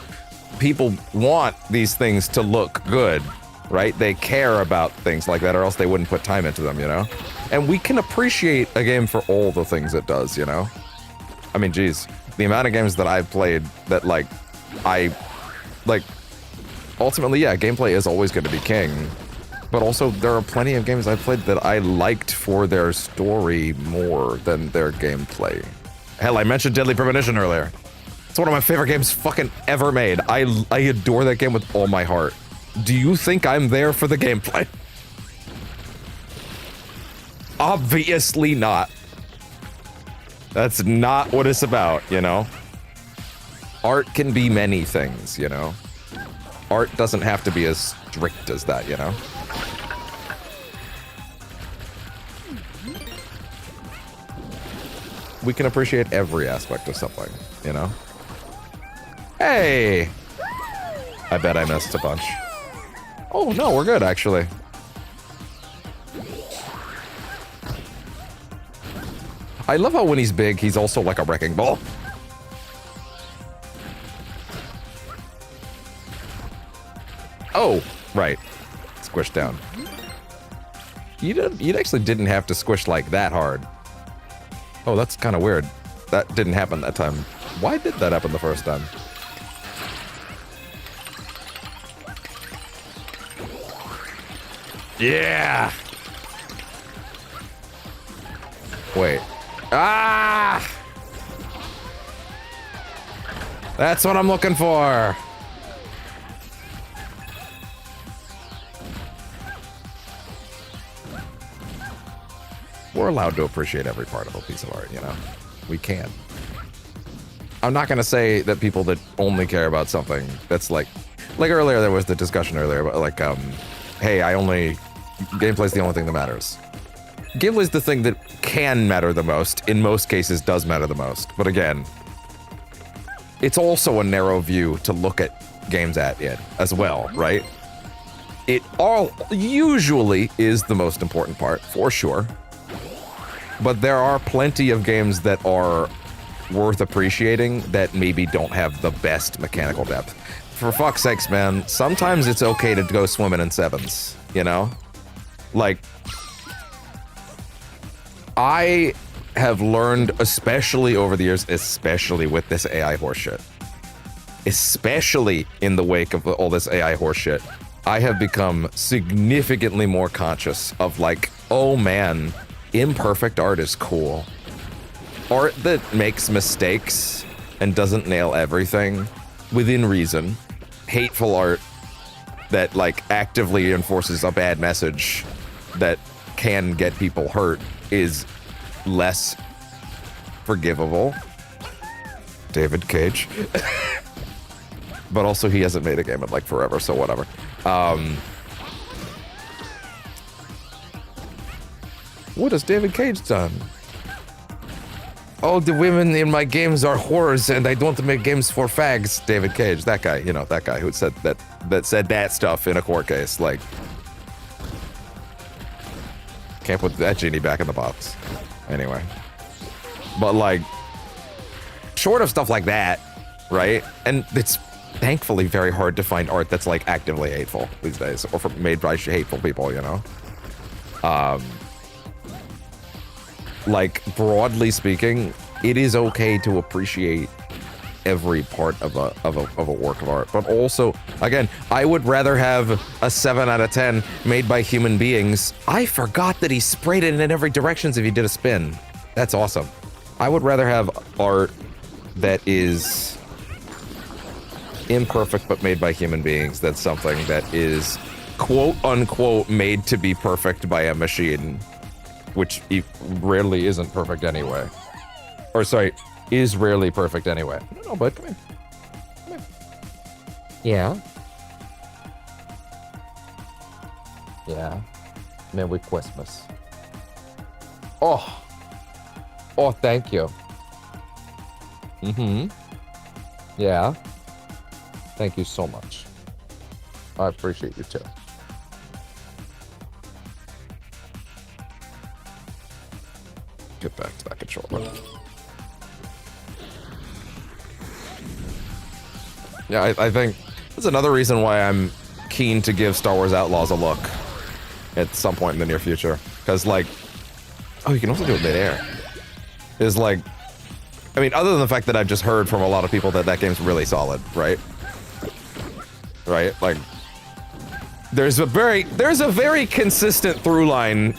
People want these things to look good, right? They care about things like that, or else they wouldn't put time into them, you know? And we can appreciate a game for all the things it does, you know? I mean, geez, the amount of games that I've played that, like, ultimately, yeah, gameplay is always going to be king. But also, there are plenty of games I've played that I liked for their story more than their gameplay. Hell, I mentioned Deadly Premonition earlier. It's one of my favorite games fucking ever made. I adore that game with all my heart. Do you think I'm there for the gameplay? Obviously not. That's not what it's about, you know? Art can be many things, you know? Art doesn't have to be as strict as that, you know? We can appreciate every aspect of something, you know? Hey! I bet I missed a bunch. Oh, no, we're good, actually. I love how when he's big, he's also like a wrecking ball. Oh, right. Squish down. You actually didn't have to squish like that hard. Oh, that's kind of weird. That didn't happen that time. Why did that happen the first time? Yeah! Wait. Ah! That's what I'm looking for! We're allowed to appreciate every part of a piece of art, you know? We can. I'm not gonna say that people that only care about something that's like earlier there was the discussion earlier about like, hey, gameplay's the only thing that matters. Gameplay's the thing that can matter the most, in most cases does matter the most, but again, it's also a narrow view to look at games at it as well, right? It all usually is the most important part, for sure. But there are plenty of games that are worth appreciating that maybe don't have the best mechanical depth. For fuck's sakes, man, sometimes it's okay to go swimming in sevens, you know? Like, I have learned, especially over the years, especially with this AI horseshit, especially in the wake of all this AI horseshit, I have become significantly more conscious of like, oh man, imperfect art is cool. Art that makes mistakes and doesn't nail everything within reason. Hateful art that like actively enforces a bad message that can get people hurt is less forgivable. David Cage. But also he hasn't made a game in like forever, so whatever. What has David Cage done? All the women in my games are whores and I don't make games for fags. David Cage, that guy, you know, that guy who said that said that stuff in a court case, like, can't put that genie back in the box. Anyway. But like, short of stuff like that, right? And it's thankfully very hard to find art that's like actively hateful these days, or made by hateful people, you know? Like, broadly speaking, it is okay to appreciate every part of a work of art. But also, again, I would rather have a 7 out of 10 made by human beings. I forgot that he sprayed it in every direction if he did a spin. That's awesome. I would rather have art that is imperfect but made by human beings than something that is quote-unquote made to be perfect by a machine, which rarely isn't perfect anyway. Or sorry, is rarely perfect anyway. No, bud, come here. Come here. Yeah. Yeah. Merry Christmas. Oh. Oh, thank you. Mm-hmm. Yeah. Thank you so much. I appreciate you too. Get back to that controller. Yeah, I think that's another reason why I'm keen to give Star Wars Outlaws a look at some point in the near future. Because, like, oh, you can also do it mid-air. Is like, I mean, other than the fact that I've just heard from a lot of people that that game's really solid, right? Right? Like, there's a very consistent through line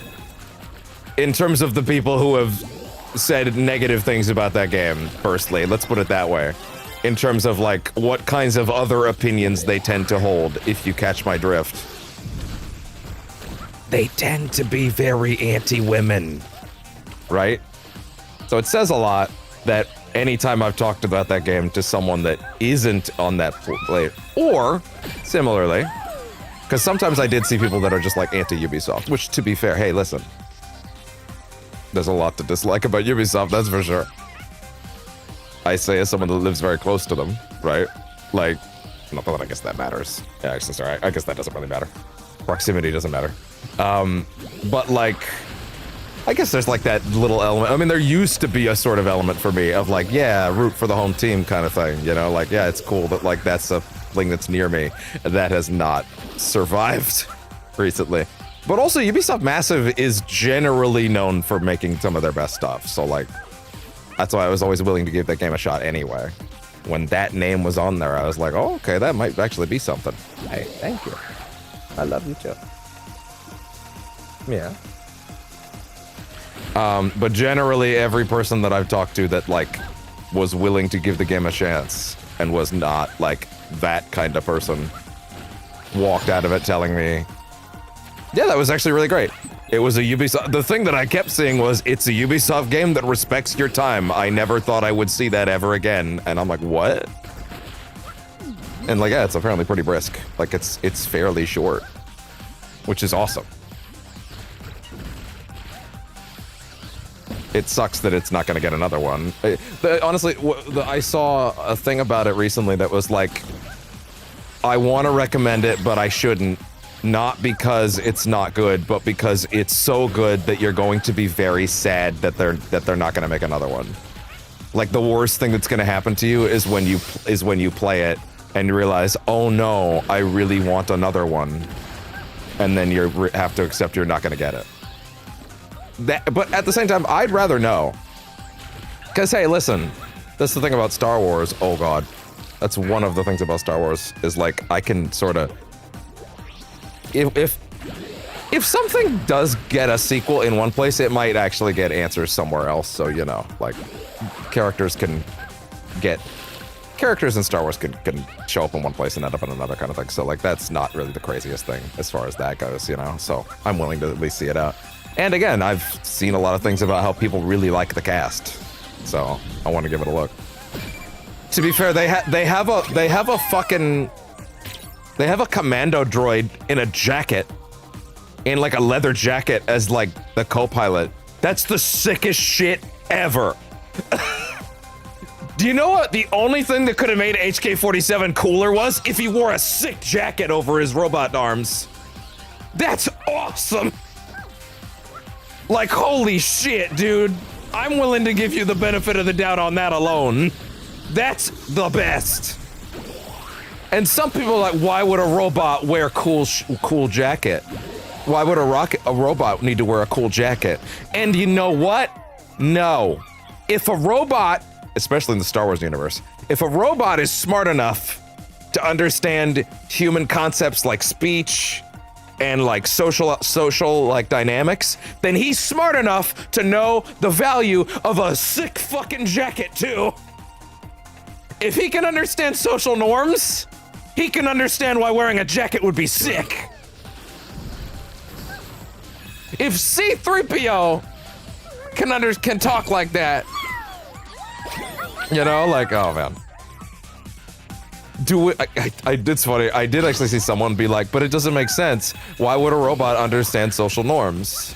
in terms of the people who have said negative things about that game, firstly. Let's put it that way. In terms of, like, what kinds of other opinions they tend to hold, if you catch my drift. They tend to be very anti-women. Right? So it says a lot that anytime I've talked about that game to someone that isn't on that play, or, similarly, because sometimes I did see people that are just, like, anti-Ubisoft, which, to be fair, hey, listen. There's a lot to dislike about Ubisoft, that's for sure. I say as someone that lives very close to them, right? Like, Not that I guess that matters. Yeah, actually, sorry. I guess that doesn't really matter. Proximity doesn't matter. But like, I guess there's like that little element. I mean, there used to be a sort of element for me of like, yeah, root for the home team kind of thing. You know, like, yeah, it's cool that like that's a thing that's near me. That has not survived recently. But also, Ubisoft Massive is generally known for making some of their best stuff. So like, that's why I was always willing to give that game a shot anyway. When that name was on there, I was like, oh, okay, that might actually be something. Hey, thank you. I love you too. Yeah. But generally, every person that I've talked to that like was willing to give the game a chance and was not like that kind of person walked out of it telling me, yeah, that was actually really great. It was a Ubisoft. The thing that I kept seeing was it's a Ubisoft game that respects your time. I never thought I would see that ever again. And I'm like, what? And like, yeah, it's apparently pretty brisk. Like it's fairly short, which is awesome. It sucks that it's not going to get another one. Honestly, I saw a thing about it recently that was like, I want to recommend it, but I shouldn't. Not because it's not good, but because it's so good that you're going to be very sad that they're not going to make another one. Like the worst thing that's going to happen to you is when you play it and you realize, oh no, I really want another one, and then you have to accept you're not going to get it. But at the same time, I'd rather know. Because hey, listen, that's the thing about Star Wars. Oh god, that's one of the things about Star Wars is like I can sort of. If something does get a sequel in one place, it might actually get answers somewhere else. So, you know, like characters in Star Wars can show up in one place and end up in another kind of thing. So like, that's not really the craziest thing as far as that goes, you know? So I'm willing to at least see it out. And again, I've seen a lot of things about how people really like the cast. So I want to give it a look. To be fair, they have a commando droid in a jacket, in like a leather jacket as like the co-pilot. That's the sickest shit ever. Do you know what the only thing that could have made HK-47 cooler was? If he wore a sick jacket over his robot arms. That's awesome. Like, holy shit, dude. I'm willing to give you the benefit of the doubt on that alone. That's the best. And some people are like, why would a robot wear cool jacket? Why would a robot need to wear a cool jacket? And you know what? No. If a robot, especially in the Star Wars universe, if a robot is smart enough to understand human concepts like speech and like social like dynamics, then he's smart enough to know the value of a sick fucking jacket too. If he can understand social norms, he can understand why wearing a jacket would be sick. If C-3PO can talk like that, you know, like, oh man. It's funny, I did actually see someone be like, but it doesn't make sense. Why would a robot understand social norms?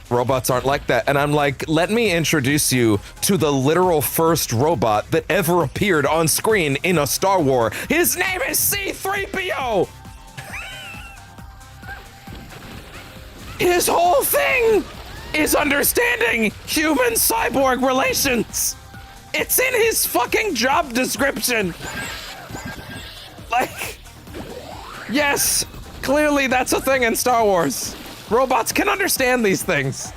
Robots aren't like that. And I'm like, let me introduce you to the literal first robot that ever appeared on screen in a Star Wars. His name is C-3PO! His whole thing is understanding human-cyborg relations. It's in his fucking job description. Like, yes, clearly that's a thing in Star Wars. Robots can understand these things,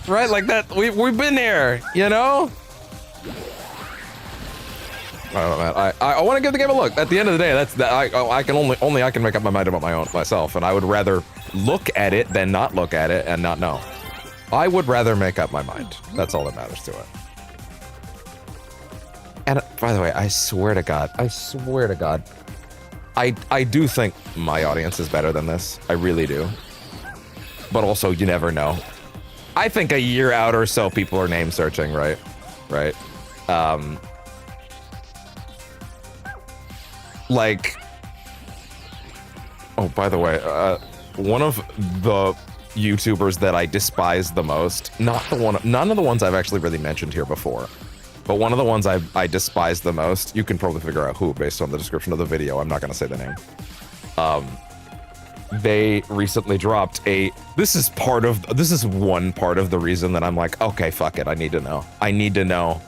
right? Like that. We've been there, you know. I don't know, man. I want to give the game a look. At the end of the day, that's that. I can only I can make up my mind about myself, and I would rather look at it than not look at it and not know. I would rather make up my mind. That's all that matters to it. And by the way, I swear to God, I do think my audience is better than this. I really do. But also, you never know. I think a year out or so, people are name searching, right? Right. Like, oh, by the way, one of the YouTubers that I despise the most, none of the ones I've actually really mentioned here before, but one of the ones I despise the most, you can probably figure out who based on the description of the video. I'm not going to say the name. They recently dropped this is one part of the reason that I'm like, okay, fuck it. I need to know.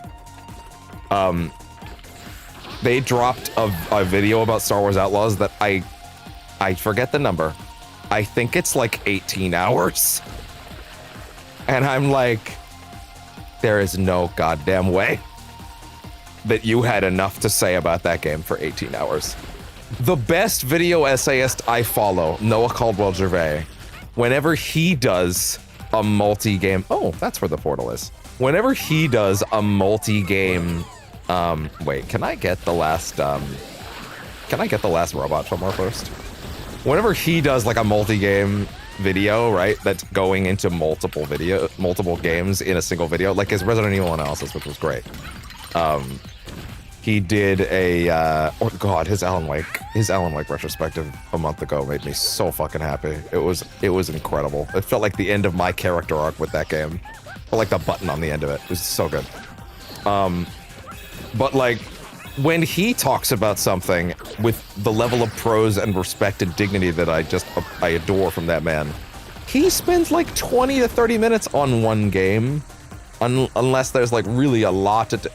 They dropped a video about Star Wars Outlaws that I forget the number. I think it's like 18 hours. And I'm like, there is no goddamn way that you had enough to say about that game for 18 hours. The best video essayist I follow, Noah Caldwell-Gervais, whenever he does a multi-game... Oh, that's where the portal is. Whenever he does a multi-game... wait, can I get the last robot somewhere first? Whenever he does like a multi-game video, right, that's going into multiple games in a single video, like his Resident Evil analysis, which was great. He did his Alan Wake retrospective a month ago made me so fucking happy. It was incredible. It felt like the end of my character arc with that game. Or like the button on the end of it. It was so good. But like, when he talks about something with the level of prose and respect and dignity that I adore from that man, he spends like 20 to 30 minutes on one game, unless there's like really a lot to...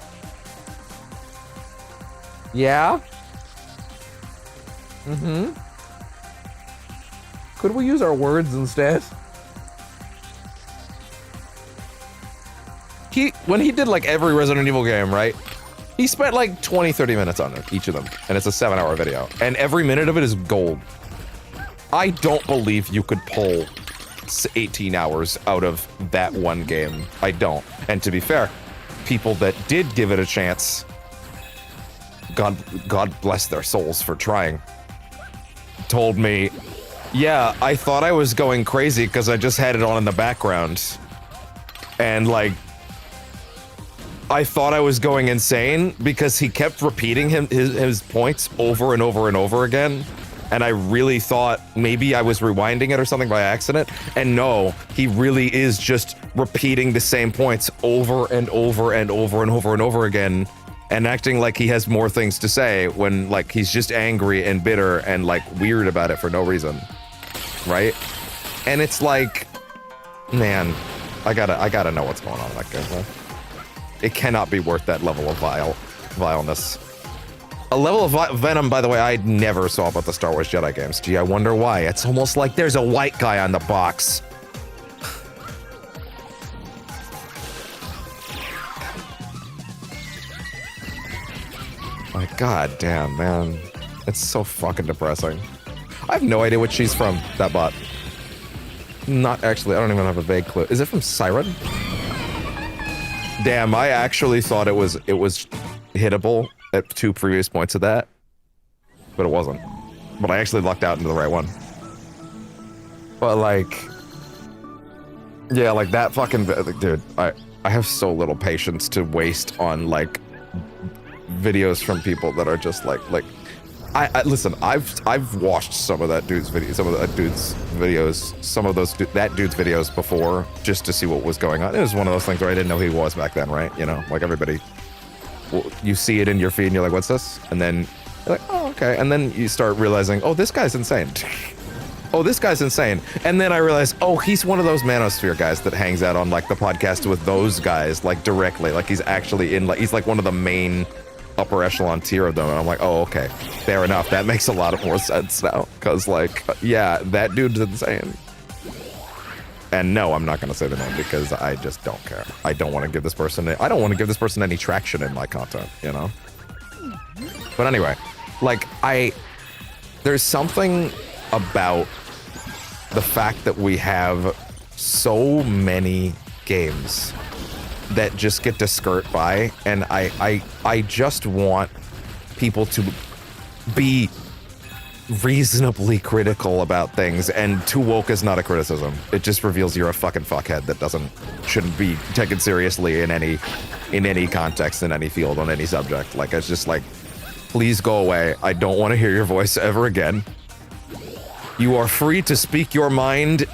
Yeah? Mm-hmm. Could we use our words instead? When he did like every Resident Evil game, right? He spent like 20, 30 minutes on each of them, and it's a 7-hour video, and every minute of it is gold. I don't believe you could pull 18 hours out of that one game. I don't. And to be fair, people that did give it a chance, God bless their souls for trying, told me, yeah, I thought I was going crazy because I just had it on in the background. And like, I thought I was going insane because he kept repeating his points over and over and over again. And I really thought maybe I was rewinding it or something by accident. And no, he really is just repeating the same points over and over and over and over and over again, and acting like he has more things to say when like he's just angry and bitter and like weird about it for no reason. Right? And it's like, man, I gotta know what's going on in that game. It cannot be worth that level of vileness. A level of venom, by the way, I never saw about the Star Wars Jedi games. Gee, I wonder why. It's almost like there's a white guy on the box. Like, god damn, man. It's so fucking depressing. I have no idea what she's from, that bot. Not actually, I don't even have a vague clue. Is it from Siren? Damn, I actually thought it was hittable at 2 previous points of that, but it wasn't. But I actually lucked out into the right one. But like, yeah, like that fucking dude. I have so little patience to waste on like videos from people that are just like I listen. I've watched some of that dude's videos, that dude's videos before, just to see what was going on. It was one of those things where I didn't know who he was back then, right? You know, like everybody, well, you see it in your feed and you're like, what's this? And then you're like, oh, okay. And then you start realizing, oh, this guy's insane. Oh, this guy's insane. And then I realized, oh, he's one of those Manosphere guys that hangs out on like the podcast with those guys, like directly, like he's actually in, like he's like one of the main upper echelon tier of them. And I'm like, oh, okay, fair enough. That makes a lot of more sense now. Cause like, yeah, that dude's insane. And no, I'm not gonna say the name because I just don't care. I don't want to give this person any traction in my content, you know? But anyway, like there's something about the fact that we have so many games that just get to skirt by, and I just want people to be reasonably critical about things, and too woke is not a criticism. It just reveals you're a fucking fuckhead that shouldn't be taken seriously in any context, in any field, on any subject. Like, it's just like, please go away. I don't want to hear your voice ever again. You are free to speak your mind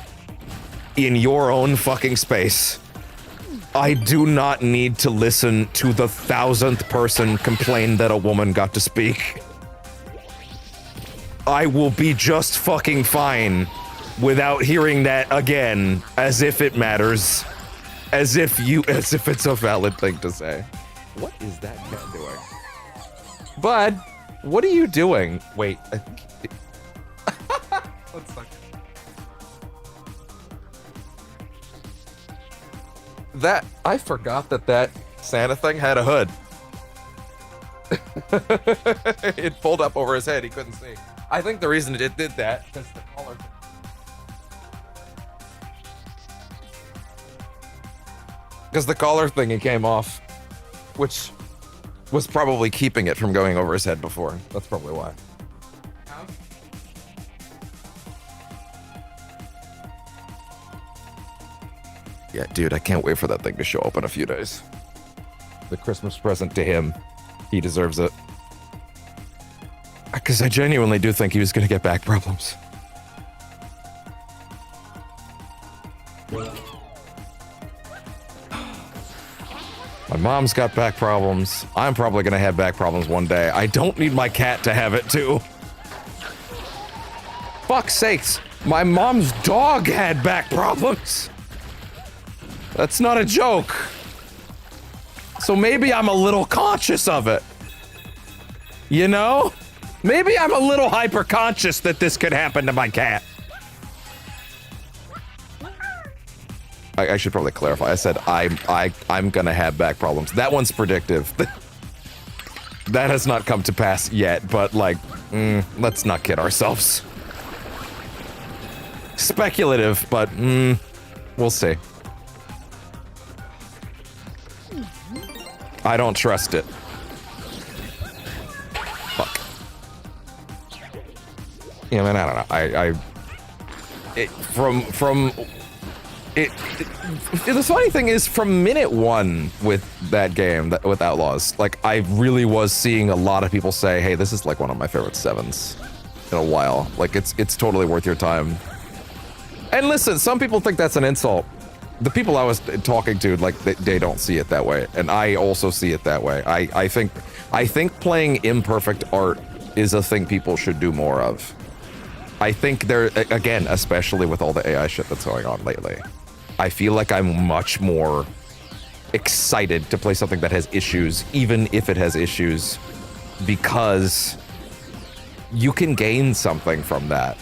in your own fucking space. I do not need to listen to the 1,000th person complain that a woman got to speak. I will be just fucking fine without hearing that again, as if it matters. As if it's a valid thing to say. What is that cat doing? Bud, what are you doing? Wait. One second. I forgot that Santa thing had a hood. It pulled up over his head, he couldn't see. I think the reason it did that, because the collar. Because the collar thingy came off, which was probably keeping it from going over his head before. That's probably why. Yeah, dude, I can't wait for that thing to show up in a few days. The Christmas present to him. He deserves it. Because I genuinely do think he was going to get back problems. My mom's got back problems. I'm probably going to have back problems one day. I don't need my cat to have it too. Fuck's sakes. My mom's dog had back problems. That's not a joke. So maybe I'm a little conscious of it. You know? Maybe I'm a little hyper-conscious that this could happen to my cat. I should probably clarify. I said I'm gonna have back problems. That one's predictive. That has not come to pass yet, but like, let's not kid ourselves. Speculative, but we'll see. I don't trust it. Fuck. Yeah, man, I don't know. The funny thing is, from minute one with that game, with Outlaws, like, I really was seeing a lot of people say, hey, this is like one of my favorite 7s in a while. Like, it's totally worth your time. And listen, some people think that's an insult. The people I was talking to, like, they don't see it that way, and I also see it that way. I think playing imperfect art is a thing people should do more of. I think there, again, especially with all the AI shit that's going on lately, I feel like I'm much more excited to play something that has issues, even if it has issues, because you can gain something from that.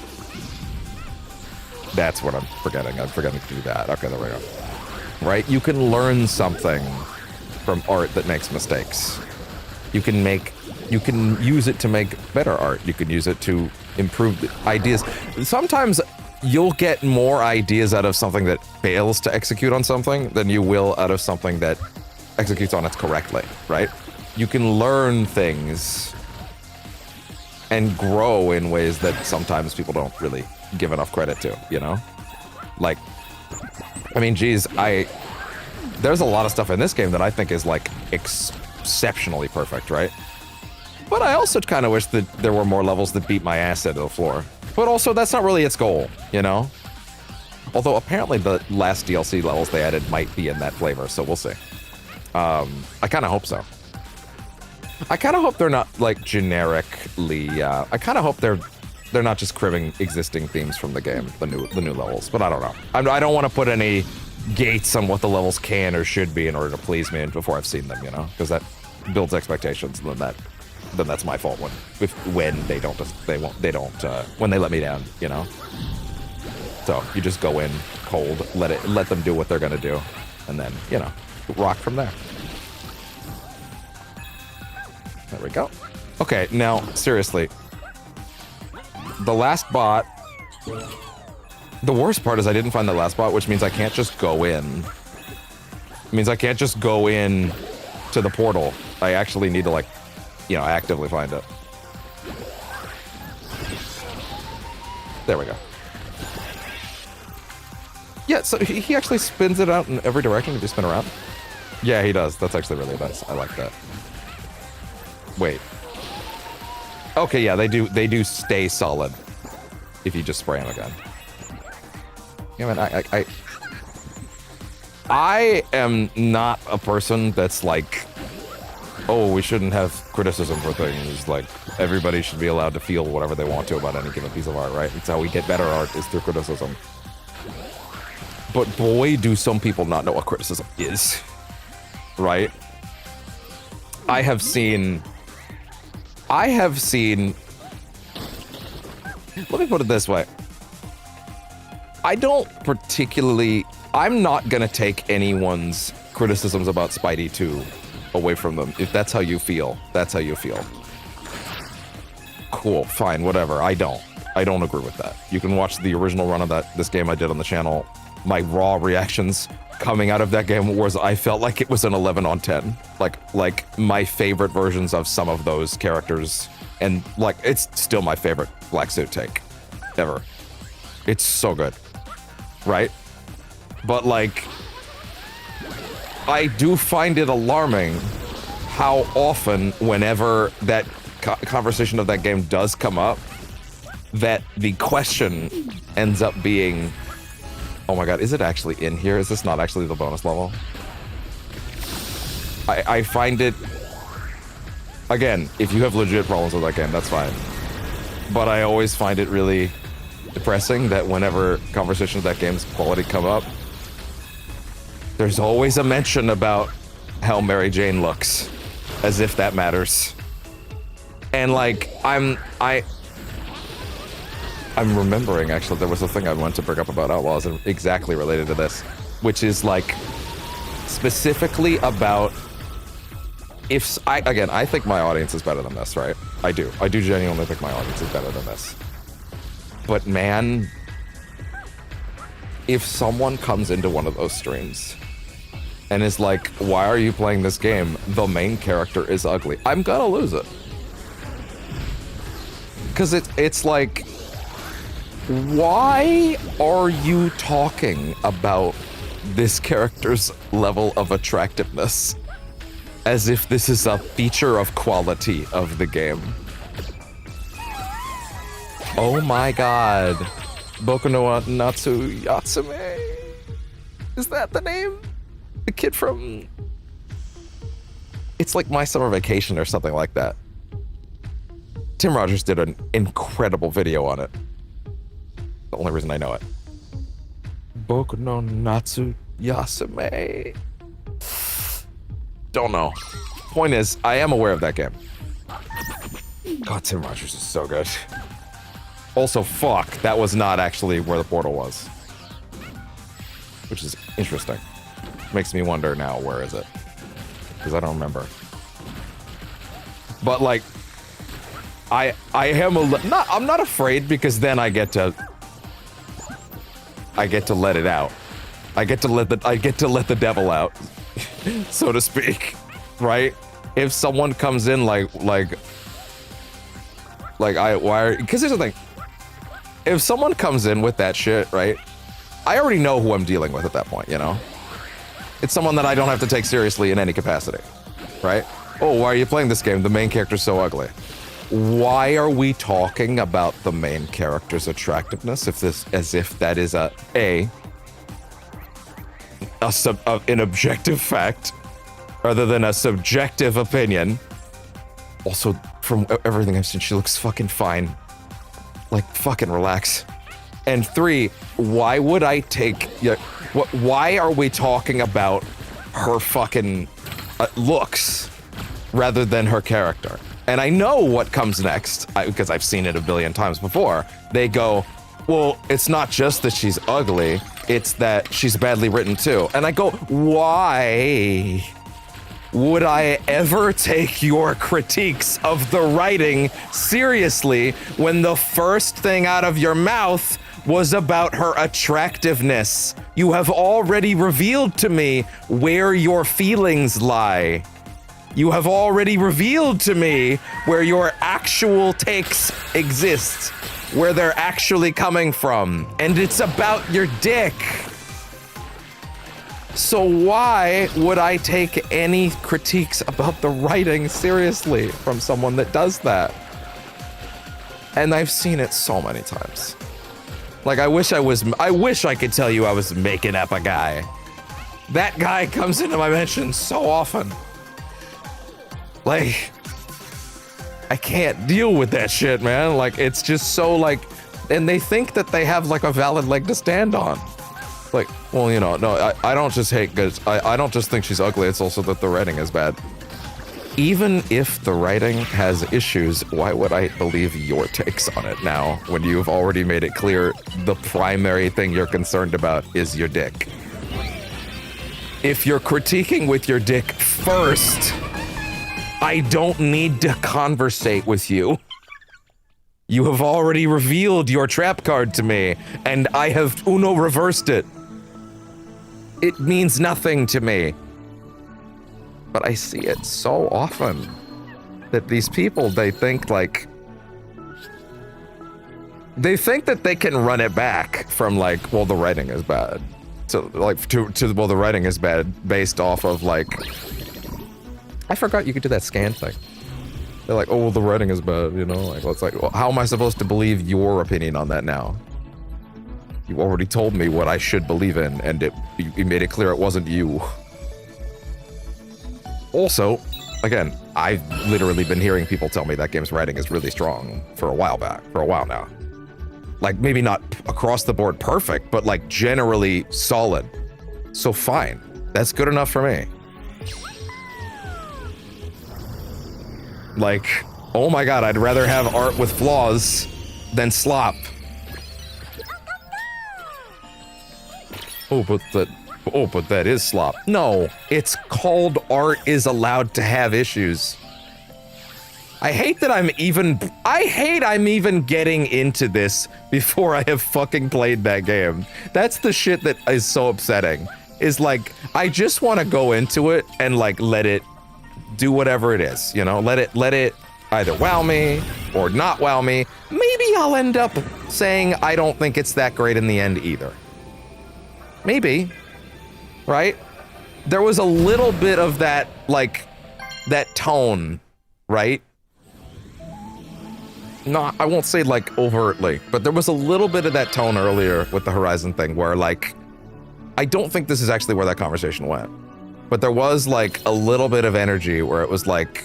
That's what I'm forgetting. I'm forgetting to do that. Okay, there we go. Right? You can learn something from art that makes mistakes. You can use it to make better art. You can use it to improve the ideas. Sometimes you'll get more ideas out of something that fails to execute on something than you will out of something that executes on it correctly, right? You can learn things and grow in ways that sometimes people don't really give enough credit to, you know? Like, I mean, geez, there's a lot of stuff in this game that I think is, like, exceptionally perfect, right? But I also kind of wish that there were more levels that beat my ass into the floor. But also, that's not really its goal, you know? Although, apparently, the last DLC levels they added might be in that flavor, so we'll see. I kind of hope so. I kind of hope they're not, like, generically, I kind of hope they're not just cribbing existing themes from the game, the new levels, but I don't know. I don't want to put any gates on what the levels can or should be in order to please me before I've seen them, you know? Because that builds expectations, and then that's my fault when they don't when they let me down, you know? So you just go in cold, let them do what they're gonna do, and then, you know, rock from there. There we go. Okay, now, seriously. The last bot... The worst part is I didn't find the last bot, which means I can't just go in. It means I can't just go in to the portal. I actually need to, like, you know, actively find it. There we go. Yeah, so he actually spins it out in every direction if you spin around. Yeah, he does. That's actually really nice. I like that. Wait. Okay, yeah, they do stay solid if you just spray them again. Yeah, man, I am not a person that's like, oh, we shouldn't have criticism for things. Like, everybody should be allowed to feel whatever they want to about any given piece of art, right? It's how we get better art, is through criticism. But boy, do some people not know what criticism is, right? I have seen, let me put it this way. I'm not gonna take anyone's criticisms about Spidey 2 away from them. If that's how you feel, that's how you feel. Cool, fine, whatever. I don't agree with that. You can watch the original run of this game I did on the channel. My raw reactions coming out of that game was I felt like it was an 11 on 10. Like my favorite versions of some of those characters, and like it's still my favorite Black Suit take ever. It's so good, right? But like, I do find it alarming how often, whenever that conversation of that game does come up, that the question ends up being, oh my god, is it actually in here? Is this not actually the bonus level? I find it, again, if you have legit problems with that game, that's fine. But I always find it really depressing that whenever conversations of that game's quality come up, there's always a mention about how Mary Jane looks, as if that matters. And like, I'm remembering, actually, there was a thing I wanted to bring up about Outlaws and exactly related to this, which is like, specifically about, I think my audience is better than this, right? I do genuinely think my audience is better than this. But man, if someone comes into one of those streams and is like, why are you playing this game? The main character is ugly. I'm gonna lose it. Because it's like, why are you talking about this character's level of attractiveness as if this is a feature of quality of the game? Oh my god. Boku no Natsu Yatsume? Is that the name? The kid from... It's like My Summer Vacation or something like that. Tim Rogers did an incredible video on it. The only reason I know it. Boku no Natsu Yasume. Don't know. Point is, I am aware of that game. God, Tim Rogers is so good. Also, fuck, that was not actually where the portal was. Which is interesting. Makes me wonder now, where is it? Because I don't remember. But like, I am I'm not afraid, because then I get to let it out. I get to let the devil out, so to speak, right? If someone comes in because here's the thing. If someone comes in with that shit, right? I already know who I'm dealing with at that point, you know? It's someone that I don't have to take seriously in any capacity, right? Oh, why are you playing this game? The main character's so ugly. Why are we talking about the main character's attractiveness as if that is an objective fact rather than a subjective opinion? Also, from everything I've seen, she looks fucking fine. Like, fucking relax. And 3, why would I take... why are we talking about her fucking looks rather than her character? And I know what comes next, because I've seen it a billion times before. They go, well, it's not just that she's ugly, it's that she's badly written too. And I go, why would I ever take your critiques of the writing seriously when the first thing out of your mouth was about her attractiveness? You have already revealed to me where your feelings lie. You have already revealed to me where your actual takes exist, where they're actually coming from, and it's about your dick. So why would I take any critiques about the writing seriously from someone that does that? And I've seen it so many times. Like, I wish I could tell you I was making up a guy. That guy comes into my mentions so often. Like, I can't deal with that shit, man. Like, it's just so, like, and they think that they have, like, a valid leg to stand on. Like, well, you know, no, I don't just hate because I don't just think she's ugly, it's also that the writing is bad. Even if the writing has issues, why would I believe your takes on it now when you've already made it clear the primary thing you're concerned about is your dick? If you're critiquing with your dick first, I don't need to conversate with you. You have already revealed your trap card to me, and I have Uno reversed it. It means nothing to me. But I see it so often that these people, they think like... They think that they can run it back from like, well, the writing is bad. To well, the writing is bad based off of like... I forgot you could do that scan thing. They're like, oh, well, the writing is bad, you know? Like, well, it's like, well, how am I supposed to believe your opinion on that now? You already told me what I should believe in, and you made it clear it wasn't you. Also, again, I've literally been hearing people tell me that game's writing is really strong for a while now. Like, maybe not across the board perfect, but like generally solid. So fine, that's good enough for me. Like, oh my god, I'd rather have art with flaws than slop. Oh, but that is slop. No, it's called art is allowed to have issues. I hate I'm even getting into this before I have fucking played that game. That's the shit that is so upsetting. Is like, I just want to go into it and like let it do whatever it is, you know? Let it either wow me or not wow me. Maybe I'll end up saying I don't think it's that great in the end either. Maybe. Right? There was a little bit of that, like, that tone, right? Not, I won't say like overtly, but there was a little bit of that tone earlier with the Horizon thing where like, I don't think this is actually where that conversation went. But there was like a little bit of energy where it was like,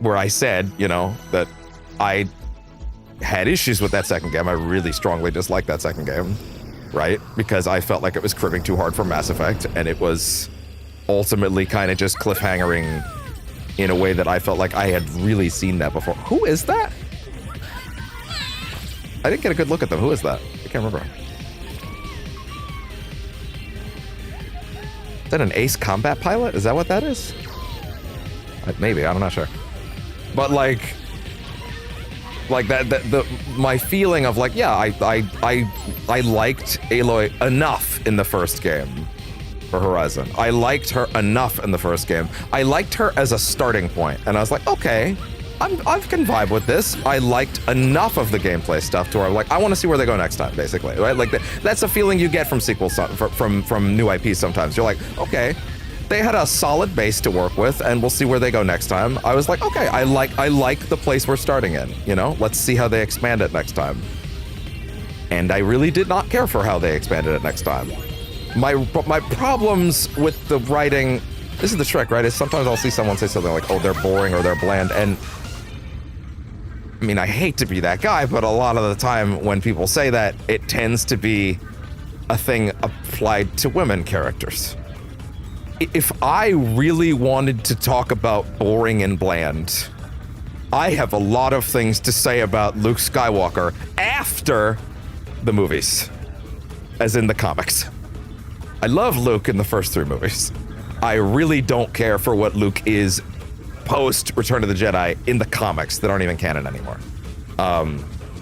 where I said, you know, that I had issues with that second game. I really strongly disliked that second game, right? Because I felt like it was cribbing too hard for Mass Effect, and it was ultimately kind of just cliffhangering in a way that I felt like I had really seen that before. Who is that? I didn't get a good look at them. Who is that? I can't remember. Is that an Ace Combat Pilot? Is that what that is? Maybe, I'm not sure. But like that my feeling of like, yeah, I liked Aloy enough in the first game for Horizon. I liked her enough in the first game. I liked her as a starting point, and I was like, okay, I can vibe with this. I liked enough of the gameplay stuff to where I'm like, I want to see where they go next time, basically, right? Like that's a feeling you get from sequels, from new IPs sometimes. You're like, okay, they had a solid base to work with, and we'll see where they go next time. I was like, okay, I like the place we're starting in, you know? Let's see how they expand it next time. And I really did not care for how they expanded it next time. My problems with the writing, this is the trick, right? Is sometimes I'll see someone say something like, oh, they're boring or they're bland, and I mean, I hate to be that guy, but a lot of the time when people say that, it tends to be a thing applied to women characters. If I really wanted to talk about boring and bland, I have a lot of things to say about Luke Skywalker after the movies, as in the comics. I love Luke in the first 3 movies. I really don't care for what Luke is post Return of the Jedi in the comics that aren't even canon anymore.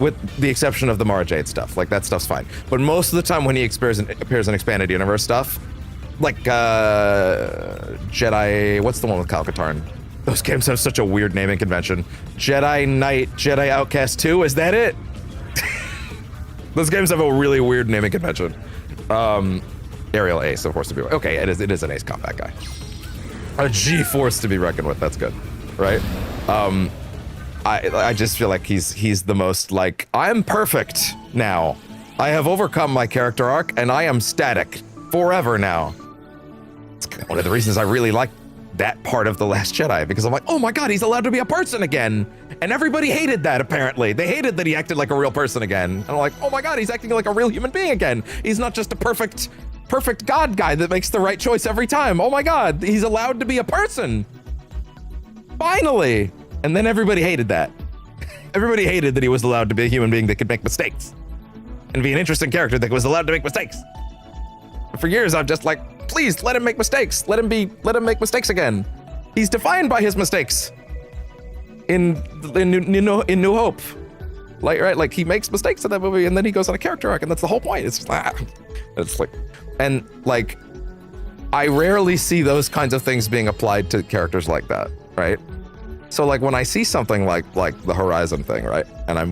With the exception of the Mara Jade stuff. Like, that stuff's fine. But most of the time when he appears in expanded universe stuff, like Jedi, what's the one with Kyle Katarn? Those games have such a weird naming convention. Jedi Knight, Jedi Outcast 2, is that it? Those games have a really weird naming convention. Aerial Ace, of course, to be okay. It is an Ace Combat guy. A G-Force to be reckoned with. That's good, right? I just feel like he's the most like, I'm perfect now. I have overcome my character arc, and I am static forever now. one of the reasons I really like that part of The Last Jedi, because I'm like, oh my God, he's allowed to be a person again. And everybody hated that, apparently. They hated that he acted like a real person again. And I'm like, oh my God, he's acting like a real human being again. He's not just a perfect God guy that makes the right choice every time. Oh my God, he's allowed to be a person. Finally. And then everybody hated that. Everybody hated that he was allowed to be a human being that could make mistakes and be an interesting character that was allowed to make mistakes. For years, I'm just like, please let him make mistakes. Let him make mistakes again. He's defined by his mistakes in New Hope. Like, right? Like, he makes mistakes in that movie and then he goes on a character arc, and that's the whole point. It's like, and like, I rarely see those kinds of things being applied to characters like that, right? So like when I see something like the Horizon thing, right? And I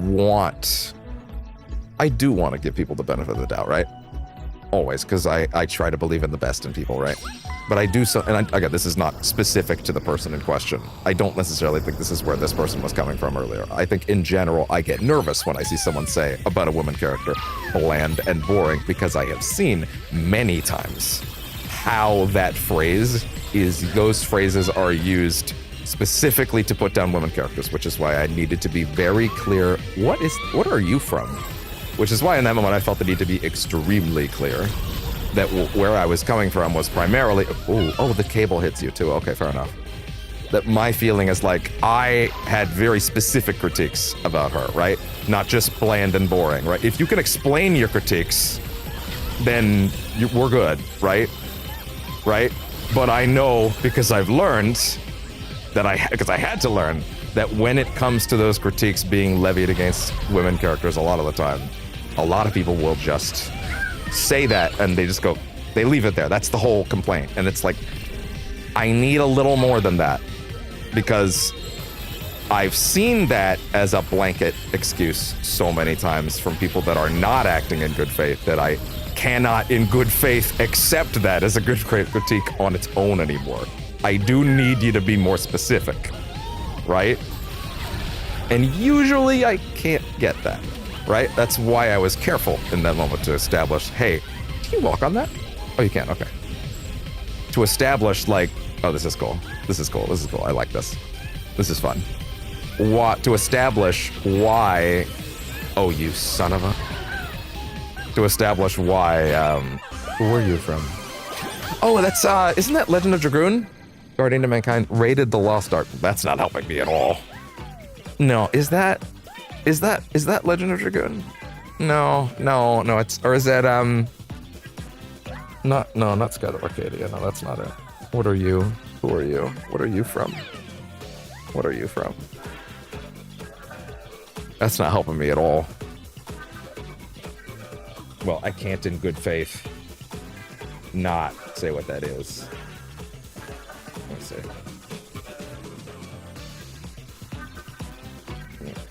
do want to give people the benefit of the doubt, right? Always, because I try to believe in the best in people, right? But I do so, and again, this is not specific to the person in question. I don't necessarily think this is where this person was coming from earlier. I think in general, I get nervous when I see someone say about a woman character, bland and boring, because I have seen many times how that phrase is, those phrases are used specifically to put down women characters, which is why I needed to be very clear. What are you from? Which is why in that moment I felt the need to be extremely clear that where I was coming from was primarily, oh, the cable hits you too. Okay, fair enough. That my feeling is like, I had very specific critiques about her, right? Not just bland and boring, right? If you can explain your critiques, then we're good, right? Right? But I know, because I've learned, because I had to learn, that when it comes to those critiques being levied against women characters a lot of the time, a lot of people will just say that and they just go, they leave it there. That's the whole complaint. And it's like, I need a little more than that, because I've seen that as a blanket excuse so many times from people that are not acting in good faith that I cannot in good faith accept that as a good critique on its own anymore. I do need you to be more specific, right? And usually I can't get that, right? That's why I was careful in that moment to establish, hey, can you walk on that? Oh, you can, okay. To establish like, oh, this is cool. This is cool, this is cool, I like this. This is fun. To establish why, oh, you son of a... To establish why, where are you from? Oh, that's, isn't that Legend of Dragoon? Guardian of Mankind raided the Lost Ark. That's not helping me at all. No, is that Legend of Dragoon? No, it's, or is that, not Skylar Arcadia. No, that's not it. What are you? Who are you? What are you from? What are you from? That's not helping me at all. Well, I can't in good faith not say what that is. Let's see.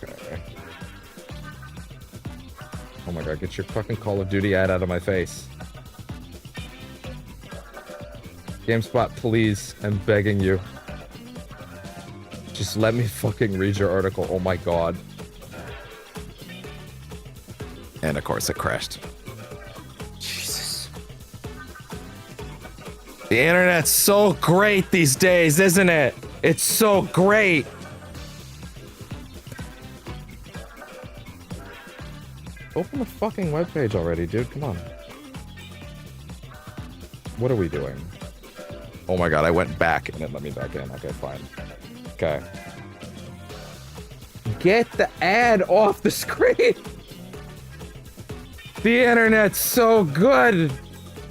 Okay. Oh my god, get your fucking Call of Duty ad out of my face. GameSpot, please, I'm begging you. Just let me fucking read your article. Oh my god. And of course it crashed. Jesus. The internet's so great these days, isn't it? It's so great. Open the fucking webpage already, dude. Come on. What are we doing? Oh my god, I went back and it let me back in. Okay, fine. Okay. Get the ad off the screen! The internet's so good!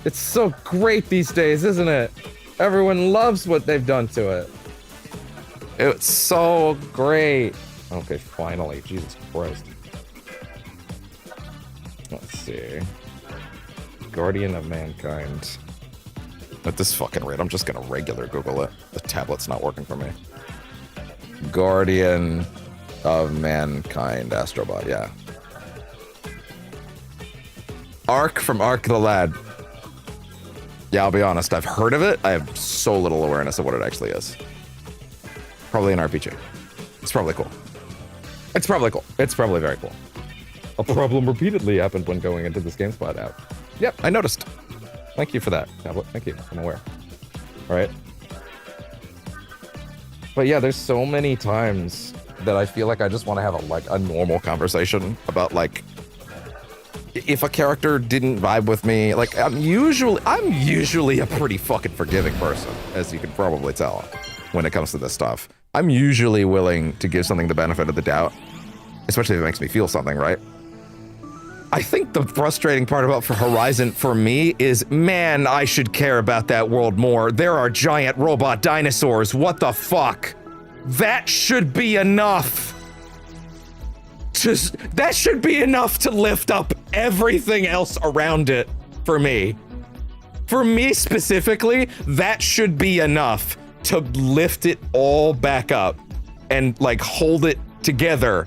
It's so great these days, isn't it? Everyone loves what they've done to it. It's so great. Okay, finally. Jesus Christ. Let's see. Guardian of Mankind. At this fucking rate, I'm just gonna regular Google it. The tablet's not working for me. Guardian of Mankind, Astro Bot, yeah. Ark from Ark the Lad. Yeah, I'll be honest, I've heard of it. I have so little awareness of what it actually is. Probably an RPG. It's probably cool. It's probably cool. It's probably very cool. A problem repeatedly happened when going into this GameSpot app. Yep, I noticed. Thank you for that, tablet. Thank you. I'm aware. right? But yeah, there's so many times that I feel like I just want to have a normal conversation about like if a character didn't vibe with me. Like I'm usually a pretty fucking forgiving person, as you can probably tell when it comes to this stuff. I'm usually willing to give something the benefit of the doubt, especially if it makes me feel something, right? I think the frustrating part about Horizon for me is, man, I should care about that world more. There are giant robot dinosaurs. What the fuck? That should be enough. That should be enough to lift up everything else around it for me. For me specifically, that should be enough to lift it all back up and like hold it together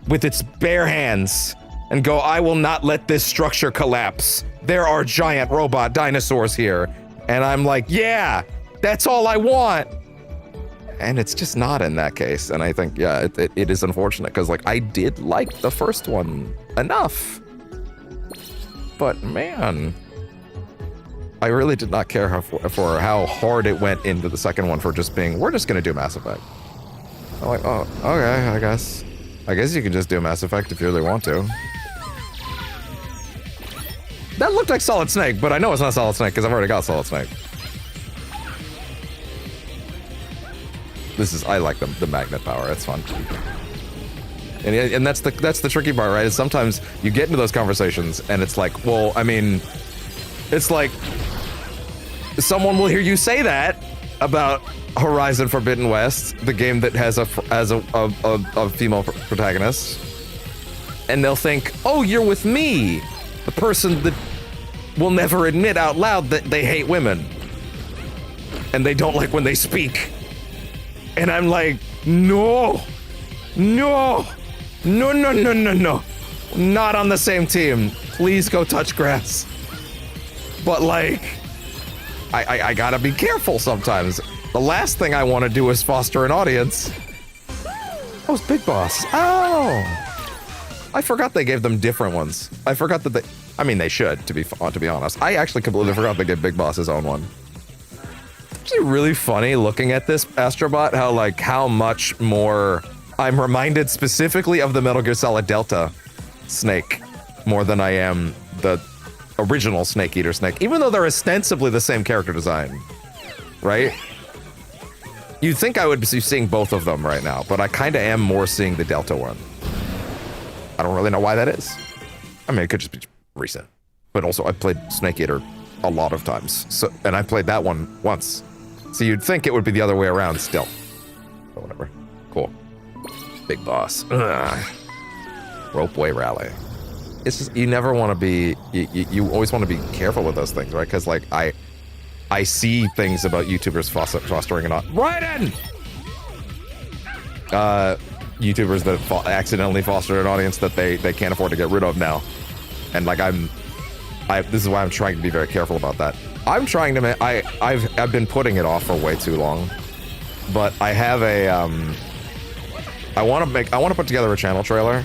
with its bare hands and go, I will not let this structure collapse. There are giant robot dinosaurs here. And I'm like, yeah, that's all I want. And it's just not in that case. And I think, yeah, it is unfortunate because like I did like the first one enough. But man, I really did not care for how hard it went into the second one for just being, we're just gonna do Mass Effect. I'm like, oh, okay, I guess you can just do Mass Effect if you really want to. That looked like Solid Snake, but I know it's not Solid Snake because I've already got Solid Snake. I like the magnet power, it's fun. And that's the tricky part, right? Is sometimes you get into those conversations and it's like, well, I mean, it's like someone will hear you say that about Horizon Forbidden West, the game that has a female protagonist, and they'll think, oh, you're with me, the person that will never admit out loud that they hate women and they don't like when they speak. And I'm like, no, not on the same team. Please go touch grass. But like, I gotta be careful sometimes. The last thing I want to do is foster an audience. That was Big Boss. Oh, I forgot they gave them different ones. I forgot that they should, to be honest. I actually completely forgot they gave Big Boss his own one. It's actually really funny looking at this Astro Bot, how much more I'm reminded specifically of the Metal Gear Solid Delta Snake more than I am the original Snake Eater Snake, even though they're ostensibly the same character design, right? You'd think I would be seeing both of them right now, but I kind of am more seeing the Delta one. I don't really know why that is. I mean, it could just be recent, but also I played Snake Eater a lot of times, and I played that one once. So you'd think it would be the other way around still. But whatever. Cool. Big Boss. Ugh. Ropeway Rally. It's just, you never want to be, you always want to be careful with those things, right? Because like I see things about YouTubers fostering and Raiden! YouTubers that accidentally fostered an audience that they can't afford to get rid of now. And like this is why I'm trying to be very careful about that. I'm trying to I've been putting it off for way too long. But I have I want to put together a channel trailer.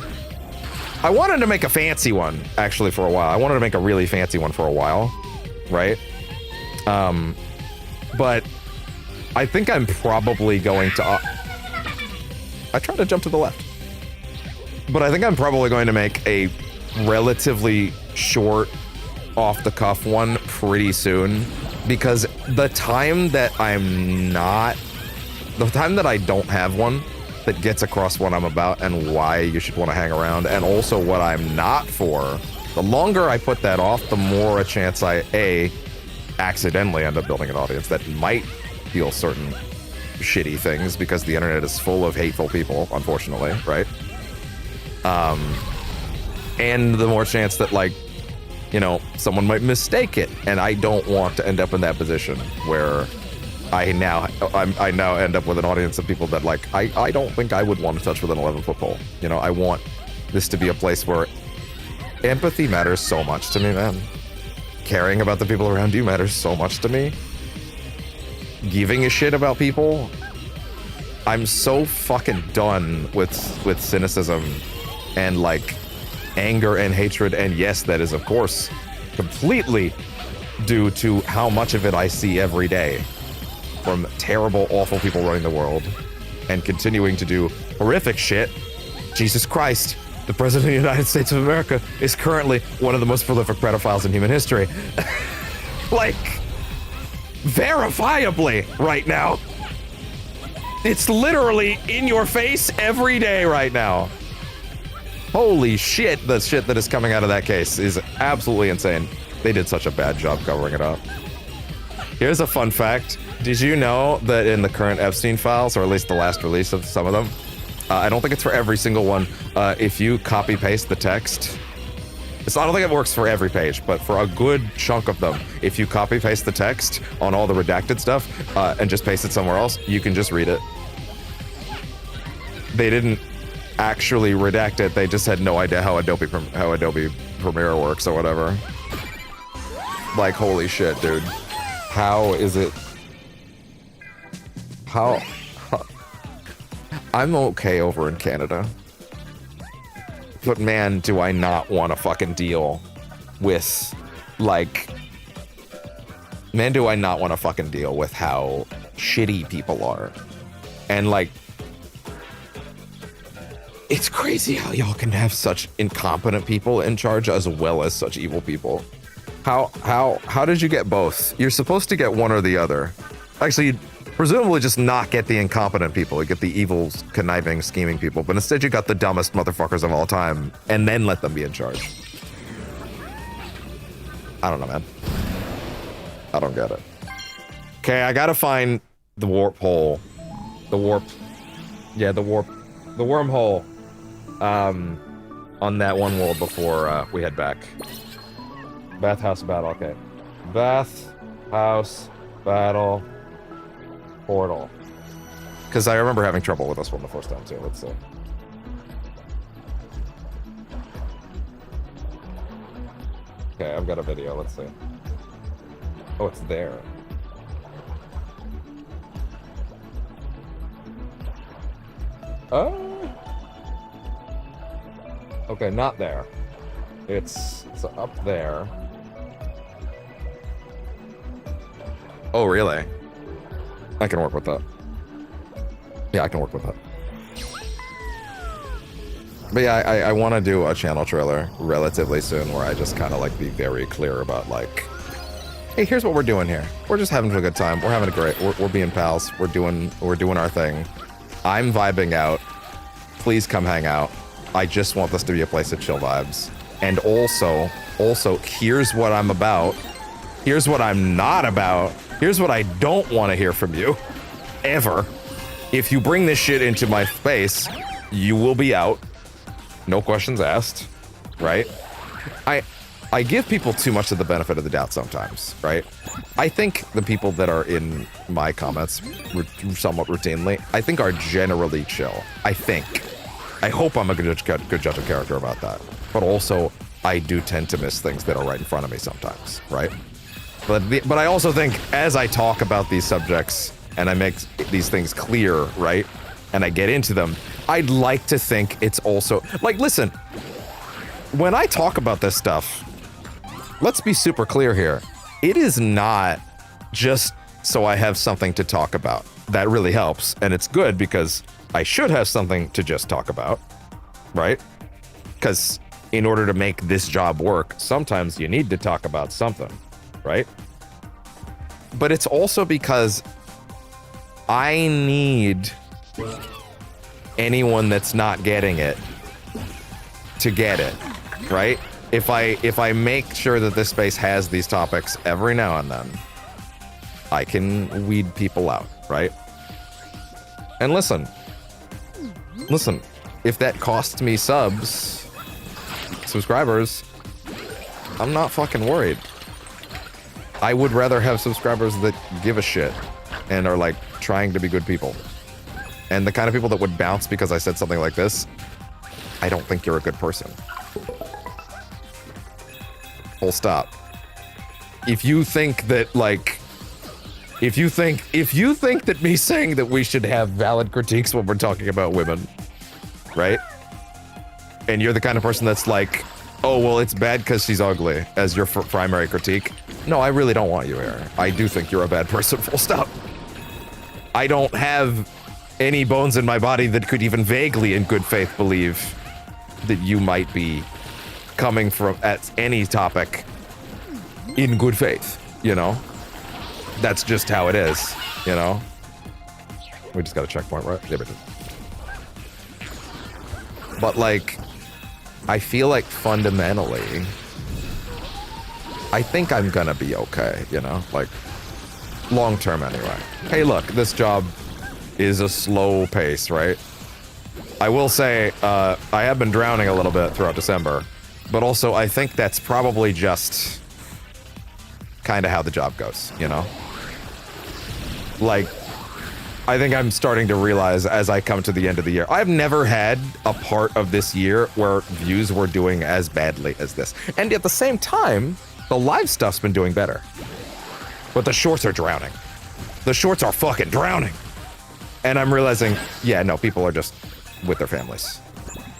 I wanted to make a fancy one actually for a while. I wanted to make a really fancy one for a while, right? But I think I'm probably going to I tried to jump to the left. But I think I'm probably going to make a relatively short off-the-cuff one pretty soon, because the time that I don't have one that gets across what I'm about and why you should want to hang around, and also what I'm not for, the longer I put that off, the more a chance I accidentally end up building an audience that might feel certain shitty things, because the internet is full of hateful people, unfortunately, right? And the more chance that, like, you know, someone might mistake it, and I don't want to end up in that position where I now end up with an audience of people that, like, I don't think I would want to touch with an 11-foot pole. You know, I want this to be a place where empathy matters so much to me, man. Caring about the people around you matters so much to me. Giving a shit about people. I'm so fucking done with cynicism and, like, anger and hatred, and yes, that is of course completely due to how much of it I see every day. from terrible, awful people running the world and continuing to do horrific shit. Jesus Christ, the President of the United States of America is currently one of the most prolific pedophiles in human history. Like, verifiably right now. It's literally in your face every day right now. Holy shit, the shit that is coming out of that case is absolutely insane. They did such a bad job covering it up. Here's a fun fact. Did you know that in the current Epstein files, or at least the last release of some of them, I don't think it's for every single one, if you copy paste the text, I don't think it works for every page, but for a good chunk of them, if you copy paste the text on all the redacted stuff and just paste it somewhere else, you can just read it. They didn't actually redact it, they just had no idea how Adobe Premiere works or whatever. Like, holy shit, dude. How is it? How? I'm okay over in Canada. But man, do I not want to fucking deal with, like... Man, do I not want to fucking deal with how shitty people are. And, like... It's crazy how y'all can have such incompetent people in charge as well as such evil people. How did you get both? You're supposed to get one or the other. Actually, you'd presumably just not get the incompetent people. You get the evil, conniving, scheming people. But instead you got the dumbest motherfuckers of all time and then let them be in charge. I don't know, man. I don't get it. Okay, I gotta find the warp hole. The wormhole. On that one world before we head back. Bathhouse battle, okay. Bathhouse battle portal. Because I remember having trouble with this one the first time too. Let's see. Okay, I've got a video. Let's see. Oh, it's there. Oh. Okay, not there. It's up there. Oh, really? I can work with that. Yeah, I can work with that. But yeah, I want to do a channel trailer relatively soon where I just kind of like be very clear about like, hey, here's what we're doing here. We're just having a good time. We're having a great. We're being pals. We're doing our thing. I'm vibing out. Please come hang out. I just want this to be a place of chill vibes. And also, here's what I'm about. Here's what I'm not about. Here's what I don't want to hear from you. Ever. If you bring this shit into my space, you will be out. No questions asked. Right? I give people too much of the benefit of the doubt sometimes, right? I think the people that are in my comments somewhat routinely, I think are generally chill. I think. I hope I'm a good judge of character about that. But also, I do tend to miss things that are right in front of me sometimes, right? But I also think as I talk about these subjects and I make these things clear, right? And I get into them, I'd like to think it's also... Like, listen, when I talk about this stuff, let's be super clear here. It is not just so I have something to talk about. That really helps, and it's good because I should have something to just talk about, right? Because in order to make this job work, sometimes you need to talk about something, right? But it's also because I need anyone that's not getting it to get it, right? If I make sure that this space has these topics every now and then, I can weed people out, right? And listen, if that costs me subscribers, I'm not fucking worried. I would rather have subscribers that give a shit and are like trying to be good people. And the kind of people that would bounce because I said something like this, I don't think you're a good person. Full stop. If you think that like, if you think that me saying that we should have valid critiques when we're talking about women, right? And you're the kind of person that's like, oh, well, it's bad because she's ugly as your primary critique. No, I really don't want you here. I do think you're a bad person, full stop. I don't have any bones in my body that could even vaguely in good faith believe that you might be coming from at any topic in good faith, you know? That's just how it is, you know? We just got a checkpoint, right? Yeah, we did. But, like, I feel like fundamentally, I think I'm gonna be okay, you know? Like, long term anyway. Hey, look, this job is a slow pace, right? I will say, I have been drowning a little bit throughout December, but also I think that's probably just kind of how the job goes, you know? Like, I think I'm starting to realize as I come to the end of the year, I've never had a part of this year where views were doing as badly as this. And at the same time, the live stuff's been doing better. But the shorts are drowning. The shorts are fucking drowning. And I'm realizing, yeah, no, people are just with their families.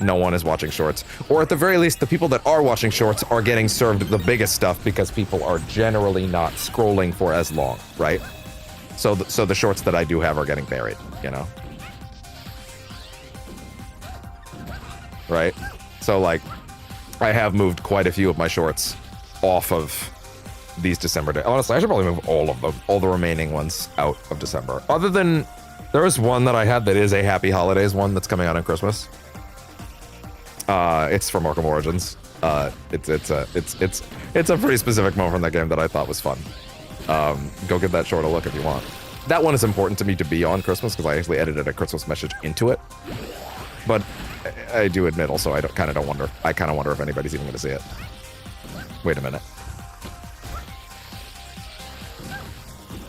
No one is watching shorts. Or at the very least, the people that are watching shorts are getting served the biggest stuff because people are generally not scrolling for as long, right? So the shorts that I do have are getting buried, you know? Right? So, like, I have moved quite a few of my shorts off of these December days. Honestly, I should probably move all of them, all the remaining ones out of December. Other than, there is one that I had that is a Happy Holidays one that's coming out on Christmas. It's from Arkham Origins. It's a pretty specific moment from that game that I thought was fun. Go give that short a look if you want. That one is important to me to be on Christmas because I actually edited a Christmas message into it. But I do admit also I kind of wonder if anybody's even going to see it. Wait a minute.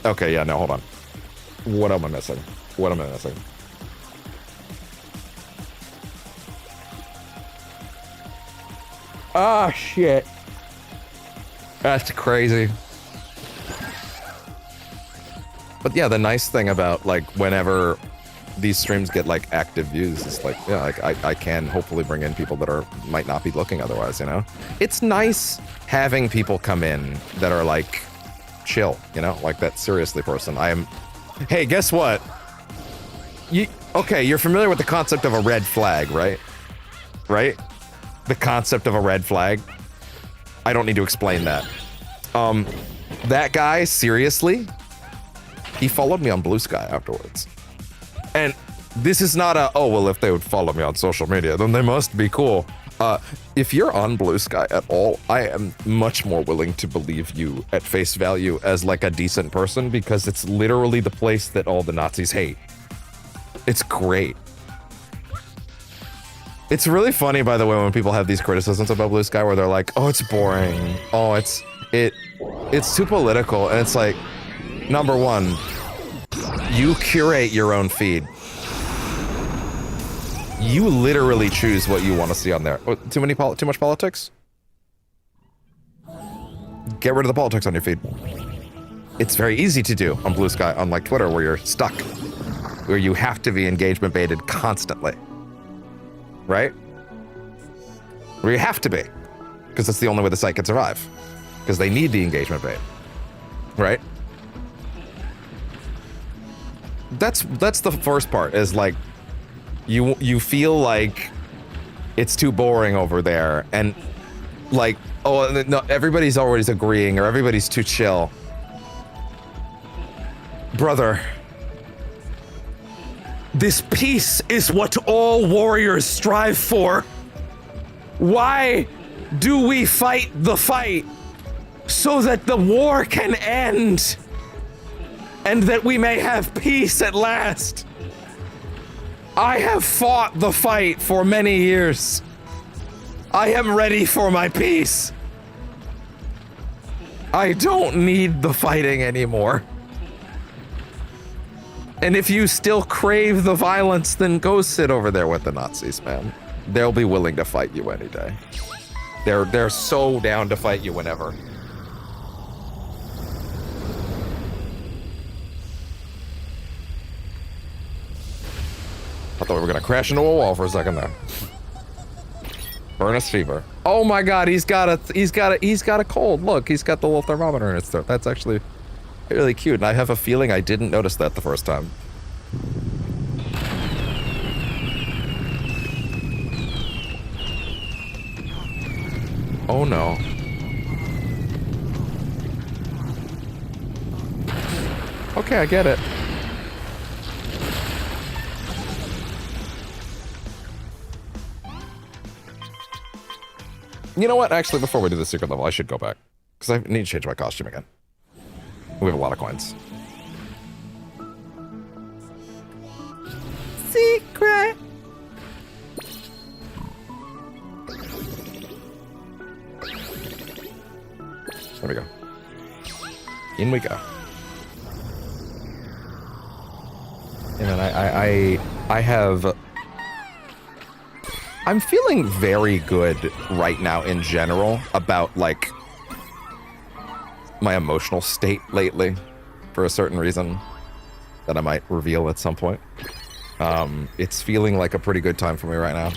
Okay, yeah, no, hold on. What am I missing? What am I missing? Ah, shit. That's crazy. But yeah, the nice thing about, like, whenever these streams get, like, active views is, like, yeah, like, I can hopefully bring in people that might not be looking otherwise, you know? It's nice having people come in that are, like, chill, you know? Like that seriously person. Hey, guess what? Okay, you're familiar with the concept of a red flag, right? Right? The concept of a red flag? I don't need to explain that. That guy, seriously, he followed me on Blue Sky afterwards. And this is not oh, well, if they would follow me on social media, then they must be cool. If you're on Blue Sky at all, I am much more willing to believe you at face value as, like, a decent person because it's literally the place that all the Nazis hate. It's great. It's really funny, by the way, when people have these criticisms about Blue Sky where they're like, oh, it's boring. Oh, it's too political. And it's like, number one, you curate your own feed. You literally choose what you want to see on there. Oh, too much politics? Get rid of the politics on your feed. It's very easy to do on Blue Sky, unlike Twitter, where you're stuck. Where you have to be engagement baited constantly. Right? Where you have to be. Because that's the only way the site can survive. Because they need the engagement bait. Right? That's the first part, is like, you feel like it's too boring over there, and like, oh no, everybody's always agreeing, or everybody's too chill. Brother, this peace is what all warriors strive for. Why do we fight the fight? So that the war can end, and that we may have peace at last. I have fought the fight for many years. I am ready for my peace. I don't need the fighting anymore. And if you still crave the violence, then go sit over there with the Nazis, man. They'll be willing to fight you any day. They're so down to fight you whenever. I thought we were gonna crash into a wall for a second there. Furnace fever. Oh my god, he's got a cold. Look, he's got the little thermometer in his throat. That's actually really cute, and I have a feeling I didn't notice that the first time. Oh no. Okay, I get it. You know what? Actually, before we do the secret level, I should go back. Because I need to change my costume again. We have a lot of coins. Secret! There we go. In we go. And then I have... I'm feeling very good right now in general about, like, my emotional state lately for a certain reason that I might reveal at some point. It's feeling like a pretty good time for me right now,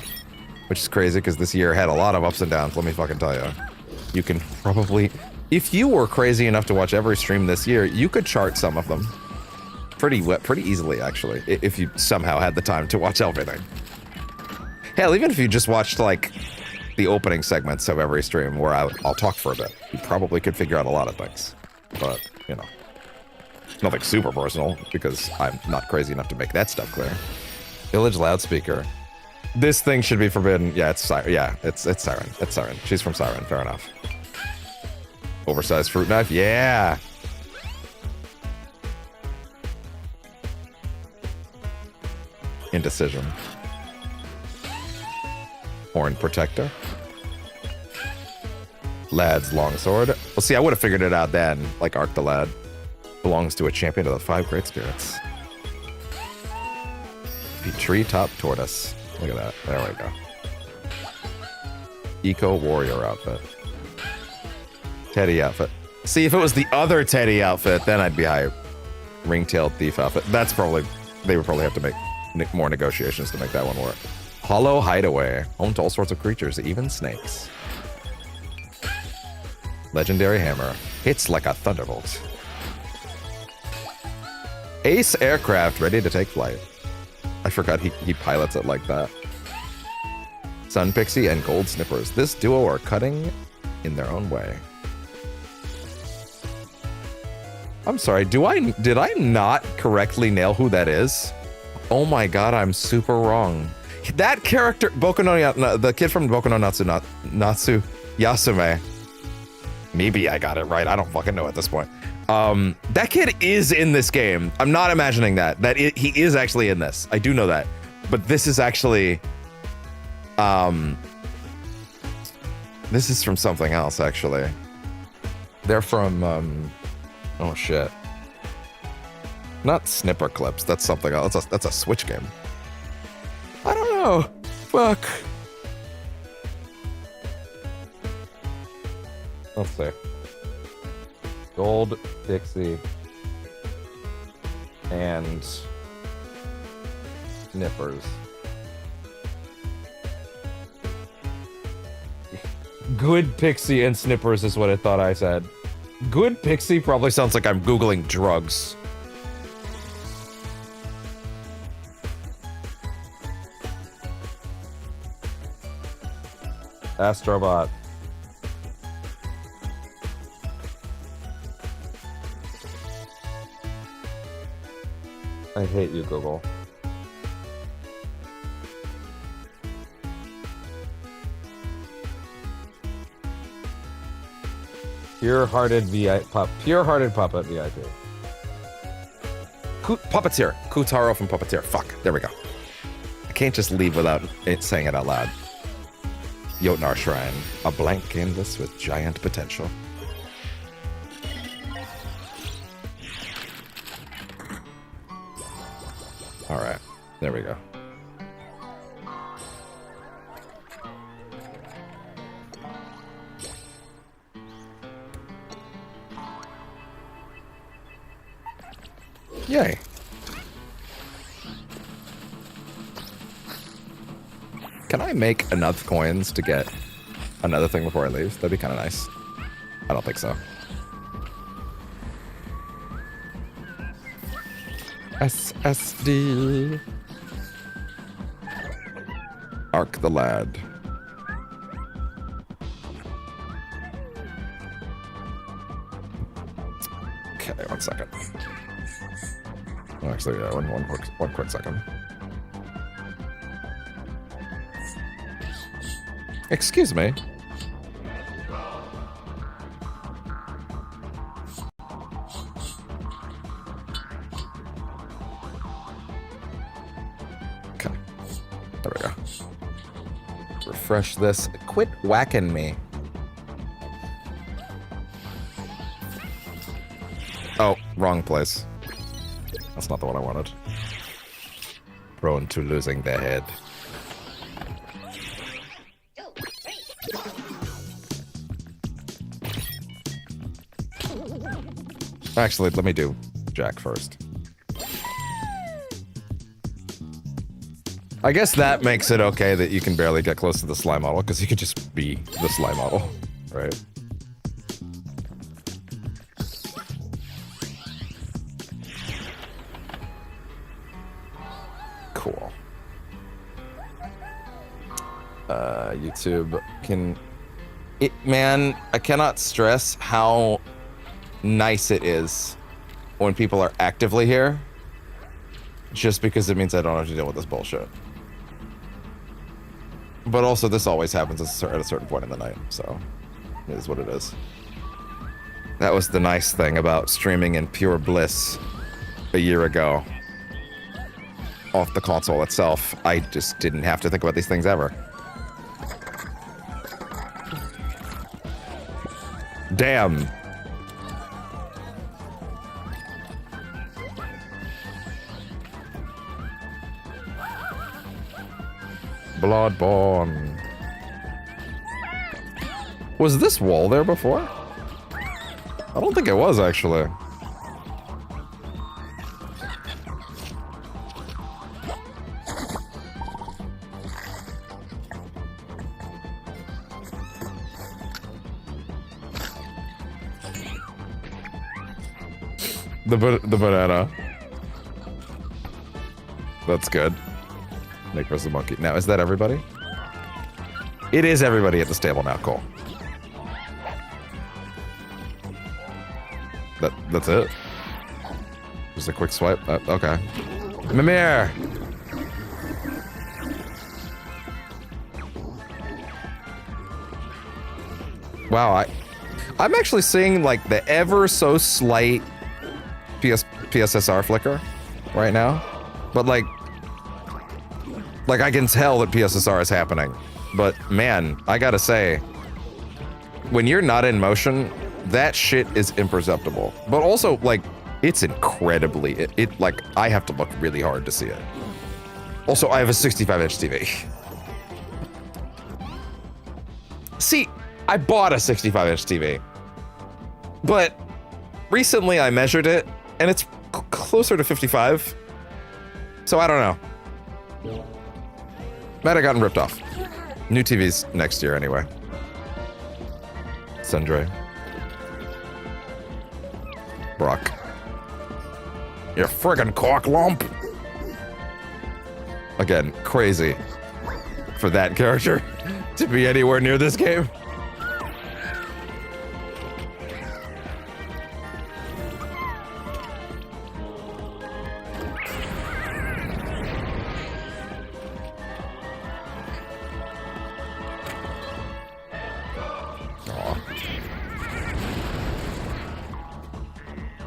which is crazy because this year had a lot of ups and downs, let me fucking tell you. You can probably... If you were crazy enough to watch every stream this year, you could chart some of them pretty easily, actually, if you somehow had the time to watch everything. Hell, even if you just watched, like, the opening segments of every stream where I'll talk for a bit, you probably could figure out a lot of things. But, you know, nothing super personal, because I'm not crazy enough to make that stuff clear. Village loudspeaker. This thing should be forbidden. Yeah, it's Siren. Yeah, it's Siren. It's Siren. She's from Siren. Fair enough. Oversized fruit knife. Yeah. Indecision. Horn protector. Lad's longsword. Well, see, I would have figured it out then. Like Arc the Lad belongs to a champion of the 5 great spirits. Treetop tortoise. Look at that. There we go. Eco warrior outfit. Teddy outfit. See, if it was the other Teddy outfit, then I'd be hype. Ring-tailed thief outfit. That's probably... They would probably have to make more negotiations to make that one work. Hollow hideaway. Home to all sorts of creatures, even snakes. Legendary hammer. Hits like a thunderbolt. Ace aircraft ready to take flight. I forgot he pilots it like that. Sun Pixie and Gold Snippers. This duo are cutting in their own way. I'm sorry, did I not correctly nail who that is? Oh my god, I'm super wrong. That character, the kid from Boku no Natsu Yasume. Maybe I got it right. I don't fucking know at this point. That kid is in this game. I'm not imagining that. He is actually in this. I do know that. But this is actually... this is from something else, actually. They're from... oh, shit. Not Snipper Clips. That's something else. That's a Switch game. I don't know. Fuck. Let's see. Gold Pixie and Snippers. Good Pixie and Snippers is what I thought I said. Good Pixie probably sounds like I'm Googling drugs. Astro Bot. I hate you, Google. Pure-hearted puppet VIP. Puppeteer. Kutaro from Puppeteer. Fuck. There we go. I can't just leave without saying it out loud. Jotnar Shrine. A blank canvas with giant potential. Alright. There we go. Yay. Can I make enough coins to get another thing before I leave? That'd be kind of nice. I don't think so. SSD. Arc the Lad. Okay, 1 second. Actually, yeah, one quick second. Excuse me. Okay. There we go. Refresh this. Quit whacking me. Oh, wrong place. That's not the one I wanted. Prone to losing their head. Actually, let me do Jack first. I guess that makes it okay that you can barely get close to the slime model, because you could just be the slime model, right? Cool. YouTube can... Man, I cannot stress how nice it is when people are actively here, just because it means I don't have to deal with this bullshit. But also, this always happens at a certain point in the night, so it is what it is. That was the nice thing about streaming in pure bliss a year ago. Off the console itself, I just didn't have to think about these things ever. Damn. Bloodborne. Was this wall there before? I don't think it was, actually. The banana. That's good. Nick versus the monkey. Now, is that everybody? It is everybody at this table now. Cool. That's it? Just a quick swipe? Okay. Mimir! Wow, I'm actually seeing, like, the ever so slight PSSR flicker right now. But, like, I can tell that PSSR is happening. But, man, I gotta say, when you're not in motion, that shit is imperceptible. But also, like, it's incredibly... like, I have to look really hard to see it. Also, I have a 65-inch TV. See, I bought a 65-inch TV. But recently I measured it, and it's closer to 55. So I don't know. Might have gotten ripped off. New TV's next year anyway. Sundre. Brock. You friggin' cock lump. Again, crazy for that character to be anywhere near this game.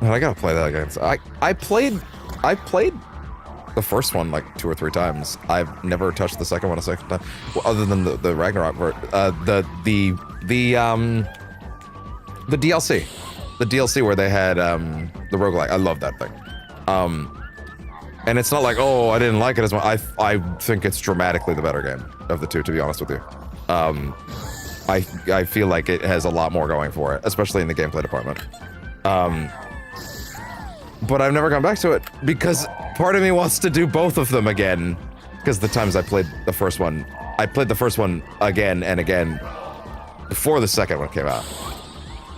I gotta play that again. So I played the first one like 2 or 3 times. I've never touched the second one a second time, well, other than the Ragnarok part. The DLC where they had the roguelike. I love that thing. And it's not like, oh, I didn't like it as much. I think it's dramatically the better game of the two, to be honest with you. I feel like it has a lot more going for it, especially in the gameplay department. But I've never gone back to it because part of me wants to do both of them again. Because the times I played the first one, I played the first one again and again before the second one came out.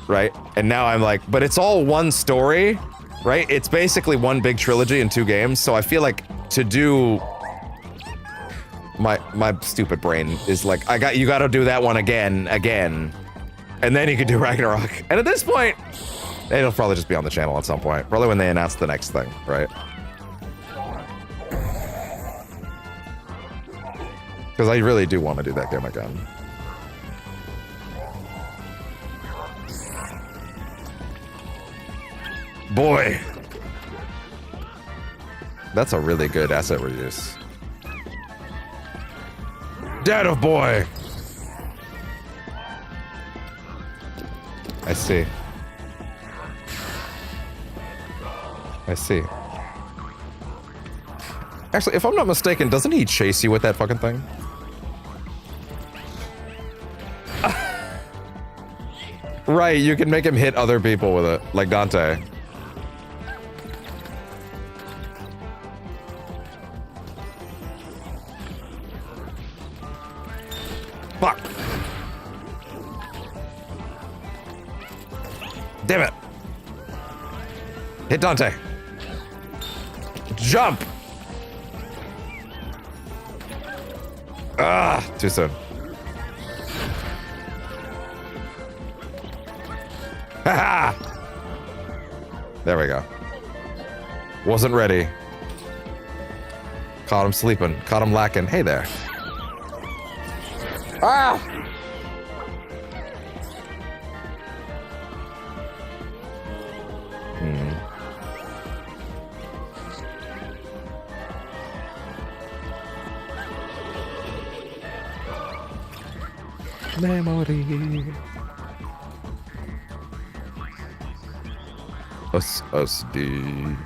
Right? And now I'm like, but it's all one story, right? It's basically one big trilogy in 2 games. So I feel like to do... My stupid brain is like, you gotta do that one again, and then you can do Ragnarok. And at this point, It'll probably just be on the channel at some point. Probably when they announce the next thing, right? Because I really do want to do that game again. Boy! That's a really good asset reuse. Dad of boy! I see. I see. Actually, if I'm not mistaken, doesn't he chase you with that fucking thing? Right, you can make him hit other people with it, like Dante. Fuck! Damn it! Hit Dante! Jump! Ah, too soon. Haha! There we go. Wasn't ready. Caught him sleeping. Caught him lacking. Hey there. Ah! Memory. SD.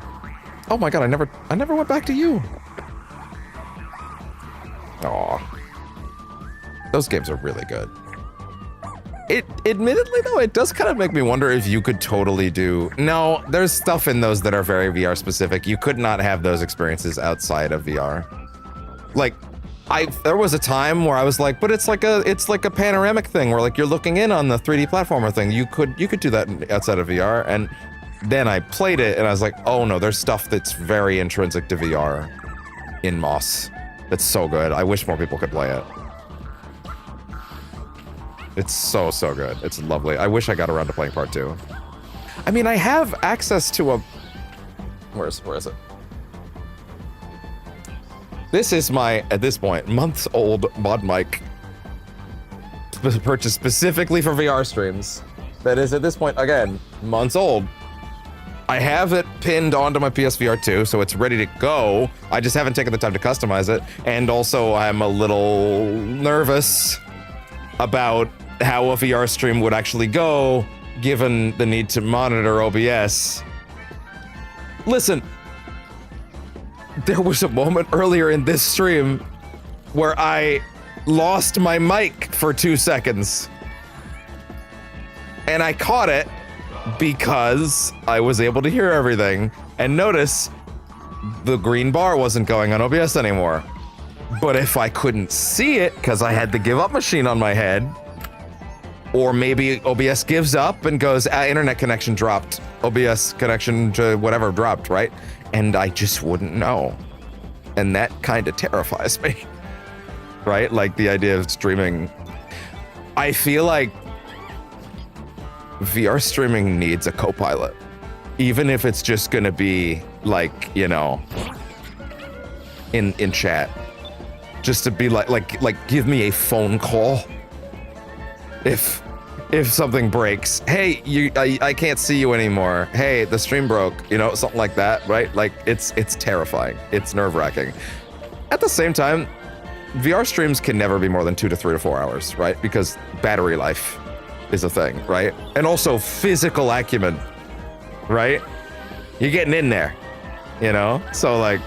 Oh my god, I never went back to you. Aw. Those games are really good. Admittedly though, it does kind of make me wonder if you could totally do... No, there's stuff in those that are very VR specific. You could not have those experiences outside of VR. Like, there was a time where I was like, but it's like a panoramic thing where like you're looking in on the 3D platformer thing. You could do that outside of VR, and then I played it and I was like, oh no, there's stuff that's very intrinsic to VR in Moss. That's so good. I wish more people could play it. It's so good. It's lovely. I wish I got around to playing part 2. I mean, I have access to a... Where is it? This is my, at this point, months-old mod mic purchased specifically for VR streams. That is, at this point, again, months old. I have it pinned onto my PSVR 2, so it's ready to go. I just haven't taken the time to customize it. And also, I'm a little nervous about how a VR stream would actually go, given the need to monitor OBS. Listen. There was a moment earlier in this stream where I lost my mic for 2 seconds. And I caught it because I was able to hear everything. And notice the green bar wasn't going on OBS anymore. But if I couldn't see it because I had the give up machine on my head, or maybe OBS gives up and goes, internet connection dropped. OBS connection to whatever dropped, right? And I just wouldn't know. And that kind of terrifies me, right? Like the idea of streaming. I feel like VR streaming needs a co-pilot, even if it's just gonna be like, you know, in chat, just to be like give me a phone call if something breaks. Hey, I can't see you anymore. Hey, the stream broke. You know, something like that, right? Like, it's terrifying. It's nerve-wracking. At the same time, VR streams can never be more than 2 to 3 to 4 hours, right? Because battery life is a thing, right? And also physical acumen, right? You're getting in there, you know? So, like,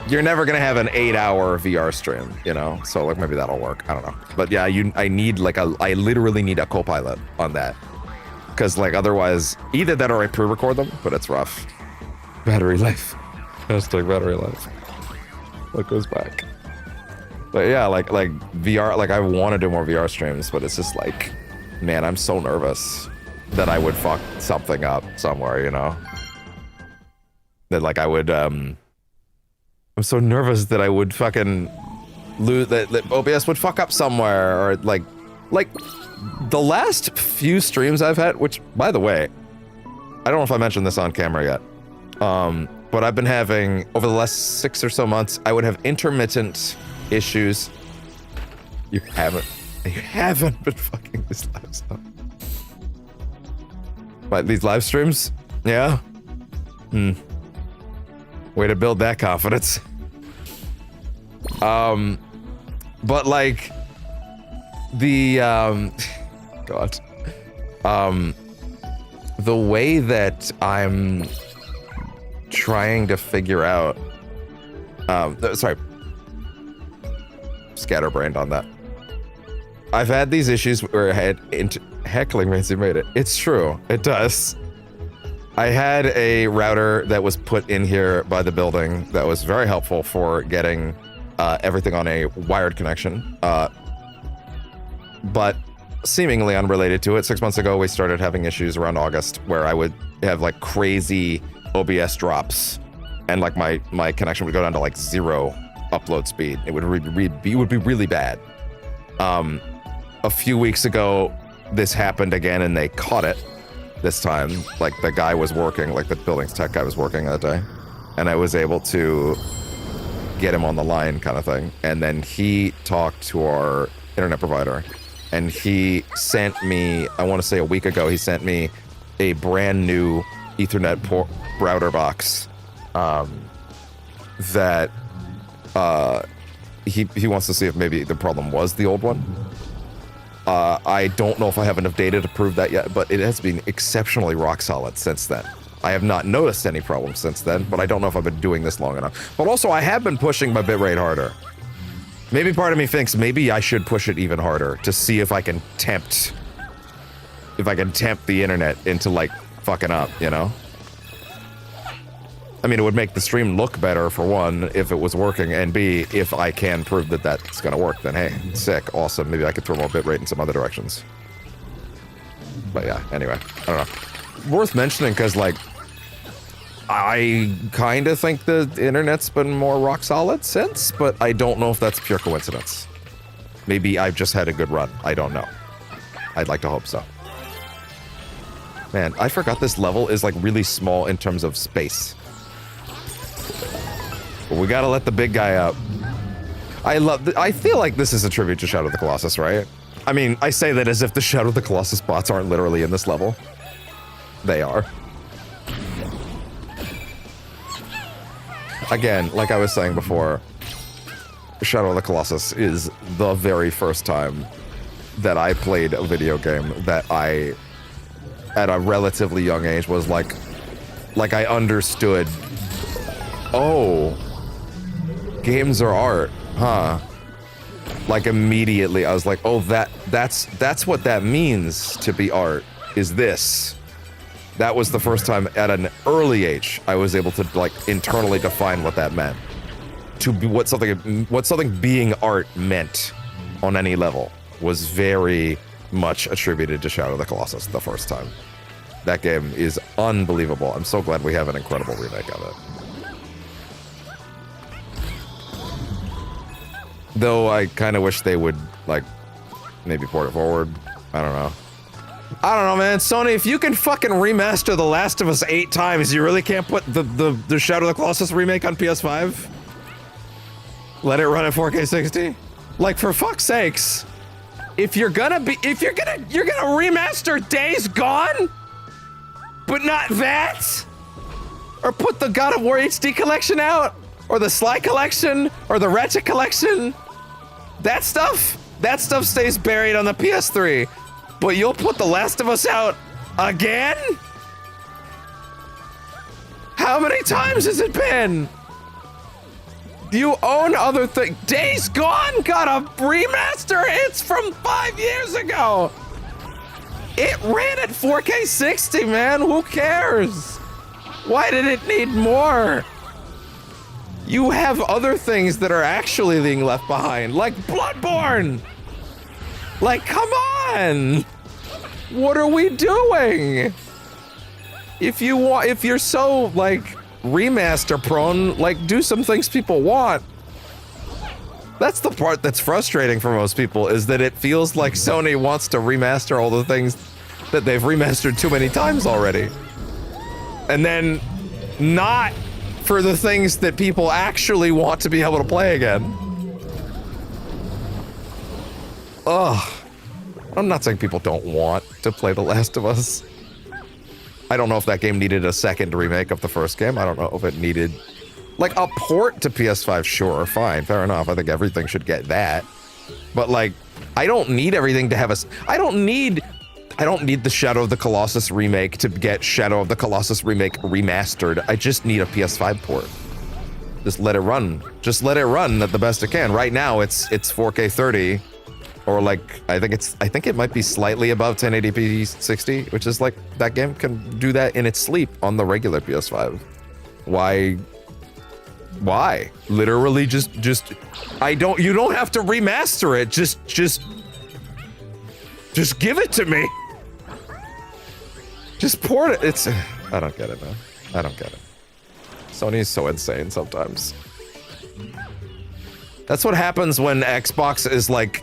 you're never gonna have an 8-hour VR stream, you know? So like maybe that'll work. I don't know. But yeah, I need like I literally need a co-pilot on that. Cause like otherwise, either that or I pre-record them, but it's rough. Battery life. Hashtag battery life. What goes back? But yeah, like VR, like I want to do more VR streams, but it's just like, man, I'm so nervous that I would fuck something up somewhere, you know? That like I would, I'm so nervous that I would fucking lose, that OBS would fuck up somewhere, or like the last few streams I've had, which by the way, I don't know if I mentioned this on camera yet, but I've been having, over the last 6 or so months, I would have intermittent issues. You haven't been fucking these lives up. But these live streams? Yeah? Way to build that confidence. But like, the, God. The way that I'm trying to figure out, sorry, scatterbrained on that. I've had these issues where I had heckling means you made it. It's true, it does. I had a router that was put in here by the building that was very helpful for getting everything on a wired connection, but seemingly unrelated to it. 6 months ago, we started having issues around August where I would have like crazy OBS drops, and like my connection would go down to like 0 upload speed. It would be really bad. A few weeks ago, this happened again, and they caught it this time. Like the guy was working, like the building's tech guy was working that day, and I was able to get him on the line, kind of thing. And then he talked to our internet provider, and he sent me, I want to say a week ago, he sent me a brand new Ethernet router box that he wants to see if maybe the problem was the old one. I don't know if I have enough data to prove that yet, but it has been exceptionally rock solid since then. I have not noticed any problems since then, but I don't know if I've been doing this long enough. But also, I have been pushing my bitrate harder. Maybe part of me thinks maybe I should push it even harder to see if I can tempt the internet into like fucking up, you know? I mean, it would make the stream look better, for one, if it was working, and B, if I can prove that that's gonna work, then hey, sick, awesome. Maybe I could throw more bitrate in some other directions. But yeah, anyway, I don't know. Worth mentioning, because like, I kind of think the internet's been more rock solid since, but I don't know if that's pure coincidence. Maybe I've just had a good run. I don't know. I'd like to hope so. Man, I forgot this level is like really small in terms of space. But we gotta let the big guy out. I feel like this is a tribute to Shadow of the Colossus, right? I mean, I say that as if the Shadow of the Colossus bots aren't literally in this level. They are. Again, like I was saying before, Shadow of the Colossus is the very first time that I played a video game that I, at a relatively young age, was like I understood, oh, games are art, huh? Like immediately I was like, oh, that's what that means to be art, is this. That was the first time at an early age I was able to like internally define what that meant. To be what something being art meant on any level was very much attributed to Shadow of the Colossus the first time. That game is unbelievable. I'm so glad we have an incredible remake of it. Though I kind of wish they would like maybe port it forward. I don't know. I don't know, man. Sony, if you can fucking remaster The Last of Us 8 times, you really can't put the Shadow of the Colossus remake on PS5? Let it run at 4K 60? Like, for fuck's sakes. You're gonna remaster Days Gone? But not that? Or put the God of War HD collection out? Or the Sly collection? Or the Ratchet collection? That stuff stays buried on the PS3. But you'll put The Last of Us out again? How many times has it been? You own other things. Days Gone got a remaster. It's from 5 years ago. It ran at 4K 60, man. Who cares? Why did it need more? You have other things that are actually being left behind, like Bloodborne. Like, come on! What are we doing? If you're so, like, remaster prone, like, do some things people want. That's the part that's frustrating for most people, is that it feels like Sony wants to remaster all the things that they've remastered too many times already. and then not for the things that people actually want to be able to play again. Ugh. I'm not saying people don't want to play The Last of Us. I don't know if that game needed a second remake of the first game. I don't know if it needed, like, a port to PS5. Sure, fine, fair enough. I think everything should get that. But, like, I don't need everything to have a... I don't need the Shadow of the Colossus remake to get Shadow of the Colossus remake remastered. I just need a PS5 port. Just let it run. Just let it run at the best it can. Right now, it's 4K 30, or like I think it might be slightly above 1080p 60, which is like that game can do that in its sleep on the regular PS5. Why? Literally, just you don't have to remaster it. Just give it to me. Just port it. I don't get it, man. I don't get it. Sony's so insane sometimes. That's what happens when Xbox is like,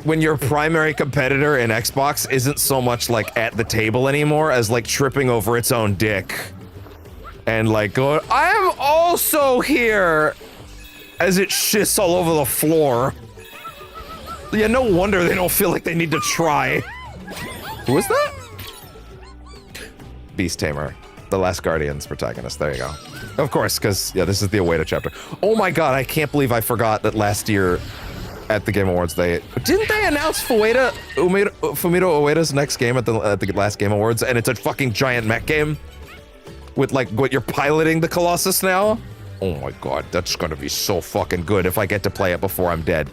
when your primary competitor in Xbox isn't so much like at the table anymore as like tripping over its own dick. And like going, I am also here, as it shits all over the floor. Yeah, no wonder they don't feel like they need to try. Who is that? Beast Tamer, the Last Guardian's protagonist. There you go. Of course, because yeah, this is the Ueda chapter. Oh my god, I can't believe I forgot that last year at the Game Awards didn't they announce Fumito Ueda's next game at the last Game Awards, and it's a fucking giant mech game with like what you're piloting the Colossus now. Oh my god, that's gonna be so fucking good if I get to play it before I'm dead.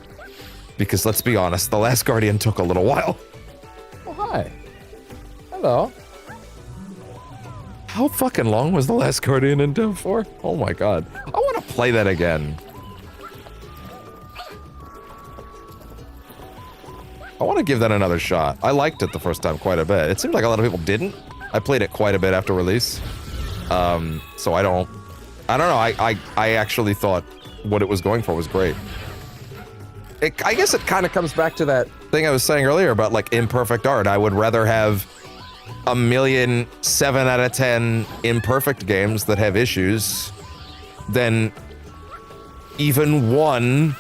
Because let's be honest, The Last Guardian took a little while. Oh hi. Hello. How fucking long was The Last Guardian in dev for? Oh my god. I want to play that again. I want to give that another shot. I liked it the first time quite a bit. It seemed like a lot of people didn't. I played it quite a bit after release. So I don't know. I actually thought what it was going for was great. I guess it kind of comes back to that thing I was saying earlier about like imperfect art. I would rather have a million 7 out of 10 imperfect games that have issues than even one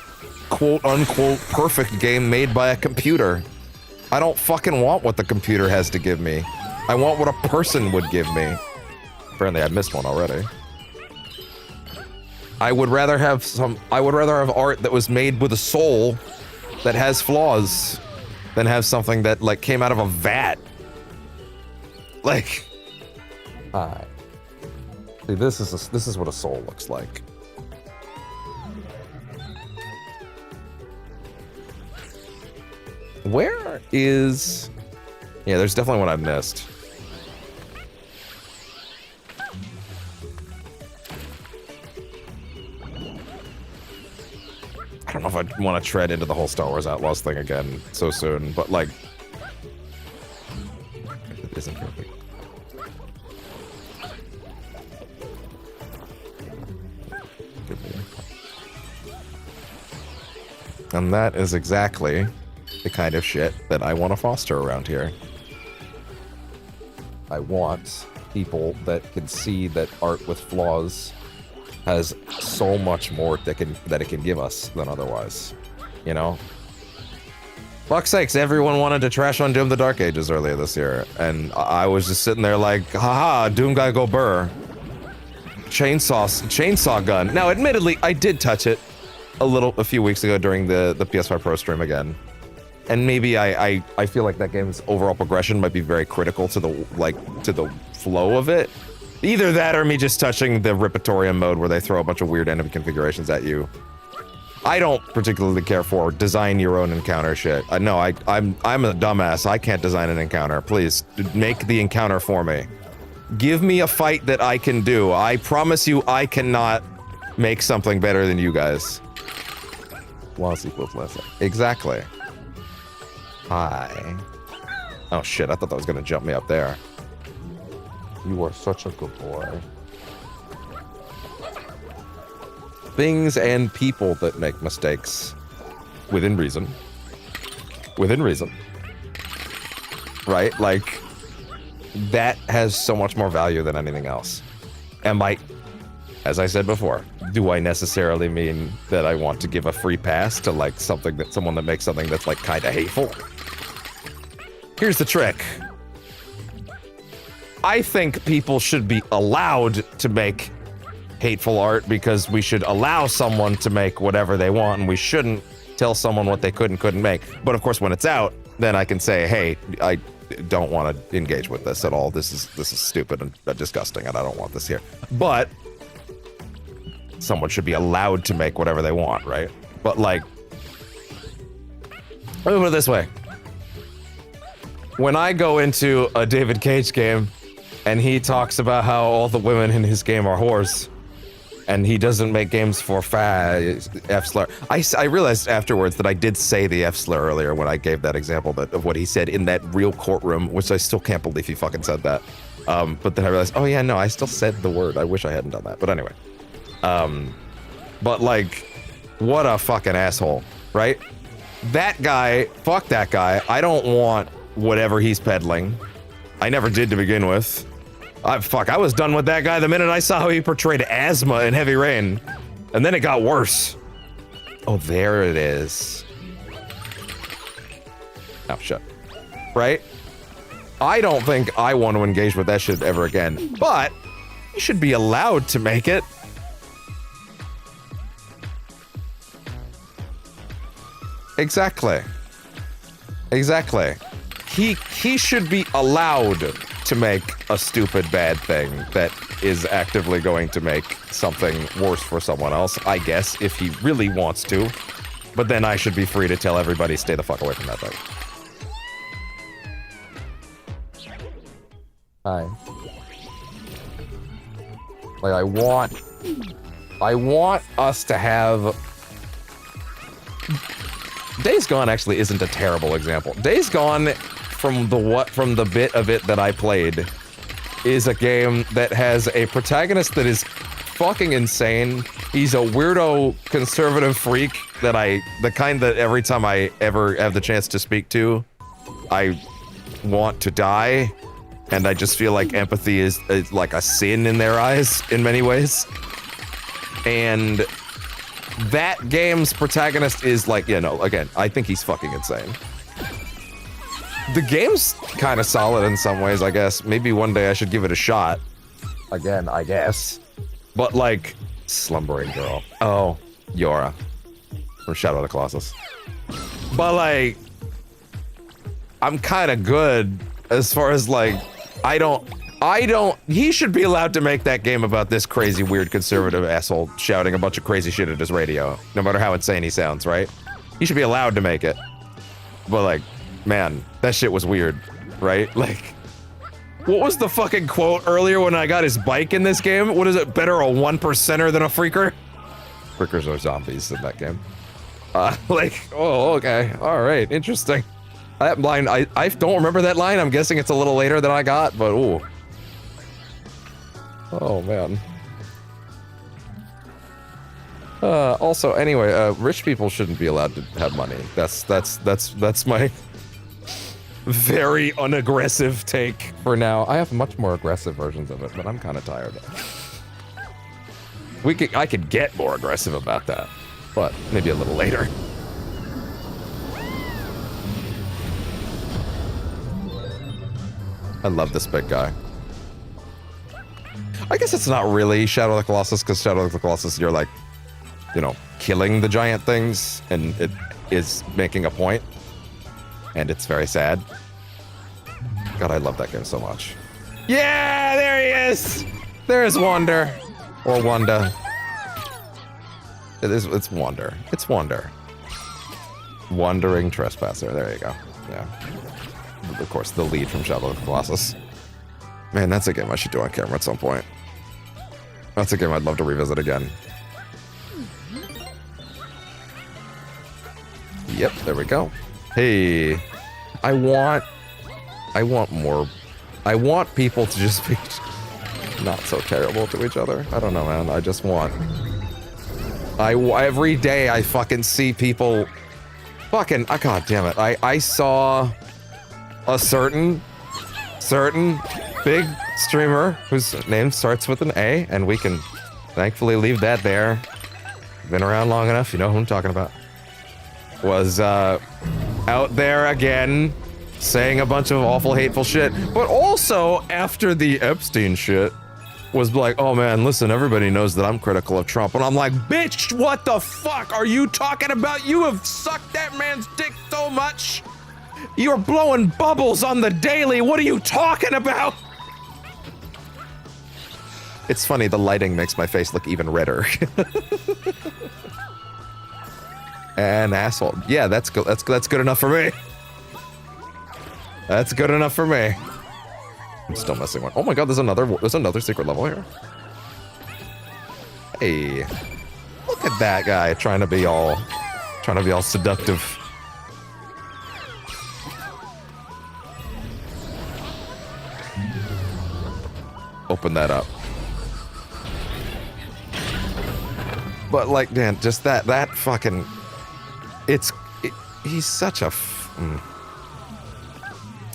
quote-unquote perfect game made by a computer. I don't fucking want what the computer has to give me. I want what a person would give me. Apparently I missed one already. I would rather have art that was made with a soul that has flaws than have something that like came out of a vat. Like, hi. See, this is what a soul looks like. Where is... Yeah, there's definitely one I missed. I don't know if I want to tread into the whole Star Wars Outlaws thing again so soon, but like... It isn't perfect. And that is exactly the kind of shit that I want to foster around here. I want people that can see that art with flaws has so much more that it can give us than otherwise. You know? Fuck's sakes, everyone wanted to trash on Doom the Dark Ages earlier this year, and I was just sitting there like, haha, Doom guy go burr. Chainsaw gun. Now, admittedly, I did touch it a few weeks ago during the PS5 Pro stream again. And maybe I feel like that game's overall progression might be very critical to the flow of it. Either that or me just touching the Ripatorium mode where they throw a bunch of weird enemy configurations at you. I don't particularly care for design your own encounter shit. No, I'm a dumbass. I can't design an encounter. Please, make the encounter for me. Give me a fight that I can do. I promise you I cannot make something better than you guys. Loss equals less. Exactly. Hi. Oh shit, I thought that was gonna jump me up there. You are such a good boy. Things and people that make mistakes. Within reason. Within reason. Right? Like, that has so much more value than anything else. And as I said before, do I necessarily mean that I want to give a free pass to like someone that makes something that's like kind of hateful? Here's the trick. I think people should be allowed to make hateful art because we should allow someone to make whatever they want, and we shouldn't tell someone what they could and couldn't make. But of course, when it's out, then I can say, hey, I don't want to engage with this at all. This is stupid and disgusting, and I don't want this here. But someone should be allowed to make whatever they want, right? But like, let me put it this way. When I go into a David Cage game and he talks about how all the women in his game are whores, and he doesn't make games for F-slur. I realized afterwards that I did say the F-slur earlier when I gave that example of what he said in that real courtroom, which I still can't believe he fucking said that. But then I realized, oh yeah, no, I still said the word. I wish I hadn't done that. But anyway. But like, what a fucking asshole, right? That guy, fuck that guy. I don't want whatever he's peddling. I never did to begin with. I was done with that guy the minute I saw how he portrayed asthma in Heavy Rain. And then it got worse. Oh, there it is. Oh, shit. Right? I don't think I want to engage with that shit ever again. But you should be allowed to make it. Exactly. Exactly. He should be allowed to make a stupid bad thing that is actively going to make something worse for someone else, I guess, if he really wants to. But then I should be free to tell everybody stay the fuck away from that thing. Hi. Like, I want us to have... Days Gone actually isn't a terrible example. Days Gone, from the bit of it that I played, is a game that has a protagonist that is fucking insane. He's a weirdo conservative freak that the kind that every time I ever have the chance to speak to, I want to die. And I just feel like empathy is like a sin in their eyes in many ways. And that game's protagonist is like, again, I think he's fucking insane. The game's kind of solid in some ways, I guess. Maybe one day I should give it a shot. Again, I guess. But like, Slumbering Girl. Oh, Yora. From Shadow of the Colossus. But like, I'm kind of good as far as like, he should be allowed to make that game about this crazy, weird, conservative asshole shouting a bunch of crazy shit at his radio, no matter how insane he sounds, right? He should be allowed to make it. But like, man, that shit was weird, right? Like, what was the fucking quote earlier when I got his bike in this game? What is it, better a 1%er than a freaker? Freakers are zombies in that game. Like, oh, okay, all right, interesting. That line, I don't remember that line. I'm guessing it's a little later than I got, but ooh. Oh man. Also, anyway, rich people shouldn't be allowed to have money. That's my very unaggressive take for now. I have much more aggressive versions of it, but I'm kind of tired. I could get more aggressive about that, but maybe a little later. I love this big guy. I guess it's not really Shadow of the Colossus, because Shadow of the Colossus, you're like, killing the giant things, and it is making a point. And it's very sad. God, I love that game so much. Yeah, there he is! There's Wander. Or Wanda. It's Wander. It's Wander. Wandering Trespasser, there you go. Yeah. Of course, the lead from Shadow of the Colossus. Man, that's a game I should do on camera at some point. That's a game I'd love to revisit again. Yep, there we go. Hey, I want more. I want people to just be not so terrible to each other. I don't know, man. I just want. Every day I fucking see people fucking. God damn it. I saw a certain big streamer whose name starts with an A, and we can thankfully leave that there. Been around long enough, you know who I'm talking about. Was out there again, saying a bunch of awful, hateful shit, but also after the Epstein shit, was like, oh man, listen, everybody knows that I'm critical of Trump. And I'm like, bitch, what the fuck are you talking about? You have sucked that man's dick so much. You're blowing bubbles on the daily. What are you talking about? It's funny, the lighting makes my face look even redder. And asshole. Yeah, that's good. That's good enough for me. That's good enough for me. I'm still missing one. Oh my god, there's another secret level here. Hey, look at that guy trying to be all seductive. Open that up. But like, Dan, just that fucking, he's such a.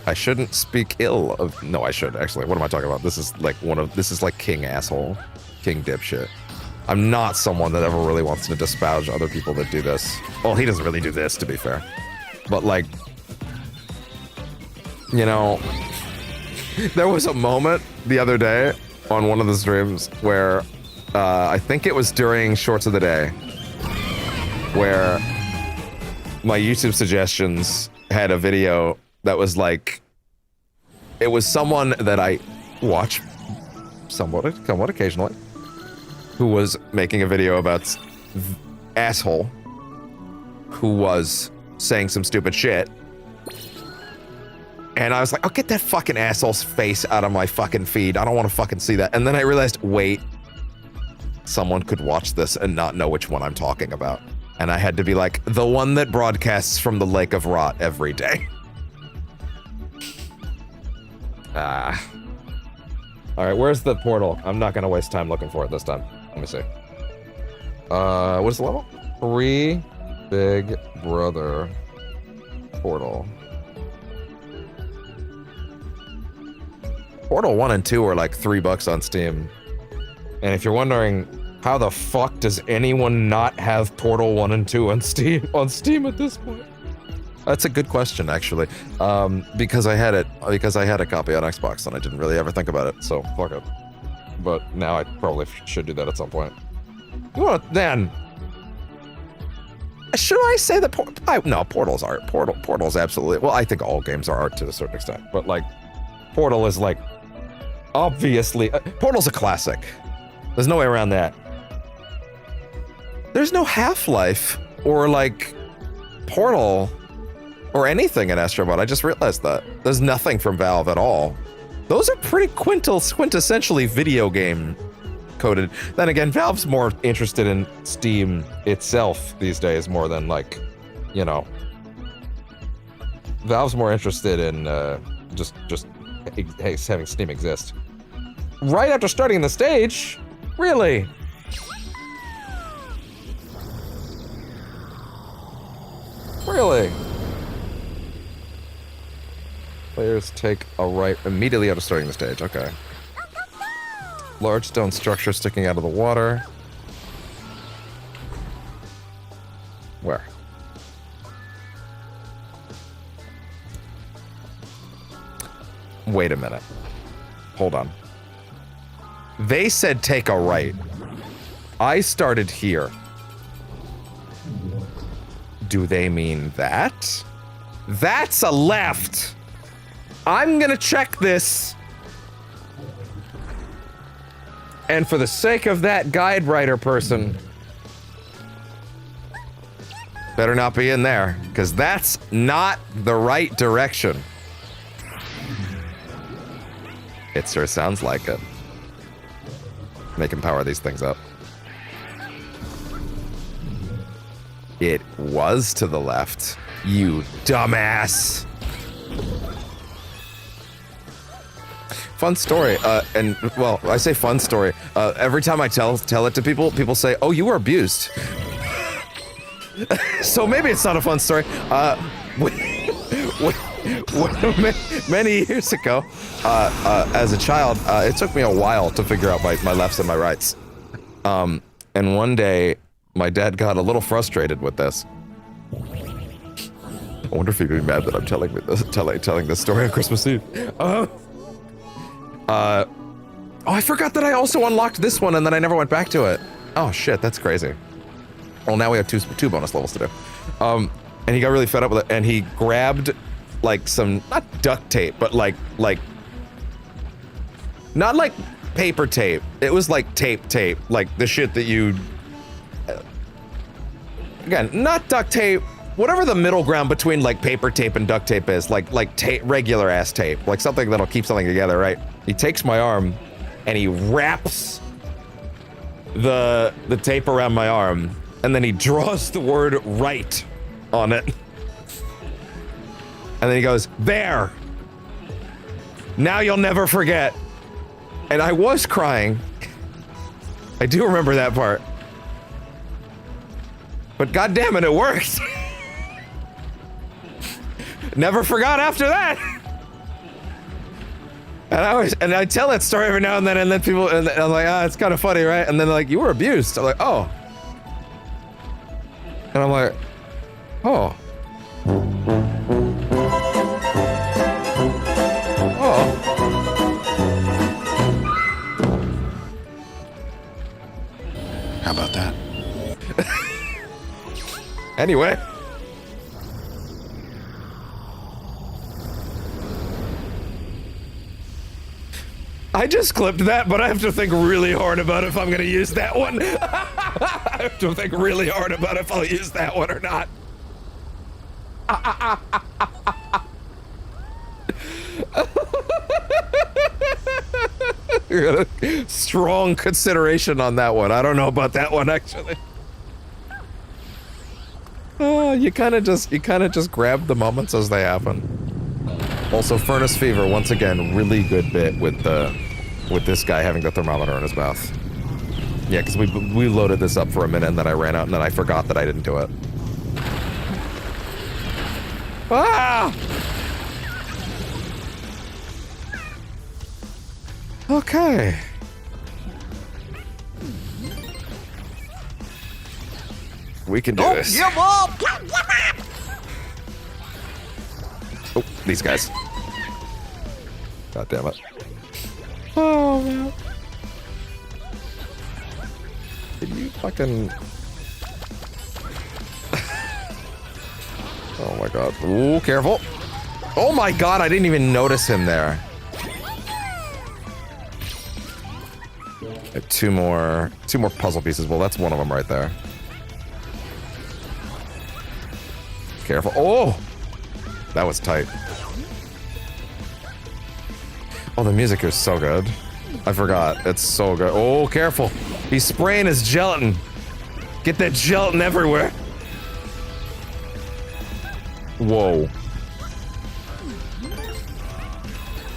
I shouldn't speak ill of. No, I should actually. What am I talking about? This is like king asshole, king dipshit. I'm not someone that ever really wants to disparage other people that do this. Well, he doesn't really do this, to be fair. But like, you know, there was a moment the other day on one of the streams where I think it was during Shorts of the Day, where my YouTube suggestions had a video that was like, it was someone that I watch somewhat occasionally, who was making a video about asshole who was saying some stupid shit. And I was like, oh, get that fucking asshole's face out of my fucking feed. I don't want to fucking see that. And then I realized, wait, someone could watch this and not know which one I'm talking about. And I had to be like, the one that broadcasts from the Lake of Rot every day. Alright, where's the portal? I'm not gonna waste time looking for it this time. Let me see. What is the level? 3 Big Brother portal. Portal 1 and 2 are like $3 on Steam. And if you're wondering, how the fuck does anyone not have Portal 1 and 2 on Steam at this point? That's a good question, actually. Because I had a copy on Xbox and I didn't really ever think about it, so fuck it. But now I probably should do that at some point. You know what, Dan? Should I say that no, Portal's art. Portal's absolutely, well, I think all games are art to a certain extent, but like, Portal is like, obviously, Portal's a classic. There's no way around that. There's no Half-Life or like Portal or anything in Astro Bot. I just realized that. There's nothing from Valve at all. Those are pretty quintessentially video game coded. Then again, Valve's more interested in Steam itself these days more than like, you know. Valve's more interested in just having Steam exist. Right after starting the stage? Really? Really? Players take a right immediately after starting the stage. Okay. Large stone structure sticking out of the water. Where? Wait a minute. Hold on. They said take a right. I started here. Do they mean that? That's a left. I'm gonna check this. And for the sake of that guide writer person, better not be in there, because that's not the right direction. It sure sounds like it. They can power these things up. It was to the left, you dumbass. Fun story, and well, I say fun story. Every time I tell it to people, people say, "Oh, you were abused." many years ago, as a child, it took me a while to figure out my lefts and my rights. And one day, my dad got a little frustrated with this. I wonder if he'd be mad that I'm telling this story on Christmas Eve. Oh, I forgot that I also unlocked this one and then I never went back to it. Oh shit, that's crazy. Well, now we have two bonus levels to do. And he got really fed up with it and he grabbed like some, not duct tape, but like, not like paper tape. It was like tape, like the shit that you, again, not duct tape, whatever the middle ground between like paper tape and duct tape is, like tape, regular ass tape, like something that'll keep something together, right? He takes my arm and he wraps the tape around my arm and then he draws the word right on it. And then he goes, there. Now you'll never forget. And I was crying. I do remember that part. But goddammit, it worked. Never forgot after that. And I tell that story every now and then people, and I'm like, it's kind of funny, right? And then they're like, you were abused. I'm like, oh. And I'm like, oh. Oh. How about that? Anyway. I just clipped that, but I have to think really hard about if I'm gonna use that one. I have to think really hard about if I'll use that one or not. Strong consideration on that one. I don't know about that one actually. Oh, you kind of just grab the moments as they happen. Also, Furnace Fever once again, really good bit with this guy having the thermometer in his mouth. Yeah, because we loaded this up for a minute and then I ran out and then I forgot that I didn't do it. Ah! Okay. We can do this. Give up! Oh, these guys. God damn it. Oh, man. Did you fucking... Oh my god. Ooh, careful. Oh my god, I didn't even notice him there. I have two more puzzle pieces. Well, that's one of them right there. Careful. Oh! That was tight. Oh, the music is so good. I forgot. It's so good. Oh, careful. He's spraying his gelatin. Get that gelatin everywhere. Whoa.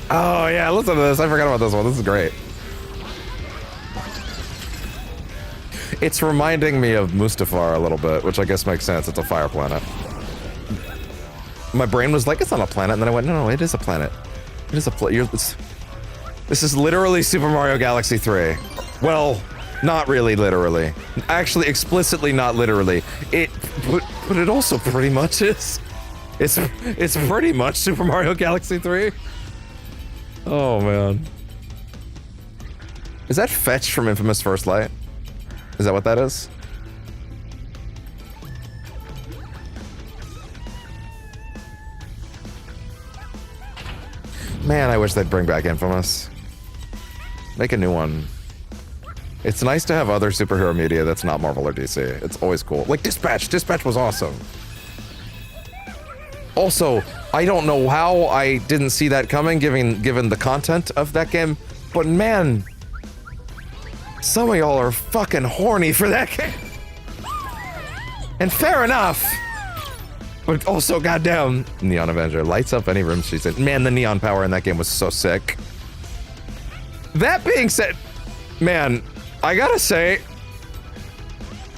Oh, yeah, listen to this. I forgot about this one. This is great. It's reminding me of Mustafar a little bit, which I guess makes sense. It's a fire planet. My brain was like, it's not a planet. And then I went, no, it is a planet. It is a planet. This is literally Super Mario Galaxy 3. Well, not really literally. Actually, explicitly not literally. But it also pretty much is. It's pretty much Super Mario Galaxy 3. Oh, man. Is that Fetch from Infamous First Light? Is that what that is? Man, I wish they'd bring back Infamous. Make a new one. It's nice to have other superhero media that's not Marvel or DC. It's always cool. Like Dispatch. Dispatch was awesome. Also, I don't know how I didn't see that coming, given the content of that game, but man, some of y'all are fucking horny for that game. And fair enough. But also, goddamn, Neon Avenger lights up any room she's in. Man, the neon power in that game was so sick. That being said, man, I gotta say,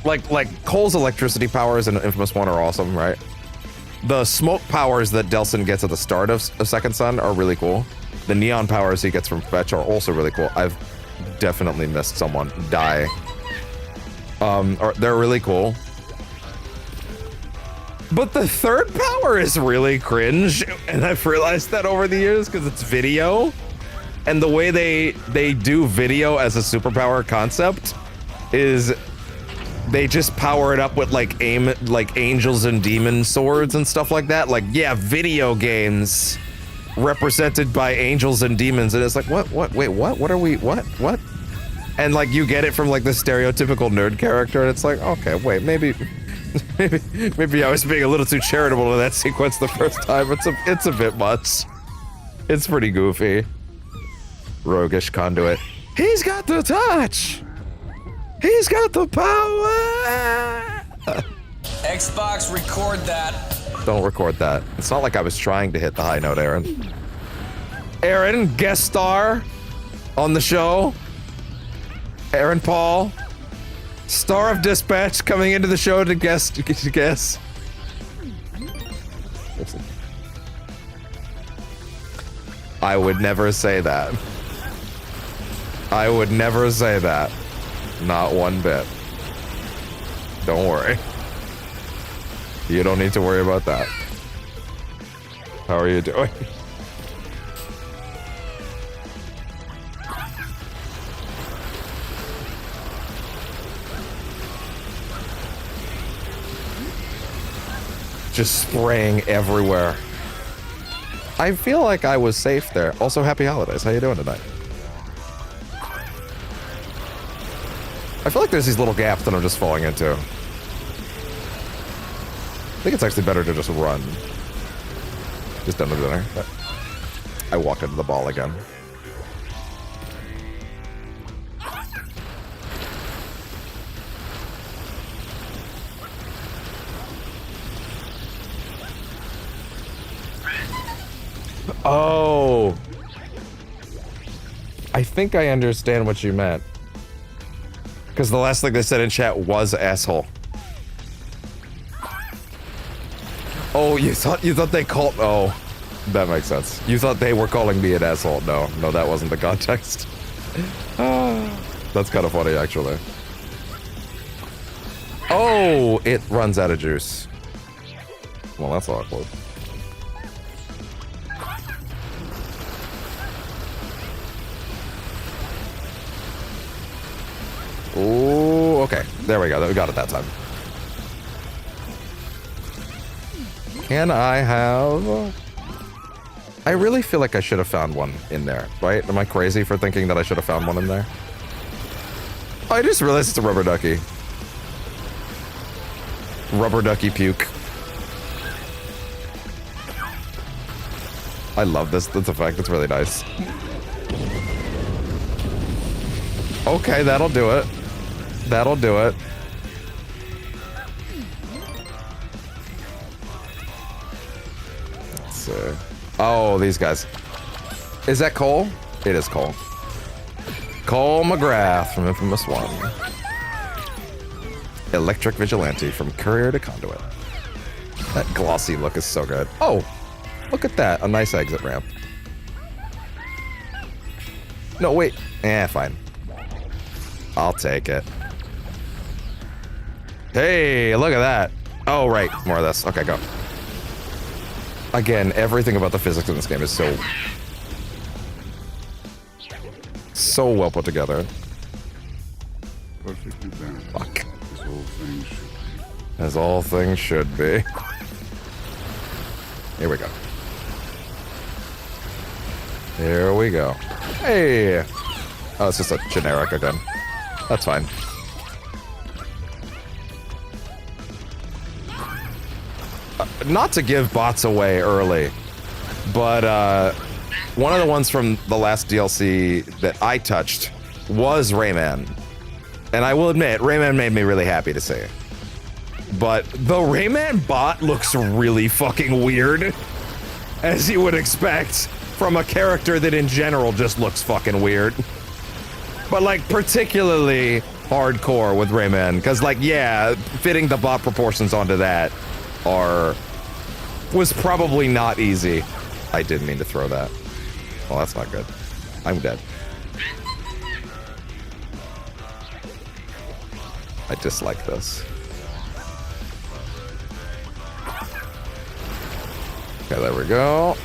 like Cole's electricity powers in Infamous 1 are awesome, right? the smoke powers that Delsin gets at the start of Second Son are really cool. The neon powers he gets from Fetch are also really cool. I've definitely missed someone die. They're really cool. But the third power is really cringe, and I've realized that over the years because it's video. And the way they do video as a superpower concept is they just power it up with like angels and demon swords and stuff like that. Like, yeah, video games represented by angels and demons, and it's like, what, wait, what are we, what? And like you get it from like the stereotypical nerd character, and it's like, okay, wait, maybe I was being a little too charitable to that sequence the first time. It's a bit much. It's pretty goofy. Roguish conduit. He's got the touch. He's got the power. Xbox, record that. Don't record that. It's not like I was trying to hit the high note, Aaron. Aaron, guest star on the show. Aaron Paul, star of Dispatch, coming into the show to guess. I would never say that. I would never say that. Not one bit. Don't worry. You don't need to worry about that. How are you doing? Just spraying everywhere. I feel like I was safe there. Also, happy holidays. How you doing tonight? I feel like there's these little gaps that I'm just falling into. I think it's actually better to just run. Just done the dinner. I walked into the ball again. Oh. I think I understand what you meant. Because the last thing they said in chat was asshole. Oh, you thought they called... Oh, that makes sense. You thought they were calling me an asshole. No, that wasn't the context. That's kind of funny, actually. Oh, it runs out of juice. Well, that's awkward. Oh, okay. There we go. We got it that time. Can I have... I really feel like I should have found one in there, right? Am I crazy for thinking that I should have found one in there? Oh, I just realized it's a rubber ducky. Rubber ducky puke. I love this effect. It's really nice. Okay, that'll do it. That'll do it. Let's see. Oh, these guys. Is that Cole? It is Cole. Cole McGrath from Infamous 1. Electric Vigilante from Courier to Conduit. That glossy look is so good. Oh, look at that. A nice exit ramp. No, wait. Fine. I'll take it. Hey, look at that. Oh, right. More of this. Okay, go. Again, everything about the physics in this game is so well put together. Perfectly balanced. Fuck. As all things should be. As all things should be. Here we go. Here we go. Hey! Oh, it's just a generic again. That's fine. Not to give bots away early, but one of the ones from the last DLC that I touched was Rayman. And I will admit, Rayman made me really happy to see. But the Rayman bot looks really fucking weird, as you would expect from a character that in general just looks fucking weird. But like particularly hardcore with Rayman, because like, yeah, fitting the bot proportions onto that are was probably not easy. I didn't mean to throw that. Well, that's not good. I'm dead. I dislike this. Okay, there we go.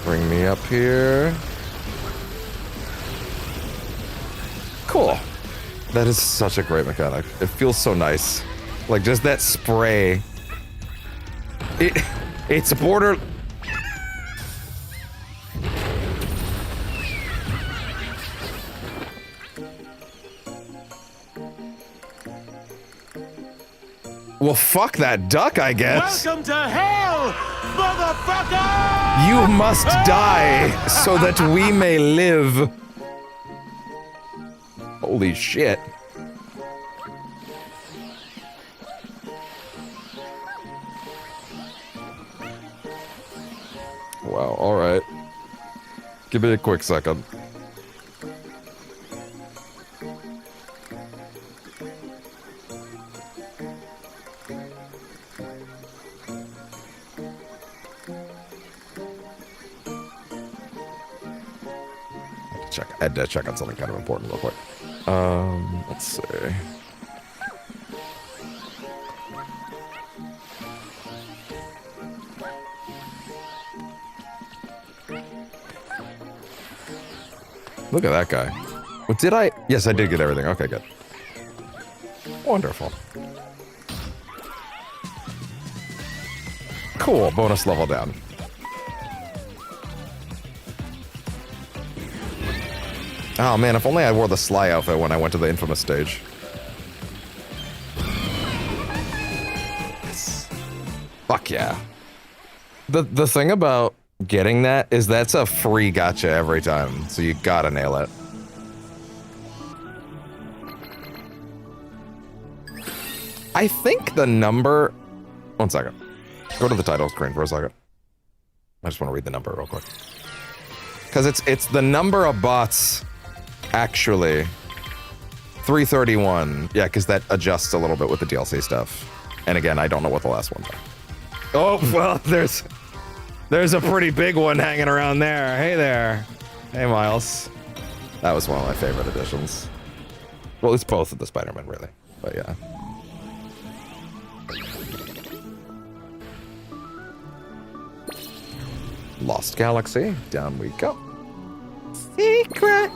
Bring me up here. Cool. That is such a great mechanic. It feels so nice. Like, just that spray. It's border... Well, fuck that duck, I guess. Welcome to hell, motherfucker! You must die so that we may live. Holy shit. Wow, alright. Give me a quick second. I had to check on something kind of important real quick. Let's see. Look at that guy. What did I? Yes, I did get everything. Okay, good. Wonderful. Cool, bonus level down. Oh man, if only I wore the Sly outfit when I went to the infamous stage. Yes. Fuck yeah. The thing about getting that is that's a free gotcha every time, so you gotta nail it. I think the number... One second. Go to the title screen for a second. I just want to read the number real quick. Because it's the number of bots... Actually, 331. Yeah, because that adjusts a little bit with the DLC stuff. And again, I don't know what the last one's are. Oh, well, there's a pretty big one hanging around there. Hey there. Hey, Miles. That was one of my favorite additions. Well, it's both of the Spider-Man, really. But yeah. Lost Galaxy. Down we go. Secret.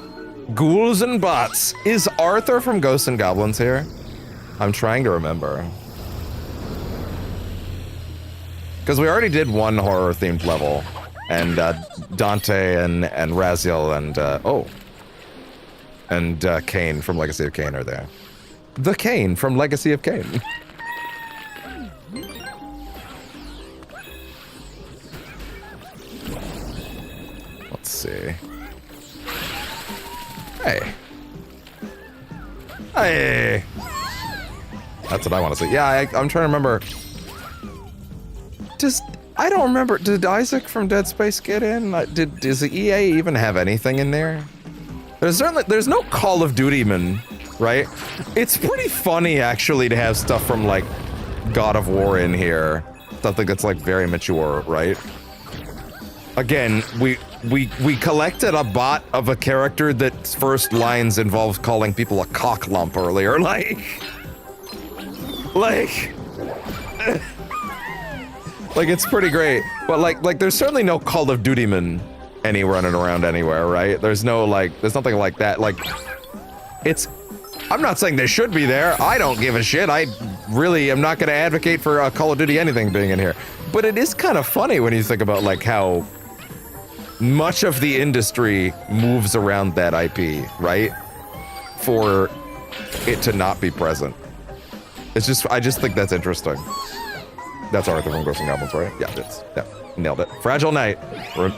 Ghouls and bots. Is Arthur from Ghosts and Goblins here? I'm trying to remember. Because we already did one horror-themed level. And Dante and Raziel and Kane from Legacy of Kain are there. The Kane from Legacy of Kain. Let's see. Hey. Hey. That's what I want to see. Yeah, I'm trying to remember. I don't remember. Did Isaac from Dead Space get in? Does the EA even have anything in there? There's no Call of Duty man, right? It's pretty funny actually to have stuff from like God of War in here. Something that's like very mature, right? Again, we collected a bot of a character that's first lines involves calling people a cock lump earlier, like it's pretty great. But like there's certainly no Call of Duty man any running around anywhere, right? There's nothing like that. Like I'm not saying they should be there. I don't give a shit. I really am not going to advocate for Call of Duty anything being in here. But it is kind of funny when you think about like how much of the industry moves around that IP, right? For it to not be present. I just think that's interesting. That's Arthur from Ghosts and Goblins, right? Yeah, nailed it. Fragile Knight.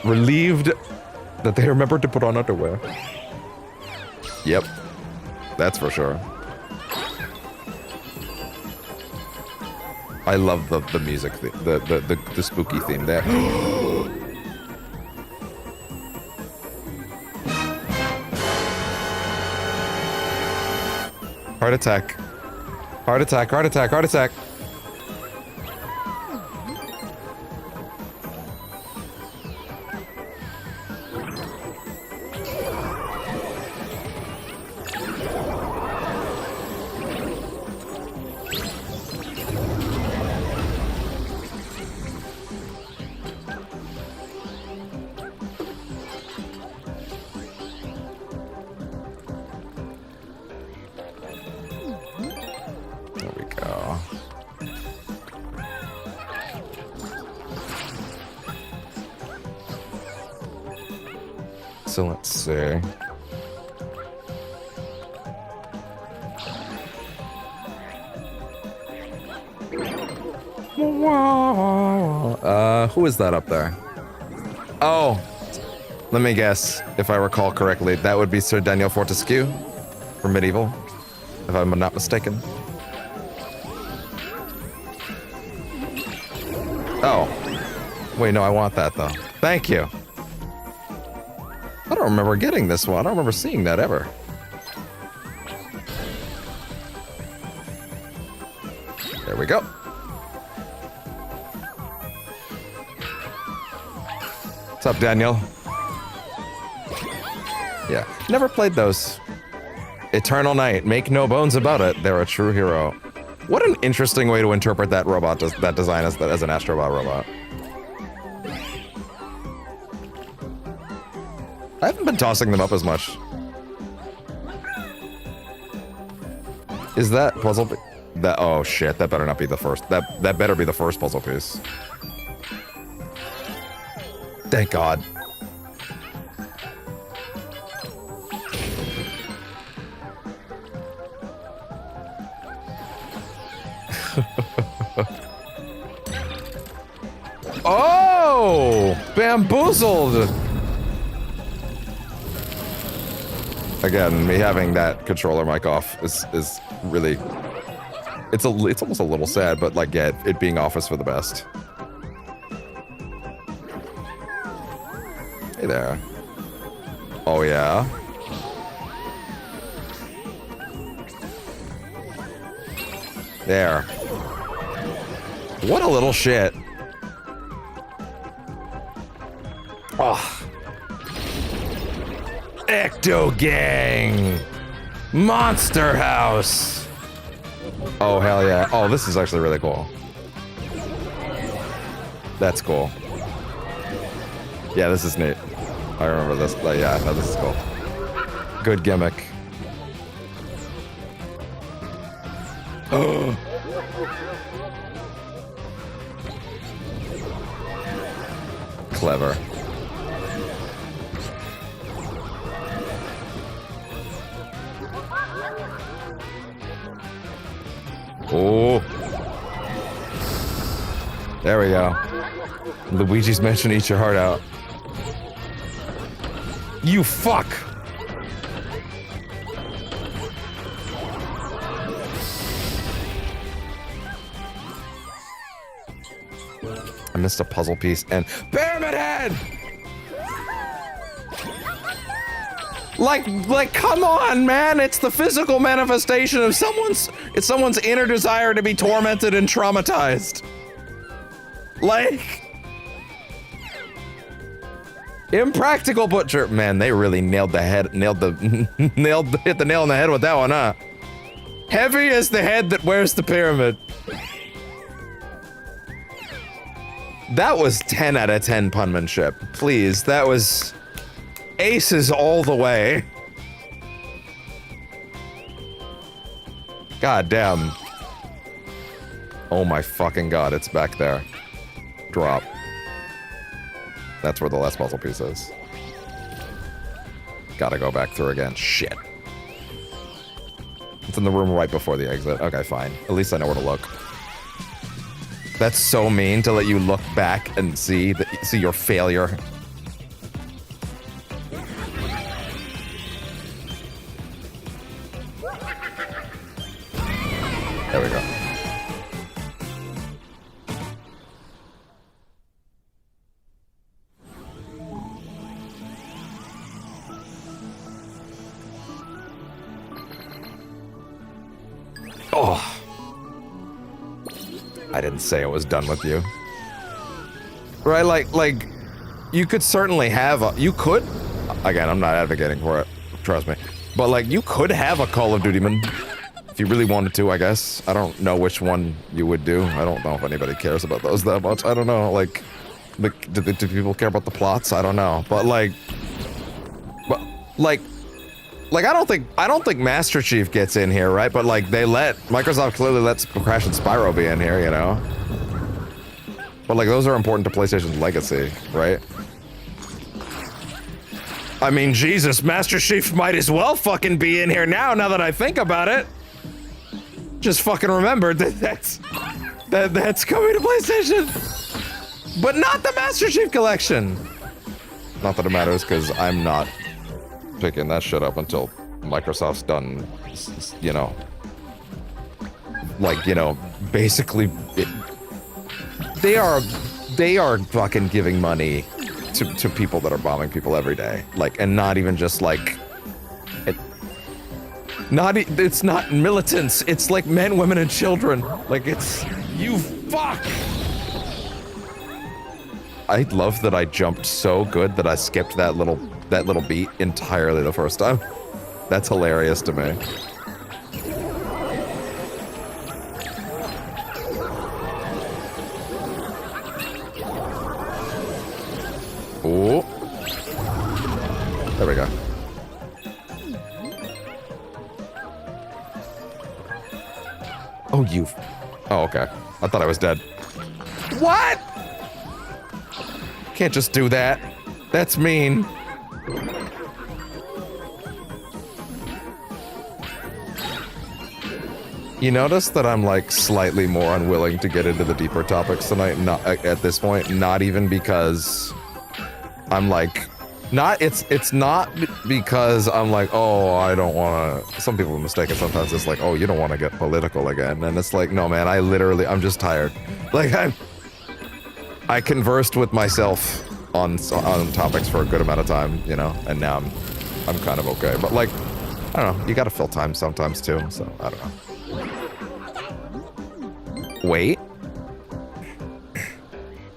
Relieved that they remembered to put on underwear. Yep. That's for sure. I love the music, the spooky theme there. Heart attack. Heart attack, heart attack, heart attack. So let's see. Who is that up there? Oh, let me guess. If I recall correctly, that would be Sir Daniel Fortescue from Medieval, if I'm not mistaken. Oh. Wait, no, I want that, though. Thank you. I don't remember getting this one. I don't remember seeing that ever. There we go. What's up, Daniel? Yeah, never played those. Eternal Night, make no bones about it. They're a true hero. What an interesting way to interpret that robot, that design as an Astro Bot robot. I haven't been tossing them up as much. Is that puzzle? That, oh shit! That better not be the first. That better be the first puzzle piece. Thank God. Oh! Bamboozled! Again, me having that controller mic off is really... It's almost a little sad, but like, yeah, it being off is for the best. Hey there. Oh, yeah? There. What a little shit. Oh. Ecto Gang! Monster House! Oh, hell yeah. Oh, this is actually really cool. That's cool. Yeah, this is neat. I remember this. Yeah, no, this is cool. Good gimmick. Oh. Clever. Oh. There we go. Luigi's Mansion, eat your heart out. You fuck! I missed a puzzle piece and Pyramid Head! Like, come on, man! It's the physical manifestation of someone's inner desire to be tormented and traumatized. Like... Impractical Butcher. Man, they really nailed the head, hit the nail on the head with that one, huh? Heavy as the head that wears the pyramid. That was 10 out of 10 punmanship. Please, that was aces all the way. God damn. Oh my fucking god, it's back there. Drop. That's where the last puzzle piece is. Gotta go back through again. Shit. It's in the room right before the exit. Okay, fine. At least I know where to look. That's so mean to let you look back and see your failure. There we go. Oh. I didn't say I was done with you. Right, like, you could certainly have you could, again, I'm not advocating for it, trust me, but like, you could have a Call of Duty-man, if you really wanted to, I guess. I don't know which one you would do. I don't know if anybody cares about those that much. I don't know, like, do people care about the plots? I don't know, but like, I don't think Master Chief gets in here, right? But like, Microsoft clearly lets Crash and Spyro be in here, you know? But like, those are important to PlayStation's legacy, right? I mean, Jesus, Master Chief might as well fucking be in here now that I think about it. Just fucking remembered that's coming to PlayStation. But not the Master Chief Collection. Not that it matters, because I'm not picking that shit up until Microsoft's done, you know, like, you know, basically, they are fucking giving money to people that are bombing people every day, like, and not even just like, it's not militants, it's like men, women, and children. Like, it's, you fuck. I love that I jumped so good that I skipped that little beat entirely the first time. That's hilarious to me. Oh. There we go. Oh, you. Oh, okay. I thought I was dead. What? Can't just do that. That's mean. You notice that I'm like slightly more unwilling to get into the deeper topics tonight, not at this point, not even because I'm like, it's not because I'm like, oh, I don't want to, some people mistake it sometimes, it's like, oh, you don't want to get political again, and it's like, no man, I'm just tired. Like, I conversed with myself on topics for a good amount of time, you know, and now I'm kind of okay, but like, I don't know, you gotta fill time sometimes too, so I don't know. Wait.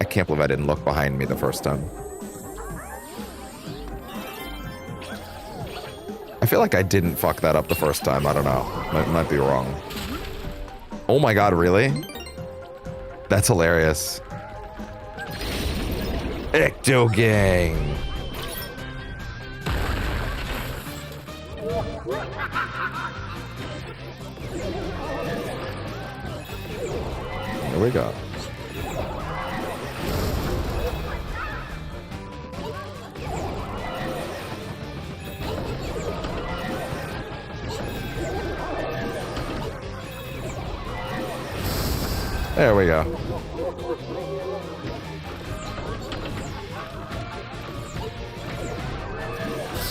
I can't believe I didn't look behind me the first time. I feel like I didn't fuck that up the first time. I don't know. Might be wrong. Oh my god, really? That's hilarious. Ecto Gang. Here we go. There we go.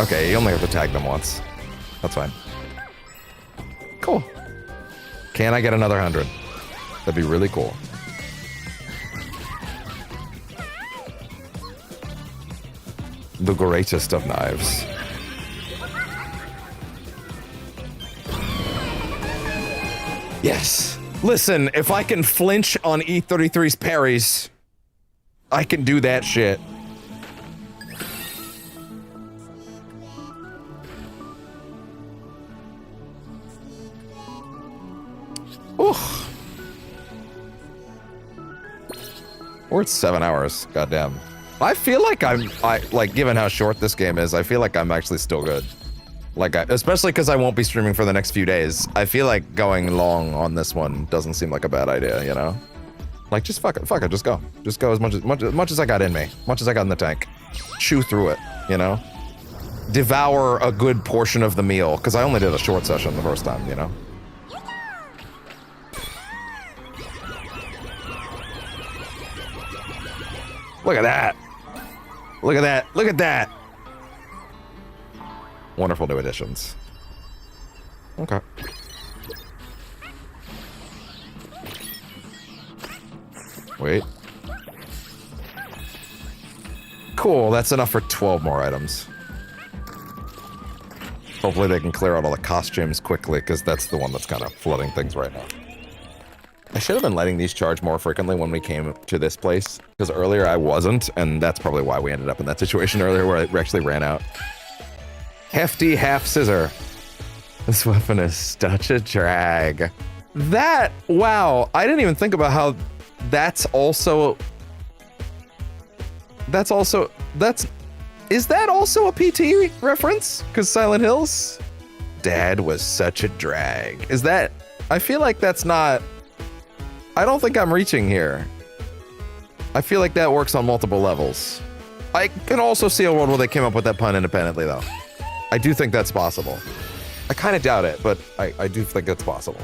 Okay, you only have to tag them once. That's fine. Cool. Can I get another 100? That'd be really cool. The greatest of knives. Yes. Listen, if I can flinch on E33's parries, I can do that shit. Oof. We're at 7 hours. Goddamn. I feel like like, given how short this game is, I feel like I'm actually still good. Like, especially because I won't be streaming for the next few days. I feel like going long on this one doesn't seem like a bad idea, you know? Like, just fuck it, just go. Just go as much as I got in me. Much as I got in the tank. Chew through it, you know? Devour a good portion of the meal, because I only did a short session the first time, you know? Look at that! Look at that! Look at that! Wonderful new additions. Okay. Wait. Cool, that's enough for 12 more items. Hopefully they can clear out all the costumes quickly, because that's the one that's kind of flooding things right now. I should have been letting these charge more frequently when we came to this place, because earlier I wasn't, and that's probably why we ended up in that situation earlier where it actually ran out. Hefty half scissor. This weapon is such a drag. That, wow, I didn't even think about how is that also a PT reference? Because Silent Hills? Dad was such a drag. Is that, I feel like that's not, I don't think I'm reaching here. I feel like that works on multiple levels. I can also see a world where they came up with that pun independently, though. I do think that's possible. I kind of doubt it, but I do think it's possible.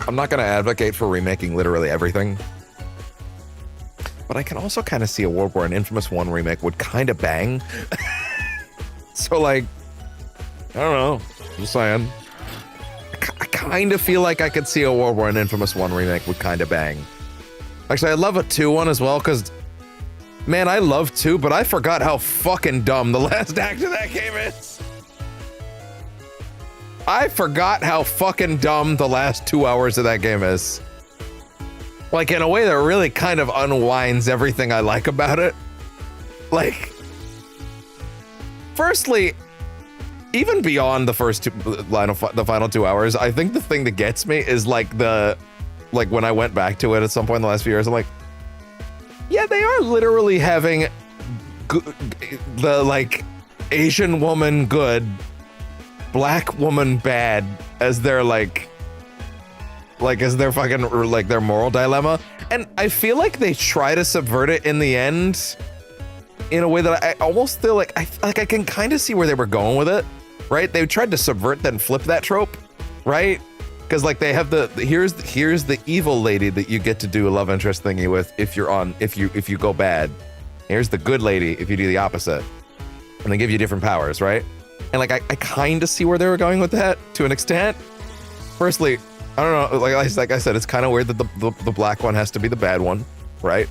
I'm not going to advocate for remaking literally everything, but I can also kind of see a world where an Infamous 1 remake would kind of bang. So, like, I don't know. Just saying. I kind of feel like I could see a world where an Infamous 1 remake would kind of bang. Actually, I love a 2 one as well, because, man, I love 2, but I forgot how fucking dumb the last act of that game is. I forgot how fucking dumb the last 2 hours of that game is. Like, in a way that really kind of unwinds everything I like about it. Like, firstly, even beyond the first the final 2 hours, I think the thing that gets me is like when I went back to it at some point in the last few years, I'm like, yeah, they are literally having the like Asian woman good, black woman bad as their as their fucking like their moral dilemma, and I feel like they try to subvert it in the end in a way that I almost feel like I can kind of see where they were going with it, right? They tried to subvert then flip that trope, right? Because like they have here's the evil lady that you get to do a love interest thingy with if you go bad. Here's the good lady if you do the opposite, and they give you different powers, right? And like I kind of see where they were going with that to an extent. Firstly, I don't know, like I said, it's kind of weird that the black one has to be the bad one, right?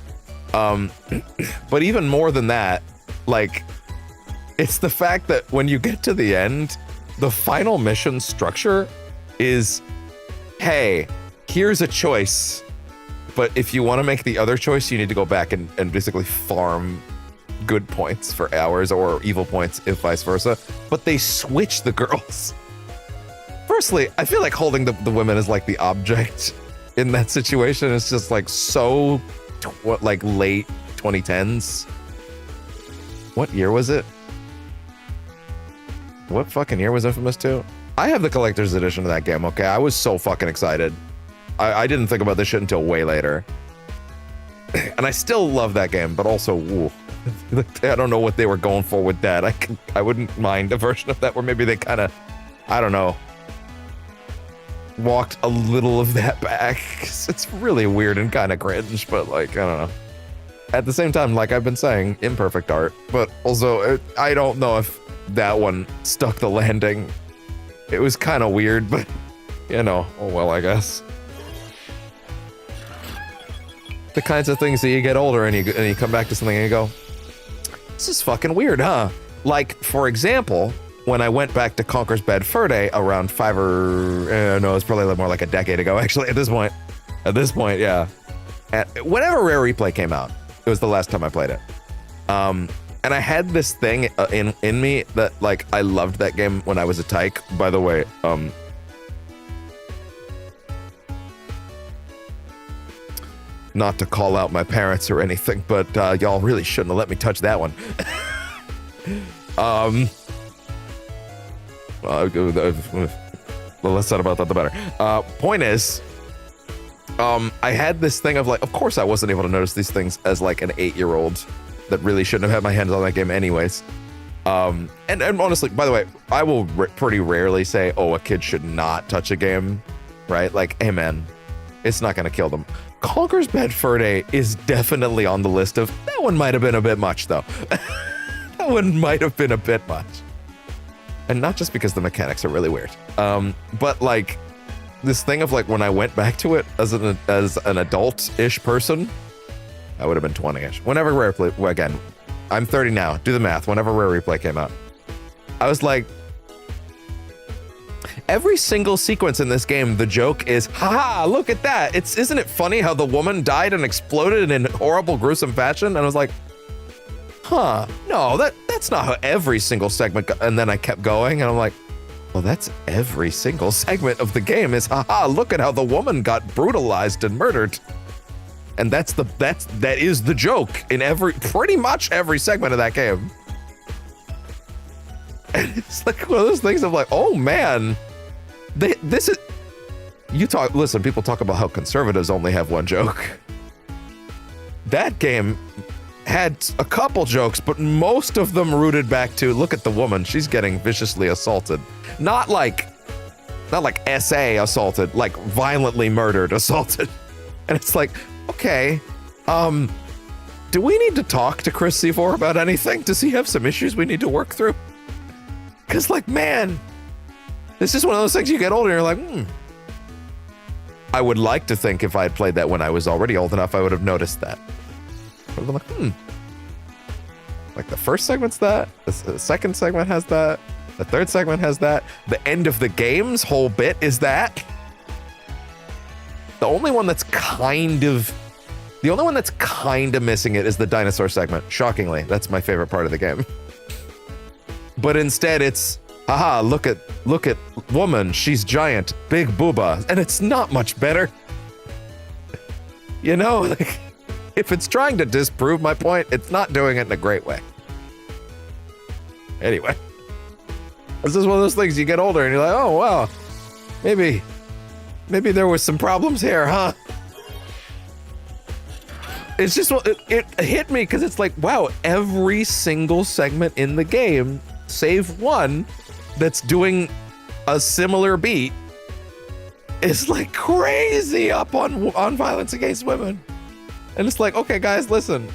But even more than that, like, it's the fact that when you get to the end, the final mission structure is, hey, here's a choice, but if you want to make the other choice, you need to go back and basically farm good points for hours or evil points if vice versa. But they switch the girls. Firstly, I feel like holding the women as like the object in that situation is just like so like late 2010s. What year was it? What fucking year was Infamous 2? I have the collector's edition of that game, okay? I was so fucking excited. I didn't think about this shit until way later. And I still love that game, but also, ooh, I don't know what they were going for with that. I wouldn't mind a version of that where maybe they kind of, I don't know, walked a little of that back. It's really weird and kind of cringe, but like, I don't know. At the same time, like I've been saying, imperfect art, but also I don't know if that one stuck the landing. It was kind of weird, but you know, oh well, I guess. The kinds of things that you get older and you come back to something and you go, this is fucking weird, huh? Like, for example, when I went back to Conker's Bad Fur Day around no, it's probably more like a decade ago, actually, at this point, yeah. Whenever Rare Replay came out, it was the last time I played it. And I had this thing in me that, like, I loved that game when I was a tyke. By the way, not to call out my parents or anything, but y'all really shouldn't have let me touch that one. The less said about that, the better. Point is, I had this thing of like, of course I wasn't able to notice these things as like an 8-year-old that really shouldn't have had my hands on that game anyways. And honestly, by the way, I will pretty rarely say, oh, a kid should not touch a game, right? Like, hey man, it's not gonna kill them. Conker's Bad Fur Day is definitely on the list of, that one might have been a bit much though. That one might have been a bit much. And not just because the mechanics are really weird. But like, this thing of like, when I went back to it as an adult-ish person, I would have been 20-ish. Whenever Rare Replay, well, again, I'm 30 now, do the math, whenever Rare Replay came out, I was like, every single sequence in this game, the joke is, haha, look at that. Isn't it funny how the woman died and exploded in horrible, gruesome fashion? And I was like, huh, no, that's not how every single segment, and then I kept going, and I'm like, well, that's every single segment of the game is, haha, look at how the woman got brutalized and murdered. And that is the joke in pretty much every segment of that game. And it's like one of those things of like, oh man, this is, listen, people talk about how conservatives only have one joke. That game had a couple jokes, but most of them rooted back to, look at the woman, she's getting viciously assaulted. Not like SA assaulted, like violently murdered, assaulted. And it's like, okay, do we need to talk to Chris C4 about anything? Does he have some issues we need to work through? Because, like, man, it's just one of those things you get older and you're like, I would like to think if I had played that when I was already old enough, I would have noticed that. I would have been like, like the first segment's that, the second segment has that, the third segment has that, the end of the game's whole bit is that. The only one that's kind of missing it is the dinosaur segment. Shockingly, that's my favorite part of the game. But instead it's, aha, look at woman, she's giant, big booba, and it's not much better. You know, like, if it's trying to disprove my point, it's not doing it in a great way. Anyway, this is one of those things you get older and you're like, oh, wow, maybe there was some problems here, huh? It's just, it hit me because it's like, wow, every single segment in the game, save one that's doing a similar beat, is like crazy up on violence against women. And it's like, okay, guys, listen.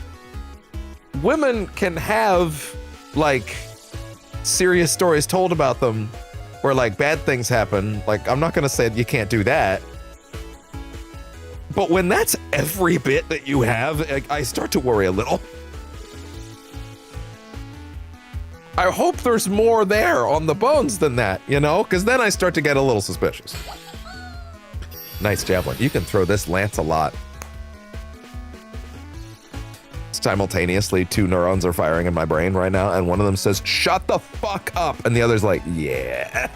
Women can have, like, serious stories told about them where, like, bad things happen. Like, I'm not going to say you can't do that. But when that's every bit that you have, I start to worry a little. I hope there's more there on the bones than that, you know? Because then I start to get a little suspicious. Nice javelin. You can throw this lance a lot. Simultaneously, 2 neurons are firing in my brain right now, and one of them says, shut the fuck up, and the other's like, yeah.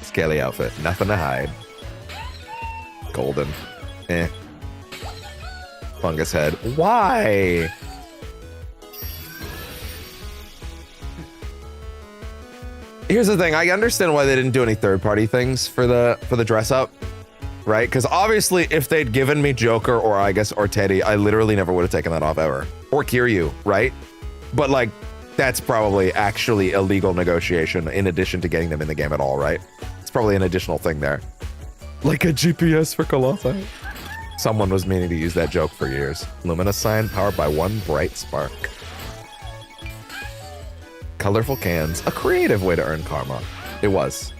Scaly outfit, nothing to hide. Golden, Fungus head, why? Here's the thing, I understand why they didn't do any third-party things for the dress up. Right? Because obviously, if they'd given me Joker or Teddy, I literally never would have taken that off ever. Or Kiryu, right? But like, that's probably actually a legal negotiation in addition to getting them in the game at all, right? It's probably an additional thing there. Like a GPS for Colossi. Someone was meaning to use that joke for years. Luminous sign powered by one bright spark. Colorful cans, a creative way to earn karma. It was.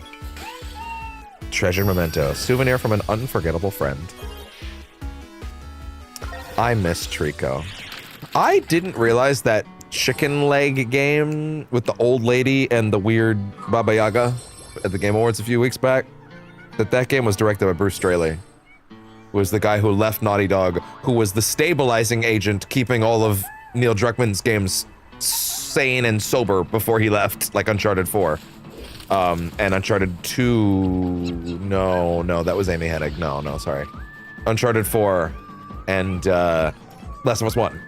Treasure memento, souvenir from an unforgettable friend. I miss Trico. I didn't realize that chicken leg game with the old lady and the weird Baba Yaga at the Game Awards a few weeks back, that game was directed by Bruce Straley, who was the guy who left Naughty Dog, who was the stabilizing agent keeping all of Neil Druckmann's games sane and sober before he left, like Uncharted 4. And Uncharted 2, no, that was Amy Hennig. No, sorry. Uncharted 4 and Last of Us 1.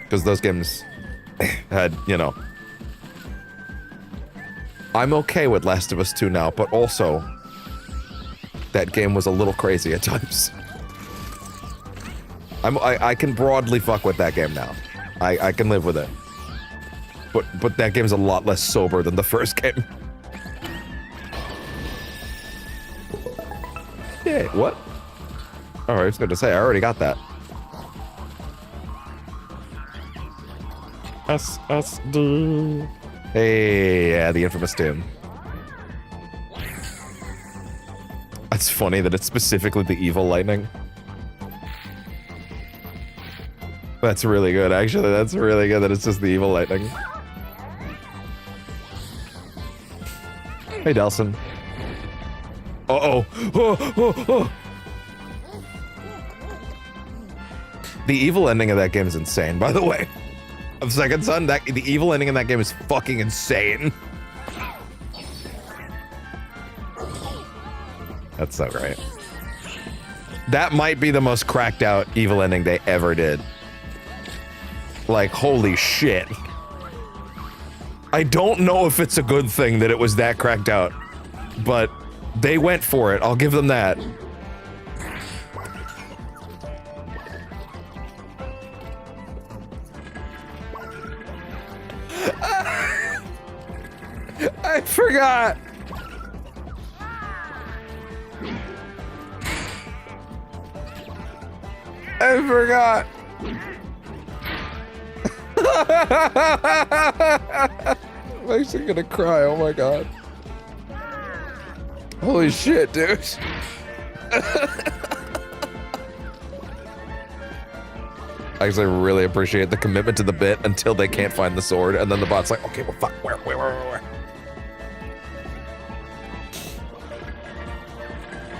Because those games had, you know. I'm okay with Last of Us 2 now, but also that game was a little crazy at times. I can broadly fuck with that game now. I can live with it. But that game's a lot less sober than the first game. Yeah, what? Oh, I was going to say, I already got that. SSD. Hey, yeah, the infamous Doom. That's funny that it's specifically the evil lightning. That's really good, actually. That's really good that it's just the evil lightning. Hey, Delson. Uh-oh. Oh. The evil ending of that game is insane, by the way. Of Second Son, the evil ending in that game is fucking insane. That's so great. That might be the most cracked out evil ending they ever did. Like, holy shit. I don't know if it's a good thing that it was that cracked out, but they went for it. I'll give them that. I forgot. I forgot. I'm actually gonna cry. Oh my god. Holy shit, dude. I actually really appreciate the commitment to the bit until they can't find the sword, and then the bot's like, okay, well, fuck, where?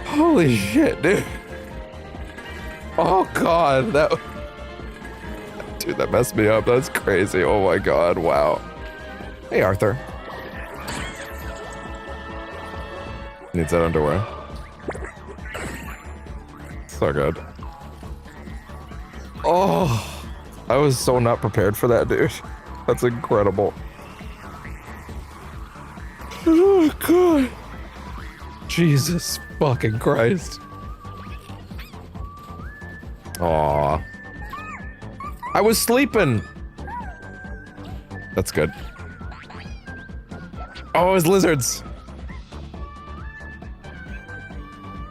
Holy shit, dude. Oh god, dude, that messed me up. That's crazy. Oh my god, wow. Hey, Arthur. Needs that underwear. So good. Oh, I was so not prepared for that, dude. That's incredible. Oh god. Jesus fucking Christ. Aw. I was sleeping. That's good. Oh, it's lizards.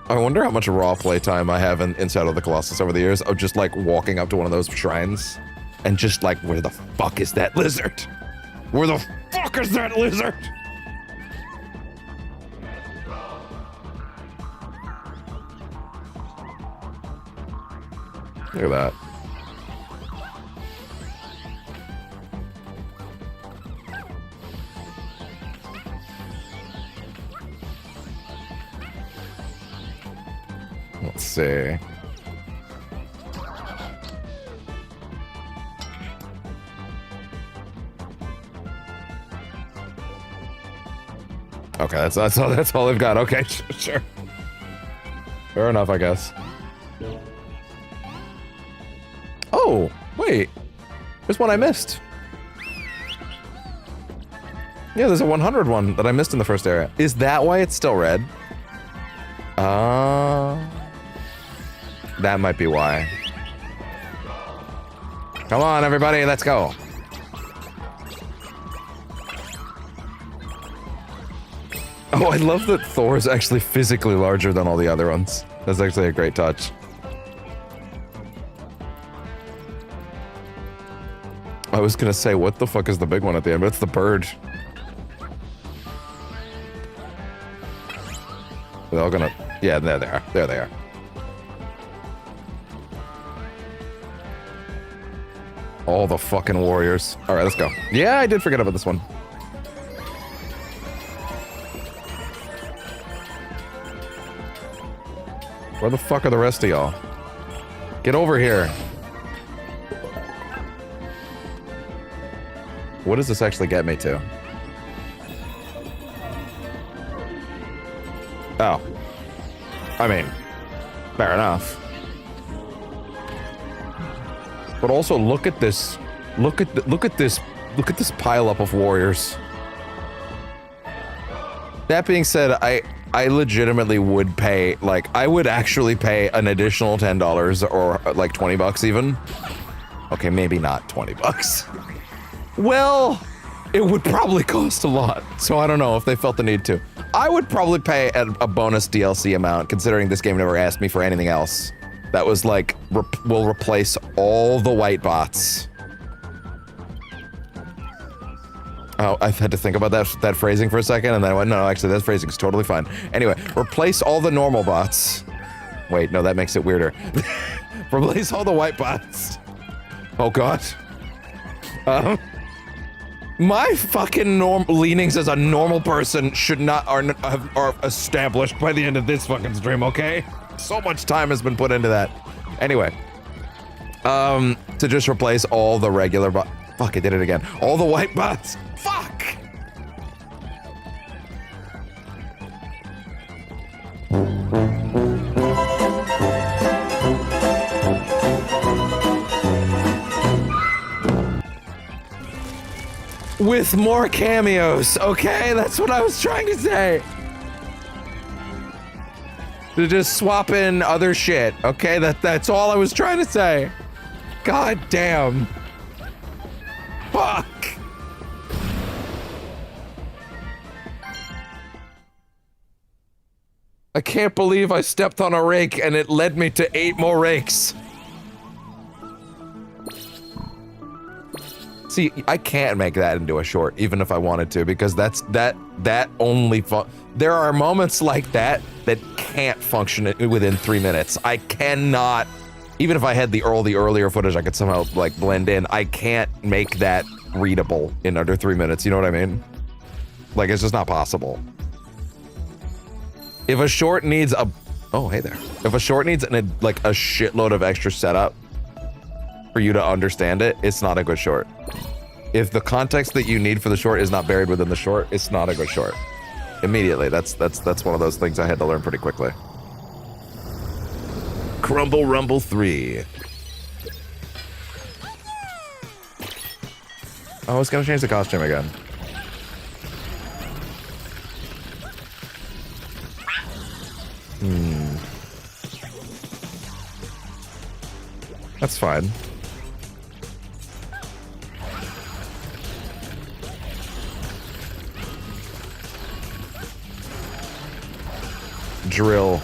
I wonder how much raw playtime I have inside of the Colossus over the years of just like walking up to one of those shrines and just like, where the fuck is that lizard? Where the fuck is that lizard? Look at that. Let's see. Okay, that's all they've got. Okay, sure. Fair enough, I guess. Oh, wait. There's one I missed. Yeah, there's a 100 one that I missed in the first area. Is that why it's still red? That might be why. Come on, everybody, let's go. Oh, I love that Thor is actually physically larger than all the other ones. That's actually a great touch. I was gonna say, what the fuck is the big one at the end? But it's the bird. They're all gonna... Yeah, there they are. There they are. All the fucking warriors. Alright, let's go. Yeah, I did forget about this one. Where the fuck are the rest of y'all? Get over here. What does this actually get me to? Oh. I mean, fair enough. But also look at this. Look at this pileup of warriors. That being said, I legitimately would pay, like, I would actually pay an additional $10 or like 20 bucks even. Okay, maybe not 20 bucks. Well, it would probably cost a lot, so I don't know if they felt the need to. I would probably pay a bonus DLC amount, considering this game never asked me for anything else. That was like, we'll replace all the white bots. Oh, I had to think about that phrasing for a second, and then I went, no, actually, that phrasing is totally fine. Anyway, replace all the normal bots. Wait, no, that makes it weirder. Replace all the white bots. Oh, God. My fucking leanings as a normal person should not are established by the end of this fucking stream, okay? So much time has been put into that. Anyway, to just replace all the regular bots. Fuck, I did it again. All the white bots. Fuck! with more cameos, okay? That's what I was trying to say. To just swap in other shit, okay? That's all I was trying to say. God damn. Fuck. I can't believe I stepped on a rake and it led me to 8 more rakes. See, I can't make that into a short, even if I wanted to, because that only there are moments like that that can't function within 3 minutes. I cannot, even if I had the earlier footage, I could somehow like blend in. I can't make that readable in under 3 minutes. You know what I mean? Like, it's just not possible. If a short needs a, oh hey there. If a short needs like a shitload of extra setup for you to understand it, it's not a good short. If the context that you need for the short is not buried within the short, it's not a good short. Immediately, that's one of those things I had to learn pretty quickly. Crumble Rumble 3. Oh, I was gonna change the costume again. That's fine. Drill.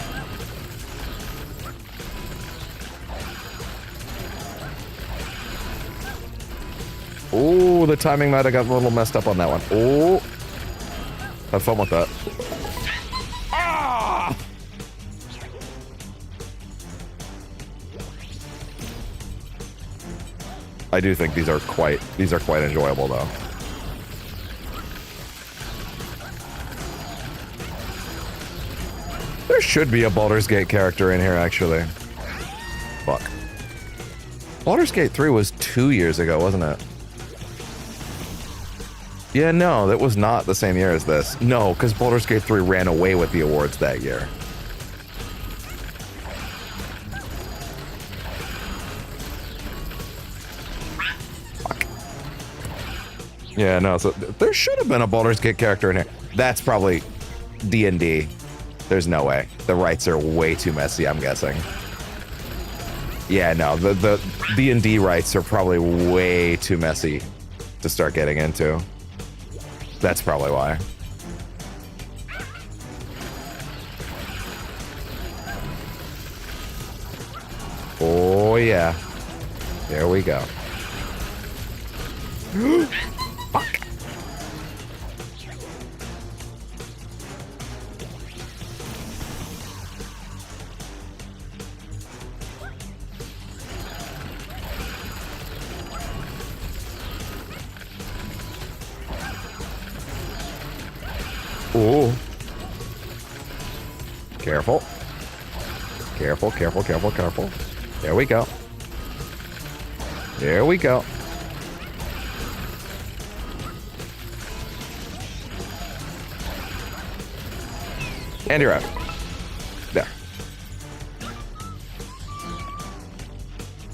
Oh, the timing might have got a little messed up on that one. Oh. Have fun with that. Ah! I do think these are quite enjoyable though. There should be a Baldur's Gate character in here actually. Fuck. Baldur's Gate 3 was 2 years ago, wasn't it? Yeah, no, that was not the same year as this. No, because Baldur's Gate 3 ran away with the awards that year. Yeah, no, so there should have been a Baldur's Gate character in here. That's probably D&D. There's no way. The rights are way too messy, I'm guessing. Yeah, no, the D&D rights are probably way too messy to start getting into. That's probably why. Oh, yeah. There we go. Fuck. Ooh. Careful. Careful, careful, careful, careful. There we go. There we go. And you're out. There.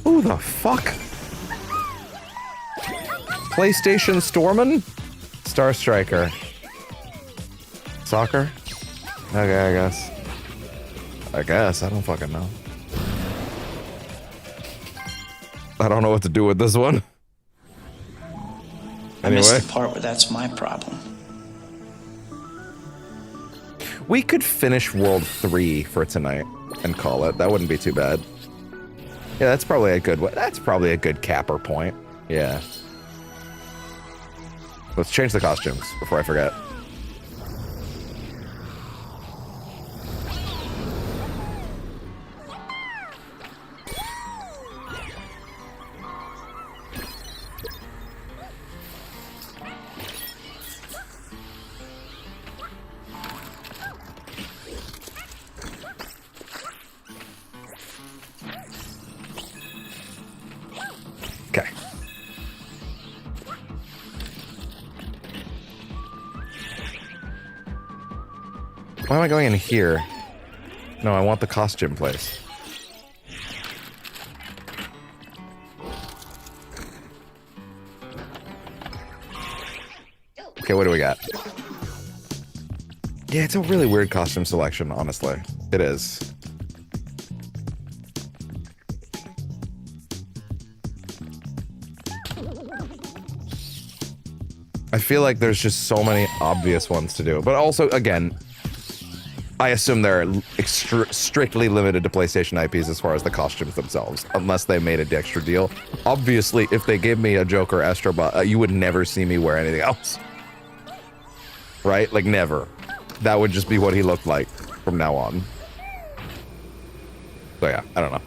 Who the fuck? PlayStation Stormin'? Star Striker. Soccer? Okay, I guess. I don't fucking know. I don't know what to do with this one. I missed the part where that's my problem. We could finish World 3 for tonight and call it. That wouldn't be too bad. Yeah, that's probably a good one. That's probably a good capper point. Yeah. Let's change the costumes before I forget. Why am I going in here? No, I want the costume place. Okay, what do we got? Yeah, it's a really weird costume selection, honestly. It is. I feel like there's just so many obvious ones to do. But also, again, I assume they're strictly limited to PlayStation IPs as far as the costumes themselves, unless they made a extra deal. Obviously, if they gave me a Joker Astro Bot, you would never see me wear anything else. Right? Like, never. That would just be what he looked like from now on. So yeah, I don't know.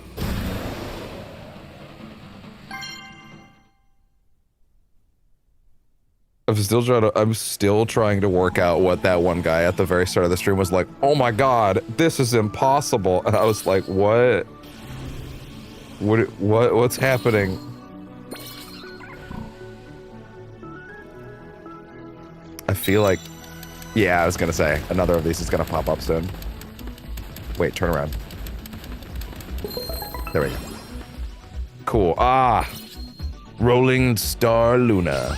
I'm still trying to work out what that one guy at the very start of the stream was like, oh my god, this is impossible. And I was like, what? What's happening? I feel like, yeah, I was gonna say, another of these is gonna pop up soon. Wait, turn around. There we go. Cool. Ah! Rolling Star Luna.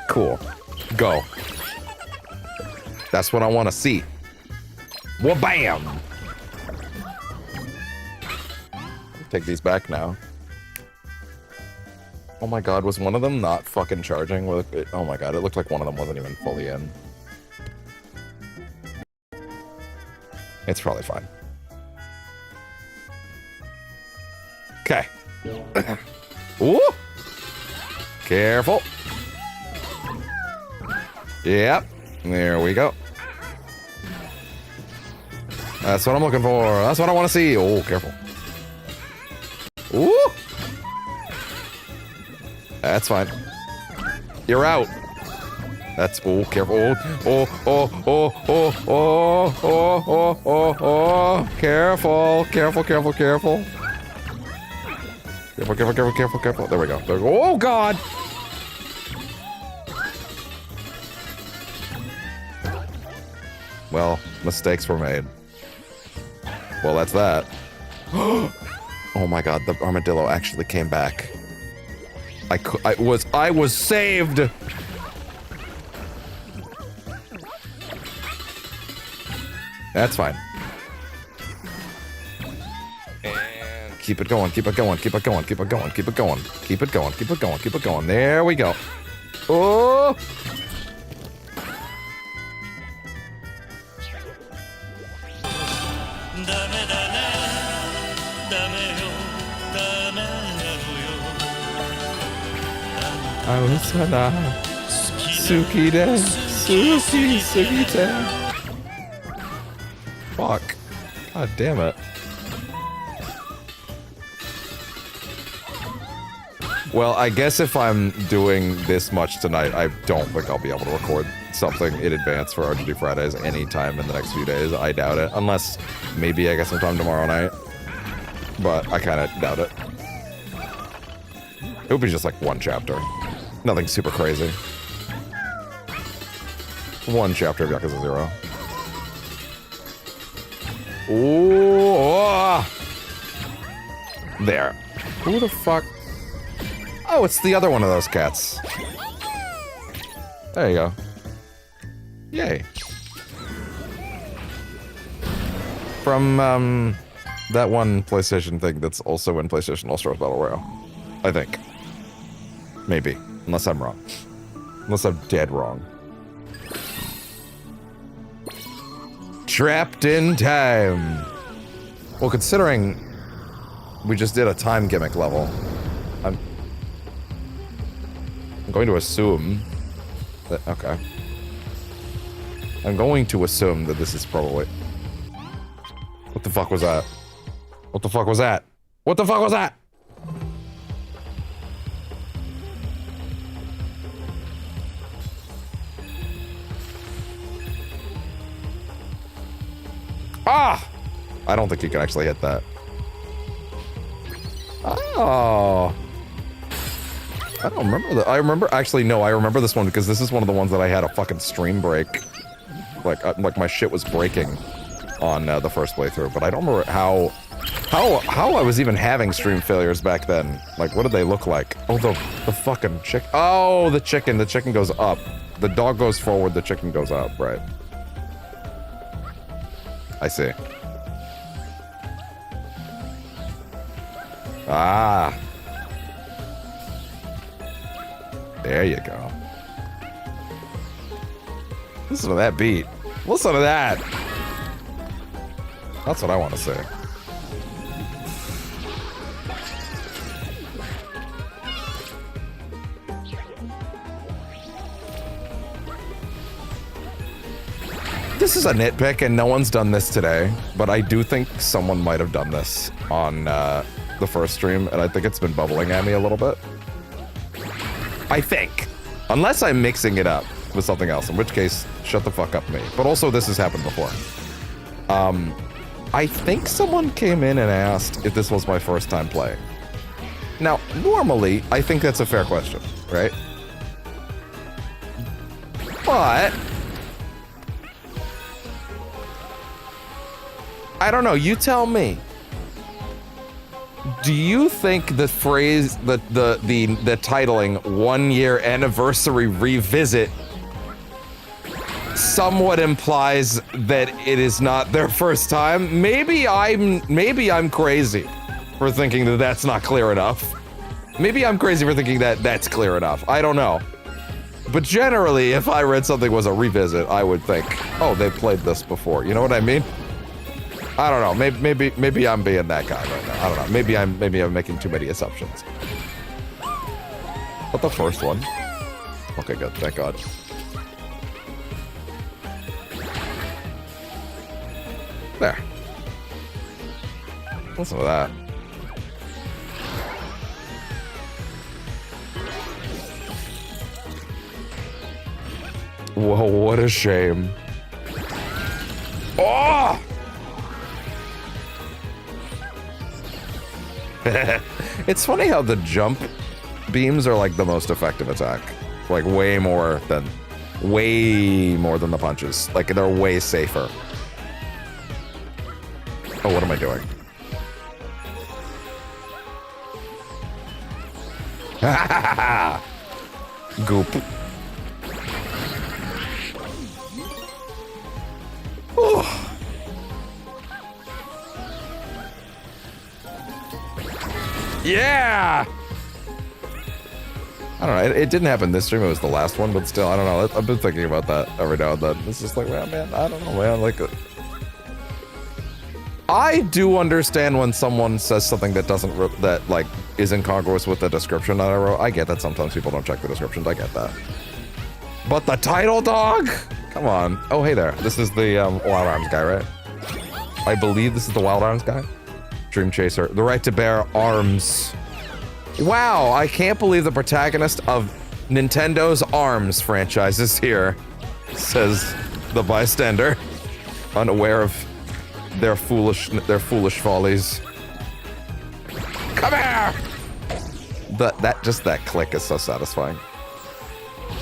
Cool. Go. That's what I want to see. Wha-bam! Take these back now. Oh my god, was one of them not fucking charging? Oh my god, it looked like one of them wasn't even fully in. It's probably fine. Okay. Ooh! Careful. Yep. There we go. That's what I'm looking for. That's what I want to see. Oh, careful. Ooh! That's fine. You're out. That's, oh, careful. Oh. Careful. Careful. Careful. There we go. Oh, God. Well, mistakes were made. Well, that's that. Oh my god, the armadillo actually came back. I was saved! That's fine. And keep it going. There we go. Oh! I was gonna Suki-de, Suki-de. Fuck. God damn it. Well, I guess if I'm doing this much tonight, I don't think I'll be able to record something in advance for RGD Fridays anytime in the next few days. I doubt it. Unless, maybe I get some time tomorrow night. But I kind of doubt it. It would be just like one chapter. Nothing super crazy. One chapter of Yakuza 0. Ooh, oh. There. Who the fuck? Oh, it's the other one of those cats. There you go. Yay. From, that one PlayStation thing that's also in PlayStation All-Stars Battle Royale. I think. Maybe. Unless I'm wrong. Unless I'm dead wrong. Trapped in time. Well, considering we just did a time gimmick level, I'm going to assume that, okay. I'm going to assume that this is probably... What the fuck was that? What the fuck was that? What the fuck was that? Ah! I don't think you can actually hit that. Oh. I don't remember that. I remember, actually, no, I remember this one because this is one of the ones that I had a fucking stream break. Like my shit was breaking. on the first playthrough, but I don't remember how I was even having stream failures back then. Like, what did they look like? Oh, the fucking chicken. Oh, the chicken. The chicken goes up. The dog goes forward, the chicken goes up, right. I see. Ah. There you go. Listen to that beat. Listen to that. That's what I want to say. This is a nitpick, and no one's done this today, but I do think someone might have done this on the first stream, and I think it's been bubbling at me a little bit. I think. Unless I'm mixing it up with something else, in which case, shut the fuck up me. But also, this has happened before. I think someone came in and asked if this was my first time playing. Now, normally, I think that's a fair question, right? But I don't know, you tell me. Do you think the phrase, the titling 1 year anniversary revisit somewhat implies that it is not their first time? Maybe I'm crazy for thinking that that's not clear enough. Maybe I'm crazy for thinking that that's clear enough. I don't know. But generally, if I read something was a revisit, I would think, oh, they played this before. You know what I mean? I don't know. Maybe I'm being that guy right now. I don't know. Maybe I'm making too many assumptions. But the first one. Okay, good. Thank God. There. Listen to that. Whoa, what a shame. Oh! It's funny how the jump beams are like the most effective attack. Like way more than the punches. Like they're way safer. Oh, what am I doing? Goop. Ooh. Yeah! I don't know, it didn't happen this stream, it was the last one, but still, I don't know, I've been thinking about that every now and then. It's just like, man, I don't know, man, like... I do understand when someone says something that that, like, is incongruous with the description that I wrote. I get that sometimes people don't check the descriptions, I get that. But the title, dog? Come on. Oh, hey there. This is the Wild Arms guy, right? I believe this is the Wild Arms guy. Dream Chaser. The right to bear arms. Wow, I can't believe the protagonist of Nintendo's ARMS franchise is here, says the bystander, unaware of their foolish follies. Come here! That click is so satisfying.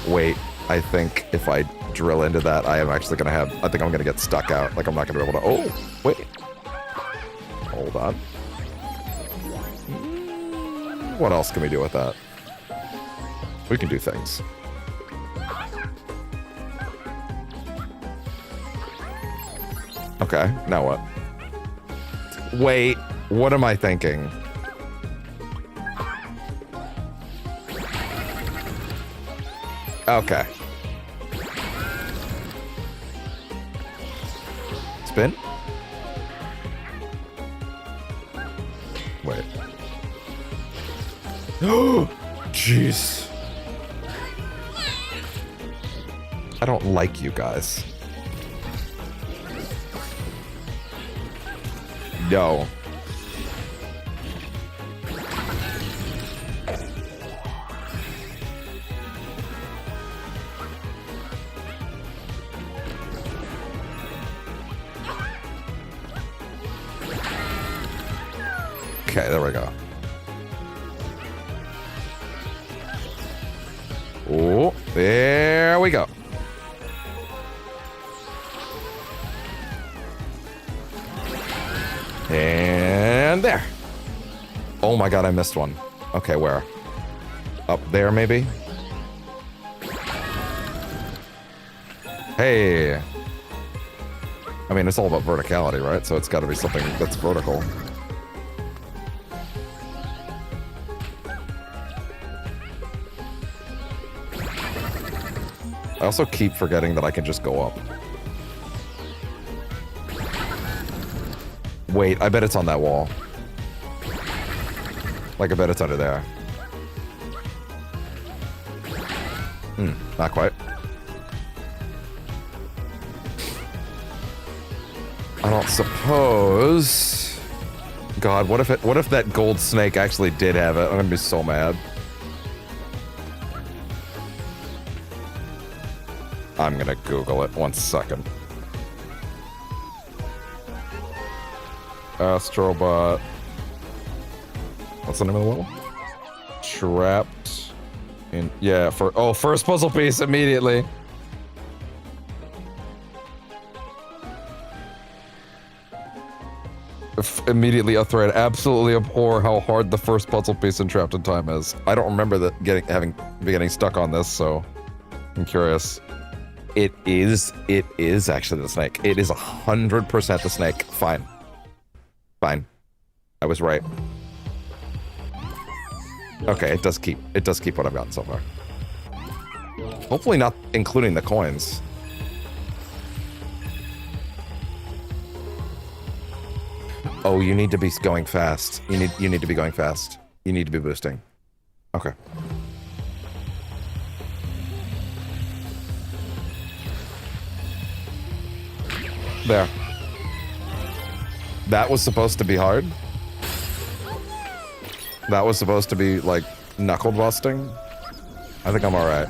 Wait, I think if I drill into that, I think I'm gonna get stuck out. Like I'm not gonna be able to. Oh, wait. Hold on. What else can we do with that? We can do things. Okay, now what? Wait, what am I thinking? Okay. Spin? Wait. Oh, jeez. I don't like you guys. No. Okay, there we go. Oh, there we go. Oh my god, I missed one. Okay, where? Up there, maybe? Hey! I mean, it's all about verticality, right? So it's gotta be something that's vertical. I also keep forgetting that I can just go up. Wait, I bet it's on that wall. Like, I bet it's under there. Not quite. I don't suppose... God, what if that gold snake actually did have it? I'm gonna be so mad. I'm gonna Google it. 1 second. Astro Bot. What's the name of the level? Trapped in... Yeah, first puzzle piece immediately. Immediately a thread. Absolutely abhor how hard the first puzzle piece in Trapped in Time is. I don't remember that getting stuck on this, so I'm curious. It is actually the snake. It is 100% the snake. Fine. Fine. I was right. Okay, it does keep what I've gotten so far. Hopefully not including the coins. Oh, you need to be going fast. You need to be going fast. You need to be boosting. Okay. There. That was supposed to be hard. That was supposed to be, like, knuckle busting. I think I'm alright.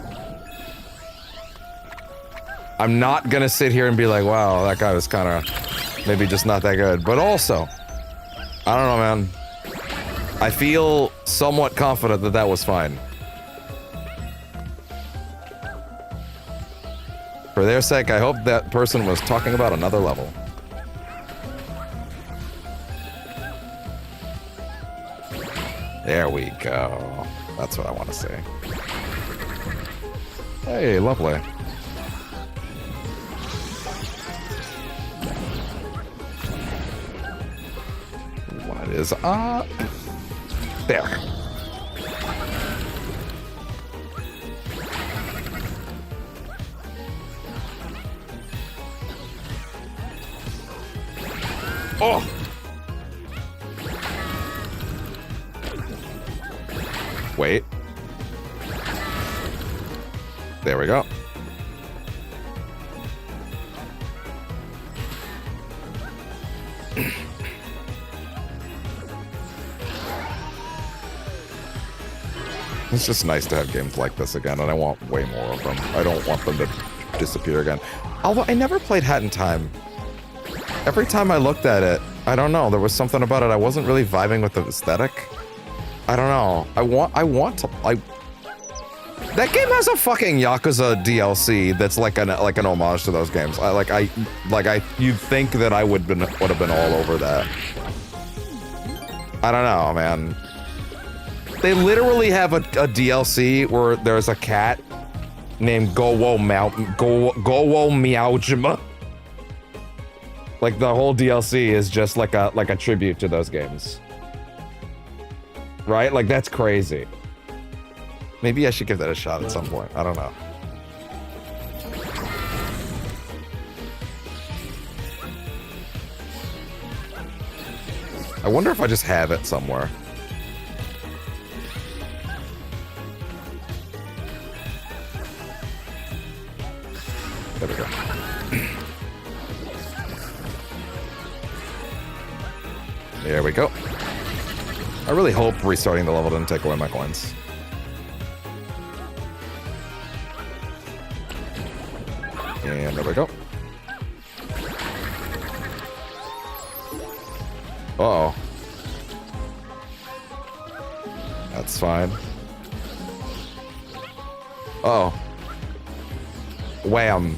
I'm not gonna sit here and be like, wow, that guy was kinda maybe just not that good. But also, I don't know, man. I feel somewhat confident that that was fine. For their sake, I hope that person was talking about another level. There we go. That's what I want to see. Hey, lovely. What is up? There. Oh! Wait. There we go. It's just nice to have games like this again, and I want way more of them. I don't want them to disappear again. Although I never played Hat in Time. Every time I looked at it, I don't know, there was something about it. I wasn't really vibing with the aesthetic. I don't know. That game has a fucking Yakuza DLC that's like an homage to those games. You'd think that I would have been all over that. I don't know, man. They literally have a DLC where there's a cat named Gowo Meowjima. Like, the whole DLC is just like a tribute to those games. Right? Like, that's crazy. Maybe I should give that a shot at some point. I don't know. I wonder if I just have it somewhere. There we go. There we go. I really hope restarting the level didn't take away my coins. And there we go. Uh-oh. That's fine. Uh-oh. Wham.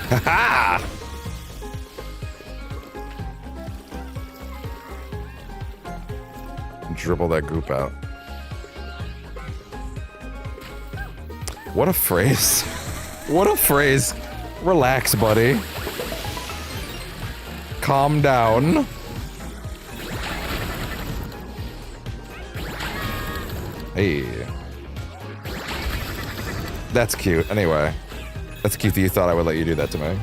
Ha-ha! dribble that goop out. What a phrase. What a phrase. Relax, buddy. Calm down. Hey. That's cute. Anyway. That's cute that you thought I would let you do that to me.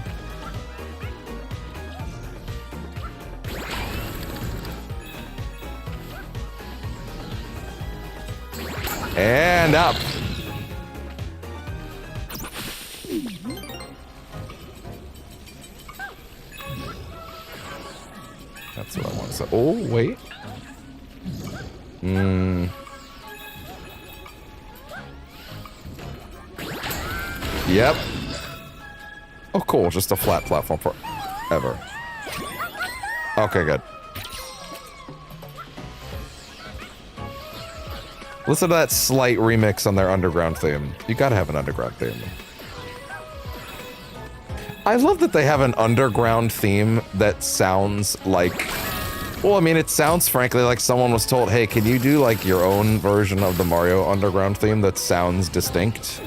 And up. That's what I want to say. Oh, wait. Yep. Oh, cool. Just a flat platform forever. Okay, good. Listen to that slight remix on their underground theme. You gotta have an underground theme. I love that they have an underground theme that sounds like... Well, I mean, it sounds frankly like someone was told, hey, can you do like your own version of the Mario underground theme that sounds distinct?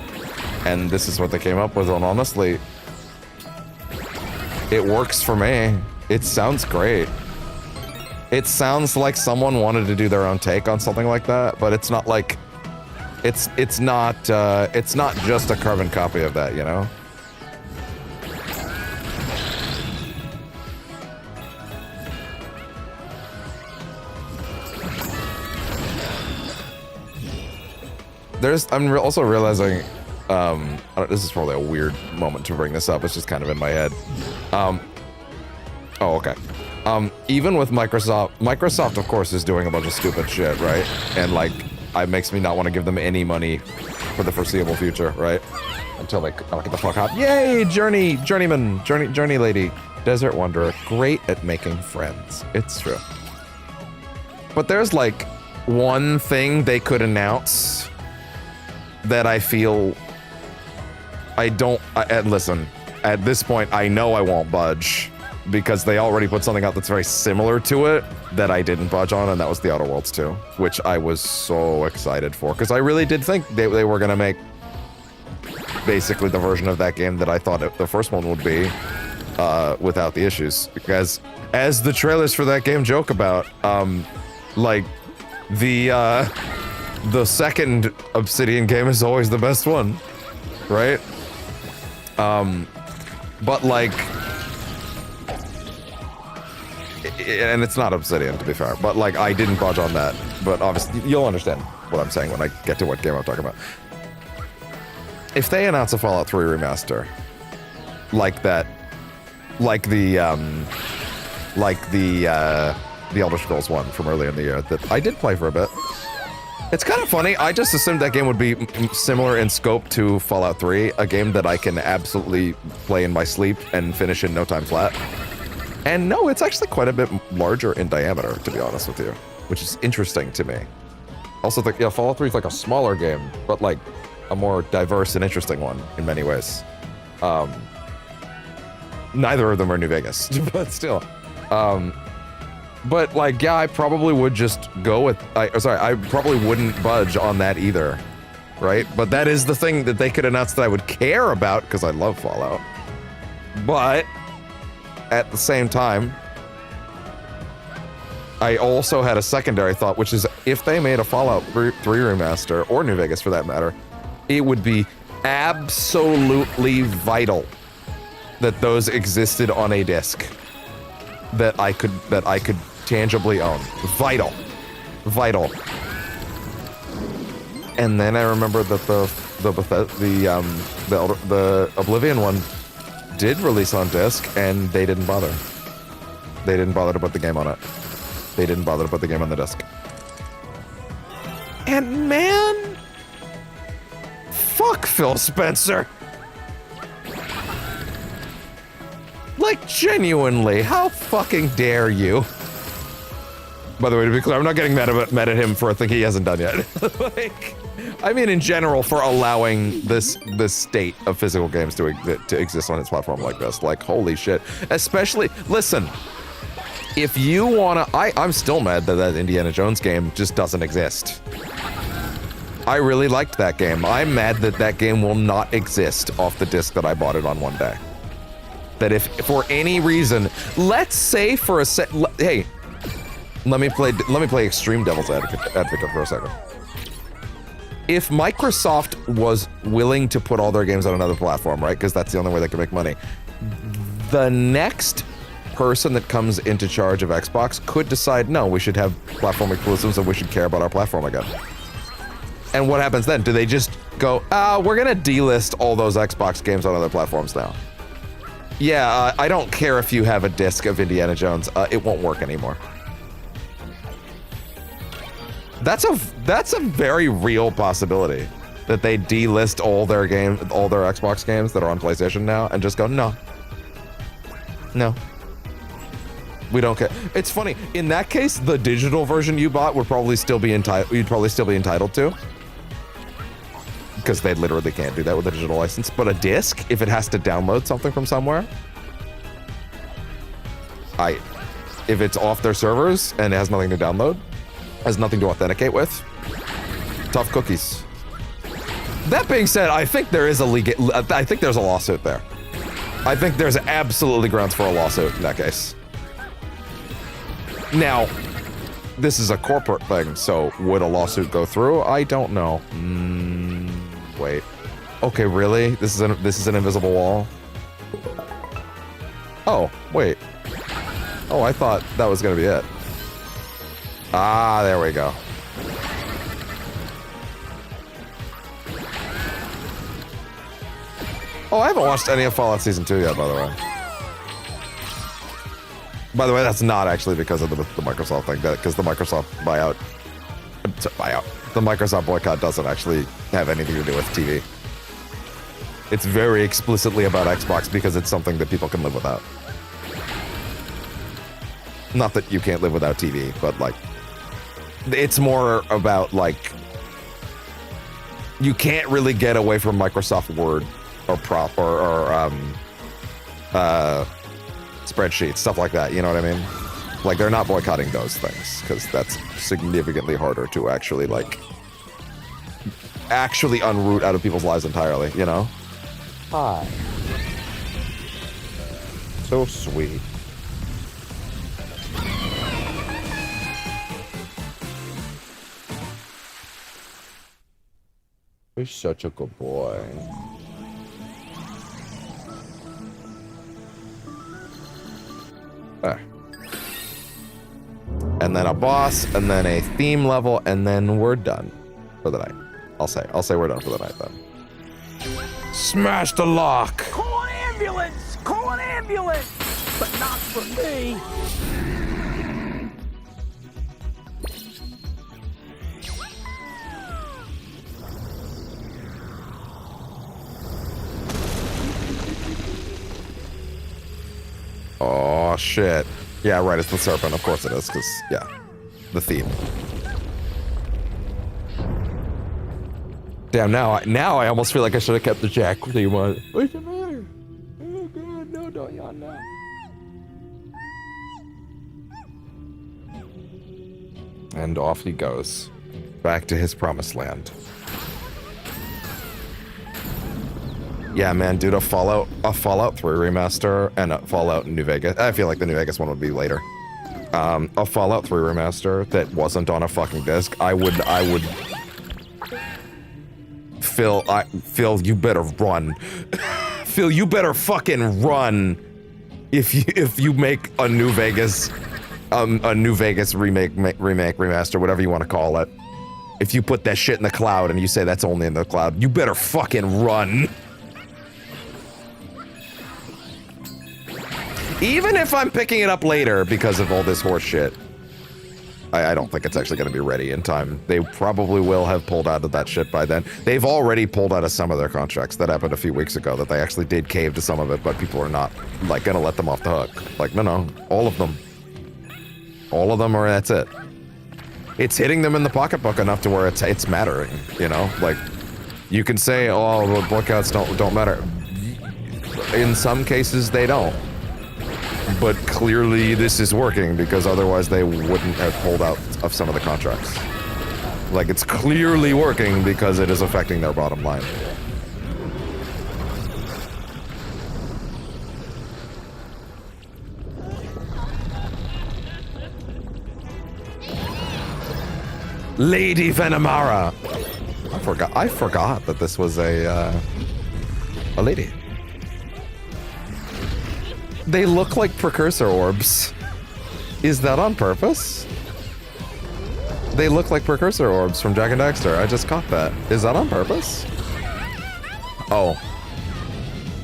And this is what they came up with, and honestly, it works for me. It sounds great. It sounds like someone wanted to do their own take on something like that, but it's not like... It's not just a carbon copy of that, you know? I'm also realizing, this is probably a weird moment to bring this up, it's just kind of in my head. Oh, okay. Even with Microsoft of course is doing a bunch of stupid shit, right? And like, it makes me not want to give them any money for the foreseeable future, right? Until they get the fuck out. Yay, Journey lady. Desert Wanderer, great at making friends. It's true. But there's like one thing they could announce that I feel and listen, at this point, I know I won't budge because they already put something out that's very similar to it that I didn't budge on, and that was the Outer Worlds 2, which I was so excited for because I really did think they were going to make basically the version of that game that I thought the first one would be without the issues. Because as the trailers for that game joke about, like the second Obsidian game is always the best one, right? But like, and it's not Obsidian to be fair, but like I didn't budge on that. But obviously you'll understand what I'm saying when I get to what game I'm talking about. If they announce a Fallout 3 remaster like that, like the Elder Scrolls 1 from earlier in the year that I did play for a bit. It's kind of funny, I just assumed that game would be similar in scope to Fallout 3, a game that I can absolutely play in my sleep and finish in no time flat. And no, it's actually quite a bit larger in diameter, to be honest with you, which is interesting to me. Also, yeah, Fallout 3 is like a smaller game, but like a more diverse and interesting one in many ways. Neither of them are New Vegas, but still. But like, yeah, I probably would just go with, I probably wouldn't budge on that either, right? But that is the thing that they could announce that I would care about, because I love Fallout. But at the same time, I also had a secondary thought, which is if they made a Fallout 3 remaster, or New Vegas for that matter, it would be absolutely vital that those existed on a disc that I could tangibly own. Vital. And then I remember that the Oblivion one did release on disc, and they didn't bother. They didn't bother to put the game on it. They didn't bother to put the game on the disc. And man, fuck Phil Spencer. Like, genuinely, how fucking dare you? By the way, to be clear, I'm not getting mad at him for a thing he hasn't done yet. Like, I mean, in general, for allowing this state of physical games to exist on his platform like this. Like, holy shit. Especially, listen, if you wanna, I'm still mad that that Indiana Jones game just doesn't exist. I really liked that game. I'm mad that that game will not exist off the disc that I bought it on one day. That if for any reason, let's say for a hey, let me play extreme devil's advocate for a second. If Microsoft was willing to put all their games on another platform, right? Because that's the only way they can make money. The next person that comes into charge of Xbox could decide, no, we should have platform exclusives and we should care about our platform again. And what happens then? Do they just go, we're gonna delist all those Xbox games on other platforms now? Yeah, I don't care if you have a disc of Indiana Jones, it won't work anymore. That's a very real possibility that they delist all their Xbox games that are on PlayStation now and just go, no. No. We don't care. It's funny, in that case, the digital version you bought would probably still be entitled to. Because they literally can't do that with a digital license. But a disc, if it has to download something from somewhere, if it's off their servers and it has nothing to download, has nothing to authenticate with, tough cookies. That being said, I think there is I think there's a lawsuit there. I think there's absolutely grounds for a lawsuit in that case. Now, this is a corporate thing, so would a lawsuit go through? I don't know. Wait. Okay, really? This is an invisible wall? Oh, wait. Oh, I thought that was gonna be it. Ah, there we go. Oh, I haven't watched any of Fallout Season 2 yet, by the way. By the way, that's not actually because of the Microsoft thing, because the Microsoft the Microsoft boycott doesn't actually have anything to do with TV. It's very explicitly about Xbox because it's something that people can live without. Not that you can't live without TV, but like, it's more about like, you can't really get away from Microsoft Word or spreadsheets, stuff like that, you know what I mean? Like, they're not boycotting those things, because that's significantly harder to actually, like, unroot out of people's lives entirely, you know? Hi. So sweet. You're such a good boy. And then a boss, and then a theme level, and then we're done for the night. I'll say we're done for the night then. Smash the lock! Call an ambulance! Call an ambulance! But not for me! Oh, shit. Yeah, right, it's the serpent. Of course it is, because, yeah, the theme. Damn, now I almost feel like I should have kept the Jack theme on. What's the matter? Oh, God, no, don't yawn now. And off he goes. Back to his promised land. Yeah, man, dude, a Fallout 3 remaster and a Fallout New Vegas. I feel like the New Vegas one would be later. A Fallout 3 remaster that wasn't on a fucking disc. I would. Phil, you better run. Phil, you better fucking run. If you make a New Vegas, remake, remaster, whatever you want to call it. If you put that shit in the cloud and you say that's only in the cloud, you better fucking run. Even if I'm picking it up later because of all this horse shit, I don't think it's actually going to be ready in time. They probably will have pulled out of that shit by then. They've already pulled out of some of their contracts. That happened a few weeks ago, that they actually did cave to some of it, but people are not, like, going to let them off the hook. Like, no, all of them. All of them, or that's it. It's hitting them in the pocketbook enough to where it's mattering, you know? Like, you can say, oh, the bookouts don't matter. In some cases, they don't. but clearly this is working because otherwise they wouldn't have pulled out of some of the contracts. Like, it's clearly working because it is affecting their bottom line. Lady Venomara. I forgot that this was a lady. They look like precursor orbs. Is that on purpose? They look like precursor orbs from Jak and Daxter. I just caught that. Is that on purpose? Oh.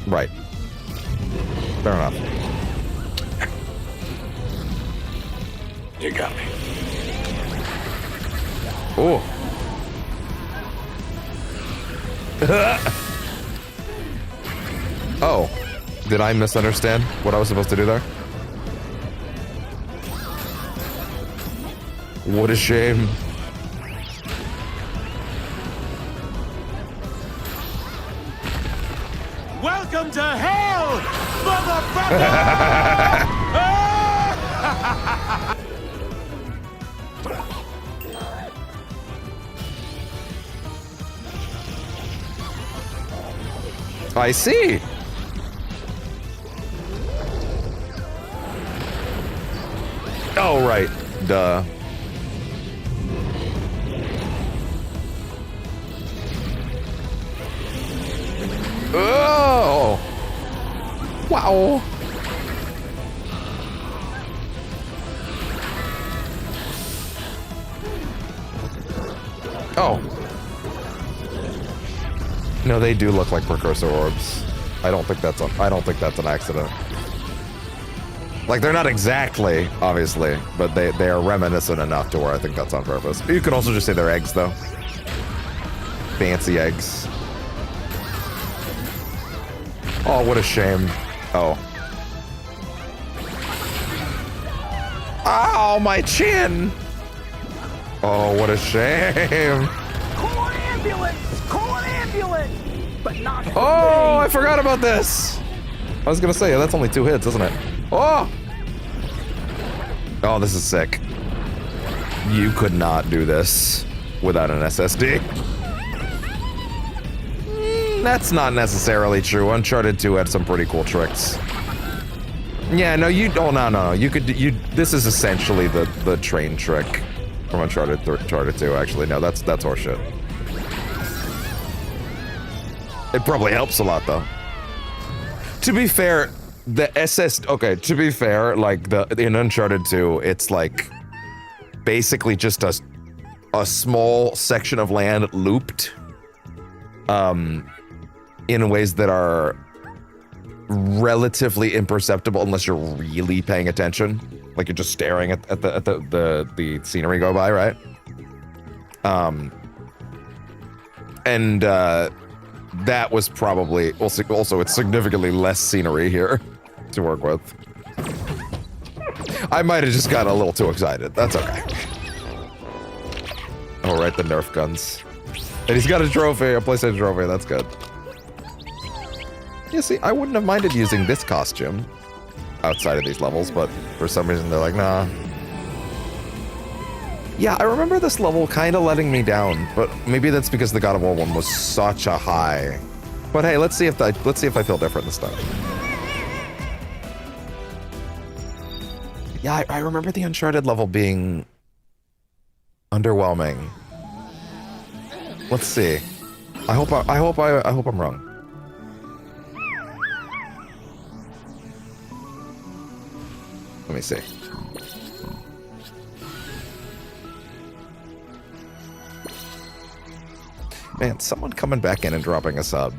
Right. Fair enough. You got me. Oh. Oh. Did I misunderstand what I was supposed to do there? What a shame. Welcome to hell, motherfucker! I see. Oh, right. Duh. Oh! Wow! Oh. No, they do look like precursor orbs. I don't think that's an accident. Like, they're not exactly, obviously, but they are reminiscent enough to where I think that's on purpose. You could also just say they're eggs, though. Fancy eggs. Oh, what a shame. Oh. Ow, my chin! Oh, what a shame. Call an ambulance! Call an ambulance! But not Oh, I forgot about this! I was gonna say, that's only 2 hits, isn't it? Oh! Oh, this is sick. You could not do this without an SSD. That's not necessarily true. Uncharted 2 had some pretty cool tricks. Yeah, no, oh, no. You could, this is essentially the train trick from Uncharted 2, actually. No, that's horseshit. It probably helps a lot, though. To be fair, to be fair, like, in Uncharted 2, it's like basically just a small section of land looped in ways that are relatively imperceptible unless you're really paying attention. Like, you're just staring at the scenery go by, right? That was probably also it's significantly less scenery here to work with. I might have just gotten a little too excited. That's okay. Oh, right, the Nerf guns. And he's got a trophy, a PlayStation trophy. That's good. Yeah, see, I wouldn't have minded using this costume outside of these levels, but for some reason they're like, nah. Yeah, I remember this level kind of letting me down, but maybe that's because the God of War one was such a high. But hey, let's see if I feel different this time. Yeah, I remember the Uncharted level being underwhelming. Let's see. I hope I'm wrong. Let me see. Man, someone coming back in and dropping a sub.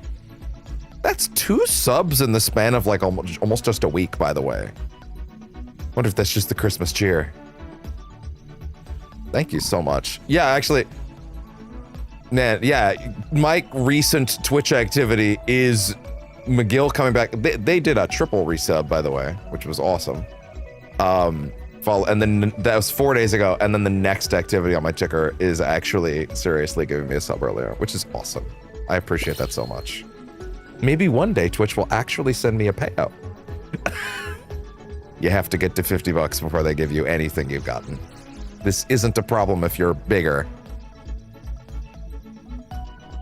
That's 2 subs in the span of like almost just a week, by the way. Wonder if that's just the Christmas cheer. Thank you so much. Yeah, actually, man, yeah, my recent Twitch activity is McGill coming back. They did a triple resub, by the way, which was awesome. And then that was 4 days ago, and then the next activity on my ticker is actually seriously giving me a sub earlier, which is awesome. I appreciate that so much. Maybe one day Twitch will actually send me a payout. You have to get to 50 bucks before they give you anything you've gotten. This isn't a problem if you're bigger.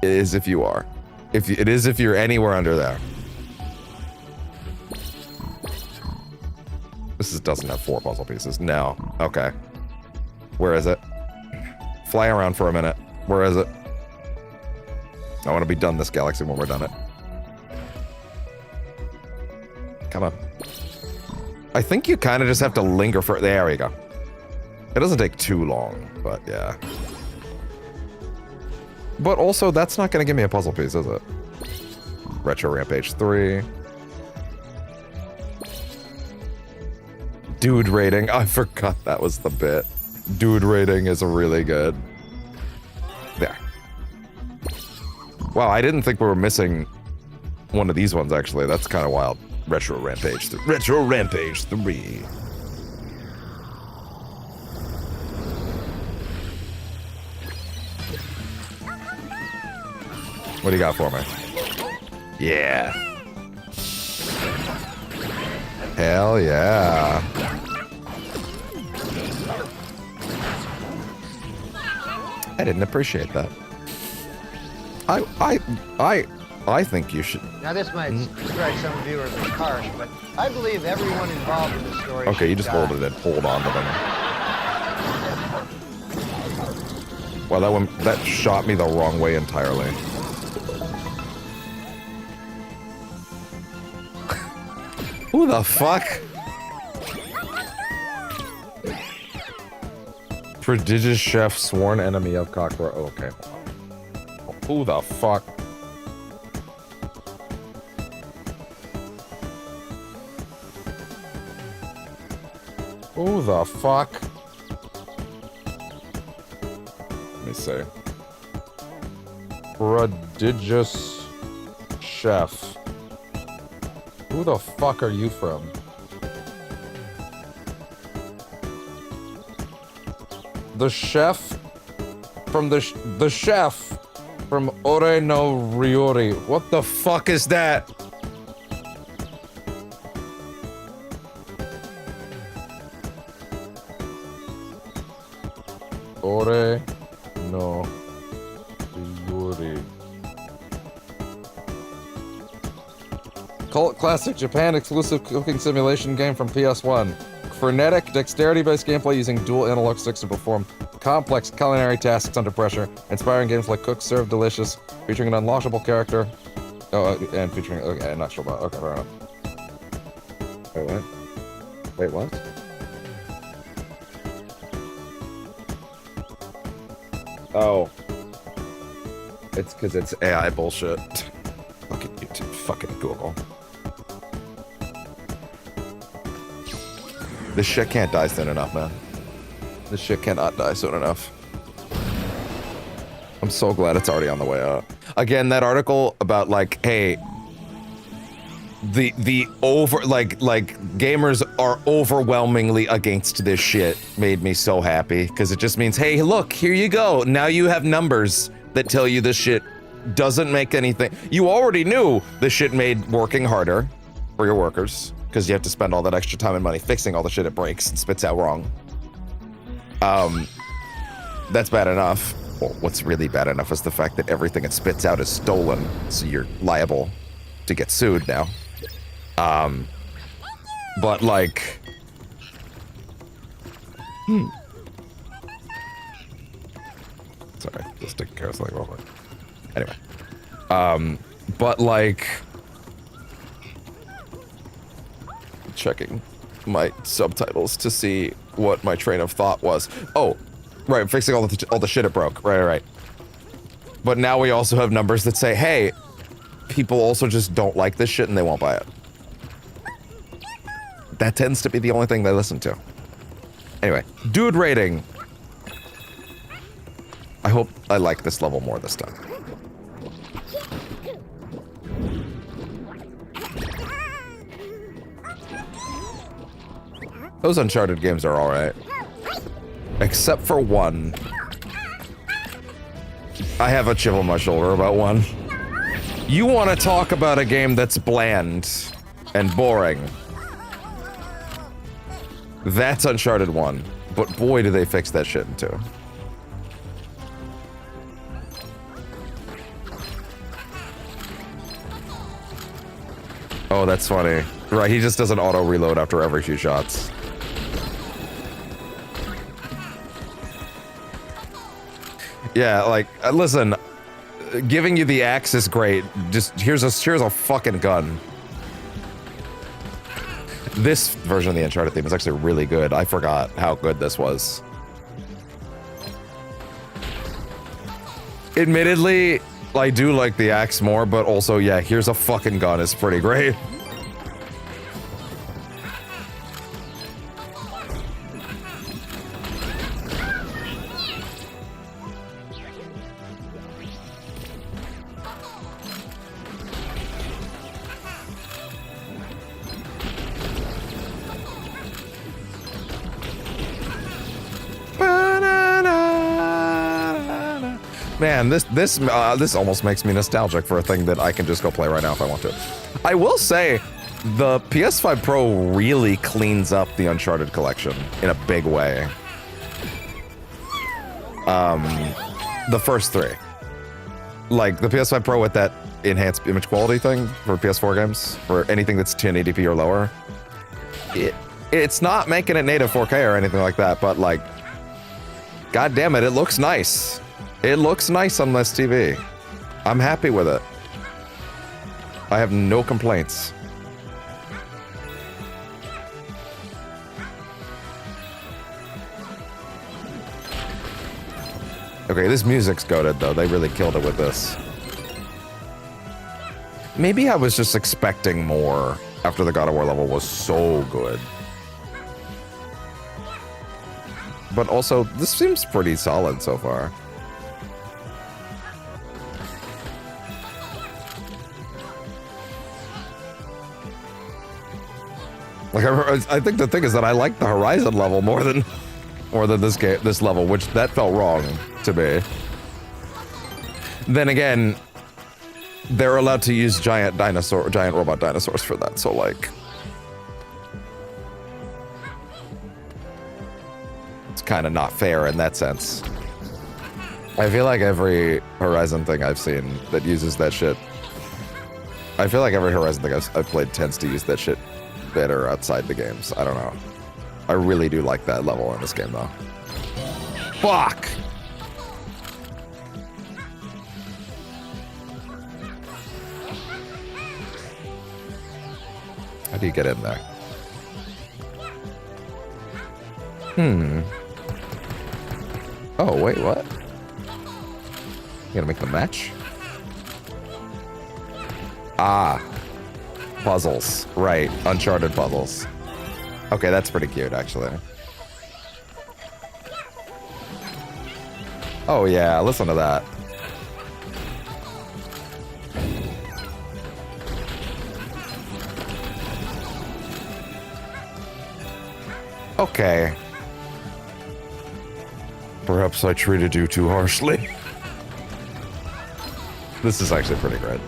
It is if you are. It is if you're anywhere under there. This doesn't have 4 puzzle pieces. No. Okay. Where is it? Fly around for a minute. Where is it? I want to be done this galaxy when we're done it. Come on. I think you kind of just have to linger for... There we go. It doesn't take too long, but yeah. But also, that's not going to give me a puzzle piece, is it? Retro Rampage 3. Dude rating. I forgot that was the bit. Dude rating is really good. There. Wow, I didn't think we were missing one of these ones, actually. That's kind of wild. Retro Rampage 3. Retro Rampage 3. What do you got for me? Yeah. Hell yeah. I didn't appreciate that. I think you should. Now this might strike some viewers as harsh, but I believe everyone involved in the story. Okay, you just die. hold it and hold on to them. Wow, that shot me the wrong way entirely. Who the fuck? Prodigious chef, sworn enemy of cockroach. Oh, okay. Who the fuck? Who the fuck? Let me see. Prodigious chef. Who the fuck are you from? The chef from the chef from Ore no Ryori. What the fuck is that? Ore no Ryori. Cult classic Japan exclusive cooking simulation game from PS1. Frenetic, dexterity-based gameplay using dual analog sticks to perform complex culinary tasks under pressure. Inspiring games like Cook, Serve, Delicious, featuring an unlockable character. Oh, and featuring an Astro Bot. Okay, fair enough. Wait, what? Wait, what? Oh. It's because it's AI bullshit. Fucking YouTube, fucking Google. This shit can't die soon enough, man. This shit cannot die soon enough. I'm so glad it's already on the way up. Again, that article about like, hey, gamers are overwhelmingly against this shit made me so happy, because it just means, hey, look, here you go. Now you have numbers that tell you this shit doesn't make anything. You already knew this shit made working harder for your workers, because you have to spend all that extra time and money fixing all the shit it breaks and spits out wrong. That's bad enough. Well, what's really bad enough is the fact that everything it spits out is stolen, so you're liable to get sued now. But like... Sorry, just taking care of something real quick. Anyway. But like... Checking my subtitles to see what my train of thought was. Oh, right, fixing all the shit it broke. Right. But now we also have numbers that say, hey, people also just don't like this shit and they won't buy it. That tends to be the only thing they listen to. Anyway, dude rating. I hope I like this level more this time. Those Uncharted games are alright. Except for one. I have a chip on my shoulder about one. You want to talk about a game that's bland and boring. That's Uncharted 1. But boy, do they fix that shit in 2. Oh, that's funny. Right, he just doesn't auto-reload after every few shots. Yeah, like, listen, giving you the axe is great. Just, here's a fucking gun. This version of the Uncharted theme is actually really good. I forgot how good this was. Admittedly, I do like the axe more, but also, yeah, here's a fucking gun is pretty great. Man, this almost makes me nostalgic for a thing that I can just go play right now if I want to. I will say, the PS5 Pro really cleans up the Uncharted collection in a big way. The first 3. Like, the PS5 Pro with that enhanced image quality thing for PS4 games, for anything that's 1080p or lower, it's not making it native 4K or anything like that, but like, god damn it looks nice. It looks nice on this TV. I'm happy with it. I have no complaints. Okay, this music's goated though. They really killed it with this. Maybe I was just expecting more after the God of War level was so good. But also, this seems pretty solid so far. Like, I think the thing is that I like the Horizon level more than this level, which that felt wrong to me. Then again, they're allowed to use giant robot dinosaurs for that, so like, it's kind of not fair in that sense. I feel like every Horizon thing I've seen that uses that shit, I feel like every Horizon thing I've played tends to use that shit better outside the games. I don't know. I really do like that level in this game though. Fuck! How do you get in there? Oh, wait, what? You gonna make the match? Ah. Puzzles. Right. Uncharted puzzles. Okay, that's pretty cute, actually. Oh, yeah. Listen to that. Okay. Perhaps I treated you too harshly. This is actually pretty great.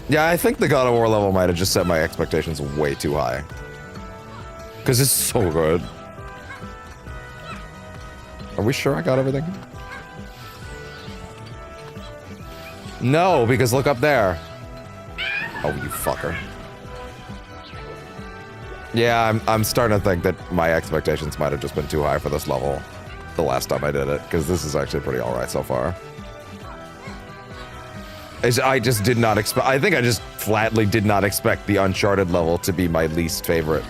Yeah, I think the God of War level might have just set my expectations way too high. Because it's so good. Are we sure I got everything? No, because look up there. Oh, you fucker. Yeah, I'm starting to think that my expectations might have just been too high for this level the last time I did it, because this is actually pretty alright so far. I just did not expect, I think I just flatly did not expect the Uncharted level to be my least favorite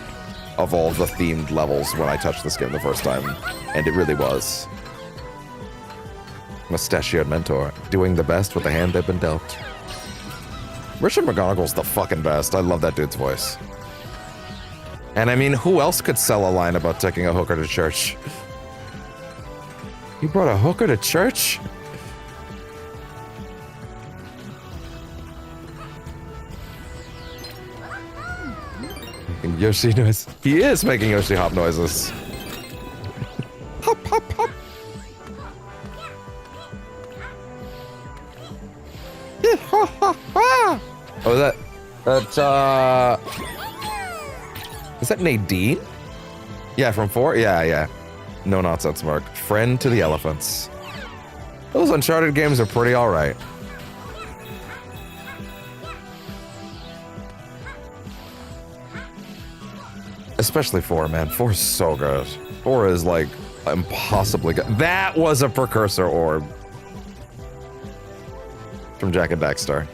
of all the themed levels when I touched this game the first time, and it really was. Mustachioed mentor, doing the best with the hand they've been dealt. Richard McGonagall's the fucking best. I love that dude's voice. And I mean, who else could sell a line about taking a hooker to church? You brought a hooker to church? Yoshi noise. He is making Yoshi hop noises. Hop, hop, hop. Yeah, ha, ha, ha. Oh, that's Is that Nadine? Yeah, from 4? Yeah. No nonsense, Mark. Friend to the elephants. Those Uncharted games are pretty alright. Especially 4, man. 4 is so good. 4 is like impossibly good. That was a precursor orb. From Jack and Daxter.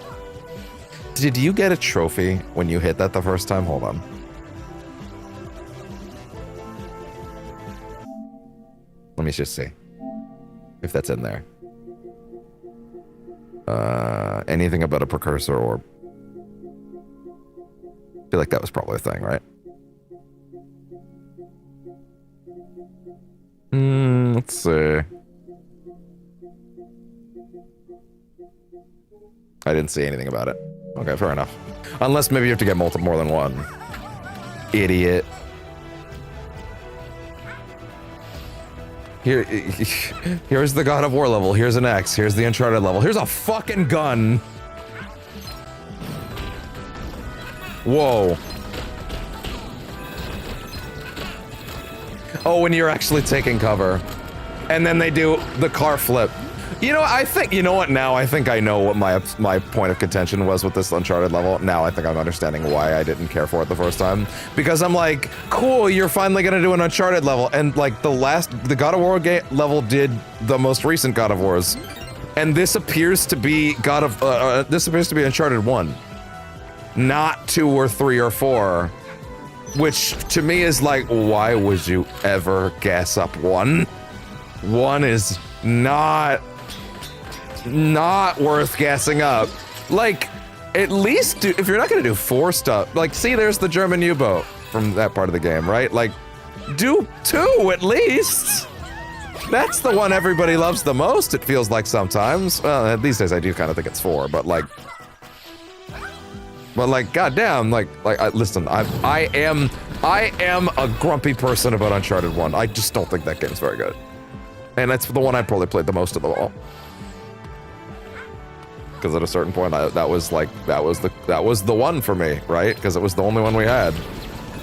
Did you get a trophy when you hit that the first time? Hold on. Let me just see if that's in there. Anything about a precursor orb. I feel like that was probably a thing, right? Let's see. I didn't see anything about it. Okay, fair enough. Unless maybe you have to get more than one. Idiot. Here's the God of War level. Here's an X. Here's the Uncharted level. Here's a fucking gun. Whoa. Oh, when you're actually taking cover. And then they do the car flip. You know, you know what, now I think I know what my point of contention was with this Uncharted level. Now I think I'm understanding why I didn't care for it the first time. Because I'm like, cool, you're finally gonna do an Uncharted level. And like the God of War level did the most recent God of Wars. And this appears to be Uncharted 1. Not 2 or 3 or 4. Which to me is like, why would you ever gas up 1? 1 is not worth gassing up. Like, at least if you're not gonna do 4 stuff, like, see, there's the German U-boat from that part of the game, right? Like, do 2 at least. That's the one everybody loves the most, it feels like sometimes. Well, these days I do kind of think it's 4, but like, goddamn, listen, I am a grumpy person about Uncharted 1. I just don't think that game's very good. And that's the one I probably played the most of them all. Because at a certain point, that was the one for me, right? Because it was the only one we had.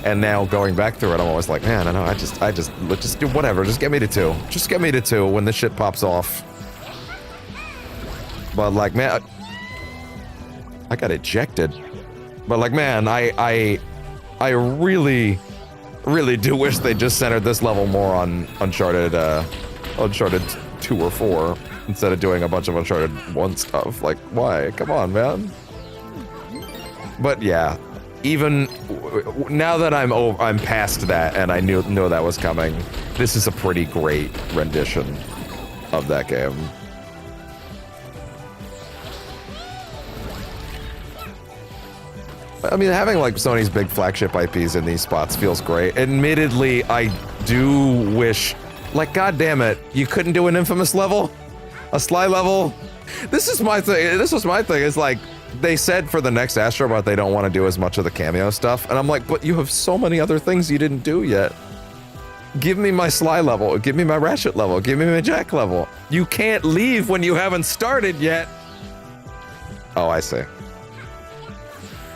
And now going back through it, I'm always like, man, I know, let's just do whatever. Just get me to 2. Just get me to 2 when this shit pops off. But like, man, I got ejected. But like, man, I really, really do wish they just centered this level more on Uncharted 2 or 4 instead of doing a bunch of Uncharted 1 stuff. Like, why? Come on, man. But yeah, even now that I'm past that and I know that was coming, this is a pretty great rendition of that game. I mean, having like Sony's big flagship IPs in these spots feels great. Admittedly, I do wish, like, god damn it, you couldn't do an Infamous level? A Sly level? This was my thing, it's like, they said for the next Astro Bot they don't want to do as much of the cameo stuff, and I'm like, but you have so many other things you didn't do yet. Give me my Sly level, give me my Ratchet level, give me my Jack level. You can't leave when you haven't started yet. Oh, I see.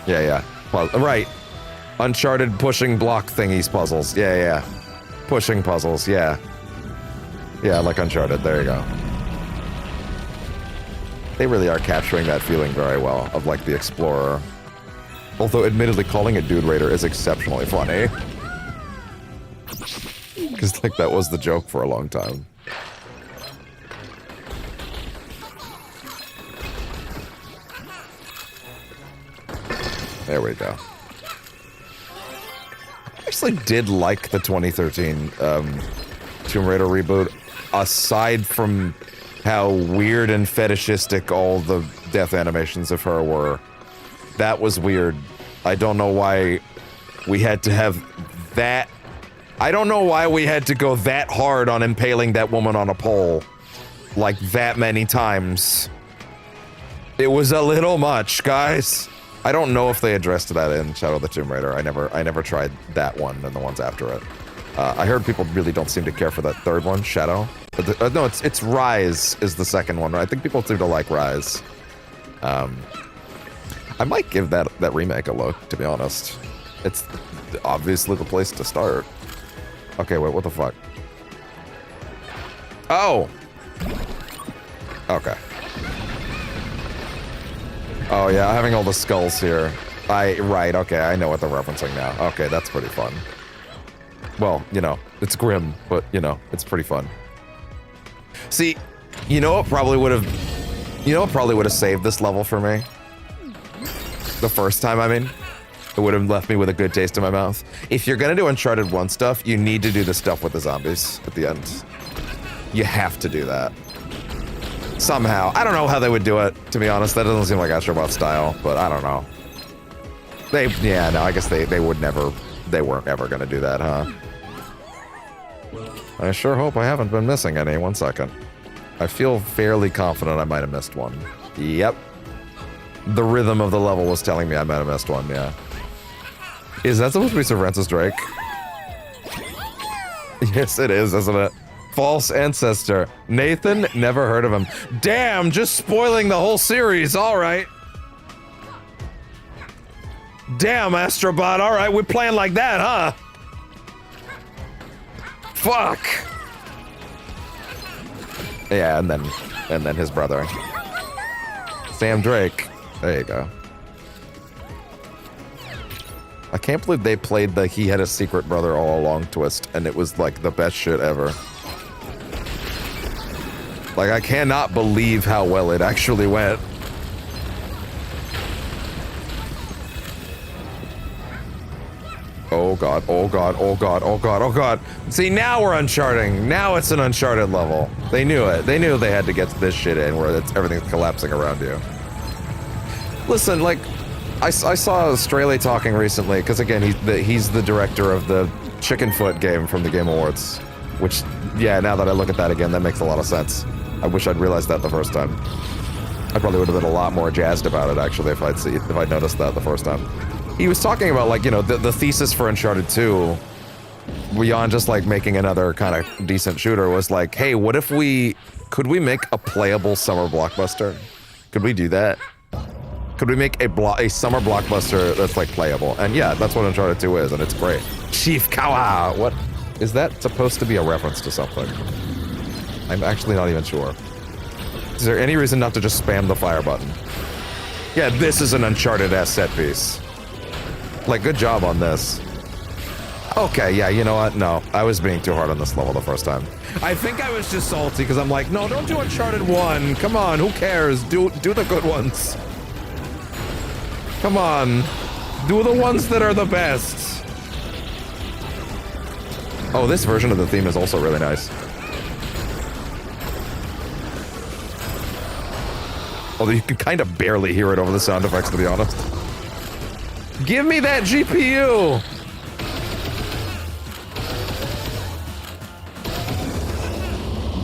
Yeah. Right. Uncharted pushing block thingies puzzles. Yeah. Pushing puzzles, yeah. Yeah, like Uncharted, there you go. They really are capturing that feeling very well, of like the explorer. Although admittedly calling it Dude Raider is exceptionally funny. Because like that was the joke for a long time. There we go. I actually did like the 2013 Tomb Raider reboot, aside from how weird and fetishistic all the death animations of her were. That was weird. I don't know why we had to have that. I don't know why we had to go that hard on impaling that woman on a pole, like that many times. It was a little much, guys. I don't know if they addressed that in Shadow of the Tomb Raider. I never tried that one and the ones after it. I heard people really don't seem to care for that third one, Shadow. No, it's Rise is the second one. I think people seem to like Rise. I might give that remake a look, to be honest. It's obviously the place to start. Okay, wait, what the fuck? Oh! Okay. Oh yeah, having all the skulls here. Right, okay, I know what they're referencing now. Okay, that's pretty fun. Well, you know, it's grim, but, you know, it's pretty fun. See, you know what probably would have saved this level for me? The first time, I mean. It would have left me with a good taste in my mouth. If you're gonna do Uncharted 1 stuff, you need to do the stuff with the zombies at the end. You have to do that. Somehow. I don't know how they would do it, to be honest. That doesn't seem like Astro Bot style, but I don't know. Yeah, no, I guess they weren't ever gonna do that, huh? I sure hope I haven't been missing any. 1 second. I feel fairly confident I might have missed one. Yep. The rhythm of the level was telling me I might have missed one, yeah. Is that supposed to be Sir Francis Drake? Yes, it is, isn't it? False ancestor. Nathan, never heard of him. Damn, just spoiling the whole series, alright. Damn, Astro Bot, alright, we're playing like that, huh? Fuck! Yeah, and then his brother. Sam Drake. There you go. I can't believe they played the he had a secret brother all along twist, and it was like the best shit ever. Like, I cannot believe how well it actually went. Oh god, oh god, oh god, oh god, oh god. See, now we're uncharting. Now it's an Uncharted level. They knew it. They knew they had to get this shit in where everything's collapsing around you. Listen, like, I saw Straley talking recently, because again, he's the director of the Chicken Foot game from the Game Awards. Which, yeah, now that I look at that again, that makes a lot of sense. I wish I'd realized that the first time. I probably would have been a lot more jazzed about it, actually, if I'd noticed that the first time. He was talking about, like, you know, the thesis for Uncharted 2, beyond just, like, making another kind of decent shooter, was like, hey, what if could we make a playable summer blockbuster? Could we do that? Could we make a summer blockbuster that's, like, playable? And yeah, that's what Uncharted 2 is, and it's great. Chief Kawa! What? Is that supposed to be a reference to something? I'm actually not even sure. Is there any reason not to just spam the fire button? Yeah, this is an Uncharted-ass set piece. Like, good job on this. Okay, yeah, you know what? No, I was being too hard on this level the first time. I think I was just salty because I'm like, no, don't do Uncharted 1. Come on, who cares? Do the good ones. Come on. Do the ones that are the best. Oh, this version of the theme is also really nice. Although you can kind of barely hear it over the sound effects, to be honest. Give me that GPU!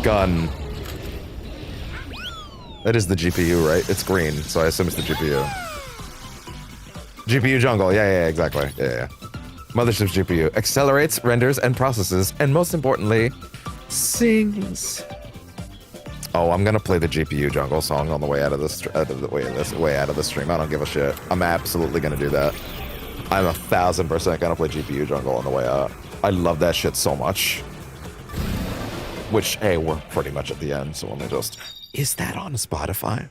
Gun. That is the GPU, right? It's green, so I assume it's the GPU. GPU jungle, yeah, exactly. Yeah. Mothership's GPU accelerates, renders, and processes, and most importantly, sings. Oh, I'm gonna play the GPU jungle song on the way out of this way out of the stream. I don't give a shit. I'm absolutely gonna do that. I'm 1000% gonna play GPU jungle on the way out. I love that shit so much. Which, hey, we're pretty much at the end, so let me just... Is that on Spotify?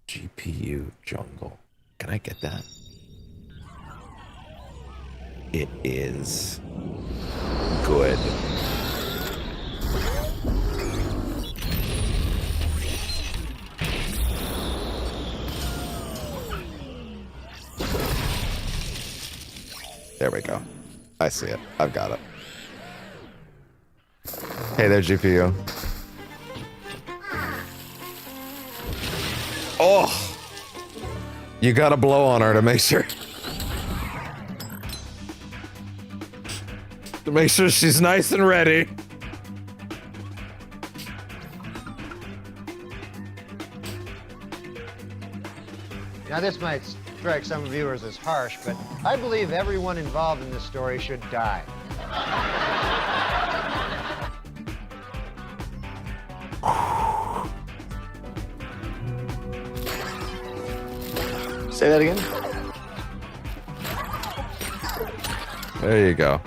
GPU jungle. Can I get that? It is good. There we go. I see it. I've got it. Hey there, GPU. Oh! You gotta blow on her to make sure... to make sure she's nice and ready. Now this might strike some viewers as harsh, but I believe everyone involved in this story should die. Say that again? There you go.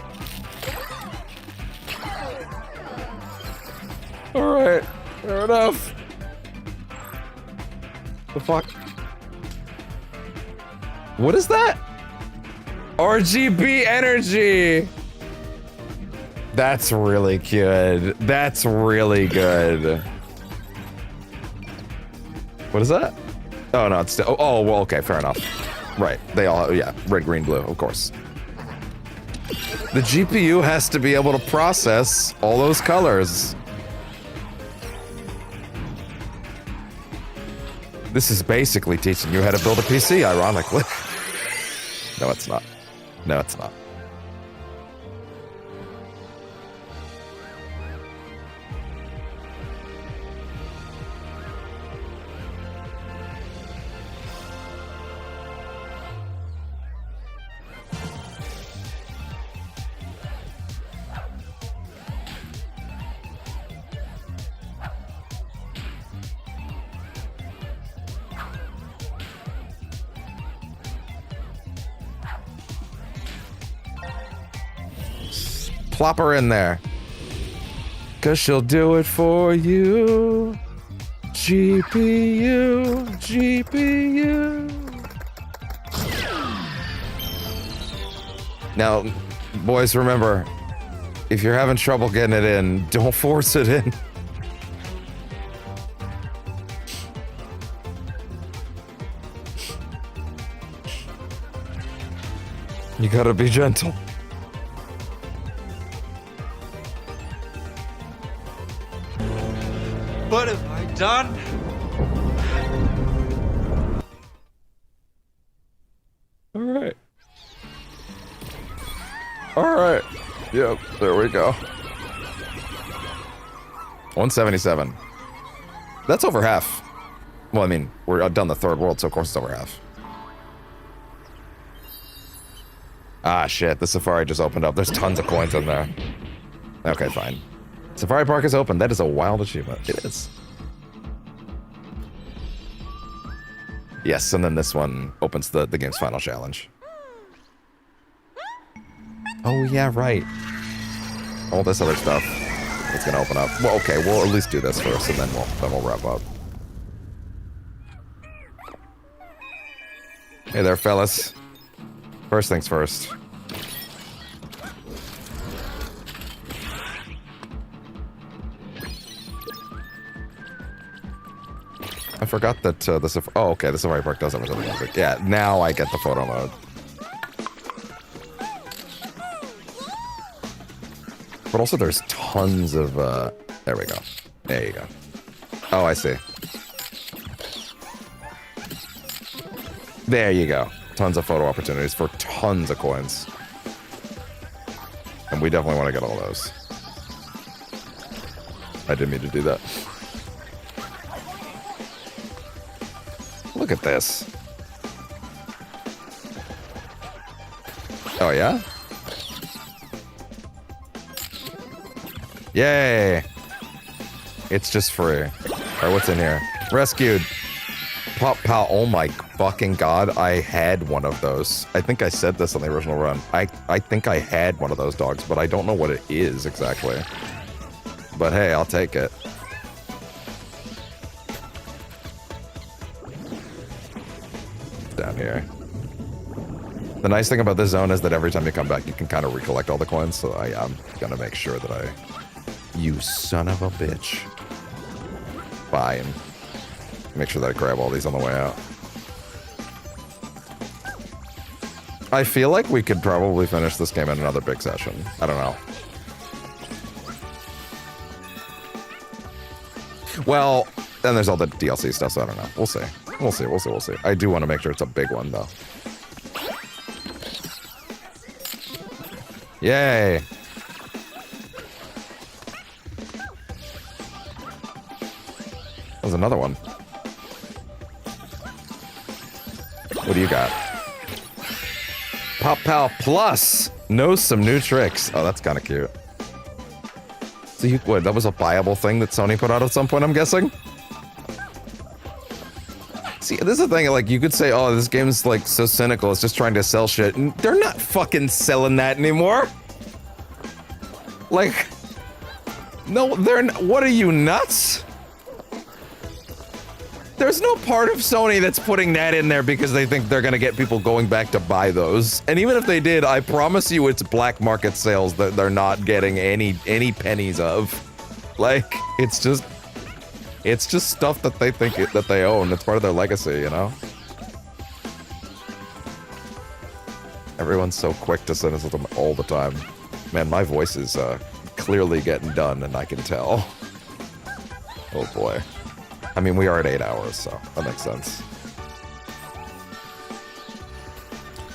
Alright, fair enough. The fuck? What is that? RGB energy! That's really good. That's really good. What is that? Oh, no, it's still... Oh, well, okay, fair enough. Right, they all... Yeah, red, green, blue, of course. The GPU has to be able to process all those colors. This is basically teaching you how to build a PC, ironically. No, it's not. No, it's not. Plop her in there. Cause she'll do it for you. GPU, GPU. Now, boys, remember, if you're having trouble getting it in, don't force it in. You gotta be gentle. What have I done? All right. All right. Yep, there we go. 177. That's over half. Well, I mean, we're done the third world, so of course it's over half. Ah, shit. The Safari just opened up. There's tons of coins in there. Okay, fine. Safari Park is open. That is a wild achievement. It is. Yes, and then this one opens the game's final challenge. Oh, yeah, right. All this other stuff. It's gonna open up. Well, okay, we'll at least do this first, and then we'll wrap up. Hey there, fellas. First things first. I forgot that the oh, okay, the Safari Park does have something music. Yeah, now I get the photo mode. But also there's tons of, there we go. There you go. Oh, I see. There you go. Tons of photo opportunities for tons of coins. And we definitely want to get all those. I didn't mean to do that. Look at this. Oh, yeah? Yay! It's just free. Alright, what's in here? Rescued. Pop Pal. Oh my fucking god, I had one of those. I think I said this on the original run. I think I had one of those dogs, but I don't know what it is exactly. But hey, I'll take it. Down here. The nice thing about this zone is that every time you come back, you can kind of recollect all the coins, so I am gonna make sure that I... You son of a bitch. Fine. Make sure that I grab all these on the way out. I feel like we could probably finish this game in another big session. I don't know. Well, then there's all the DLC stuff, so I don't know. We'll see. We'll see, we'll see, we'll see. I do want to make sure it's a big one, though. Yay! There's another one. What do you got? Pop Pal Plus knows some new tricks. Oh, that's kind of cute. So you, what, that was a buyable thing that Sony put out at some point, I'm guessing? See, this is the thing, like, you could say, oh, this game's, like, so cynical, it's just trying to sell shit, and they're not fucking selling that anymore! Like, no, they're not, what are you, nuts? There's no part of Sony that's putting that in there because they think they're gonna get people going back to buy those. And even if they did, I promise you it's black market sales that they're not getting any pennies of. Like, it's just stuff that they think that they own. It's part of their legacy, you know? Everyone's so quick to cynicism all the time. Man, my voice is clearly getting done, and I can tell. Oh boy. I mean, we are at 8 hours, so that makes sense.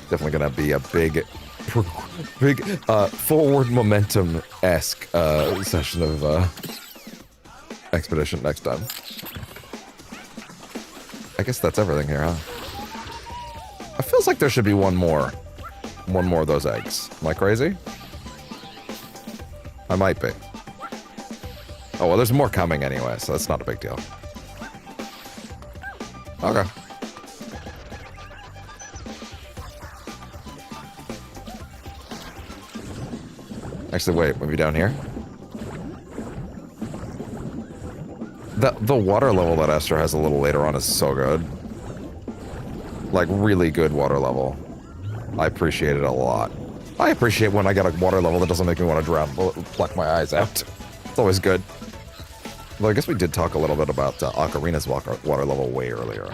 Definitely gonna be a big forward momentum-esque session of Expedition next time. I guess that's everything here, huh? It feels like there should be one more of those eggs. Am I crazy? I might be. Oh, well, there's more coming anyway, so that's not a big deal. Okay. Actually, wait, maybe down here? The water level that Astro has a little later on is so good. Like, really good water level. I appreciate it a lot. I appreciate when I get a water level that doesn't make me want to drown, pluck my eyes out. It's always good. Well, I guess we did talk a little bit about Ocarina's water level way earlier.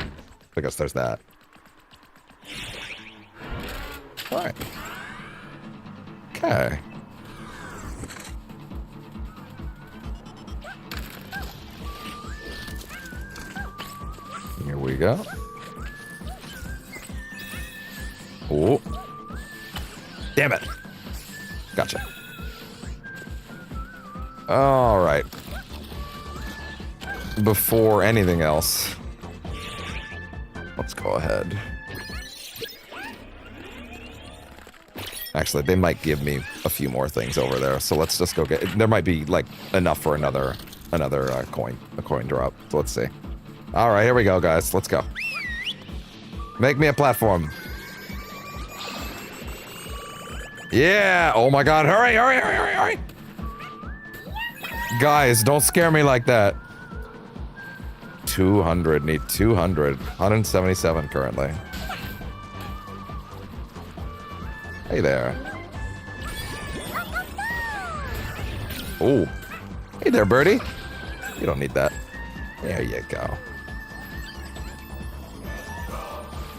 I guess there's that. Alright. Okay. Here we go. Oh. Damn it. Gotcha. Alright. Before anything else, let's go ahead. Actually, they might give me a few more things over there, so let's just go get... There might be, like, enough for another coin drop, so let's see. Alright, here we go, guys. Let's go. Make me a platform. Yeah! Oh my god, hurry, hurry, hurry, hurry, hurry! Guys, don't scare me like that. 200, need 200. 177 currently. Hey there. Oh. Hey there, birdie. You don't need that. There you go.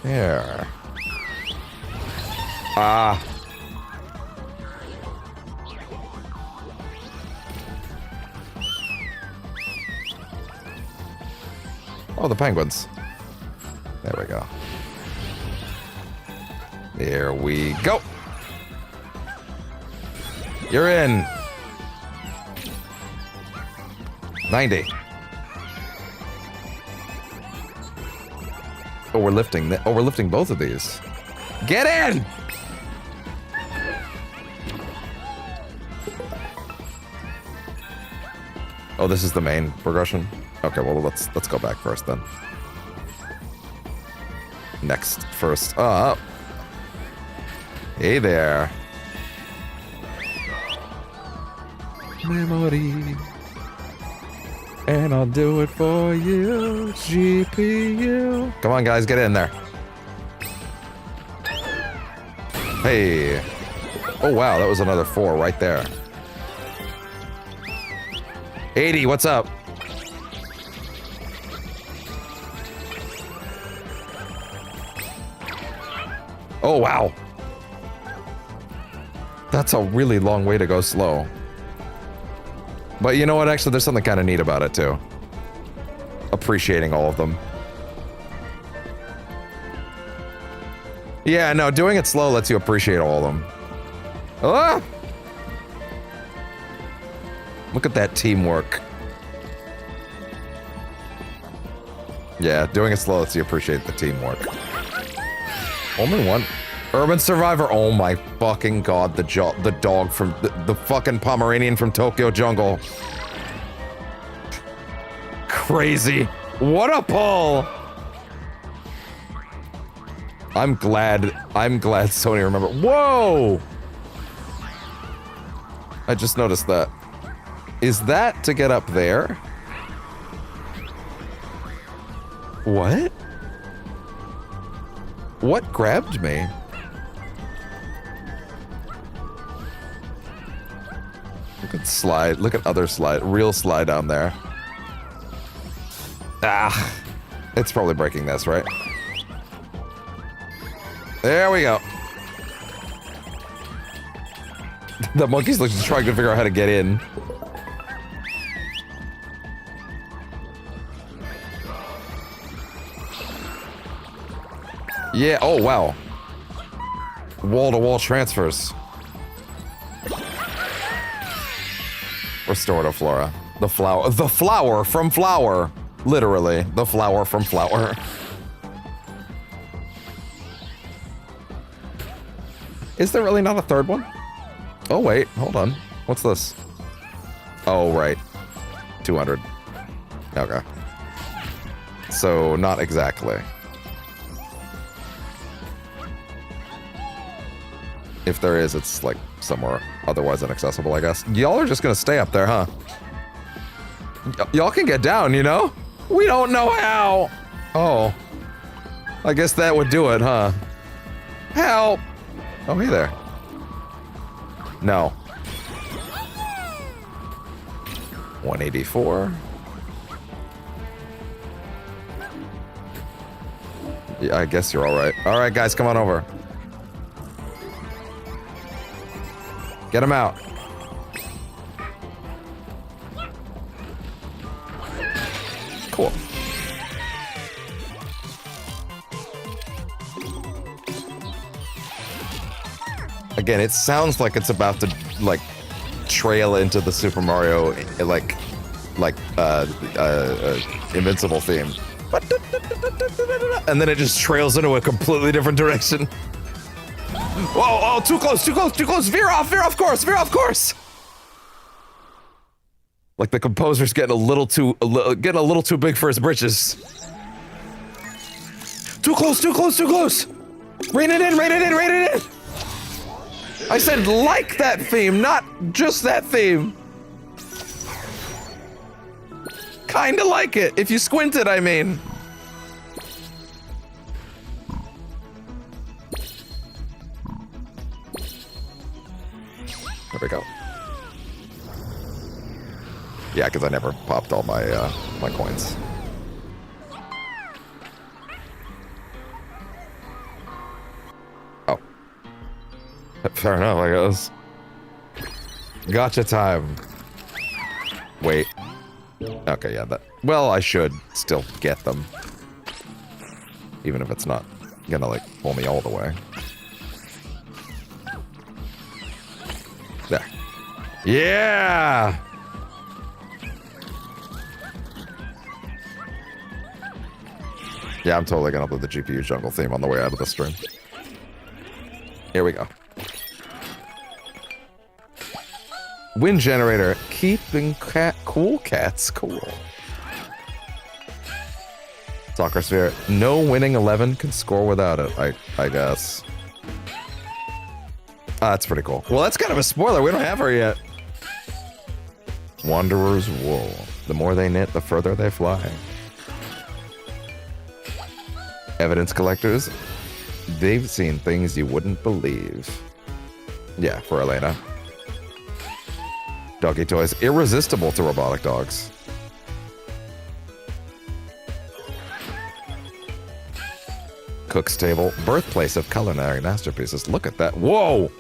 There. Ah. Oh, the penguins. There we go. There we go. You're in. 90. Oh, we're lifting. We're lifting both of these. Get in. Oh, this is the main progression. Okay, well, let's go back first then. Next, first up. Hey there. Memory. And I'll do it for you, GPU. Come on, guys, get in there. Hey. Oh, wow, that was another 4 right there. 80, what's up? Oh, wow. That's a really long way to go slow. But you know what? Actually, there's something kind of neat about it, too. Appreciating all of them. Yeah, no, doing it slow lets you appreciate all of them. Ah! Look at that teamwork. Yeah, doing it slow lets you appreciate the teamwork. Only one. Urban Survivor. Oh my fucking god, the dog from the fucking Pomeranian from Tokyo Jungle. Crazy. What a pull. I'm glad Sony remembered. Whoa! I just noticed that. Is that to get up there? What? What grabbed me? Look at slide. Look at other slide. Real slide down there. Ah. It's probably breaking this, right? There we go. The monkey's trying to figure out how to get in. Yeah, oh wow. Wall-to-wall transfers. Restorative flora. The flower from flower. Literally, the flower from flower. Is there really not a third one? Oh wait, hold on. What's this? Oh right. 200. Okay. So, not exactly. If there is, it's like somewhere otherwise inaccessible, I guess. Y'all are just gonna stay up there, huh? Y'all can get down, you know? We don't know how! Oh. I guess that would do it, huh? Help! Oh, hey there. No. 184. Yeah, I guess you're alright. Alright, guys, come on over. Get him out. Cool. Again, it sounds like it's about to, like, trail into the Super Mario, Invincible theme. And then it just trails into a completely different direction. Whoa, oh, too close, too close, too close! Veer off course, veer off course! Like the composer's getting a little too big for his britches. Too close, too close, too close! Rein it in, rein it in, rein it in! I said like that theme, not just that theme. Kinda like it, if you squint it, I mean. There we go. Yeah, because I never popped all my my coins. Oh. Fair enough, I guess. Gotcha time. Wait. Okay, yeah, that... Well, I should still get them. Even if it's not gonna, like, pull me all the way. There. Yeah! Yeah, I'm totally gonna upload the GPU jungle theme on the way out of the stream. Here we go. Wind generator, keeping cool cats cool. Soccer sphere, no winning 11 can score without it, I guess. Ah, that's pretty cool. Well, that's kind of a spoiler. We don't have her yet. Wanderer's wool. The more they knit, the further they fly. Evidence collectors. They've seen things you wouldn't believe. Yeah, for Elena. Doggy toys. Irresistible to robotic dogs. Cook's table. Birthplace of culinary masterpieces. Look at that. Whoa!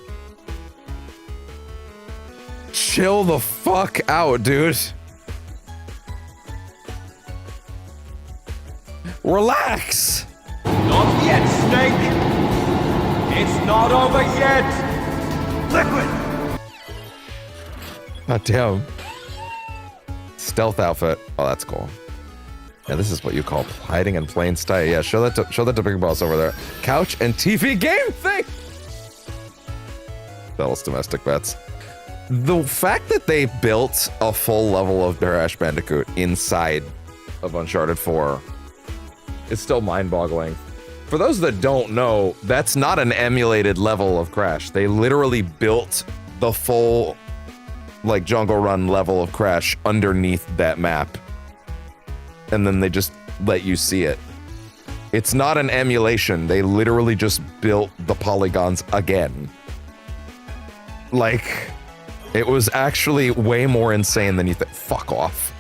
Chill the fuck out, dude. Relax. Not yet, Snake! It's not over yet! Liquid! God damn. Stealth outfit. Oh, that's cool. Yeah, this is what you call hiding in plain sight. Yeah, show that to Big Boss over there. Couch and TV game thing! Bell's domestic bets. The fact that they built a full level of Crash Bandicoot inside of Uncharted 4 is still mind-boggling. For those that don't know, that's not an emulated level of Crash. They literally built the full, like, Jungle Run level of Crash underneath that map. And then they just let you see it. It's not an emulation. They literally just built the polygons again. Like, it was actually way more insane than you think. Fuck off.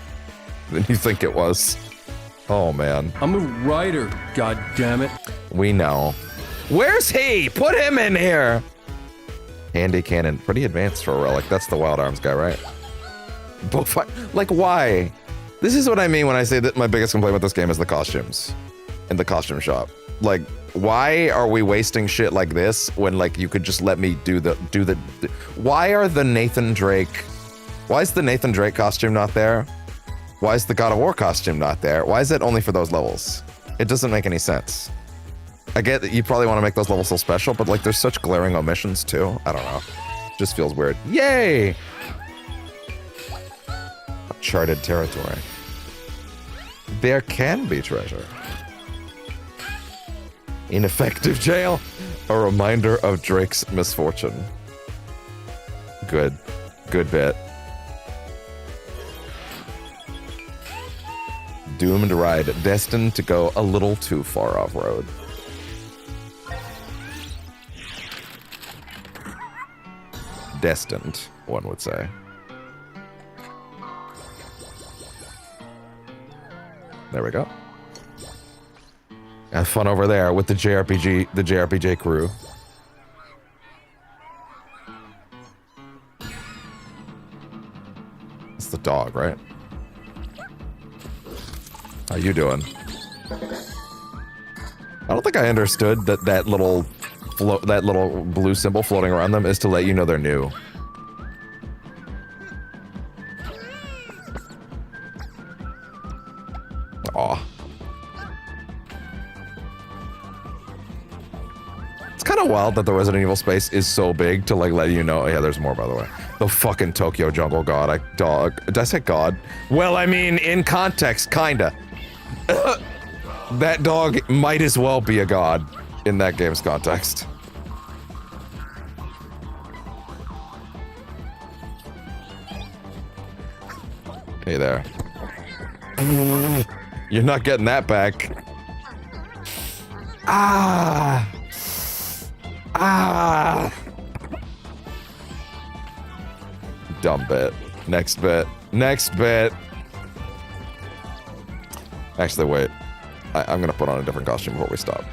Than you think it was. Oh, man. I'm a writer, goddammit. We know. Where's he? Put him in here! Handy cannon. Pretty advanced for a relic. That's the Wild Arms guy, right? Like, why? This is what I mean when I say that my biggest complaint with this game is the costumes. In the costume shop. Like, why are we wasting shit like this when, like, you could just let me do the why are the Nathan Drake, why is the Nathan Drake costume not there? Why is the God of War costume not there? Why is it only for those levels? It doesn't make any sense. I get that you probably want to make those levels so special, but, like, there's such glaring omissions too. I don't know. It just feels weird. Yay! Uncharted territory. There can be treasure. Ineffective jail. A reminder of Drake's misfortune. Good. Good bit. Doomed ride. Destined to go a little too far off-road. Destined, one would say. There we go. Have fun over there with the JRPG crew. It's the dog, right? How you doing? I don't think I understood that little blue symbol floating around them is to let you know they're new. Aw. It's kind of wild that the Resident Evil space is so big to, like, let you know. Yeah, there's more, by the way. The fucking Tokyo Jungle God. Did I say God? Well, I mean, in context, kinda. That dog might as well be a god in that game's context. Hey there. You're not getting that back. Ah! Ah! Dumb bit. Next bit. Next bit. Actually, wait. I'm gonna put on a different costume before we stop.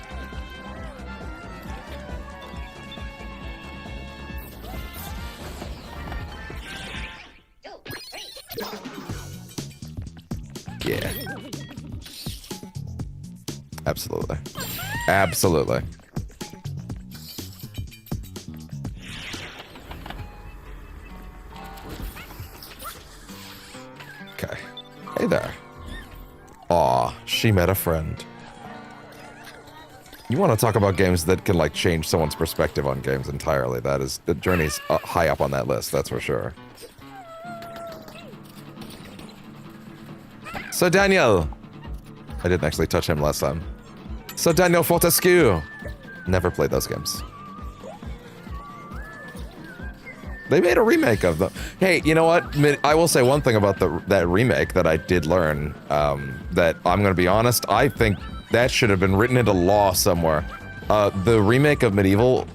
Yeah. Absolutely. Absolutely. Okay. Hey there. Aw, she met a friend. You want to talk about games that can, like, change someone's perspective on games entirely. That is, the Journey's high up on that list, that's for sure. So Daniel. I didn't actually touch him last time. So Daniel Fortescue. Never played those games. They made a remake of them. Hey, you know what? I will say one thing about that remake that I did learn, that I'm gonna be honest, I think that should have been written into law somewhere. The remake of Medieval,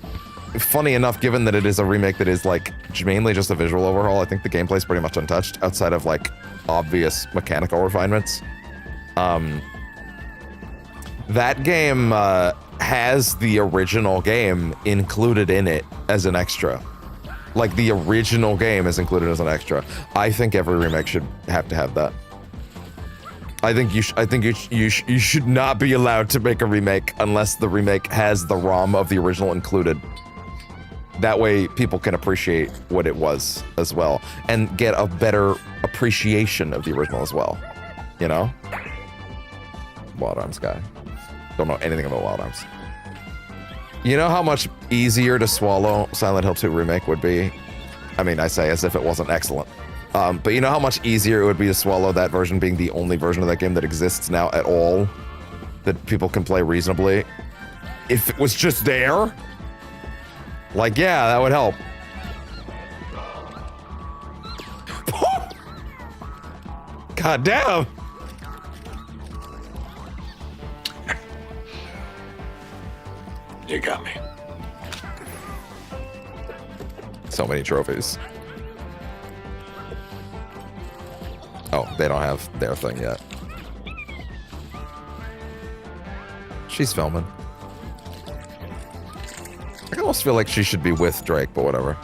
funny enough, given that it is a remake that is, like, mainly just a visual overhaul, I think the gameplay's pretty much untouched, outside of, like, obvious mechanical refinements. That game has the original game included in it as an extra. Like, the original game is included as an extra. I think every remake should have to have that. I think you should not be allowed to make a remake unless the remake has the ROM of the original included. That way people can appreciate what it was as well and get a better appreciation of the original as well. You know? Wild Arms guy. Don't know anything about Wild Arms. You know how much easier to swallow Silent Hill 2 Remake would be? I mean, I say as if it wasn't excellent. But you know how much easier it would be to swallow that version being the only version of that game that exists now at all? That people can play reasonably? if it was just there, like, yeah, that would help. God damn. You got me. So many trophies. Oh, they don't have their thing yet. She's filming. I almost feel like she should be with Drake, but whatever.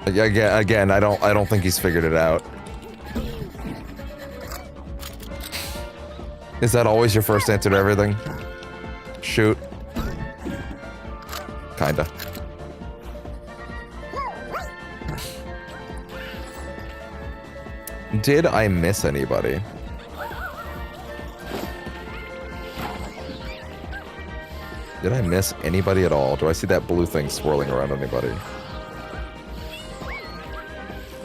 Again, I don't think he's figured it out. Is that always your first answer to everything? Shoot. Kinda. Did I miss anybody? Did I miss anybody at all? Do I see that blue thing swirling around anybody?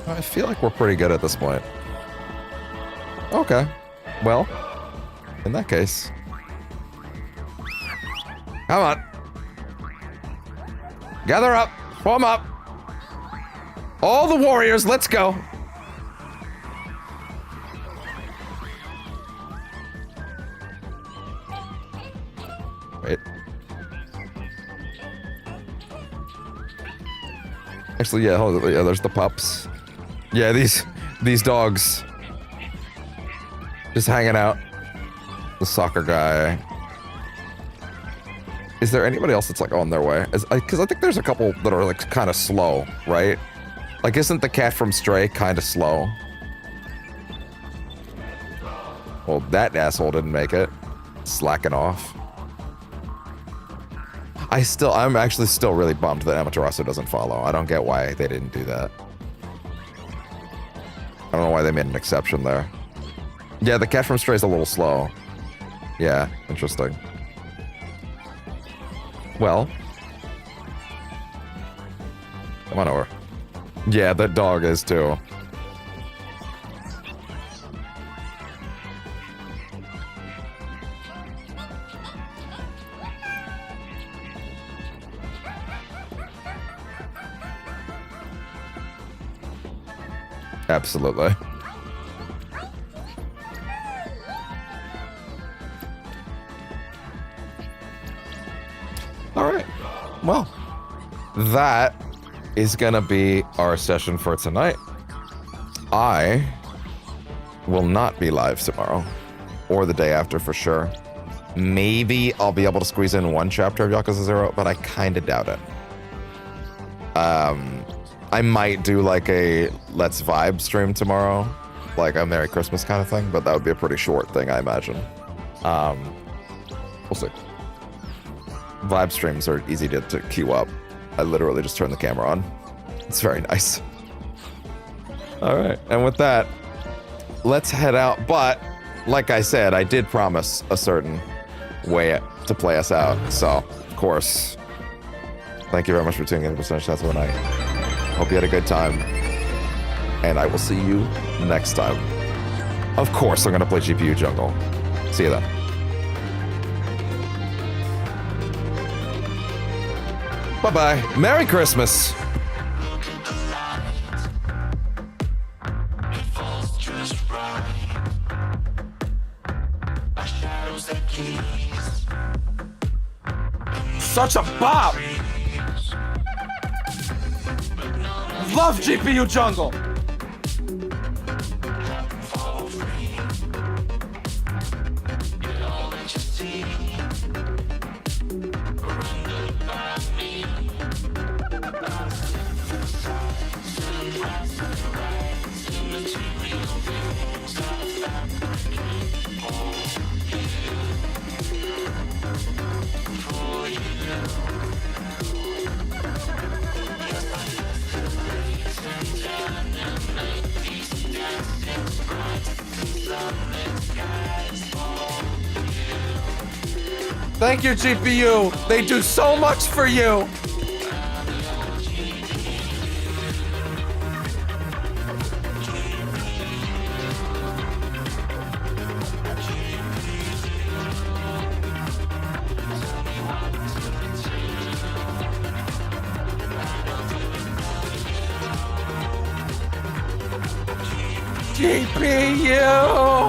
I feel like we're pretty good at this point. Okay. Well, in that case. Come on. Gather up. Form up. All the warriors, let's go. Wait. Actually, yeah, hold on. Yeah, there's the pups. Yeah, these dogs. Just hanging out. The soccer guy. Is there anybody else that's like on their way? Because I think there's a couple that are like kind of slow, right? Like, isn't the cat from Stray kind of slow? Well, that asshole didn't make it. Slacking off. I'm actually still really bummed that Amaterasu doesn't follow. I don't get why they didn't do that. I don't know why they made an exception there. Yeah, the cat from Stray is a little slow. Yeah, interesting. Well. Come on over. Yeah, that dog is too. Absolutely. All right. Well, that is gonna be our session for tonight. I will not be live tomorrow or the day after for sure. Maybe I'll be able to squeeze in one chapter of Yakuza 0, but I kind of doubt it. I might do like a Let's Vibe stream tomorrow, like a Merry Christmas kind of thing, but that would be a pretty short thing, I imagine. We'll see. Vibe streams are easy to queue up. I literally just turn the camera on. It's very nice. All right, and with that, let's head out. But like I said, I did promise a certain way to play us out. So, of course, thank you very much for tuning in to Percentage Shots of the Night. Hope you had a good time, and I will see you next time. Of course, I'm going to play GPU Jungle. See you then. Bye-bye. Merry Christmas. Such a bop! Love GPU Jungle! Thank you, GPU. They do so much for you. GPU!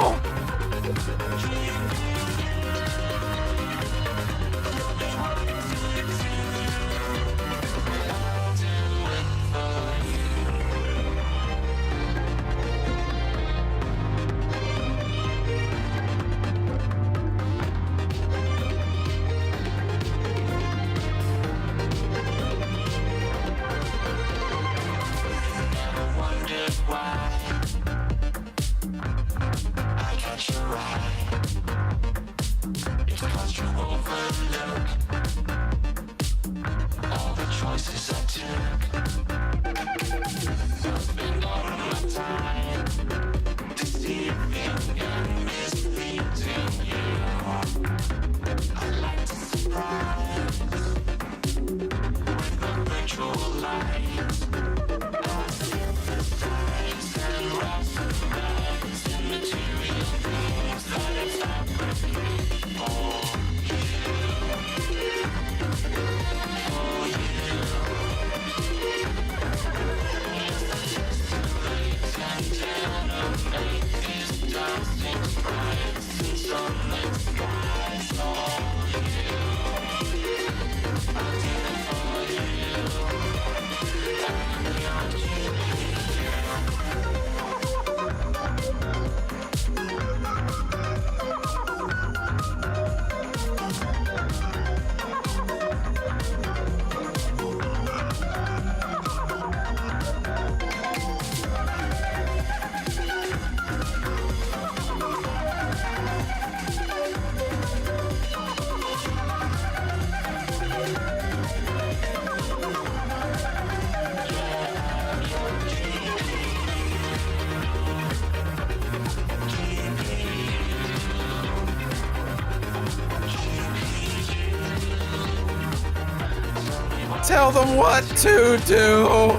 Tell them what to do!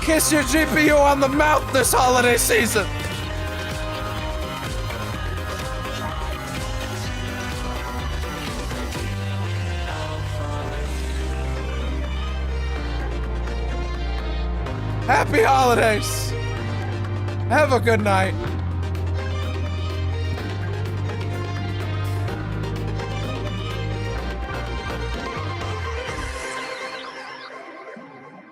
Kiss your GPU on the mouth this holiday season! Happy holidays! Have a good night.